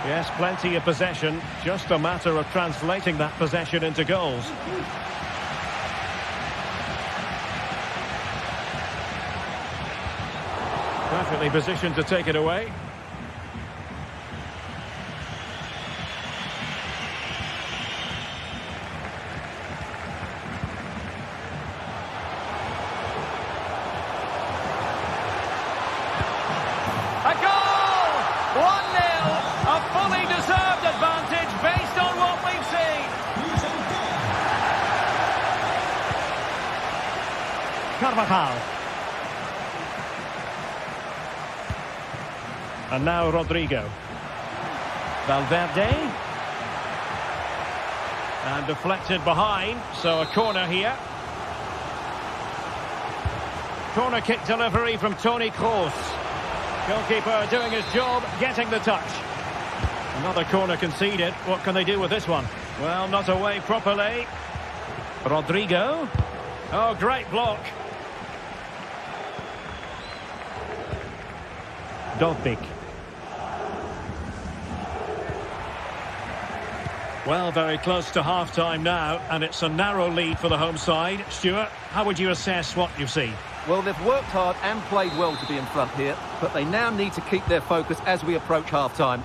Speaker 2: Yes, plenty of possession. Just a matter of translating that possession into goals. Perfectly positioned to take it away. A goal! 1-0. A fully deserved advantage based on what we've seen. Carvajal. And now Rodrigo. Valverde. And deflected behind, so a corner here. Corner kick delivery from Toni Kroos. Goalkeeper doing his job, getting the touch. Another corner conceded. What can they do with this one? Well, not away properly. Rodrigo. Oh, great block. Dovbik. Well, very close to half-time now, and it's a narrow lead for the home side. Stuart, how would you assess what you've seen?
Speaker 3: Well, they've worked hard and played well to be in front here, but they now need to keep their focus as we approach half-time.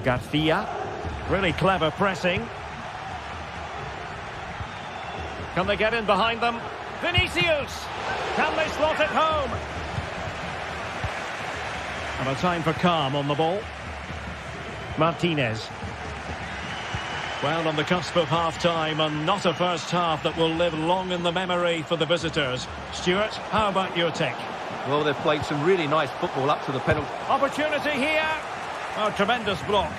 Speaker 2: Garcia, really clever pressing. Can they get in behind them? Vinicius! Can they slot it home? And a time for calm on the ball. Martinez. Well, on the cusp of half-time, and not a first half that will live long in the memory for the visitors. Stuart, how about your take?
Speaker 3: Well, they've played some really nice football up to the penalty.
Speaker 2: Opportunity here. Oh, tremendous block.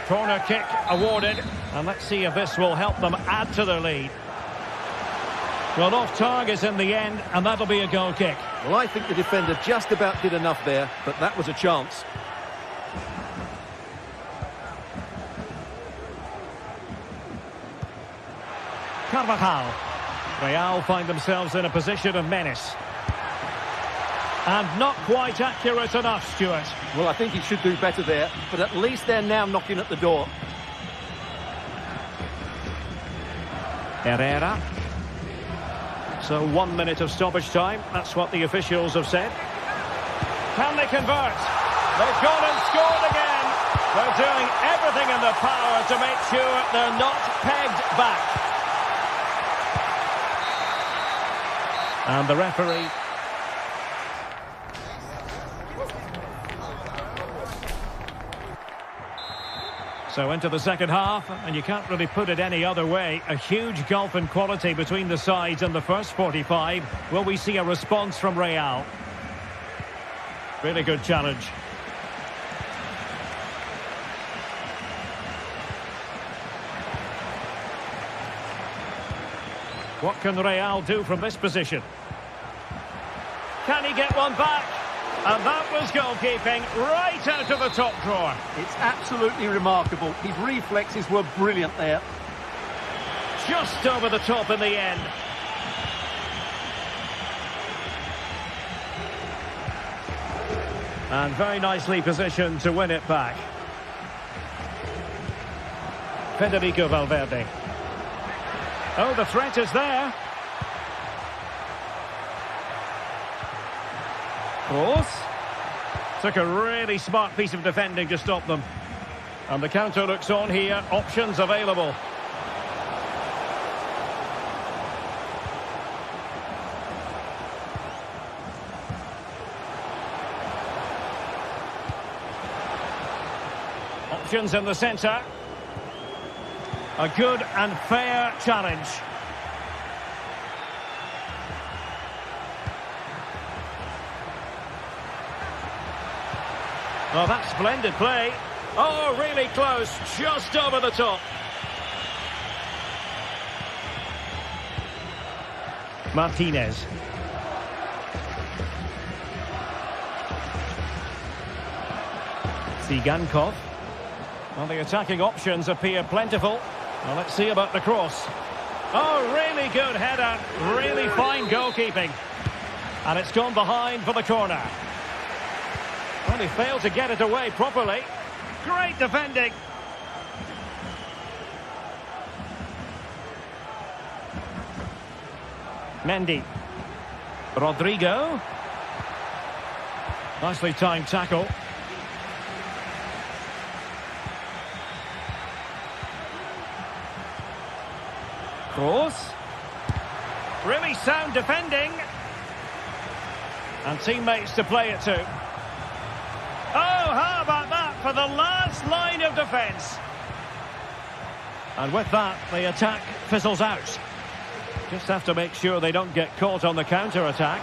Speaker 2: Corner kick awarded. And let's see if this will help them add to their lead. Well, off target in the end, and that'll be a goal kick.
Speaker 3: Well, I think the defender just about did enough there, but that was a chance.
Speaker 2: Carvajal. Real find themselves in a position of menace. And not quite accurate enough, Stuart.
Speaker 3: Well, I think he should do better there, but at least they're now knocking at the door.
Speaker 2: Herrera. So 1 minute of stoppage time. That's what the officials have said. Can they convert? They've gone and scored again. They're doing everything in their power to make sure they're not pegged back. And the referee... So into the second half, and you can't really put it any other way. A huge gulf in quality between the sides in the first 45. Will we see a response from Real? Really good challenge. What can Real do from this position? Can he get one back? And that was goalkeeping right out of the top drawer.
Speaker 3: It's absolutely remarkable. His reflexes were brilliant there.
Speaker 2: Just over the top in the end. And very nicely positioned to win it back. Federico Valverde. Oh, the threat is there. Cross. Took a really smart piece of defending to stop them. And the counter looks on here. Options available. Options in the centre. A good and fair challenge. Oh, that's splendid play. Oh, really close, just over the top. Martinez. Tsigankov. Well, the attacking options appear plentiful. Well, let's see about the cross. Oh, really good header. Really fine goalkeeping. And it's gone behind for the corner. Well, he failed to get it away properly. Great defending. Mendy. Rodrigo. Nicely timed tackle. Cross. Really sound defending. And teammates to play it to. Oh, how about that for the last line of defence? And with that, the attack fizzles out. Just have to make sure they don't get caught on the counter-attack.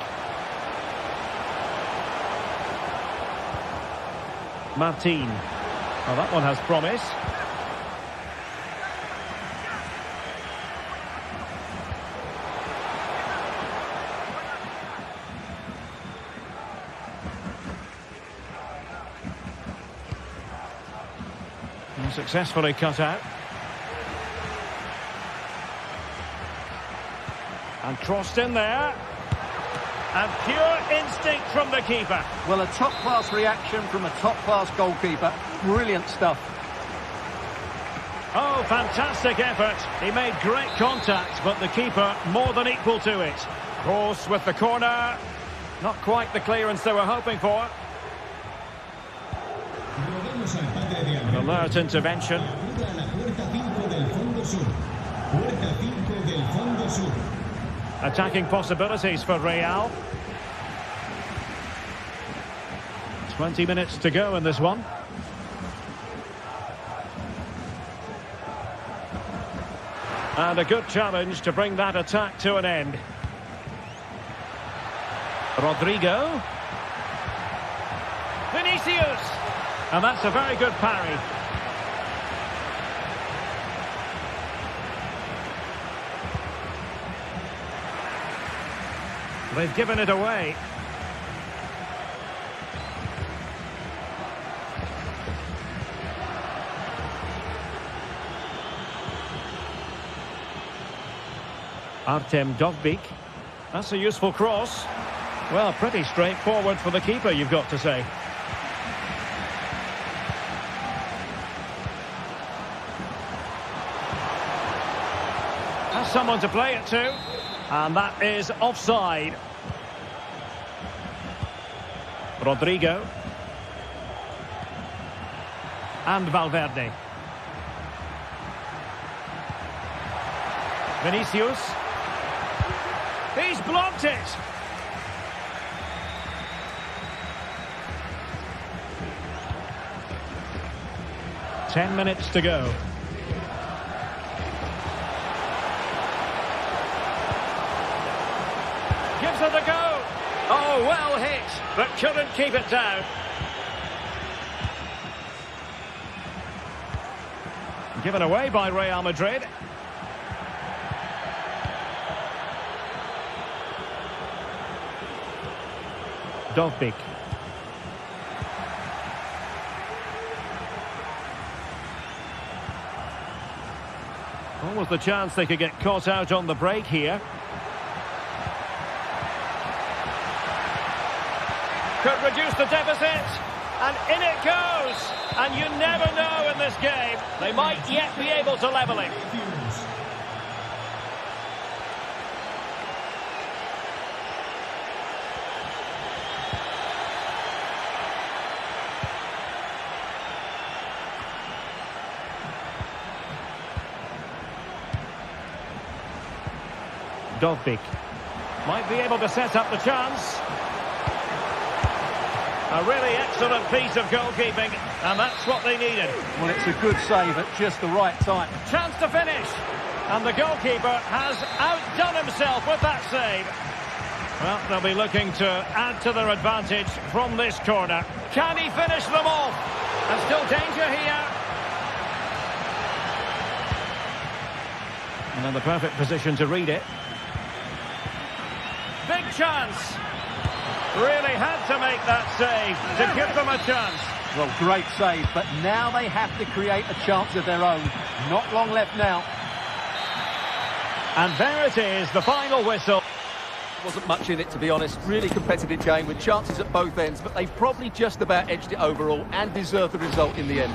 Speaker 2: Martin. Well, that one has promise. And successfully cut out. And crossed in there. And pure instinct from the keeper.
Speaker 3: Well, a top-class reaction from a top-class goalkeeper. Brilliant stuff.
Speaker 2: Oh, fantastic effort. He made great contact, but the keeper more than equal to it. Cross with the corner. Not quite the clearance they were hoping for. An alert intervention. Attacking possibilities for Real. 20 minutes to go in this one. And a good challenge to bring that attack to an end. Rodrigo. Vinicius. And that's a very good parry. They've given it away. Artem Dovbyk. That's a useful cross. Well, pretty straightforward for the keeper, you've got to say. Has someone to play it to. And that is offside. Rodrigo. And Valverde. Vinicius. He's blocked it. Ten minutes to go. Gives it a go. Oh, well hit, but couldn't keep it down. Given away by Real Madrid. Dovbyk. Almost the chance they could get caught out on the break here. Could reduce the deficit, and in it goes. And you never know in this game. They might yet be able to level it. Dovbyk might be able to set up the chance. A really excellent piece of goalkeeping, and that's what they needed.
Speaker 3: Well, it's a good save at just the right time.
Speaker 2: Chance to finish, and the goalkeeper has outdone himself with that save. Well, they'll be looking to add to their advantage from this corner. Can he finish them off? And still danger here. And in the perfect position to read it. Big chance. Really had to make that save to give them a chance.
Speaker 3: Well, great save, but now they have to create a chance of their own. Not long left now.
Speaker 2: And there it is, the final whistle.
Speaker 3: Wasn't much in it, to be honest. Really competitive game with chances at both ends, but they probably just about edged it overall and deserved the result in the end.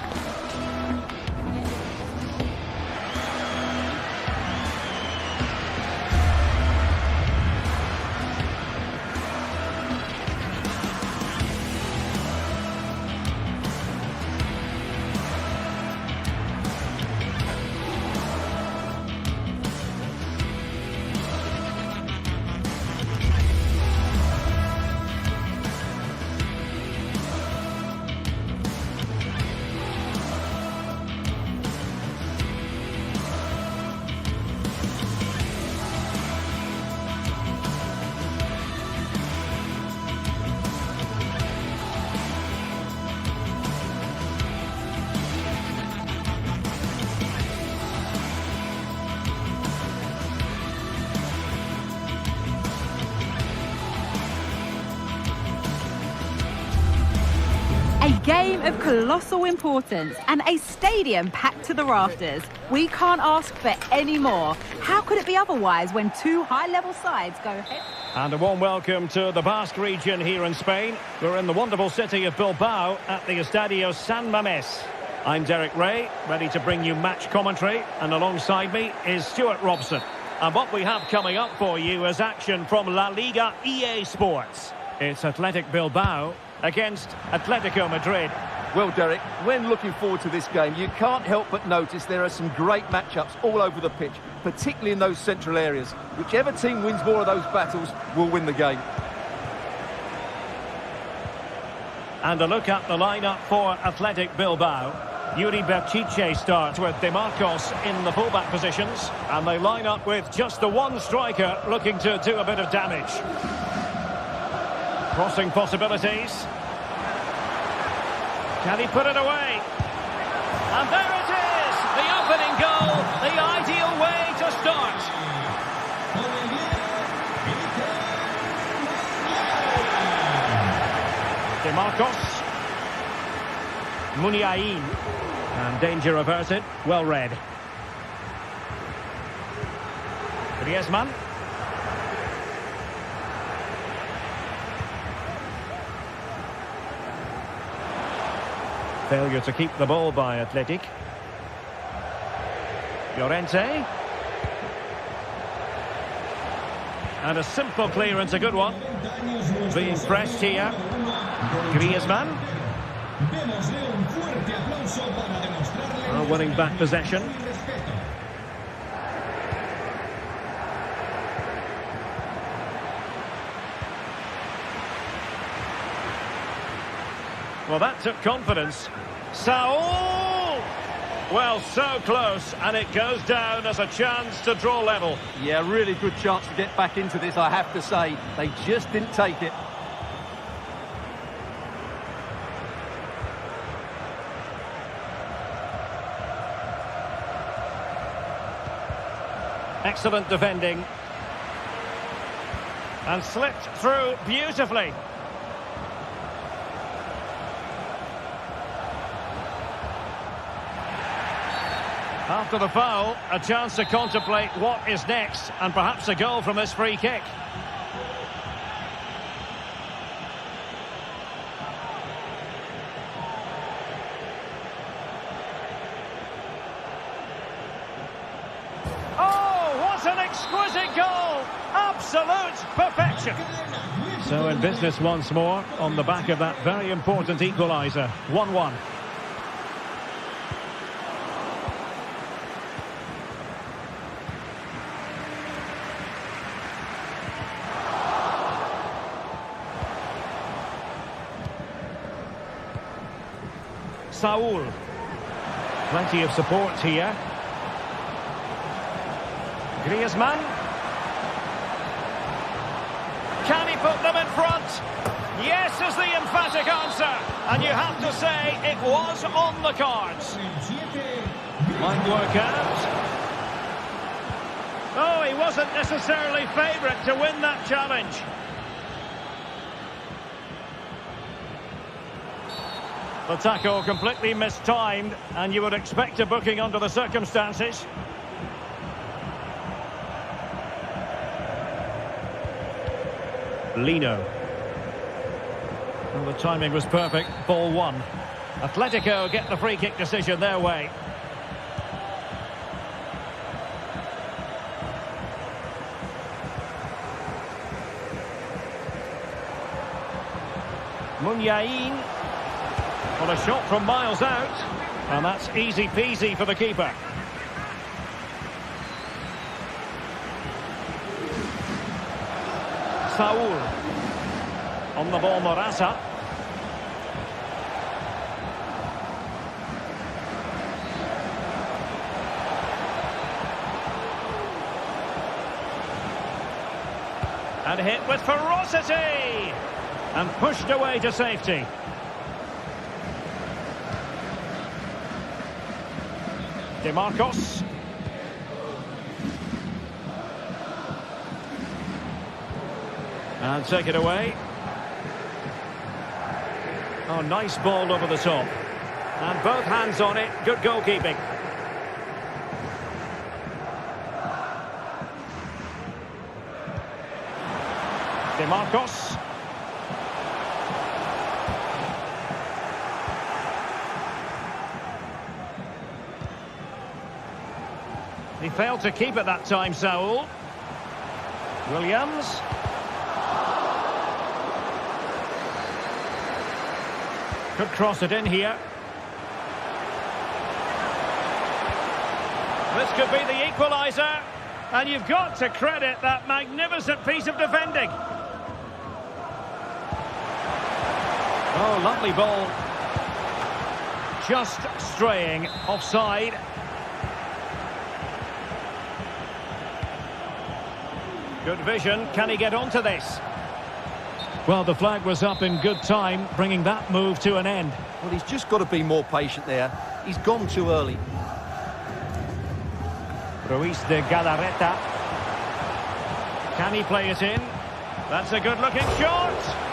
Speaker 1: A game of colossal importance and a stadium packed to the rafters. We can't ask for any more. How could it be otherwise when two high-level sides go ahead?
Speaker 2: And a warm welcome to the Basque region here in Spain. We're in the wonderful city of Bilbao at the Estadio San Mamés. I'm Derek Ray, ready to bring you match commentary, and alongside me is Stuart Robson. And what we have coming up for you is action from La Liga EA Sports. It's Athletic Bilbao against Atletico Madrid.
Speaker 3: Well, Derek, when looking forward to this game, you can't help but notice there are some great matchups all over the pitch, particularly in those central areas. Whichever team wins more of those battles will win the game.
Speaker 2: And a look at the lineup for Athletic Bilbao. Yuri Berchiche starts with De Marcos in the fullback positions, and they line up with just the one striker looking to do a bit of damage. Crossing possibilities. Can he put it away? And there it is! The opening goal, the ideal way to start. De Marcos. Muniain. And danger averted. Well read. Griezmann. Failure to keep the ball by Athletic. Llorente. And a simple clearance, a good one. Being pressed here. Griezmann. Winning back possession. Well, that took confidence. Saul! Well, so close, and it goes down as a chance to draw level.
Speaker 3: Yeah, really good chance to get back into this, I have to say. They just didn't take it.
Speaker 2: Excellent defending. And slipped through beautifully. After the foul, a chance to contemplate what is next, and perhaps a goal from this free kick. Oh, what an exquisite goal! Absolute perfection. So in business once more, on the back of that very important equaliser. 1-1. Saul. Plenty of support here. Griezmann. Can he put them in front? Yes is the emphatic answer. And you have to say it was on the cards. Might work out. Oh, he wasn't necessarily favourite to win that challenge. The tackle completely mistimed, and you would expect a booking under the circumstances. Lino. Well, the timing was perfect. Ball one. Atletico get the free kick decision their way. Muniain. Well, a shot from miles out, and that's easy peasy for the keeper. Saul. On the ball, Morata. And hit with ferocity! And pushed away to safety. De Marcos. And take it away. Oh, nice ball over the top. And both hands on it. Good goalkeeping. Marcos. He failed to keep it that time, Saul. Williams. Could cross it in here. This could be the equaliser. And you've got to credit that magnificent piece of defending. Oh, lovely ball. Just straying offside. Good vision. Can he get onto this?
Speaker 4: Well, the flag was up in good time, bringing that move to an end.
Speaker 3: Well, he's just got to be more patient there. He's gone too early.
Speaker 2: Ruiz de Galarreta. Can he play it in? That's a good-looking shot.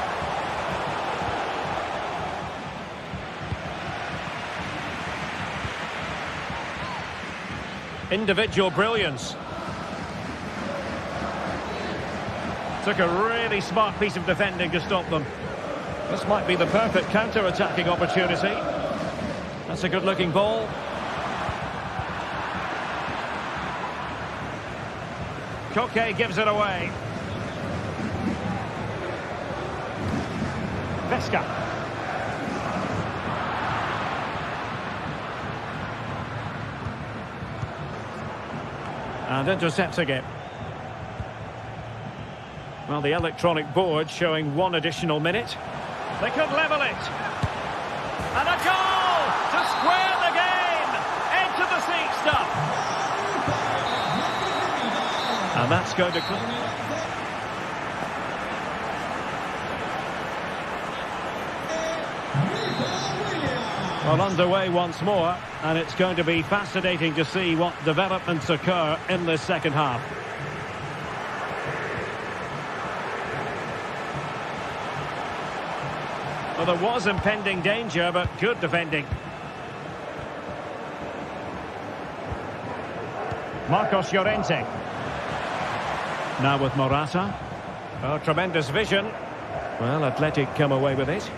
Speaker 2: Individual brilliance. Took a really smart piece of defending to stop them. This might be the perfect counter-attacking opportunity. That's a good-looking ball. Koke gives it away. Vesca. And intercepting it. Well, the electronic board showing 1 additional minute. They could level it. And a goal to square the game. Into the seat stuff. And that's going to come. Well, underway once more, and it's going to be fascinating to see what developments occur in this second half. Well, there was impending danger, but good defending. Marcos Llorente. Now with Morata. Oh, tremendous vision. Well, Athletic come away with it.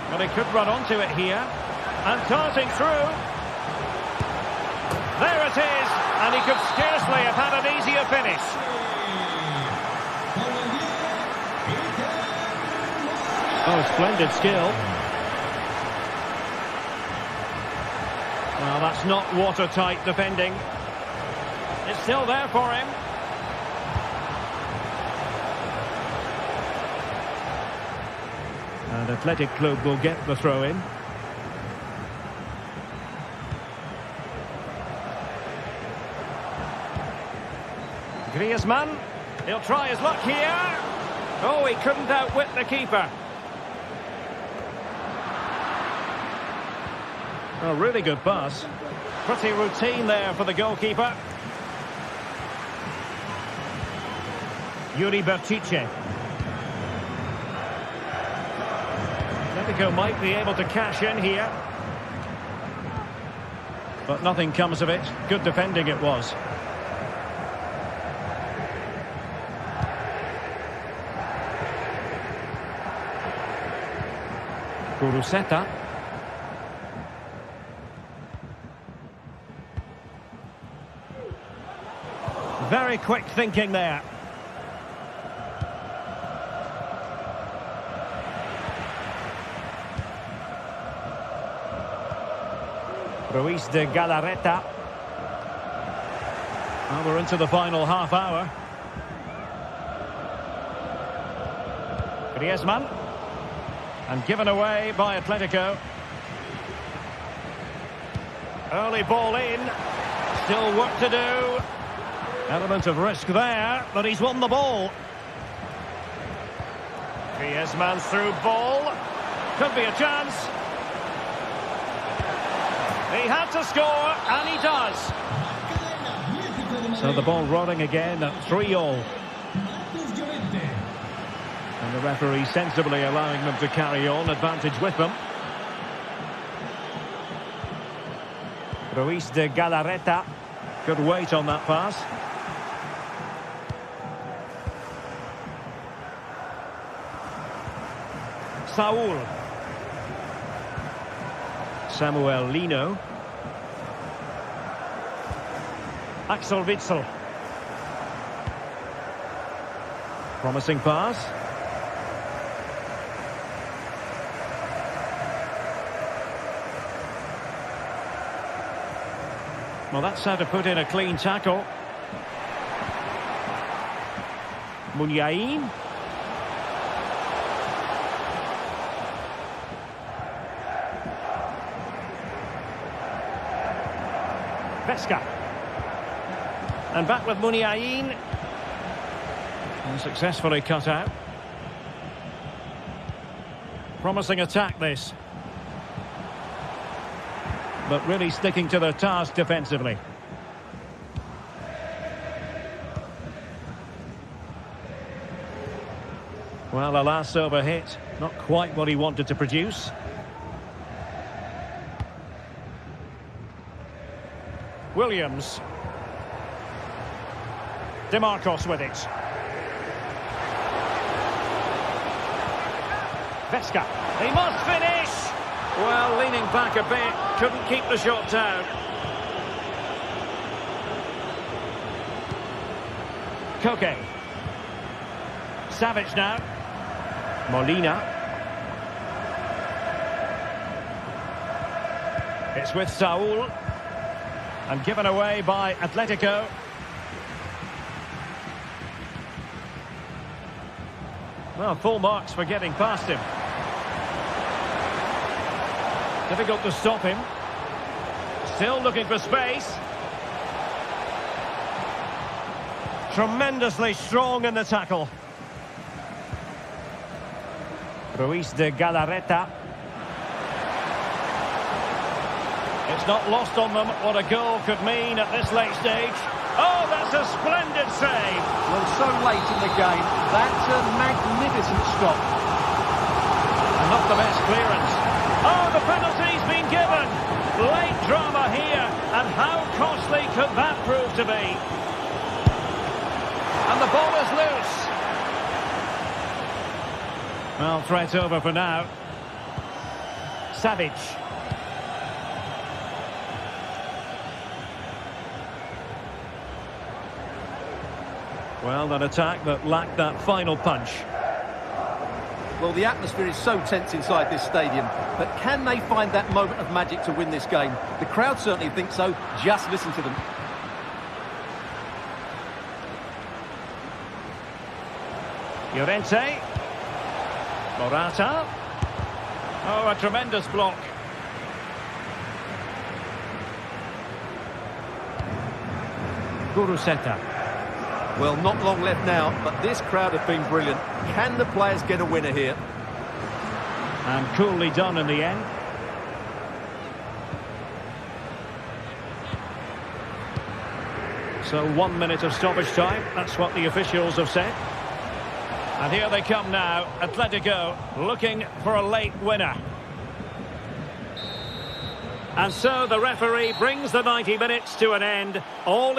Speaker 2: Well, he could run onto it here. And darting through. There it is. And he could scarcely have had an easier finish. Oh, splendid skill. Well, that's not watertight defending. It's still there for him. And Athletic Club will get the throw-in. Griezmann. He'll try his luck here. Oh, he couldn't outwit the keeper. Oh, really good pass. Pretty routine there for the goalkeeper. Yuri Bertice. Atletico might be able to cash in here. But nothing comes of it. Good defending it was. Kuruseta. Very quick thinking there. Ruiz de Galarreta. Well, we're into the final half hour. Griezmann. And given away by Atletico. Early ball in. Still work to do. Element of risk there, but he's won the ball. Griezmann through ball. Could be a chance. He had to score, and he does. So the ball rolling again at 3-3. And The referee sensibly allowing them to carry on, advantage with them. Ruiz de Galarreta. Good weight on that pass. Saul. Samuel Lino. Axel Witsel. Promising pass. Well, that's how to put in a clean tackle. Muniain. Vesca. And back with Muniain. And successfully cut out. Promising attack, this. But really sticking to their task defensively. Well, a last over hit. Not quite what he wanted to produce. Williams. DeMarcos with it. Vesca. He must finish! Well, leaning back a bit, couldn't keep the shot down. Koke. Savage now. Molina. It's with Saul. And given away by Atletico. Well, full marks for getting past him. Difficult to stop him. Still looking for space. Tremendously strong in the tackle. Ruiz de Galarreta. It's not lost on them what a goal could mean at this late stage. Oh, that's a splendid save.
Speaker 3: Well, so late in the game. That's a magnificent stop.
Speaker 2: And not the best clearance. Oh, the penalty's been given. Late drama here. And how costly could that prove to be? And the ball is loose. Well, threat over for now. Savage. Well, an attack that lacked that final punch.
Speaker 3: Well, the atmosphere is so tense inside this stadium, but can they find that moment of magic to win this game? The crowd certainly think so. Just listen to them.
Speaker 2: Llorente. Morata. Oh, a tremendous block. Guruseta.
Speaker 3: Well, not long left now, but this crowd have been brilliant. Can the players get a winner here?
Speaker 2: And coolly done in the end. So 1 minute of stoppage time. That's what the officials have said. And here they come now. Atletico looking for a late winner. And so the referee brings the 90 minutes to an end. All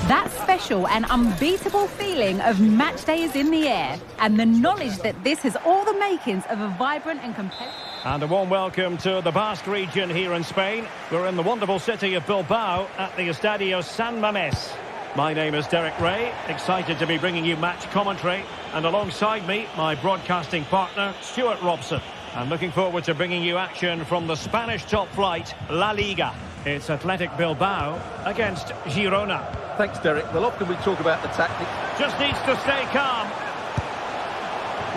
Speaker 1: That special and unbeatable feeling of match day is in the air, and the knowledge that this has all the makings of a vibrant and competitive...
Speaker 2: And a warm welcome to the Basque region here in Spain. We're in the wonderful city of Bilbao at the Estadio San Mamés. My name is Derek Ray, excited to be bringing you match commentary. And alongside me, my broadcasting partner, Stuart Robson. I'm looking forward to bringing you action from the Spanish top flight, La Liga. It's Athletic Bilbao against Girona.
Speaker 3: Thanks, Derek. Well, often we talk about the tactics.
Speaker 2: Just needs to stay calm.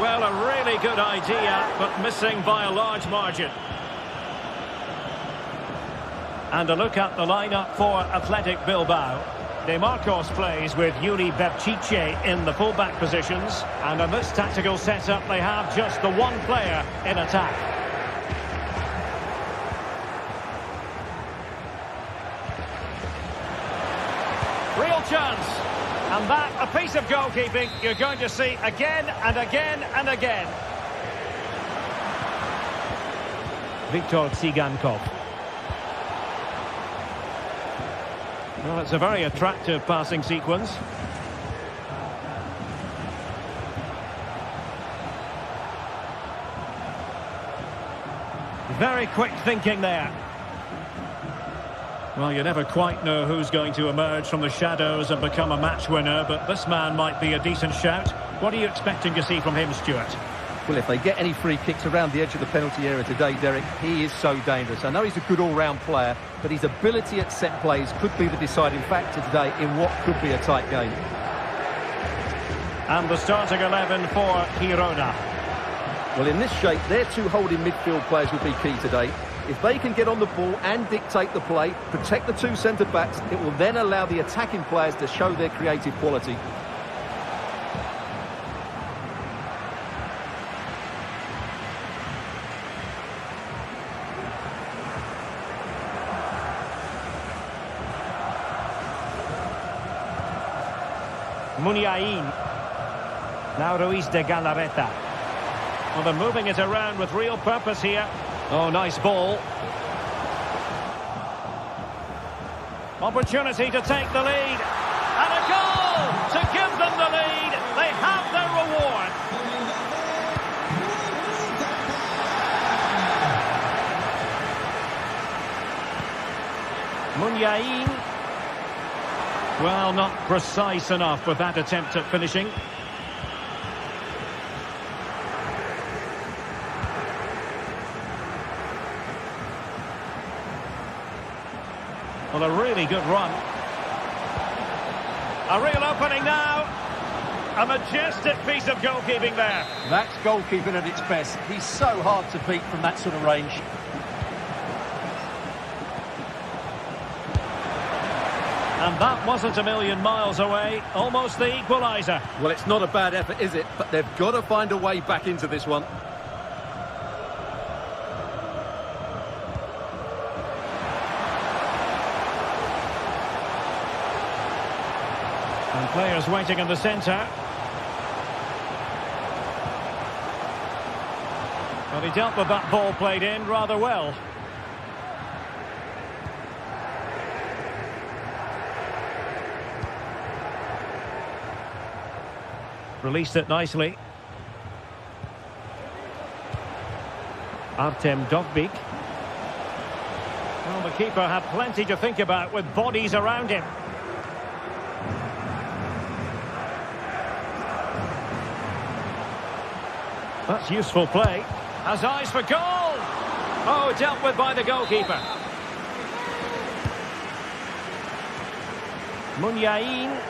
Speaker 2: Well, a really good idea, but missing by a large margin. And a look at the lineup for Athletic Bilbao. De Marcos plays with Yuri Berchiche in the fullback positions. And in this tactical setup, they have just the one player in attack. Real chance. And that, a piece of goalkeeping you're going to see again and again and again. Viktor Tsigankov. Well, it's a very attractive passing sequence. Very quick thinking there. Well, you never quite know who's going to emerge from the shadows and become a match winner, but this man might be a decent shout. What are you expecting to see from him, Stuart?
Speaker 3: Well, if they get any free kicks around the edge of the penalty area today, Derek, he is so dangerous. I know he's a good all-round player, but his ability at set plays could be the deciding factor today in what could be a tight game.
Speaker 2: And the starting 11 for Girona.
Speaker 3: Well, in this shape, their two holding midfield players will be key today. If they can get on the ball and dictate the play, protect the two centre-backs, it will then allow the attacking players to show their creative quality.
Speaker 2: Muniain. Now Ruiz de Galarreta. Well, they're moving it around with real purpose here. Oh, nice ball. Opportunity to take the lead. And a goal to give them the lead. They have their reward. Muniain. Well, not precise enough with that attempt at finishing. Well, a really good run. A real opening now. A majestic piece of goalkeeping there.
Speaker 3: That's goalkeeping at its best. He's so hard to beat from that sort of range.
Speaker 2: And that wasn't a million miles away. Almost the equaliser.
Speaker 3: Well, it's not a bad effort, is it? But they've got to find a way back into this one.
Speaker 2: And players waiting in the centre. Well, he dealt with that ball played in rather well. Released it nicely. Artem Dovbyk. Well, the keeper had plenty to think about with bodies around him. That's useful play. Has eyes for goal. Oh, dealt with by the goalkeeper. Muniain.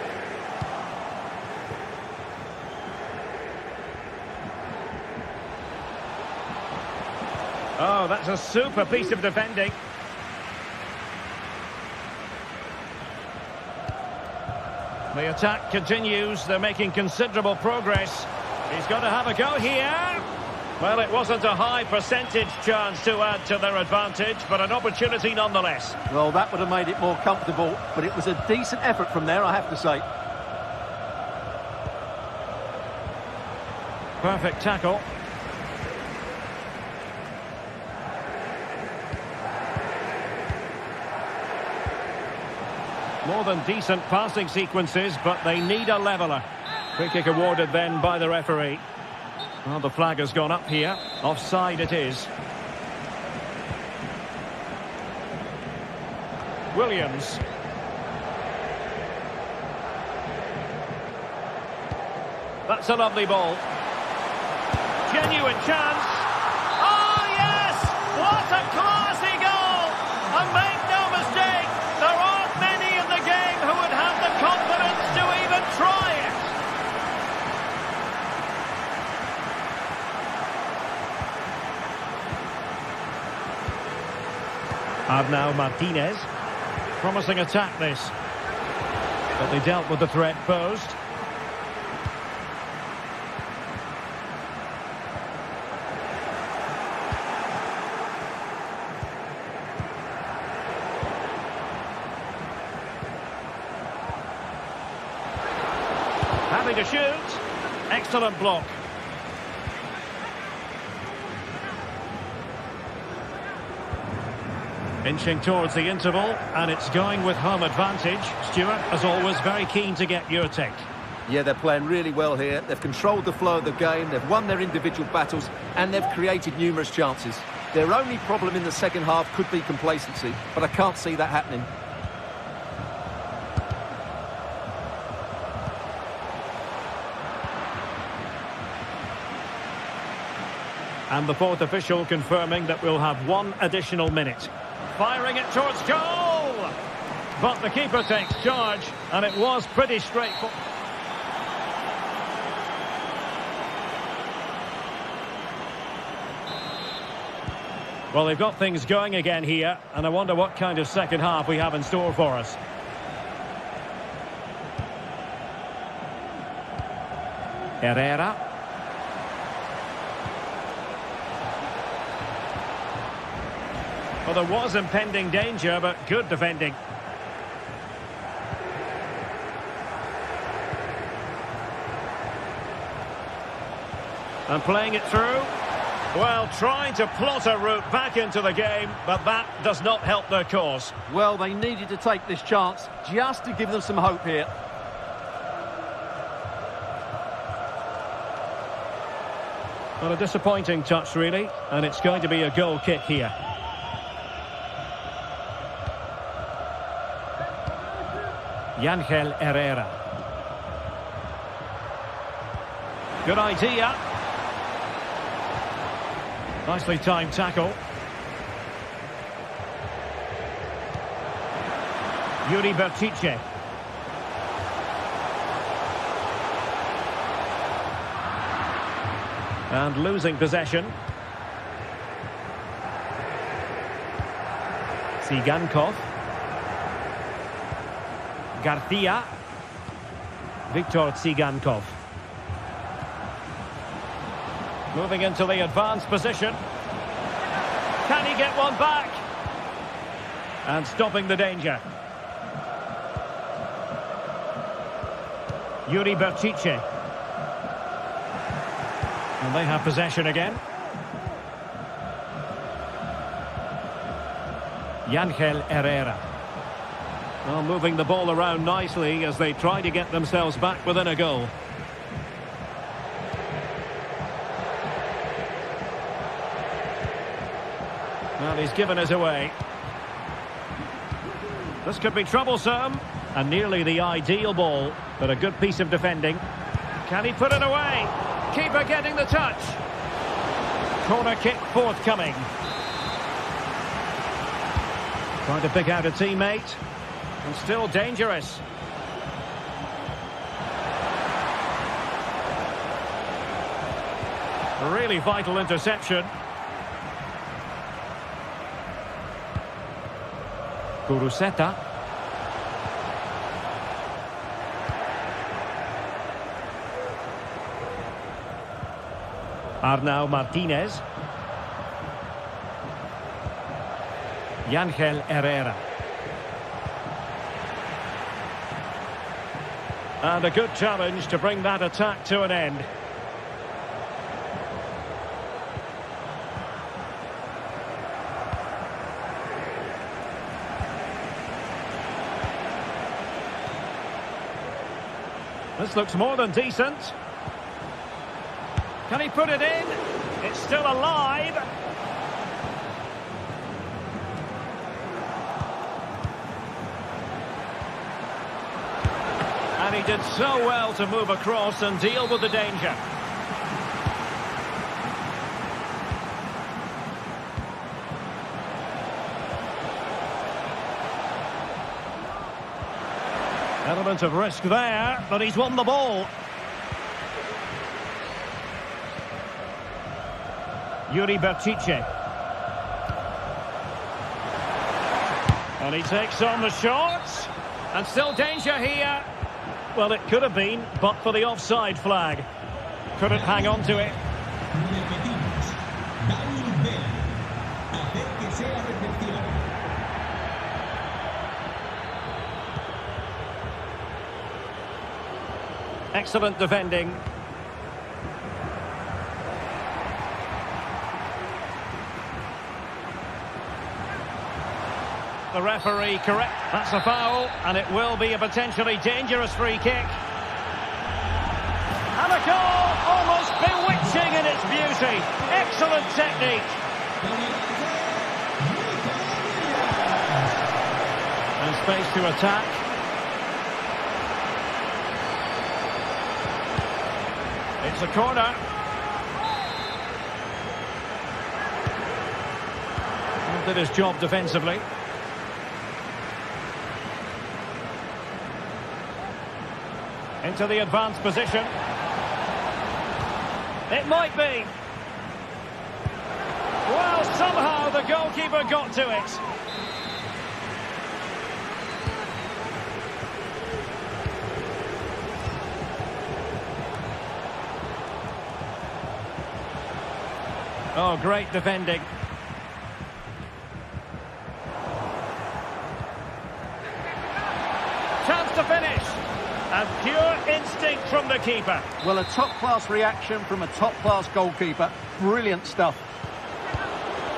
Speaker 2: Oh, that's a super piece of defending. The attack continues. They're making considerable progress. He's got to have a go here. Well, it wasn't a high percentage chance to add to their advantage, but an opportunity nonetheless.
Speaker 3: Well, that would have made it more comfortable, but it was a decent effort from there, I have to say.
Speaker 2: Perfect tackle. More than decent passing sequences, but they need a leveller. Free kick awarded then by the referee. Well, the flag has gone up here. Offside it is. Williams. That's a lovely ball. Genuine chance. Oh, yes! What a classy goal! And make no mistake, there aren't many in the game who would have the confidence to even try it. Arnau Martinez. Promising attack this. But they dealt with the threat posed. Having to shoot. Excellent block. Inching towards the interval, and it's going with home advantage. Stuart, as always, very keen to get your take.
Speaker 3: Yeah, they're playing really well here. They've controlled the flow of the game, they've won their individual battles, and they've created numerous chances. Their only problem in the second half could be complacency, but I can't see that happening.
Speaker 2: And the fourth official confirming that we'll have one additional minute. Firing it towards goal! But the keeper takes charge, and it was pretty straightforward. Well, they've got things going again here, and I wonder what kind of second half we have in store for us. Herrera. Well, there was impending danger, but good defending. And playing it through. Well, trying to plot a route back into the game, but that does not help their cause.
Speaker 3: Well, they needed to take this chance just to give them some hope here.
Speaker 2: Well, a disappointing touch, really, and it's going to be a goal kick here. Ángel Herrera. Good idea. Nicely timed tackle. Yuri Bertice. And losing possession. Tsigankov. Garcia. Viktor Tsigankov. Moving into the advanced position. Can he get one back? And stopping the danger. Yuri Bertice. And they have possession again. Ángel Herrera. Well, moving the ball around nicely as they try to get themselves back within a goal. Well, he's given us away. This could be troublesome. And nearly the ideal ball, but a good piece of defending. Can he put it away? Keeper getting the touch. Corner kick forthcoming. Trying to pick out a teammate. And still dangerous. A really vital interception. Kuruseta. Arnau Martinez. Ángel Herrera. And a good challenge to bring that attack to an end. This looks more than decent. Can he put it in? It's still alive. And he did so well to move across and deal with the danger. Element of risk there, but he's won the ball. Yuri Berchiche. And he takes on the shots. And still danger here. Well, it could have been, but for the offside flag. Couldn't hang on to it. Excellent defending. The referee correct. That's a foul, and it will be a potentially dangerous free kick. And a goal, almost bewitching in its beauty. Excellent technique. And space to attack. It's a corner. Did his job defensively. Into the advanced position. It might be. Well, somehow the goalkeeper got to it. Oh, great defending. Chance to finish. And pure instinct from the keeper.
Speaker 3: Well, a top-class reaction from a top-class goalkeeper. Brilliant stuff.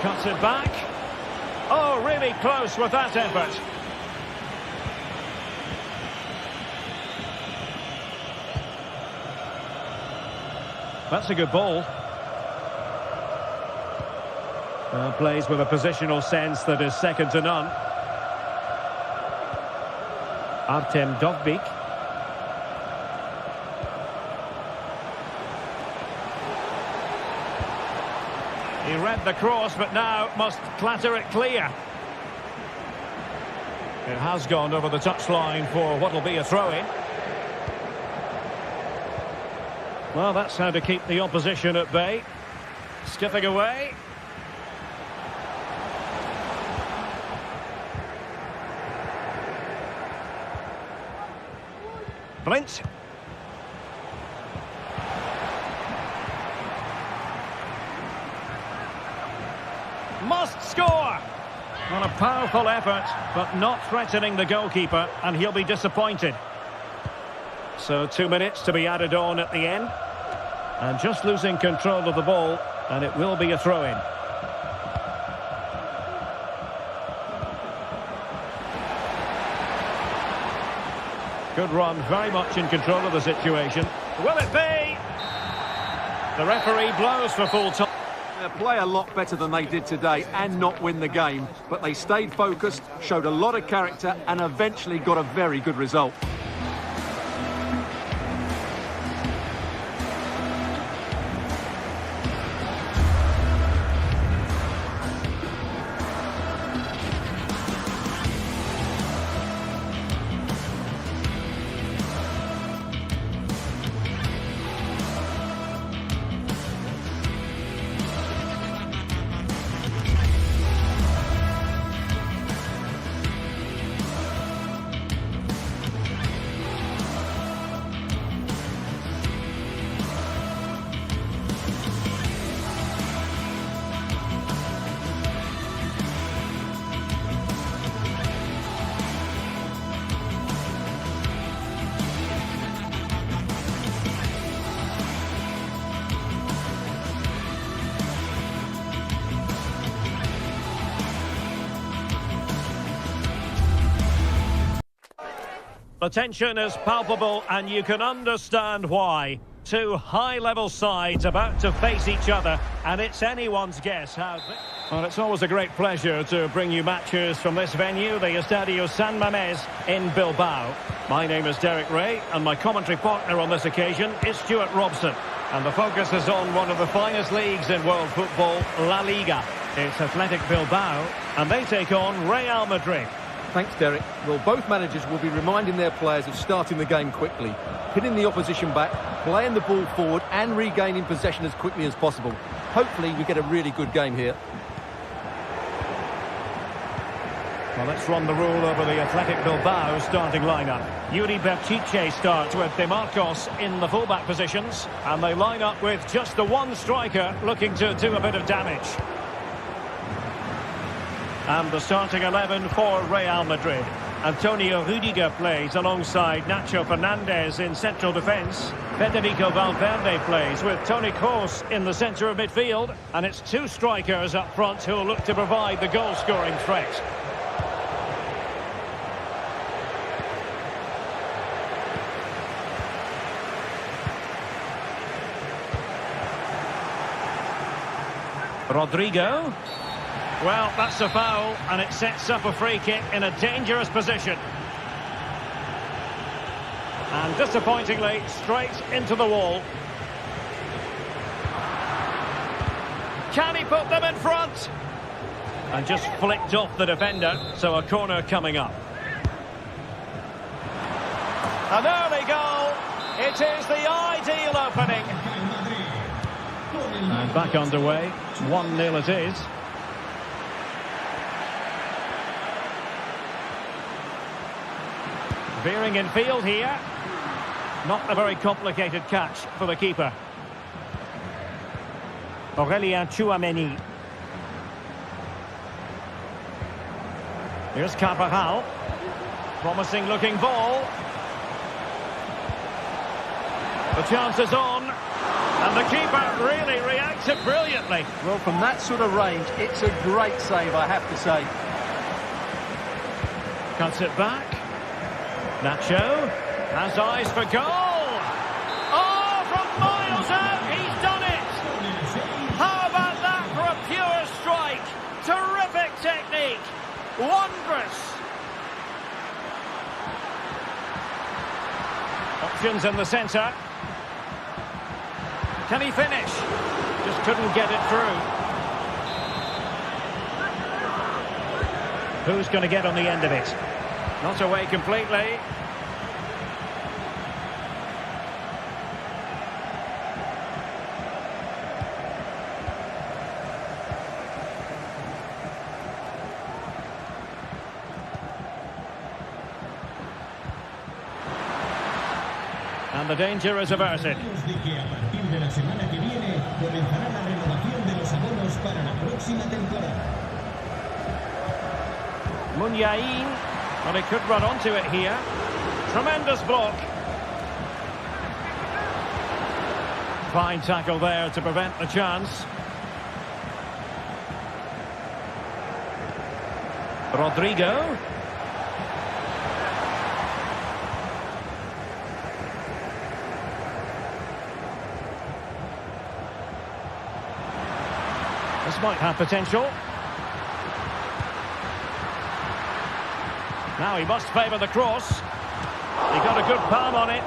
Speaker 2: Cuts it back. Oh, really close with that effort. That's a good ball. Plays with a positional sense that is second to none. Artem Dovbyk. He read the cross, but now must clatter it clear. It has gone over the touchline for what will be a throw-in. Well, that's how to keep the opposition at bay. Skipping away. Blint. Must score! Well, a powerful effort, but not threatening the goalkeeper, and he'll be disappointed. So 2 minutes to be added on at the end. And just losing control of the ball, and it will be a throw-in. Good run, very much in control of the situation. Will it be? The referee blows for full time.
Speaker 3: They'll play a lot better than they did today and not win the game. But they stayed focused, showed a lot of character and eventually got a very good result.
Speaker 2: The tension is palpable and you can understand why. Two high-level sides about to face each other, and it's anyone's guess how... Well, it's always a great pleasure to bring you matches from this venue, the Estadio San Mamés in Bilbao. My name is Derek Ray, and my commentary partner on this occasion is Stuart Robson. And the focus is on one of the finest leagues in world football, La Liga. It's Athletic Bilbao, and they take on Real Madrid.
Speaker 3: Thanks, Derek. Well, both managers will be reminding their players of starting the game quickly, pinning the opposition back, playing the ball forward and regaining possession as quickly as possible. Hopefully we get a really good game here.
Speaker 2: Well, let's run the rule over the Athletic Bilbao starting lineup. Yuri Berchiche starts with De Marcos in the fullback positions, and they line up with just the one striker looking to do a bit of damage. And the starting 11 for Real Madrid. Antonio Rudiger plays alongside Nacho Fernandez in central defence. Federico Valverde plays with Toni Kroos in the centre of midfield. And it's two strikers up front who will look to provide the goal-scoring threat. Rodrigo. Well, that's a foul, and it sets up a free kick in a dangerous position. And disappointingly, straight into the wall. Can he put them in front? And just flicked off the defender, so a corner coming up. An early goal. It is the ideal opening.
Speaker 4: And back underway. 1-0 it is.
Speaker 2: Veering in field here. Not a very complicated catch for the keeper. Aurélien Tchouameni. Here's Carvajal. Promising looking ball. The chance is on. And the keeper really reacted brilliantly.
Speaker 3: Well, from that sort of range, it's a great save, I have to say.
Speaker 2: Cuts it back. Nacho has eyes for goal. Oh, from miles out, he's done it. How about that for a pure strike? Terrific technique. Wondrous. Options in the centre. Can he finish? Just couldn't get it through. Who's going to get on the end of it? Not away completely. And the danger is averted. Munyain. Well, he could run onto it here. Tremendous block. Fine tackle there to prevent the chance. Rodrigo. This might have potential. Now he must favour the cross. He got a good palm on it.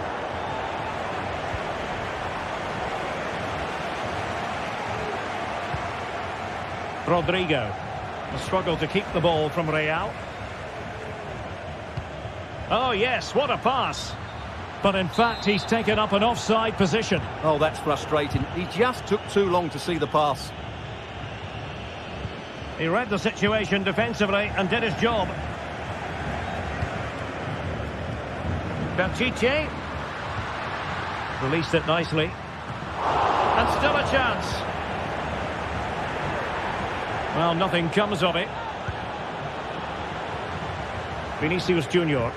Speaker 2: Rodrigo. A struggle to keep the ball from Real. Oh yes, what a pass.
Speaker 4: But in fact, he's taken up an offside position.
Speaker 3: Oh, that's frustrating. He just took too long to see the pass.
Speaker 2: He read the situation defensively and did his job. Berchiche. Released it nicely. And still a chance. Well, nothing comes of it. Vinicius Junior.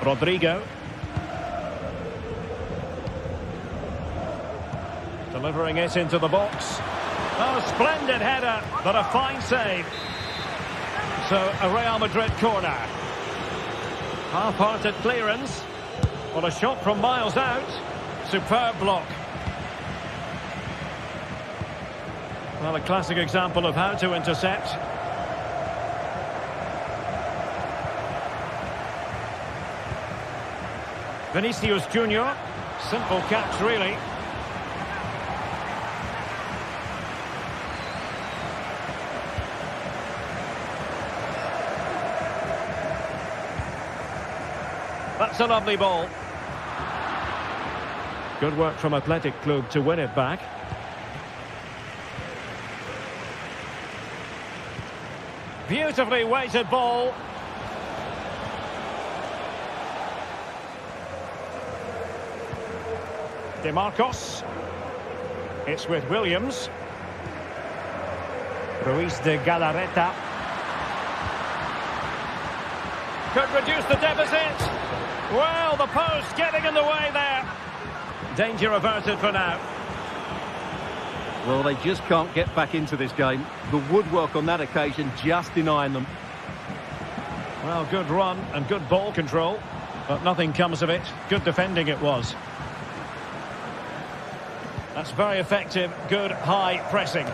Speaker 2: Rodrigo. Delivering it into the box. Oh, splendid header, but a fine save. So, a Real Madrid corner. Half-hearted clearance. Well, a shot from miles out. Superb block. Well, a classic example of how to intercept. Vinicius Junior. Simple catch, really. That's a lovely ball. Good work from Athletic Club to win it back. Beautifully weighted ball. DeMarcos. It's with Williams. Ruiz de Galarreta. Could reduce the deficit. Well, the post getting in the way there. Danger averted for now.
Speaker 3: Well, they just can't get back into this game. The woodwork on that occasion just denying them.
Speaker 2: Well, good run and good ball control, but nothing comes of it. Good defending it was. That's very effective, good high pressing.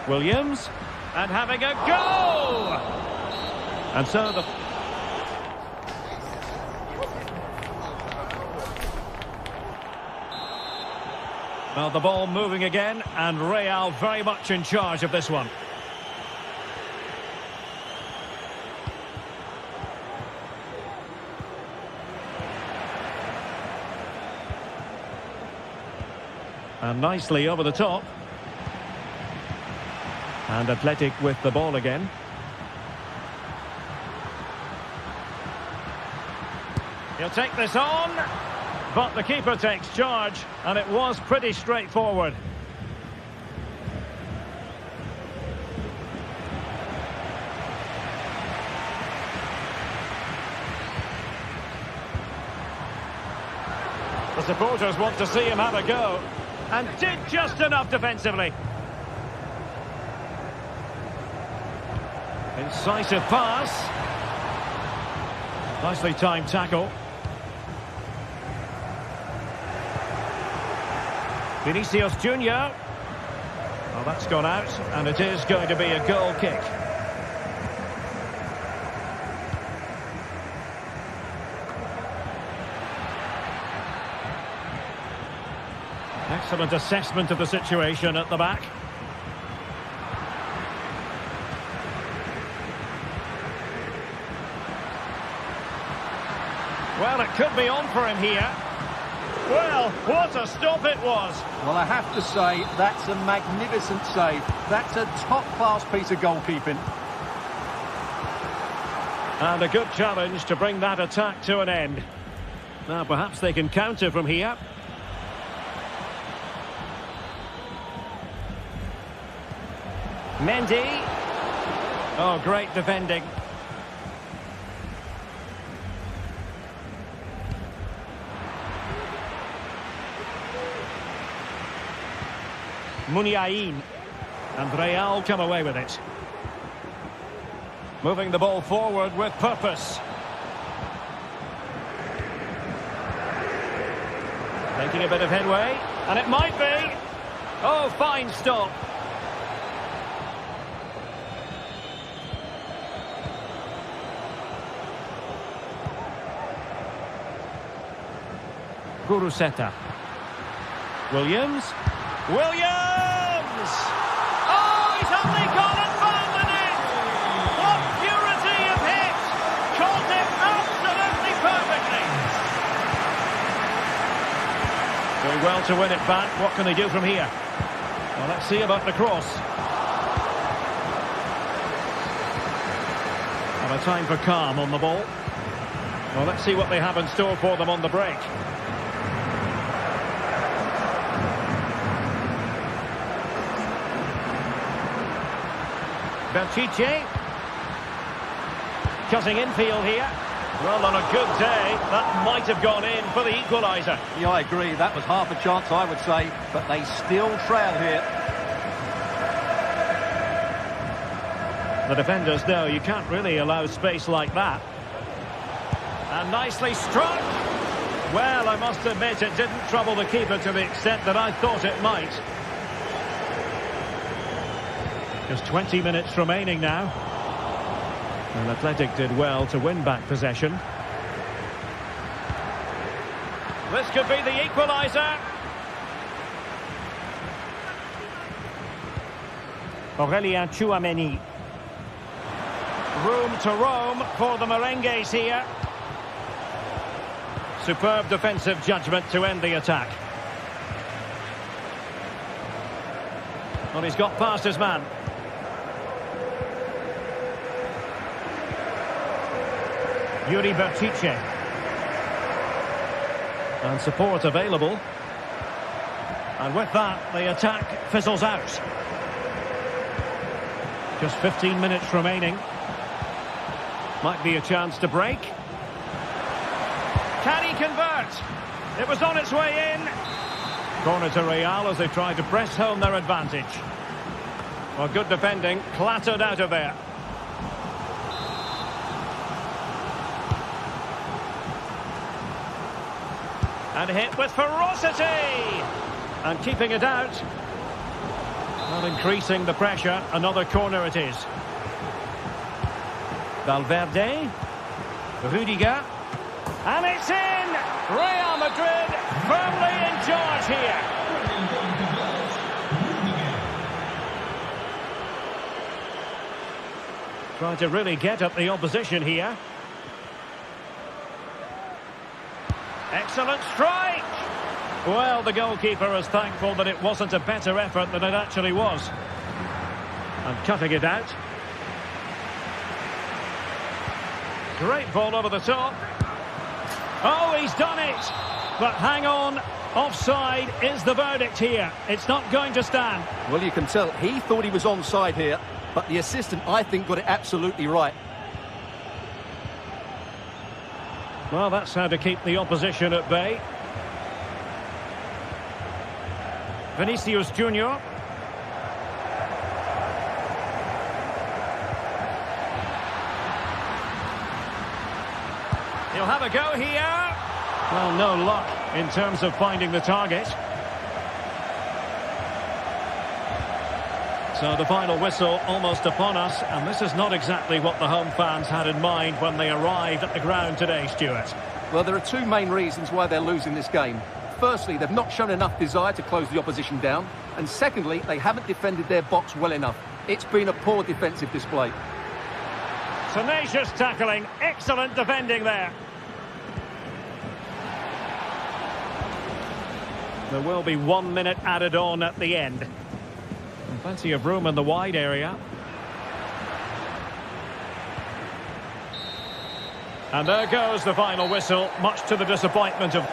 Speaker 2: Williams, and having a go! And so the... Well, the ball moving again, and Real very much in charge of this one. And nicely over the top. And Athletic with the ball again. He'll take this on. But the keeper takes charge, and it was pretty straightforward. The supporters want to see him have a go, and did just enough defensively. Incisive pass. Nicely timed tackle. Vinicius Junior. Well, that's gone out, and it is going to be a goal kick. Excellent assessment of the situation at the back. Well, it could be on for him here. Well, what a stop it was.
Speaker 3: Well, I have to say, that's a magnificent save. That's a top-class piece of goalkeeping.
Speaker 2: And a good challenge to bring that attack to an end. Now, perhaps they can counter from here. Mendy. Oh, great defending. Muniain, and Real come away with it. Moving the ball forward with purpose. Making a bit of headway, and it might be. Oh, fine stop. Guruseta. Williams. Williams! Oh, he's only gone and found the net! What purity of hit! Caught it absolutely perfectly! Doing well to win it back. What can they do from here? Well, let's see about the cross. And a time for calm on the ball. Well, let's see what they have in store for them on the break. Belchiche. Cutting infield here. Well, on a good day, that might have gone in for the equaliser.
Speaker 3: Yeah, I agree. That was half a chance, I would say. But they still trail here.
Speaker 2: The defenders know you can't really allow space like that. And nicely struck. Well, I must admit it didn't trouble the keeper to the extent that I thought it might. Just 20 minutes remaining now. And Athletic did well to win back possession. This could be the equaliser. Aurélien Tchouaméni. Room to roam for the Merengues here. Superb defensive judgment to end the attack. Well, he's got past his man. Yuri Bertice. And support available. And with that, the attack fizzles out. Just 15 minutes remaining. Might be a chance to break. Can he convert? It was on its way in. Corner to Real as they tried to press home their advantage. Well, good defending, clattered out of there. And hit with ferocity. And keeping it out. Not increasing the pressure. Another corner it is. Valverde. Rudiger. And it's in! Real Madrid firmly in charge here. Trying to really get at the opposition here. Excellent strike! Well, the goalkeeper is thankful that it wasn't a better effort than it actually was. And cutting it out. Great ball over the top. Oh, he's done it! But hang on, offside is the verdict here. It's not going to stand.
Speaker 3: Well, you can tell he thought he was onside here, but the assistant, I think, got it absolutely right.
Speaker 2: Well, that's how to keep the opposition at bay. Vinicius Junior. He'll have a go here. Well, no luck in terms of finding the target. So the final whistle almost upon us, and this is not exactly what the home fans had in mind when they arrived at the ground today, Stuart.
Speaker 3: Well, there are two main reasons why they're losing this game. Firstly, they've not shown enough desire to close the opposition down. And secondly, they haven't defended their box well enough. It's been a poor defensive display.
Speaker 2: Tenacious tackling, excellent defending there. There will be 1 minute added on at the end. And plenty of room in the wide area. And there goes the final whistle, much to the disappointment of...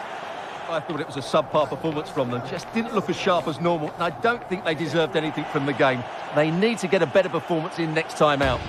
Speaker 3: I thought it was a subpar performance from them. Just didn't look as sharp as normal. And I don't think they deserved anything from the game. They need to get a better performance in next time out.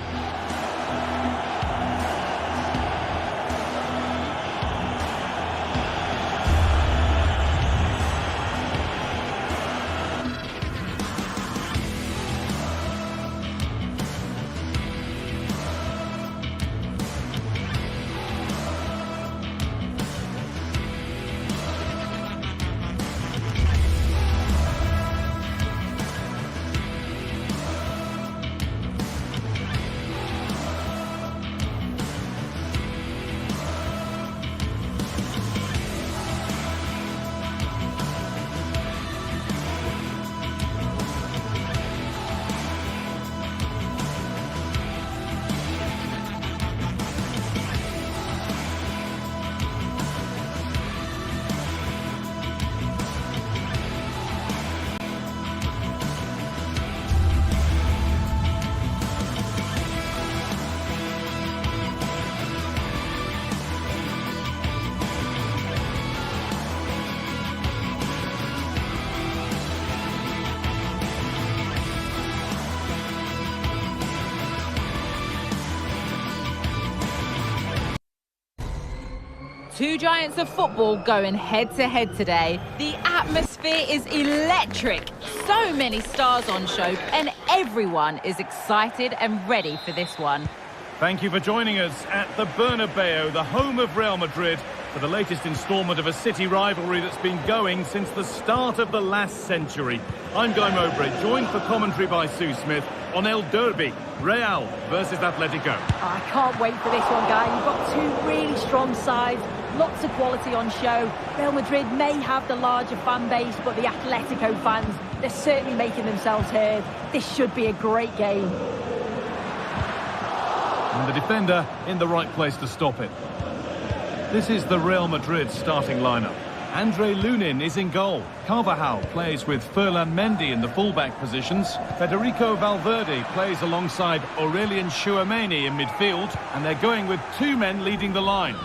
Speaker 1: Two giants of football going head-to-head today. The atmosphere is electric. So many stars on show, and everyone is excited and ready for this one.
Speaker 6: Thank you for joining us at the Bernabeu, the home of Real Madrid, for the latest instalment of a city rivalry that's been going since the start of the last century. I'm Guy Mowbray, joined for commentary by Sue Smith on El Derby, Real versus Atletico.
Speaker 7: I can't wait for this one, Guy. You've got two really strong sides, lots of quality on show. Real Madrid may have the larger fan base, but the Atletico fans, they're certainly making themselves heard. This should be a great game.
Speaker 6: And the defender in the right place to stop it. This is the Real Madrid starting lineup. Andre Lunin is in goal. Carvajal plays with Ferland Mendy in the fullback positions. Federico Valverde plays alongside Aurelien Tchouameni in midfield. And they're going with two men leading the line.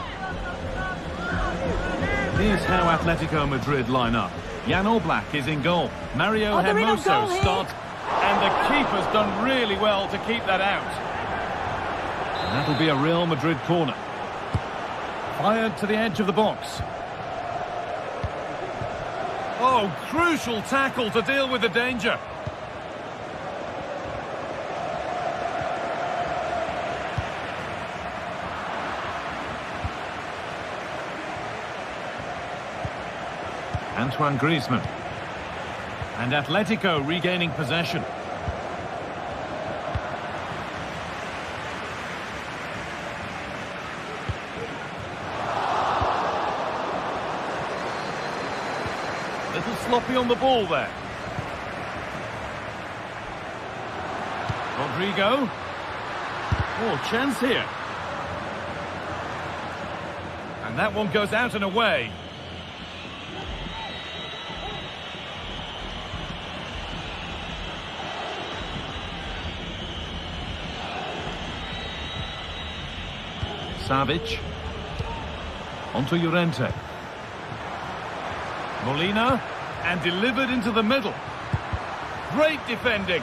Speaker 6: Here's how Atletico Madrid line up. Jan Oblak is in goal. Mario Hermoso starts. And the keeper's done really well to keep that out. And that'll be a Real Madrid corner. Fired to the edge of the box. Oh, crucial tackle to deal with the danger. Antoine Griezmann. And Atletico regaining possession. Little sloppy on the ball there. Rodrigo. Oh, chance here. And that one goes out and away. Savic. Onto Llorente. Molina, and delivered into the middle. Great defending.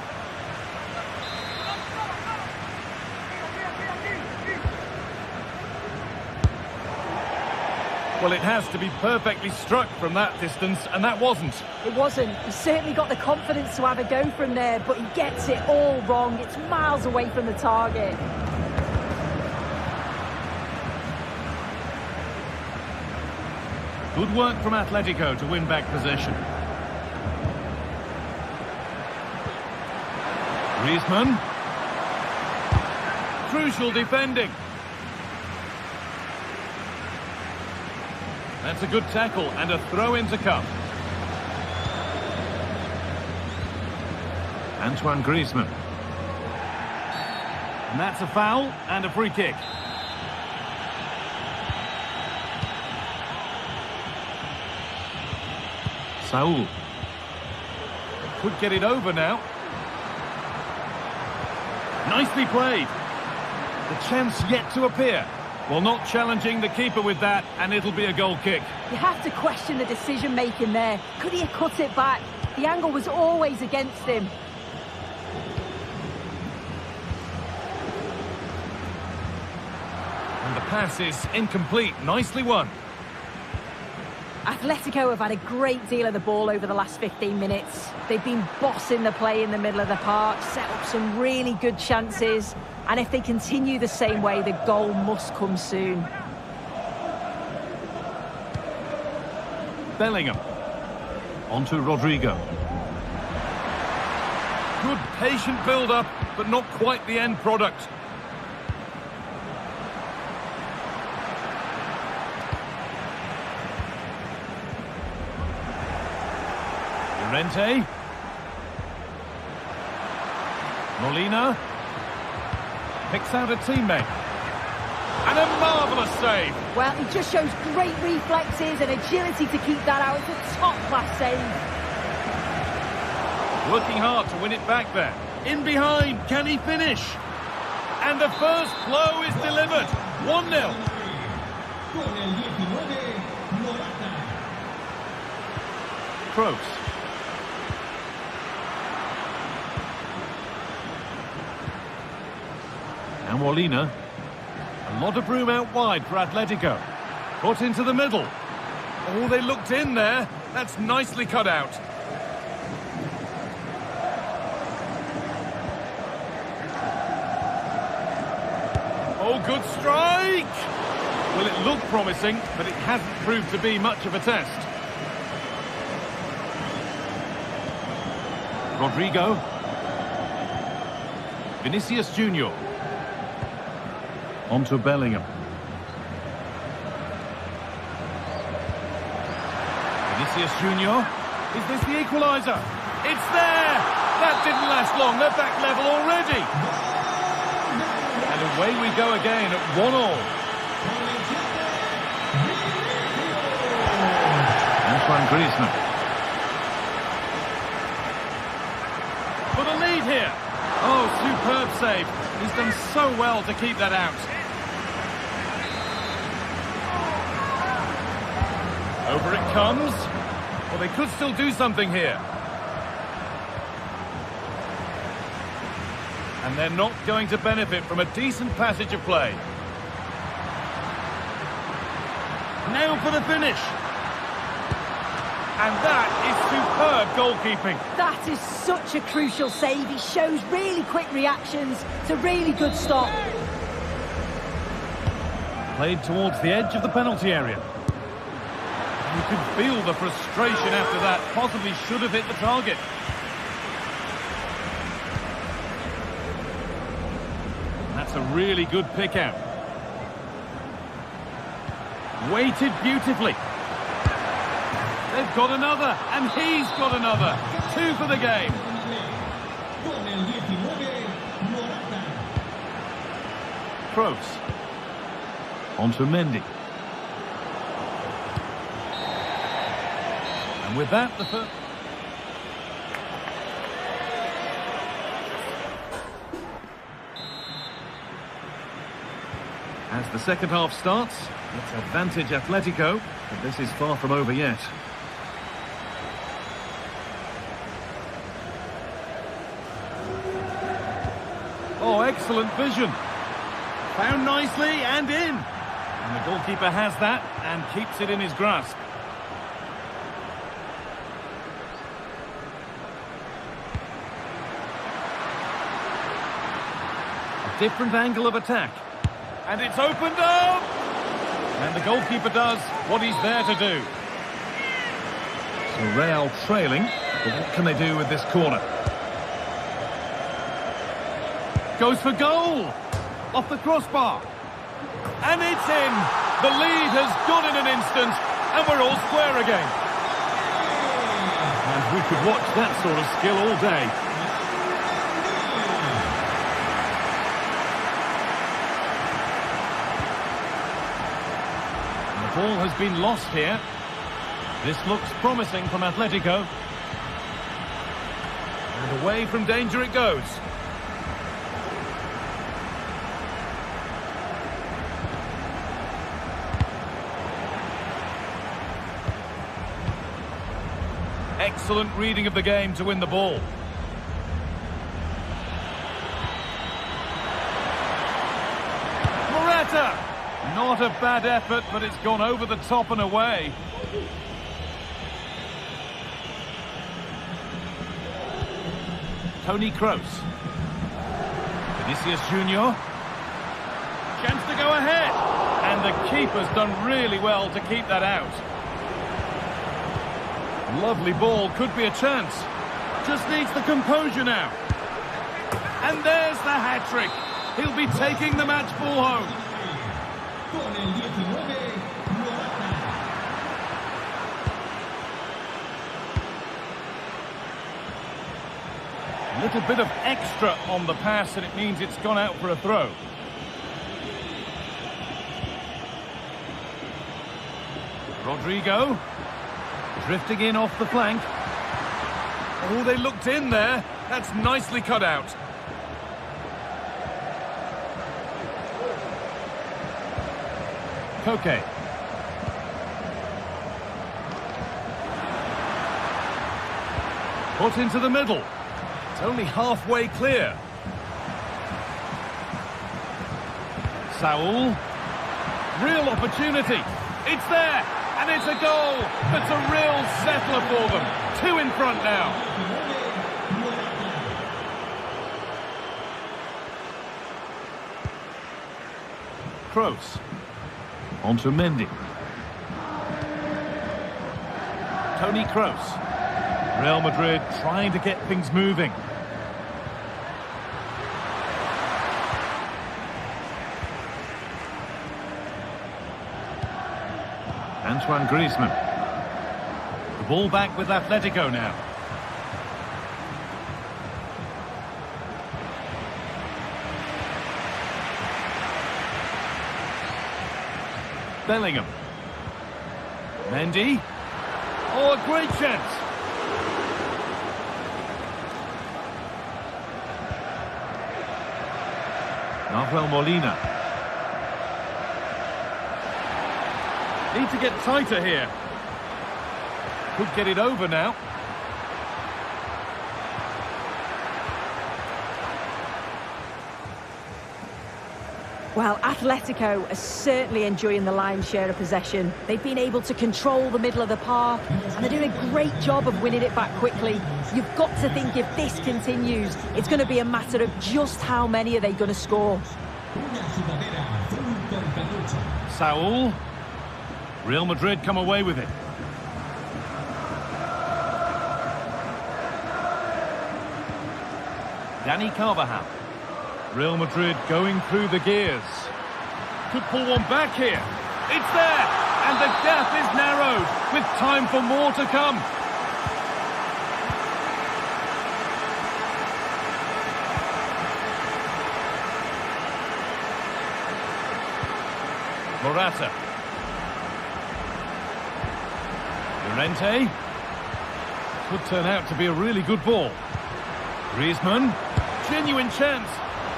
Speaker 6: Well, it has to be perfectly struck from that distance, and that wasn't.
Speaker 7: It wasn't. He certainly got the confidence to have a go from there, but he gets it all wrong. It's miles away from the target.
Speaker 6: Good work from Atletico to win back possession. Griezmann. Crucial defending. That's a good tackle and a throw in to come. Antoine Griezmann. And that's a foul and a free kick. Saul. Could get it over now. Nicely played. The chance yet to appear. Well, not challenging the keeper with that, and it'll be a goal kick.
Speaker 7: You have to question the decision-making there. Could he have cut it back? The angle was always against him.
Speaker 6: And the pass is incomplete. Nicely won.
Speaker 7: Atletico have had a great deal of the ball over the last 15 minutes. They've been bossing the play in the middle of the park, set up some really good chances, and if they continue the same way, the goal must come soon.
Speaker 6: Bellingham. Onto Rodrigo. Good patient build-up, but not quite the end product. Llorente. Molina. Picks out a teammate. And a marvellous save.
Speaker 7: Well, he just shows great reflexes and agility to keep that out. It's a top-class save.
Speaker 6: Working hard to win it back there. In behind, can he finish? And the first blow is delivered. 1-0. Kroos. And Molina. A lot of room out wide for Atletico. Put into the middle. Oh, they looked in there. That's nicely cut out. Oh, good strike! Well, it looked promising, but it hasn't proved to be much of a test. Rodrigo. Vinicius Junior. On to Bellingham. Vinicius Junior. Is this the equaliser? It's there! That didn't last long. They're back level already. And away we go again at 1-1. Antoine Griezmann. For the lead here. Oh, superb save. He's done so well to keep that out. Over it comes. Well, they could still do something here. And they're not going to benefit from a decent passage of play. Now for the finish. And that is superb goalkeeping.
Speaker 7: That is such a crucial save. He shows really quick reactions. It's a really good stop.
Speaker 6: Played towards the edge of the penalty area. You can feel the frustration after that. Possibly should have hit the target. That's a really good pick out. Weighted beautifully. They've got another, and he's got another. 2 for the game. Kroos. On to Mendy. And with that, the first... As the second half starts, it's advantage Atletico, but this is far from over yet. Oh, excellent vision. Found nicely and in. And the goalkeeper has that and keeps it in his grasp. A different angle of attack. And it's opened up! And the goalkeeper does what he's there to do. So Real trailing, but what can they do with this corner? Goes for goal! Off the crossbar. And it's in! The lead has gone in an instant, and we're all square again. And we could watch that sort of skill all day. The ball has been lost here. This looks promising from Atletico. And away from danger it goes. Excellent reading of the game to win the ball. Morata! Not a bad effort, but it's gone over the top and away. Toni Kroos. Vinicius Junior. Chance to go ahead. And the keeper's done really well to keep that out. Lovely ball, could be a chance. Just needs the composure now. And there's the hat-trick. He'll be taking the match ball home. A little bit of extra on the pass, and it means it's gone out for a throw. Rodrigo. Drifting in off the flank. Oh, they looked in there. That's nicely cut out. Koke. Put into the middle. It's only halfway clear. Saul. Real opportunity. It's there, and it's a goal. That's a real settler for them. 2 in front now. Kroos. On to Mendy. Toni Kroos. Real Madrid trying to get things moving. Antoine Griezmann. The ball back with Atletico now. Bellingham. Mendy. Oh, a great chance. Nahuel Molina. Need to get tighter here. Could get it over now.
Speaker 7: Well, Atletico are certainly enjoying the lion's share of possession. They've been able to control the middle of the park, and they're doing a great job of winning it back quickly. You've got to think if this continues, it's going to be a matter of just how many are they going to score.
Speaker 6: Saul. Real Madrid come away with it. Dani Carvajal. Real Madrid going through the gears. Could pull one back here. It's there! And the gap is narrowed, with time for more to come. Morata. Llorente. Could turn out to be a really good ball. Griezmann. Genuine chance.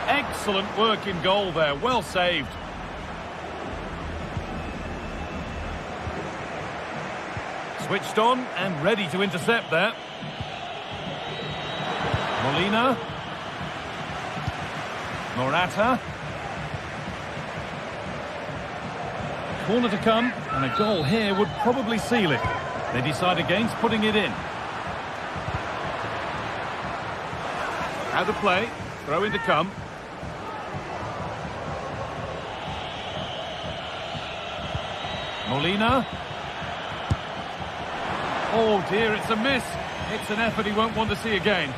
Speaker 6: Excellent work in goal there. Well saved. Switched on and ready to intercept there. Molina. Morata. Corner to come, and a goal here would probably seal it. They decide against putting it in. Out of play. Throw in to come. Molina. Oh dear, it's a miss. It's an effort he won't want to see again.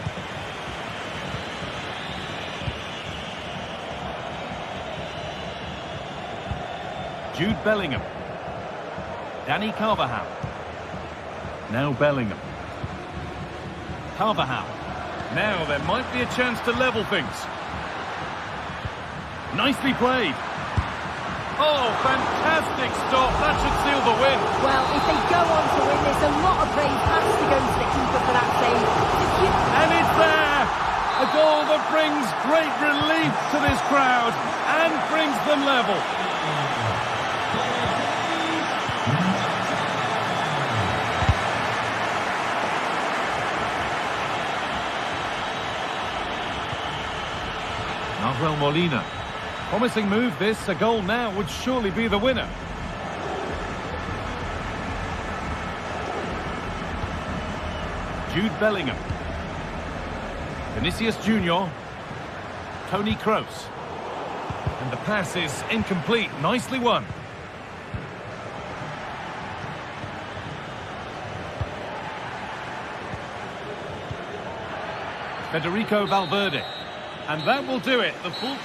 Speaker 6: Jude Bellingham. Dani Carvajal. Now Bellingham. Carvajal. Now there might be a chance to level things. Nicely played. Oh, fantastic stop. That should seal the win.
Speaker 7: Well, if they go on to win this, a lot of praise has to go to the keeper for that save.
Speaker 6: And it's there! A goal that brings great relief to this crowd and brings them level. Nahuel Molina. Promising move this. A goal now would surely be the winner. Jude Bellingham. Vinicius Junior. Toni Kroos. And the pass is incomplete. Nicely won. Federico Valverde. And that will do it. The full...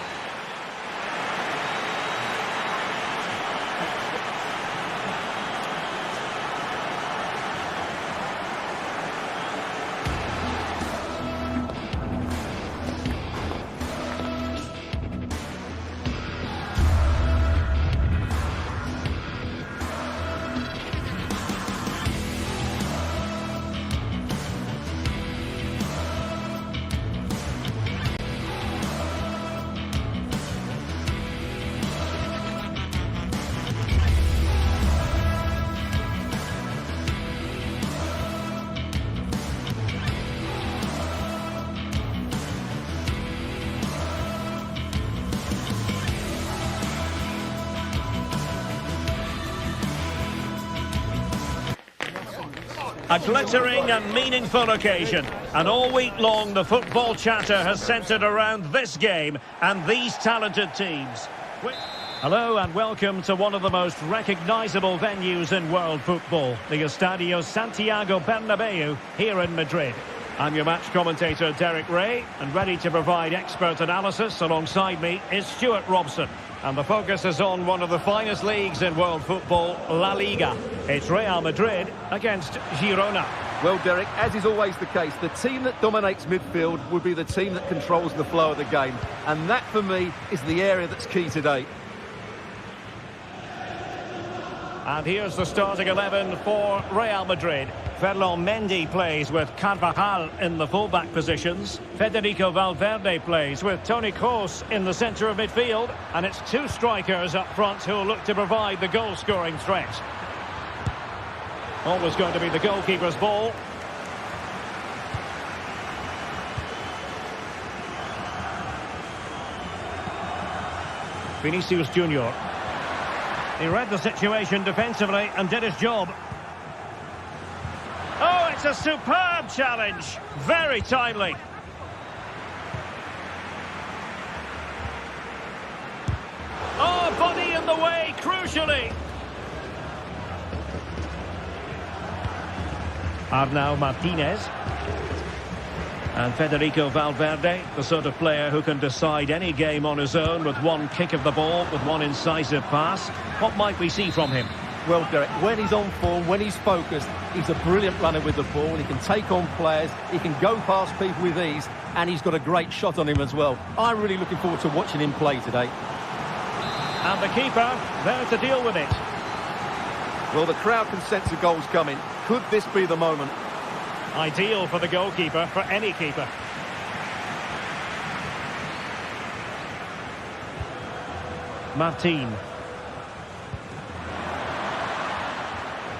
Speaker 2: A glittering and meaningful occasion. And all week long, the football chatter has centred around this game and these talented teams. Hello and welcome to one of the most recognisable venues in world football, the Estadio Santiago Bernabeu here in Madrid. I'm your match commentator Derek Ray, and ready to provide expert analysis alongside me is Stuart Robson. And the focus is on one of the finest leagues in world football, La Liga. It's Real Madrid against Girona.
Speaker 3: Well, Derek, as is always the case, the team that dominates midfield would be the team that controls the flow of the game. And that, for me, is the area that's key today.
Speaker 2: And here's the starting 11 for Real Madrid. Ferland Mendy plays with Carvajal in the fullback positions. Federico Valverde plays with Toni Kroos in the centre of midfield. And it's two strikers up front who will look to provide the goal-scoring threat. Always going to be the goalkeeper's ball. Vinicius Junior. He read the situation defensively and did his job. Oh, it's a superb challenge. Very timely. Oh, body in the way, crucially. Arnau Martinez. And Federico Valverde, the sort of player who can decide any game on his own with one kick of the ball, with one incisive pass. What might we see from him?
Speaker 3: Well, Derek, when he's on form, when he's focused, he's a brilliant runner with the ball. He can take on players, he can go past people with ease, and he's got a great shot on him as well. I'm really looking forward to watching him play today.
Speaker 2: And the keeper there to deal with it.
Speaker 3: Well, the crowd can sense the goals coming. Could this be the moment?
Speaker 2: Ideal for the goalkeeper, for any keeper. Martin.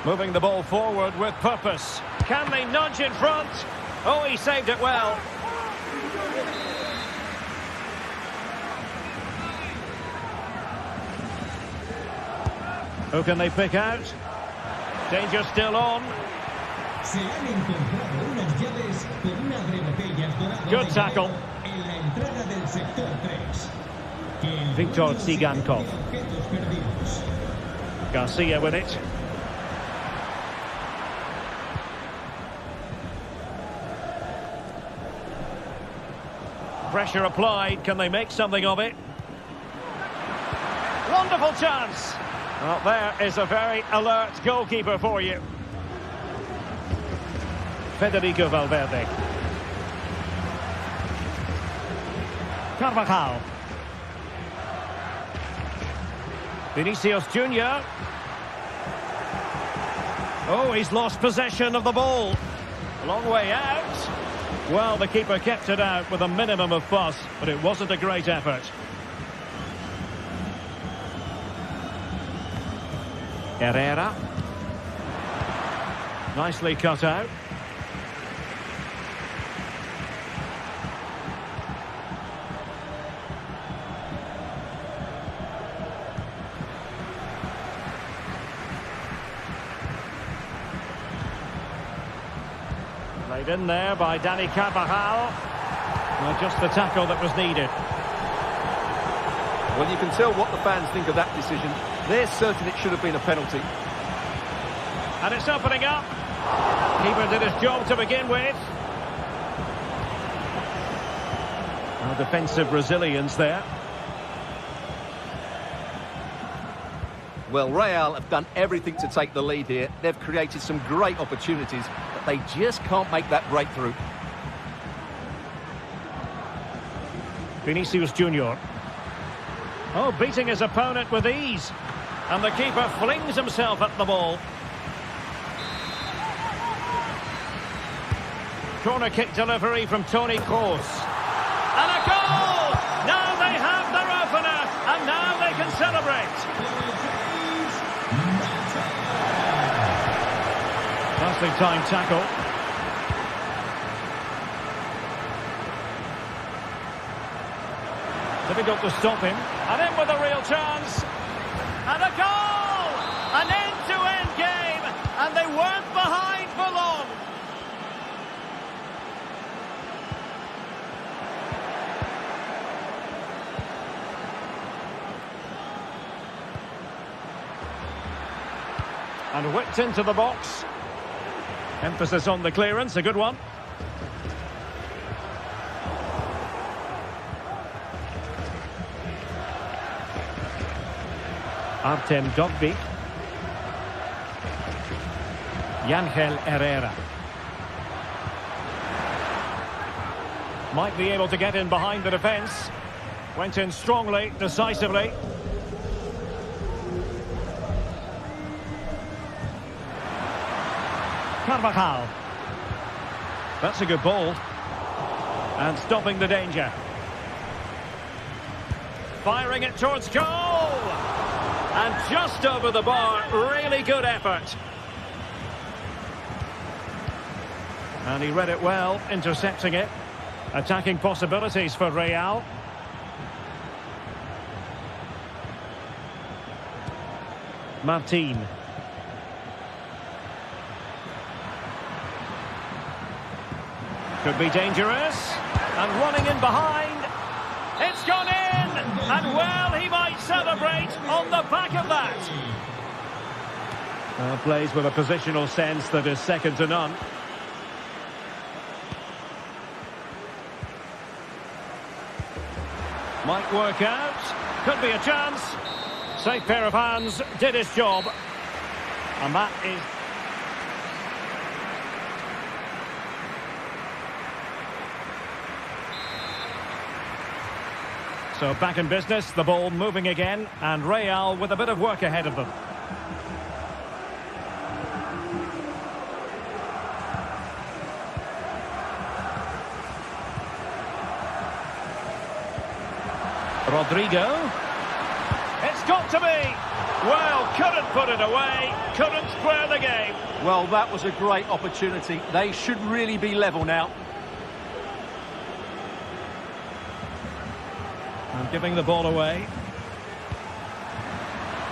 Speaker 2: Moving the ball forward with purpose. Can they nudge in front? Oh, he saved it well. Who can they pick out? Danger still on. Good tackle. Victor Tsigankov. Garcia with it. Pressure applied. Can they make something of it? Wonderful chance. Well, there is a very alert goalkeeper for you. Federico Valverde. Carvajal. Vinicius Junior. Oh, he's lost possession of the ball. A long way out. Well, the keeper kept it out with a minimum of fuss, but it wasn't a great effort. Herrera. Nicely cut out. Played in there by Dani Carvajal. Well, just the tackle that was needed.
Speaker 3: Well, you can tell what the fans think of that decision. They're certain it should have been a penalty.
Speaker 2: And it's opening up. Keeper did his job to begin with. Well, defensive resilience there.
Speaker 3: Well, Real have done everything to take the lead here. They've created some great opportunities, but they just can't make that breakthrough.
Speaker 2: Vinicius Junior. Oh, beating his opponent with ease. And the keeper flings himself at the ball. Corner kick delivery from Toni Kroos. And a goal! Now they have their opener, and now they can celebrate. Nicely timed tackle. Difficult to stop him. And in with a real chance. And a goal! An end-to-end game. And they weren't behind for long. And whipped into the box. Emphasis on the clearance, a good one. Artem Dovbyk. Yangel Herrera. Might be able to get in behind the defence. Went in strongly, decisively. Carvajal. That's a good ball. And stopping the danger. Firing it towards goal! And just over the bar, really good effort. And he read it well, intercepting it. Attacking possibilities for Real. Martin. Could be dangerous. And running in behind. It's gone in! And well, he might celebrate on the back of that. Plays with a positional sense that is second to none. Might work out. Could be a chance. Safe pair of hands. Did his job. And that is... So back in business, the ball moving again, and Real with a bit of work ahead of them. Rodrigo. It's got to be. Well, couldn't put it away, couldn't square the game.
Speaker 3: Well, that was a great opportunity. They should really be level now.
Speaker 2: And giving the ball away.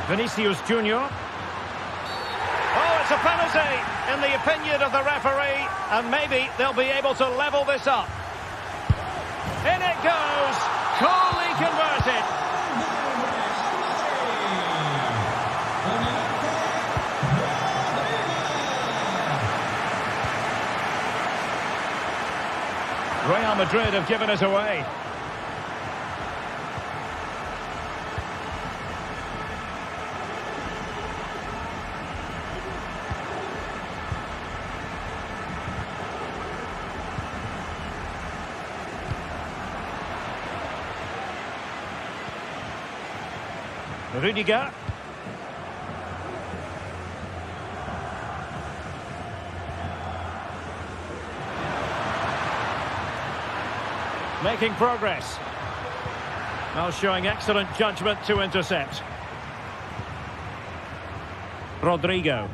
Speaker 2: Vinicius Junior. Oh, it's a penalty in the opinion of the referee, and maybe they'll be able to level this up. In it goes, coolly converted. Real Madrid have given it away. Rudiger. Making progress. Now showing excellent judgment to intercept. Rodrigo.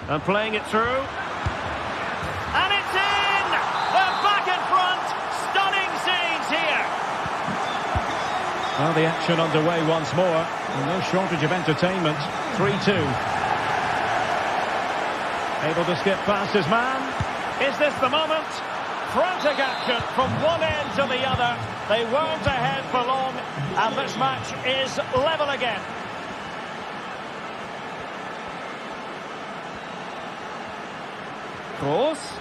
Speaker 2: And playing it through. And it's in! They're back in front! Stunning scenes here! Well, the action underway once more. And no shortage of entertainment. 3-2. Able to skip past his man. Is this the moment? Frantic action from one end to the other. They weren't ahead for long, and this match is level again. Cross.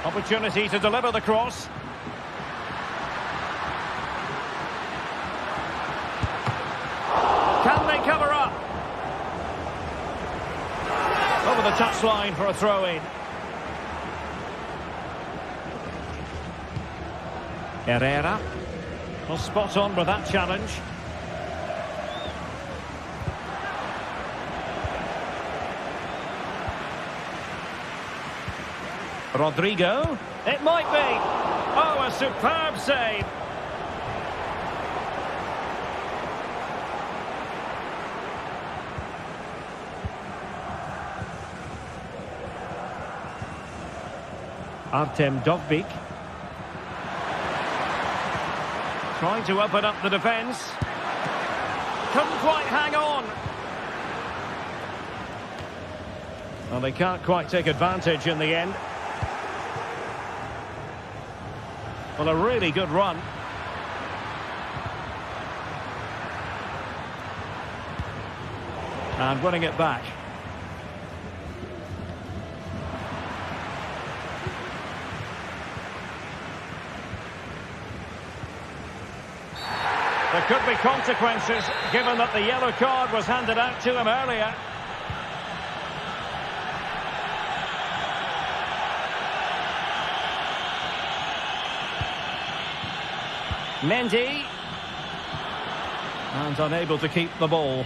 Speaker 2: Opportunity to deliver the cross. Can they cover up? Over the touchline for a throw-in. Herrera. Well, spot on with that challenge. Rodrigo. It might be. Oh, a superb save. Artem Dovbyk. Trying to open up the defence. Couldn't quite hang on. Well, they can't quite take advantage in the end. Well, a really good run. And winning it back. There could be consequences, given that the yellow card was handed out to him earlier. Mendy. And unable to keep the ball.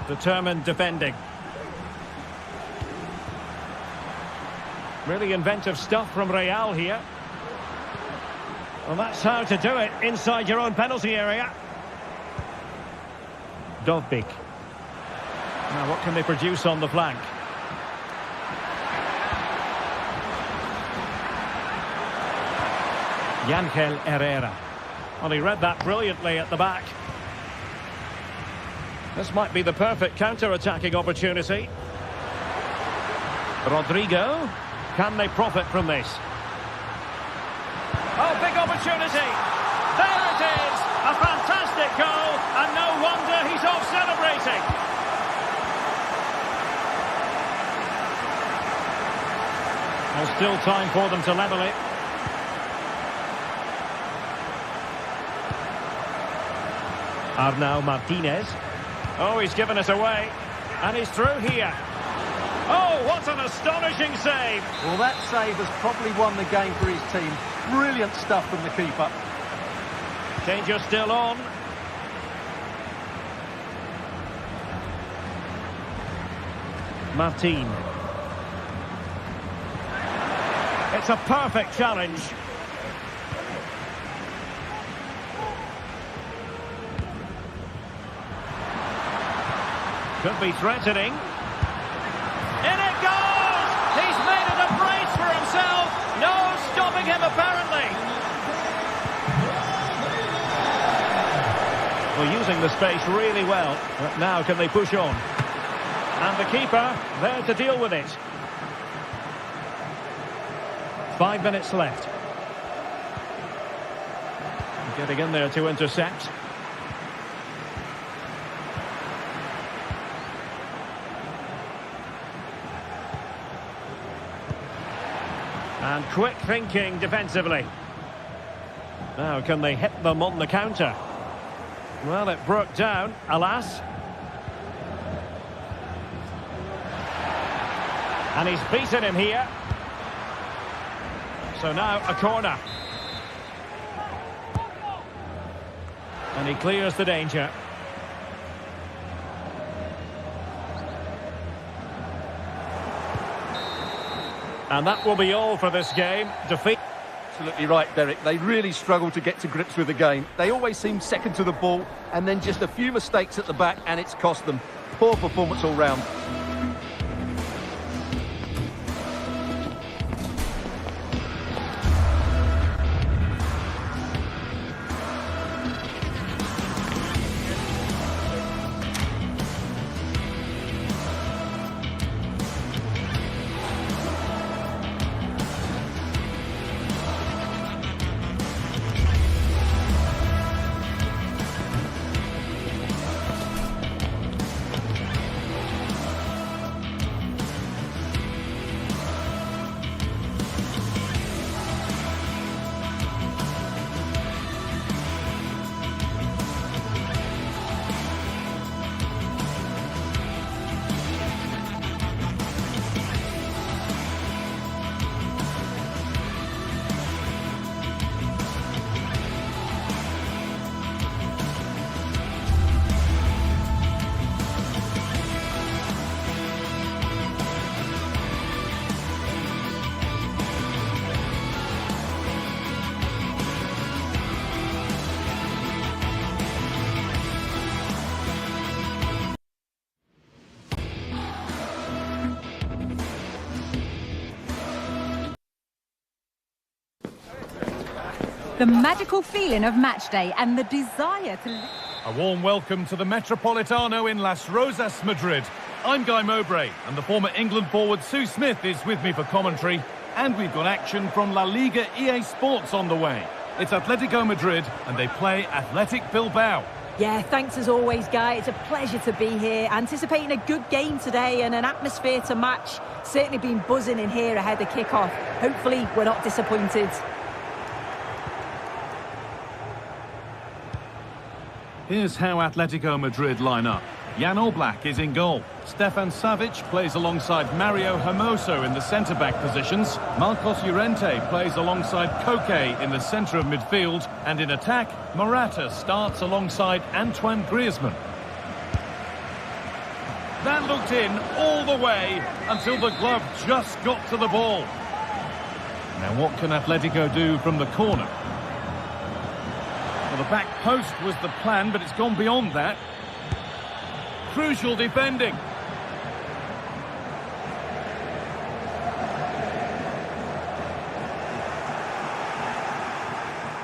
Speaker 2: Determined defending. Really inventive stuff from Real here. Well, that's how to do it inside your own penalty area. Dovbik. Now, what can they produce on the flank? Yangel Herrera. Well, he read that brilliantly at the back. This might be the perfect counter-attacking opportunity. Rodrigo. Can they profit from this? Oh, big opportunity. There it is. A fantastic goal. And no wonder he's off celebrating. There's still time for them to level it. Arnau Martinez. Oh, he's given us away. And he's through here. Oh, what an astonishing save.
Speaker 3: Well, that save has probably won the game for his team. Brilliant stuff from the keeper.
Speaker 2: Danger still on. Martin. It's a perfect challenge. Could be threatening. In it goes! He's made it a brace for himself. No stopping him, apparently. Well, using the space really well. But now can they push on? And the keeper there to deal with it. 5 minutes left. Getting in there to intercept. And quick thinking defensively. Now, can they hit them on the counter? Well, it broke down, alas. And he's beaten him here. So now a corner. And he clears the danger. And that will be all for this game. Defeat.
Speaker 3: Absolutely right, Derek. They really struggle to get to grips with the game. They always seem second to the ball, and then just a few mistakes at the back, and it's cost them. Poor performance all round.
Speaker 1: The magical feeling of match day and the desire to...
Speaker 6: A warm welcome to the Metropolitano in Las Rosas, Madrid. I'm Guy Mowbray, and the former England forward Sue Smith is with me for commentary. And we've got action from La Liga esports on the way. It's Atletico Madrid, and they play Athletic Bilbao.
Speaker 7: Yeah, thanks as always, Guy. It's a pleasure to be here. Anticipating a good game today and an atmosphere to match. Certainly been buzzing in here ahead of kick-off. Hopefully, we're not disappointed.
Speaker 6: Here's how Atletico Madrid line up. Jan Oblak is in goal. Stefan Savic plays alongside Mario Hermoso in the centre-back positions. Marcos Llorente plays alongside Koke in the centre of midfield. And in attack, Morata starts alongside Antoine Griezmann. That looked in all the way until the glove just got to the ball. Now what can Atletico do from the corner? Well, the back post was the plan, but it's gone beyond that. Crucial defending.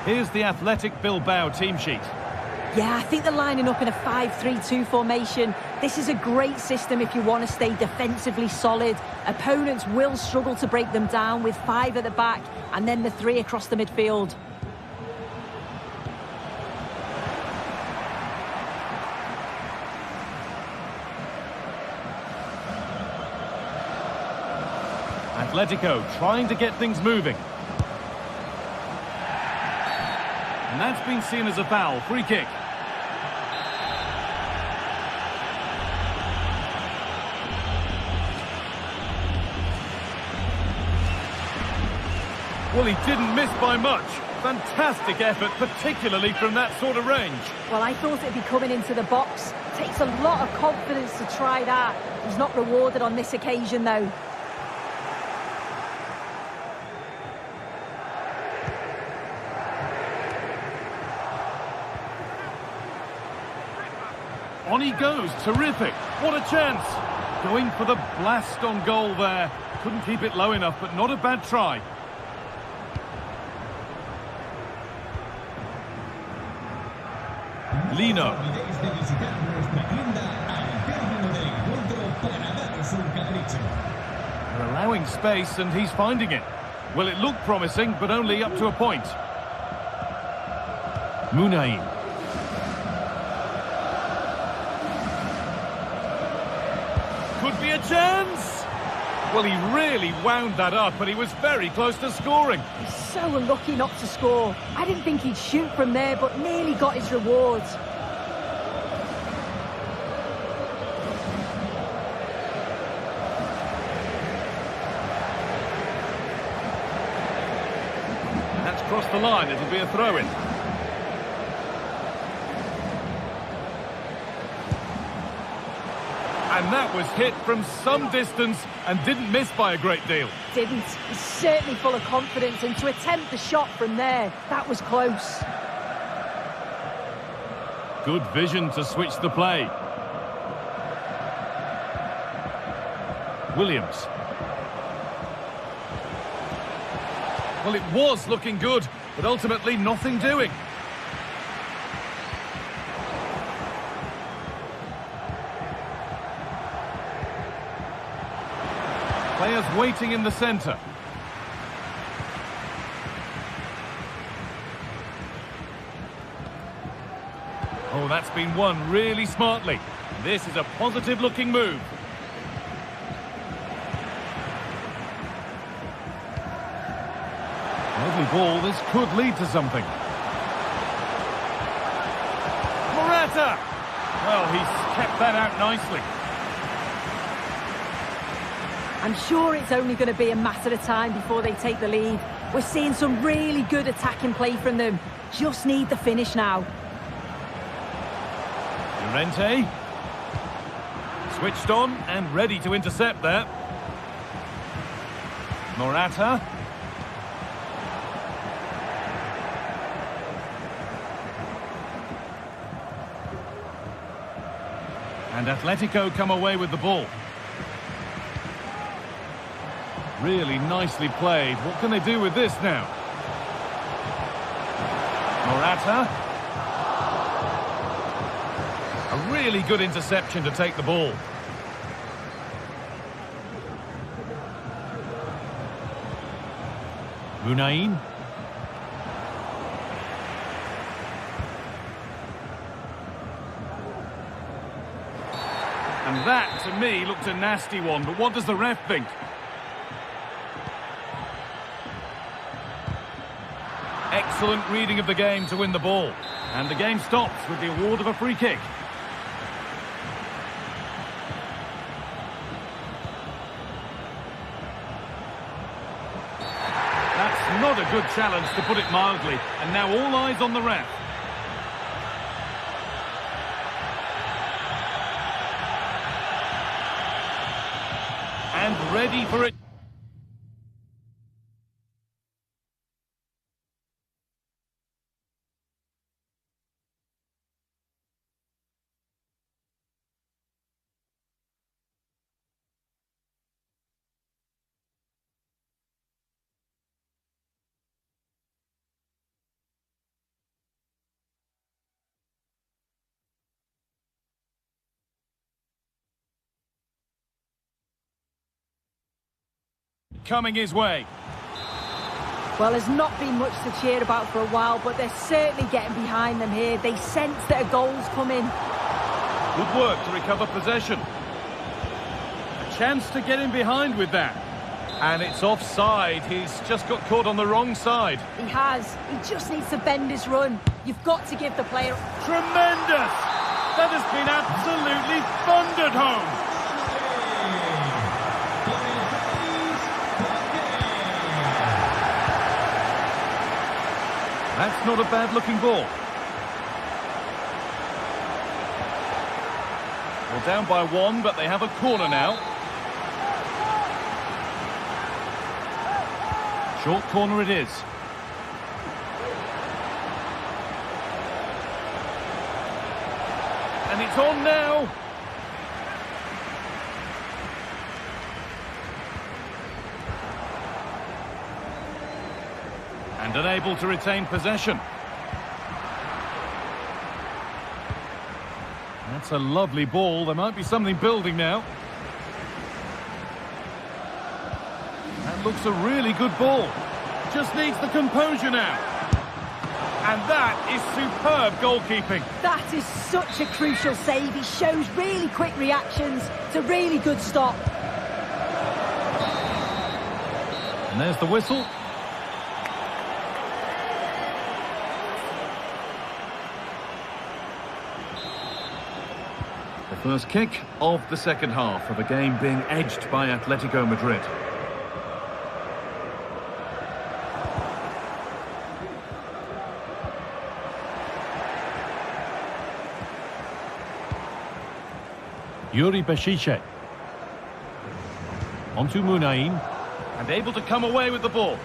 Speaker 6: Here's the Athletic Bilbao team sheet.
Speaker 7: Yeah, I think they're lining up in a 5-3-2 formation. This is a great system if you want to stay defensively solid. Opponents will struggle to break them down with 5 at the back and then the 3 across the midfield.
Speaker 6: Atletico trying to get things moving. And that's been seen as a foul. Free kick. Well, he didn't miss by much. Fantastic effort, particularly from that sort of range.
Speaker 7: Well, I thought it'd be coming into the box. Takes a lot of confidence to try that. He's not rewarded on this occasion, though.
Speaker 6: On he goes, terrific. What a chance. Going for the blast on goal there. Couldn't keep it low enough, but not a bad try. Lino. They're allowing space and he's finding it. Well, it looked promising, but only up to a point. Munain. Could be a chance. Well, he really wound that up, but he was very close to scoring.
Speaker 7: He's so unlucky not to score. I didn't think he'd shoot from there, but nearly got his rewards.
Speaker 6: That's crossed the line. It'll be a throw-in. And that was hit from some distance and didn't miss by a great deal.
Speaker 7: Didn't. He's certainly full of confidence, and to attempt the shot from there, that was close.
Speaker 6: Good vision to switch the play. Williams. Well, it was looking good, but ultimately nothing doing. Players waiting in the centre. Oh, that's been won really smartly. This is a positive-looking move. Lovely ball. This could lead to something. Morata! Well, he's kept that out nicely.
Speaker 7: I'm sure it's only going to be a matter of time before they take the lead. We're seeing some really good attacking play from them. Just need the finish now.
Speaker 6: Llorente. Switched on and ready to intercept there. Morata. And Atletico come away with the ball. Really nicely played. What can they do with this now? Morata. A really good interception to take the ball. Munain. And that, to me, looked a nasty one, but what does the ref think? Excellent reading of the game to win the ball. And the game stops with the award of a free kick. That's not a good challenge, to put it mildly. And now all eyes on the ref. And ready for it. Coming his way.
Speaker 7: Well, there's not been much to cheer about for a while, but they're certainly getting behind them here. They sense that a goal's coming.
Speaker 6: Good work to recover possession. A chance to get in behind with that. And it's offside. He's just got caught on the wrong side.
Speaker 7: He has. He just needs to bend his run. You've got to give the player...
Speaker 6: Tremendous! That has been absolutely thundered home. That's not a bad-looking ball. Well, down by one, but they have a corner now. Short corner it is. And it's on now. And unable to retain possession. That's a lovely ball. There might be something building now. That looks a really good ball. Just needs the composure now. And that is superb goalkeeping.
Speaker 7: That is such a crucial save. He shows really quick reactions. It's a really good stop.
Speaker 6: And there's the whistle. The first kick of the second half of a game being edged by Atletico Madrid. Yuri Bešiček. Onto Munain. And able to come away with the ball.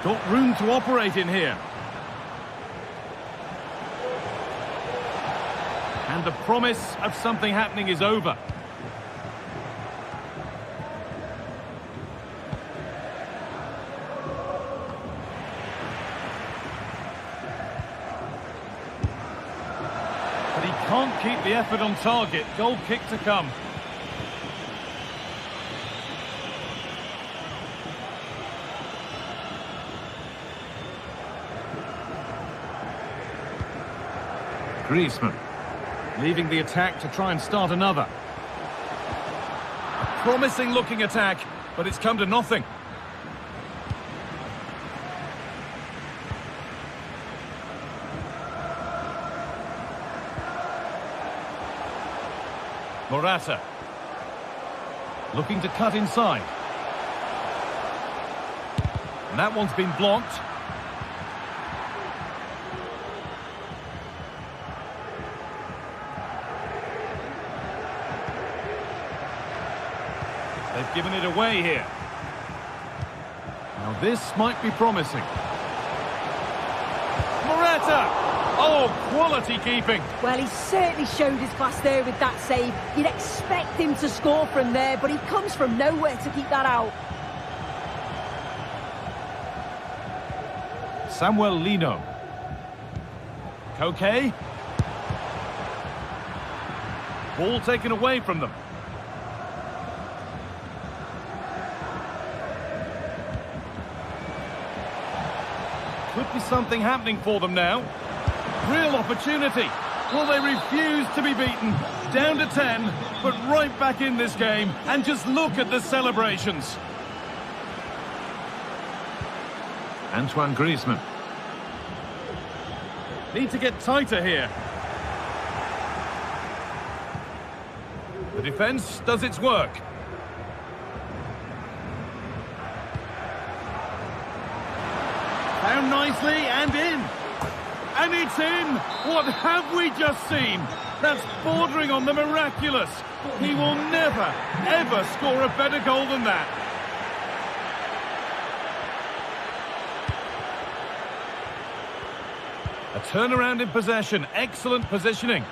Speaker 6: Got room to operate in here. And the promise of something happening is over. But he can't keep the effort on target. Goal kick to come. Griezmann, leaving the attack to try and start another. A promising looking attack, but it's come to nothing. Morata, looking to cut inside. And that one's been blocked. They've given it away here. Now this might be promising. Morata! Oh, quality keeping.
Speaker 7: Well, he certainly showed his class there with that save. You'd expect him to score from there, but he comes from nowhere to keep that out.
Speaker 6: Samuel Lino. Koke. Ball taken away from them. Could be something happening for them now. Real opportunity. Well, they refuse to be beaten. Down to 10, but right back in this game. And just look at the celebrations. Antoine Griezmann. Need to get tighter here. The defence does its work. Found nicely and in. And it's in! What have we just seen? That's bordering on the miraculous. He will never, ever score a better goal than that. A turnaround in possession. Excellent positioning.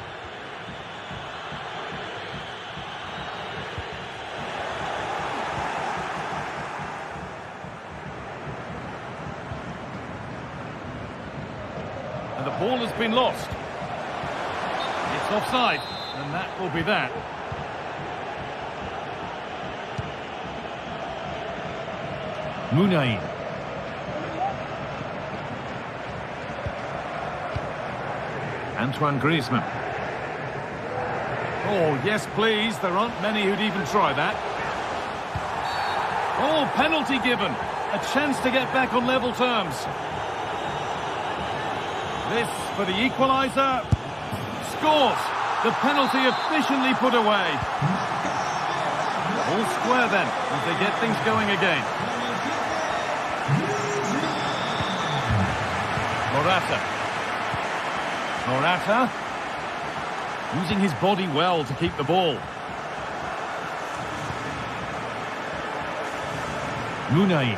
Speaker 6: And the ball has been lost. It's offside, and that will be that. Munain. Antoine Griezmann. Oh, yes, please. There aren't many who'd even try that. Oh, penalty given. A chance to get back on level terms. This for the equaliser. Scores. The penalty efficiently put away. All square then, as they get things going again. Morata, using his body well to keep the ball. Munain.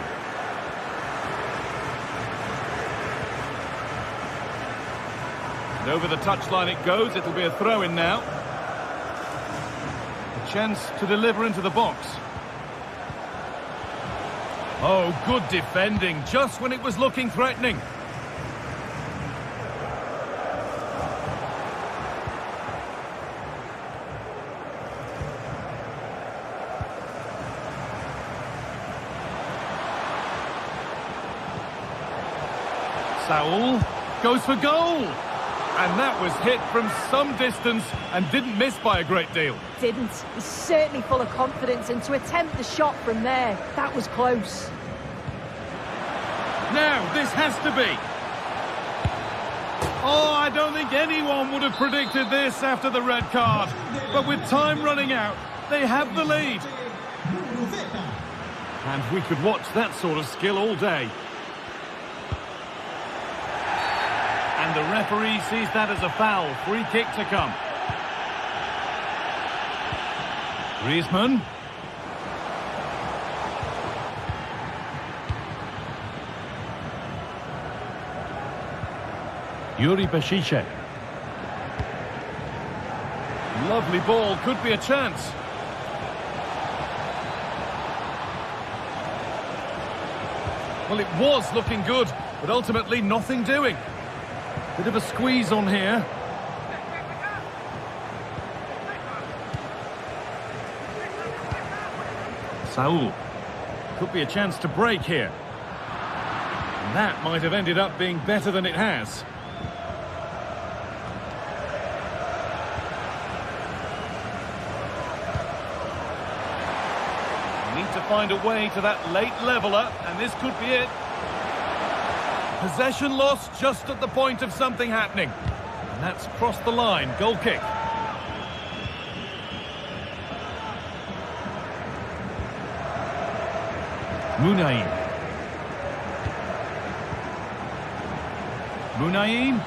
Speaker 6: And over the touchline it goes. It'll be a throw-in now. A chance to deliver into the box. Oh, good defending, just when it was looking threatening. Saul goes for goal. And that was hit from some distance and didn't miss by a great deal.
Speaker 7: Didn't. He's certainly full of confidence, and to attempt the shot from there, that was close.
Speaker 6: Now, this has to be. Oh, I don't think anyone would have predicted this after the red card. But with time running out, they have the lead. And we could watch that sort of skill all day. And the referee sees that as a foul. Free kick to come. Griezmann. Yuri Bashice. Lovely ball. Could be a chance. Well, it was looking good, but ultimately nothing doing. Bit of a squeeze on here. Saul. Could be a chance to break here. And that might have ended up being better than it has. Need to find a way to that late leveller, and this could be it. Possession lost just at the point of something happening. And that's crossed the line. Goal kick. Munain. Munain.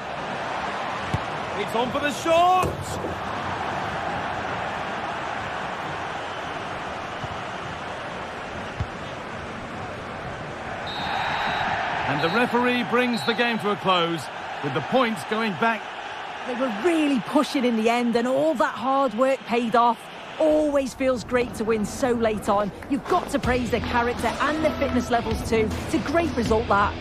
Speaker 6: It's on for the shot! And the referee brings the game to a close. with the points going back.
Speaker 7: They were really pushing in the end, and all that hard work paid off. Always feels great to win so late on. You've got to praise their character and their fitness levels too. It's a great result, that.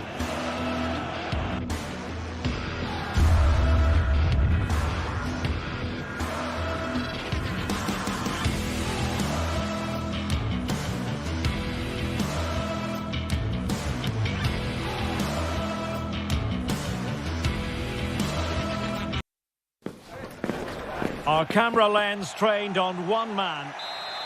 Speaker 2: Our camera lens trained on one man.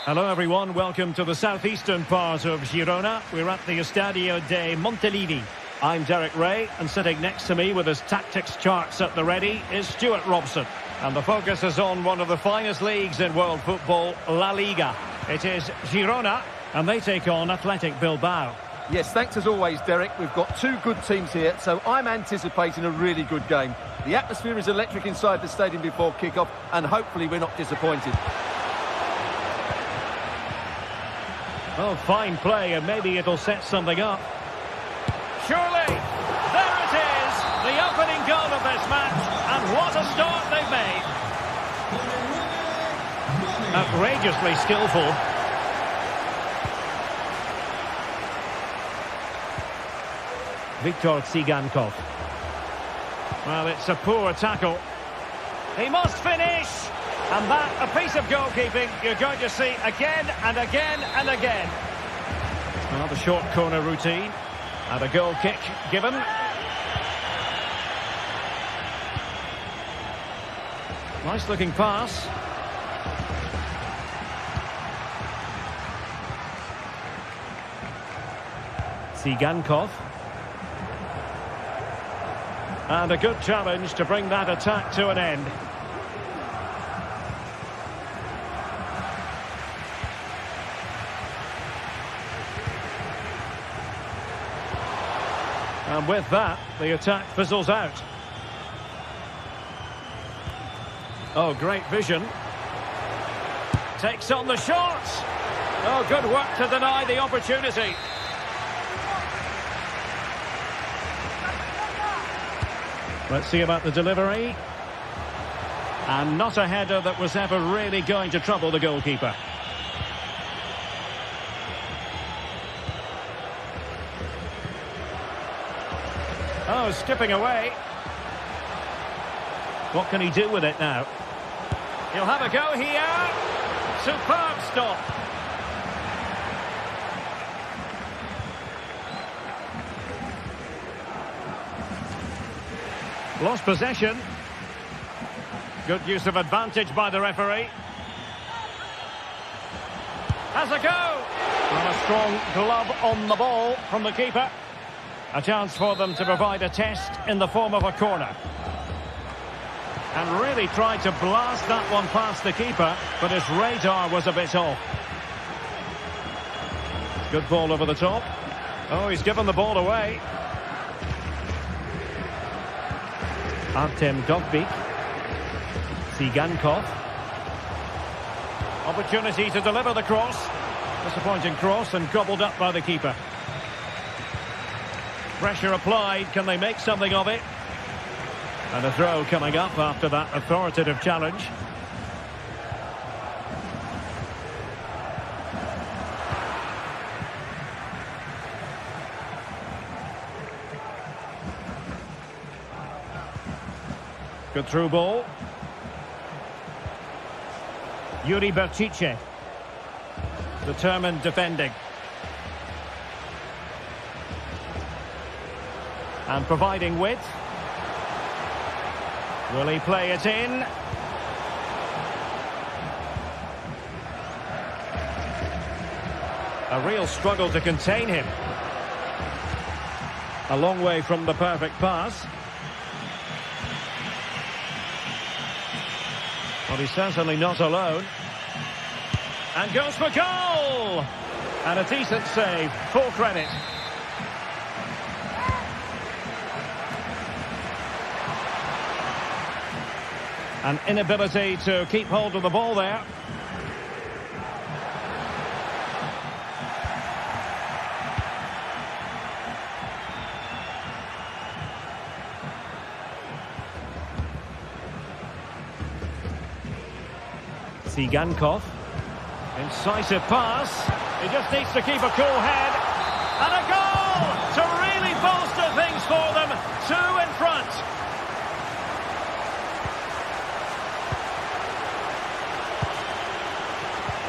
Speaker 2: Hello everyone, welcome to the southeastern part of Girona. We're at the Estadio de Montilivi. I'm Derek Ray, and sitting next to me with his tactics charts at the ready is Stuart Robson. And the focus is on one of the finest leagues in world football, La Liga. It is Girona, and they take on Athletic Bilbao.
Speaker 3: Yes, thanks as always, Derek. We've got two good teams here, so I'm anticipating a really good game. The atmosphere is electric inside the stadium before kick-off, and hopefully we're not disappointed.
Speaker 2: Oh, fine play, and maybe it'll set something up. Surely! There it is! The opening goal of this match, and what a start they've made! Outrageously skillful. Viktor Tsigankov. Well, it's a poor tackle. He must finish! And that, a piece of goalkeeping you're going to see again and again and again. Another short corner routine. And a goal kick given. Nice looking pass. Tsigankov. And a good challenge to bring that attack to an end. And with that, the attack fizzles out. Oh, great vision. Takes on the shot. Oh, good work to deny the opportunity. Let's see about the delivery. And not a header that was ever really going to trouble the goalkeeper. Oh, skipping away. What can he do with it now? He'll have a go here. Superb stop. Lost possession. Good use of advantage by the referee. Has a go. And a strong glove on the ball from the keeper. A chance for them to provide a test in the form of a corner. And really tried to blast that one past the keeper, but his radar was a bit off. Good ball over the top. Oh, he's given the ball away. Artem Dovbyk. Tsigankov. Opportunity to deliver the cross. Disappointing cross and gobbled up by the keeper. Pressure applied. Can they make something of it? And a throw coming up after that authoritative challenge. Good through ball. Yuri Berchiche. Determined defending. And providing width. Will he play it in? A real struggle to contain him. A long way from the perfect pass. Well, he's certainly not alone. And goes for goal! And a decent save, full credit. An inability to keep hold of the ball there. Tsigankov. Incisive pass. He just needs to keep a cool head. And a goal to really bolster things for them. 2 in front.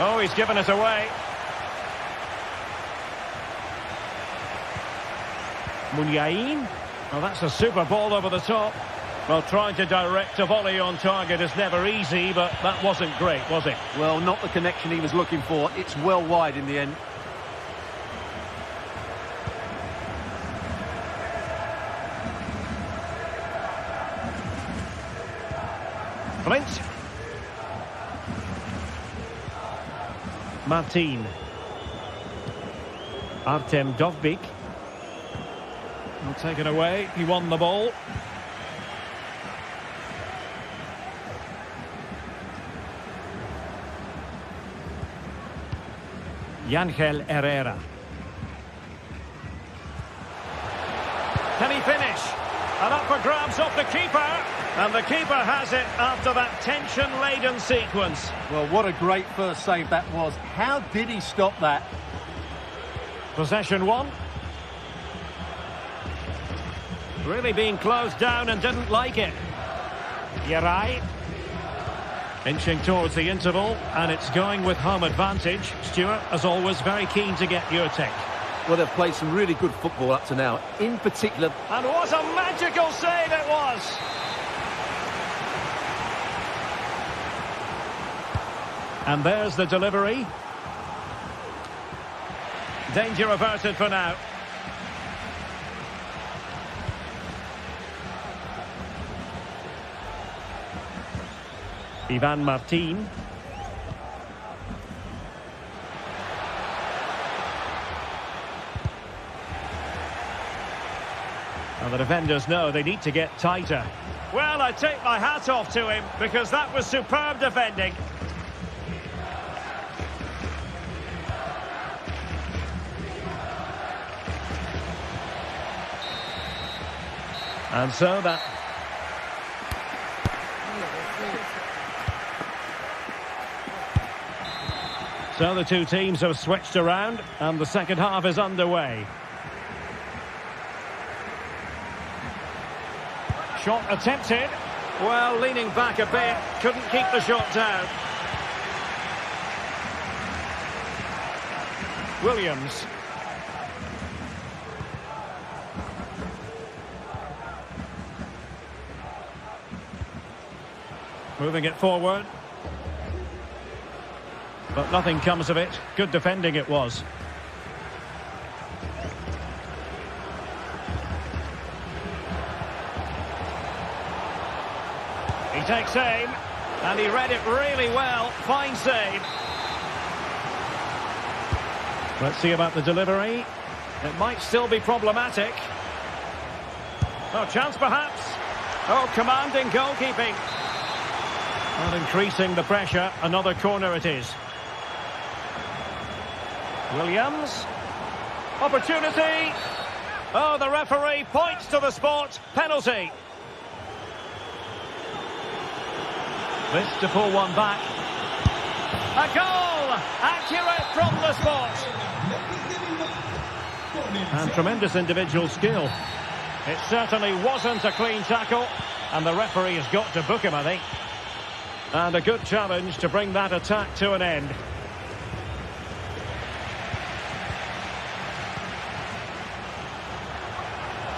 Speaker 2: Oh, he's given it away. Munyain. Well, that's a super ball over the top. Well, trying to direct a volley on target is never easy, but that wasn't great, was it?
Speaker 3: Well, not the connection he was looking for. It's well wide in the end.
Speaker 2: Flint. Martin. Artem Dovbyk. Will take it away. He won the ball. Yangel Herrera. Can he finish? And up for grabs off the keeper. And the keeper has it after that tension-laden sequence.
Speaker 3: Well, what a great first save that was. How did he stop that?
Speaker 2: Possession 1. Really being closed down and didn't like it. Yerai. Inching towards the interval, and it's going with home advantage. Stuart, as always, very keen to get your take.
Speaker 3: Well, they've played some really good football up to now. In particular...
Speaker 2: And what a magical save it was! And there's the delivery. Danger averted for now. Ivan Martin. And the defenders know they need to get tighter. Well, I take my hat off to him because that was superb defending. And so that... So the two teams have switched around and the second half is underway. Shot attempted. Well, leaning back a bit, couldn't keep the shot down. Williams. Moving it forward. But nothing comes of it. Good defending it was. He takes aim, and he read it really well. Fine save. Let's see about the delivery. It might still be problematic. Oh, chance perhaps. Oh, commanding goalkeeping. And increasing the pressure. Another corner it is. Williams. Opportunity. Oh, the referee points to the spot. Penalty. This to pull one back. A goal! Accurate from the spot. And tremendous individual skill. It certainly wasn't a clean tackle. And the referee has got to book him, I think. And a good challenge to bring that attack to an end.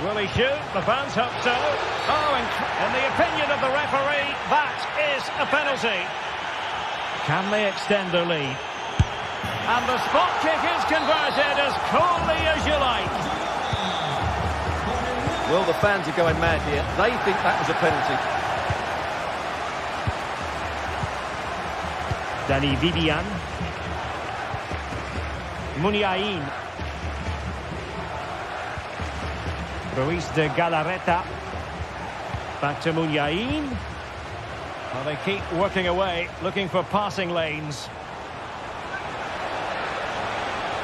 Speaker 2: Will he shoot? The fans hope so. Oh, and in the opinion of the referee, that is a penalty. Can they extend their lead? And the spot kick is converted as coolly as you like.
Speaker 3: Well, the fans are going mad here. They think that was a penalty.
Speaker 2: Danny Vivian. Munyain. Ruiz de Galarreta. Back to Munyain. Well, they keep working away, looking for passing lanes.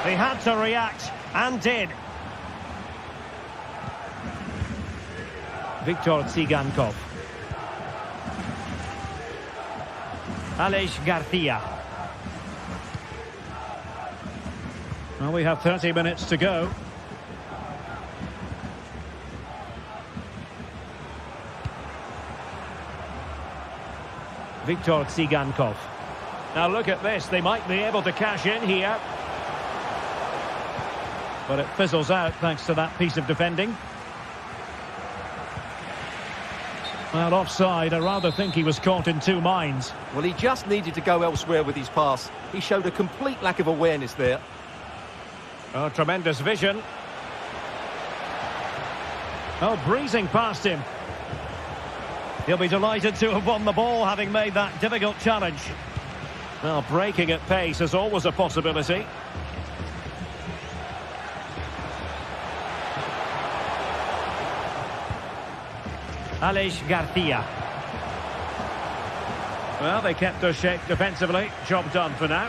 Speaker 2: They had to react, and did. Viktor Tsigankov. Aleix Garcia.
Speaker 4: Well, we have 30 minutes to go.
Speaker 2: Viktor Tsigankov. Now look at this, they might be able to cash in here. But it fizzles out thanks to that piece of defending.
Speaker 4: Well, offside. I rather think he was caught in two minds.
Speaker 3: Well, he just needed to go elsewhere with his pass. He showed a complete lack of awareness there.
Speaker 2: Oh, tremendous vision.
Speaker 4: Oh, breezing past him.
Speaker 2: He'll be delighted to have won the ball, having made that difficult challenge. Well, breaking at pace is always a possibility. Aleix Garcia. Well, they kept us shape defensively. Job done for now.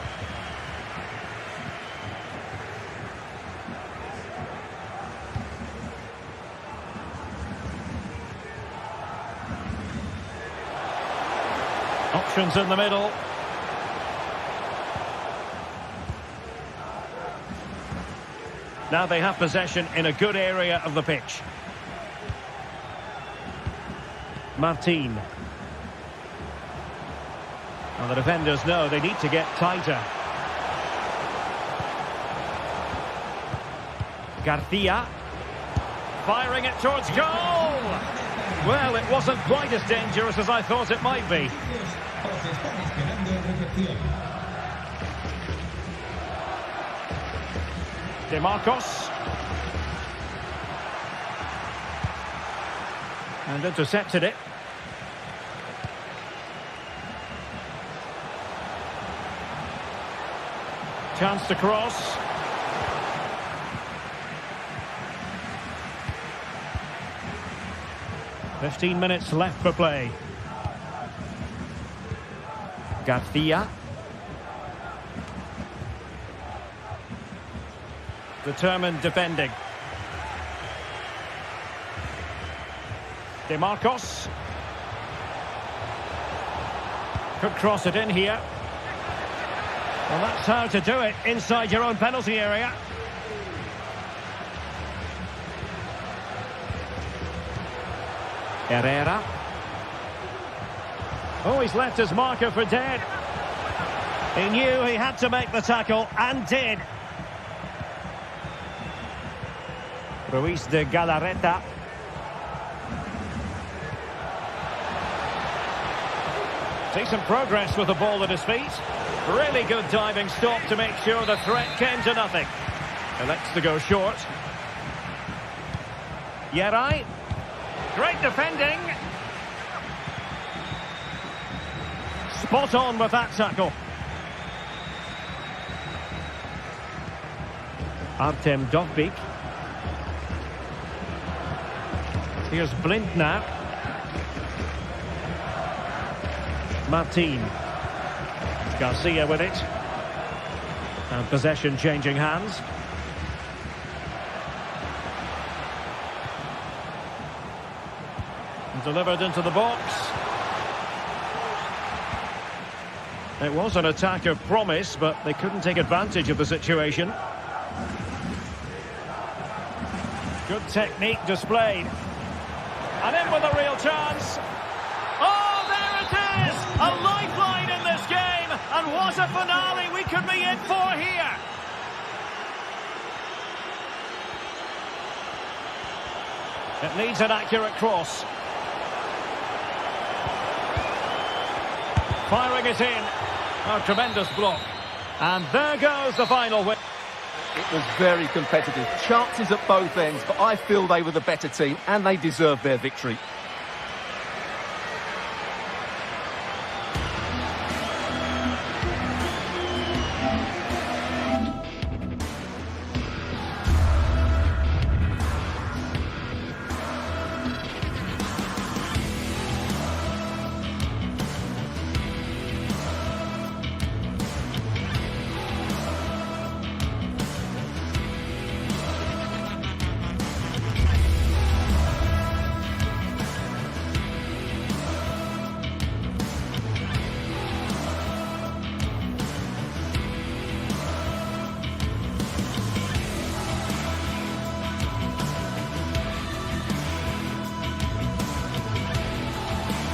Speaker 4: Options in the middle.
Speaker 2: Now they have possession in a good area of the pitch. Martin. Well, the defenders know they need to get tighter. Garcia. Firing it towards goal! Well, it wasn't quite as dangerous as I thought it might be. De Marcos. And intercepted it. Chance to cross. "15 minutes left for play. Garcia. Determined defending. De Marcos. Could cross it in here. Well, that's how to do it inside your own penalty area. Herrera. Oh, he's left his marker for dead. He knew he had to make the tackle, and did. Ruiz de Galarreta. Decent progress with the ball at his feet. Really good diving stop to make sure the threat came to nothing. Elects to go short. Yerai. Great defending. Spot on with that tackle. Artem Dovbyk. Here's Blind now. Martin. Garcia with it. And possession changing hands. And delivered into the box. It was an attack of promise, but they couldn't take advantage of the situation. Good technique displayed. And in with a real chance. Oh, there it is! A lifeline in this game. And what a finale we could be in for here. It needs an accurate cross. Firing it in. A tremendous block. And there goes the final win.
Speaker 3: It was very competitive. Chances at both ends, but I feel they were the better team and they deserved their victory.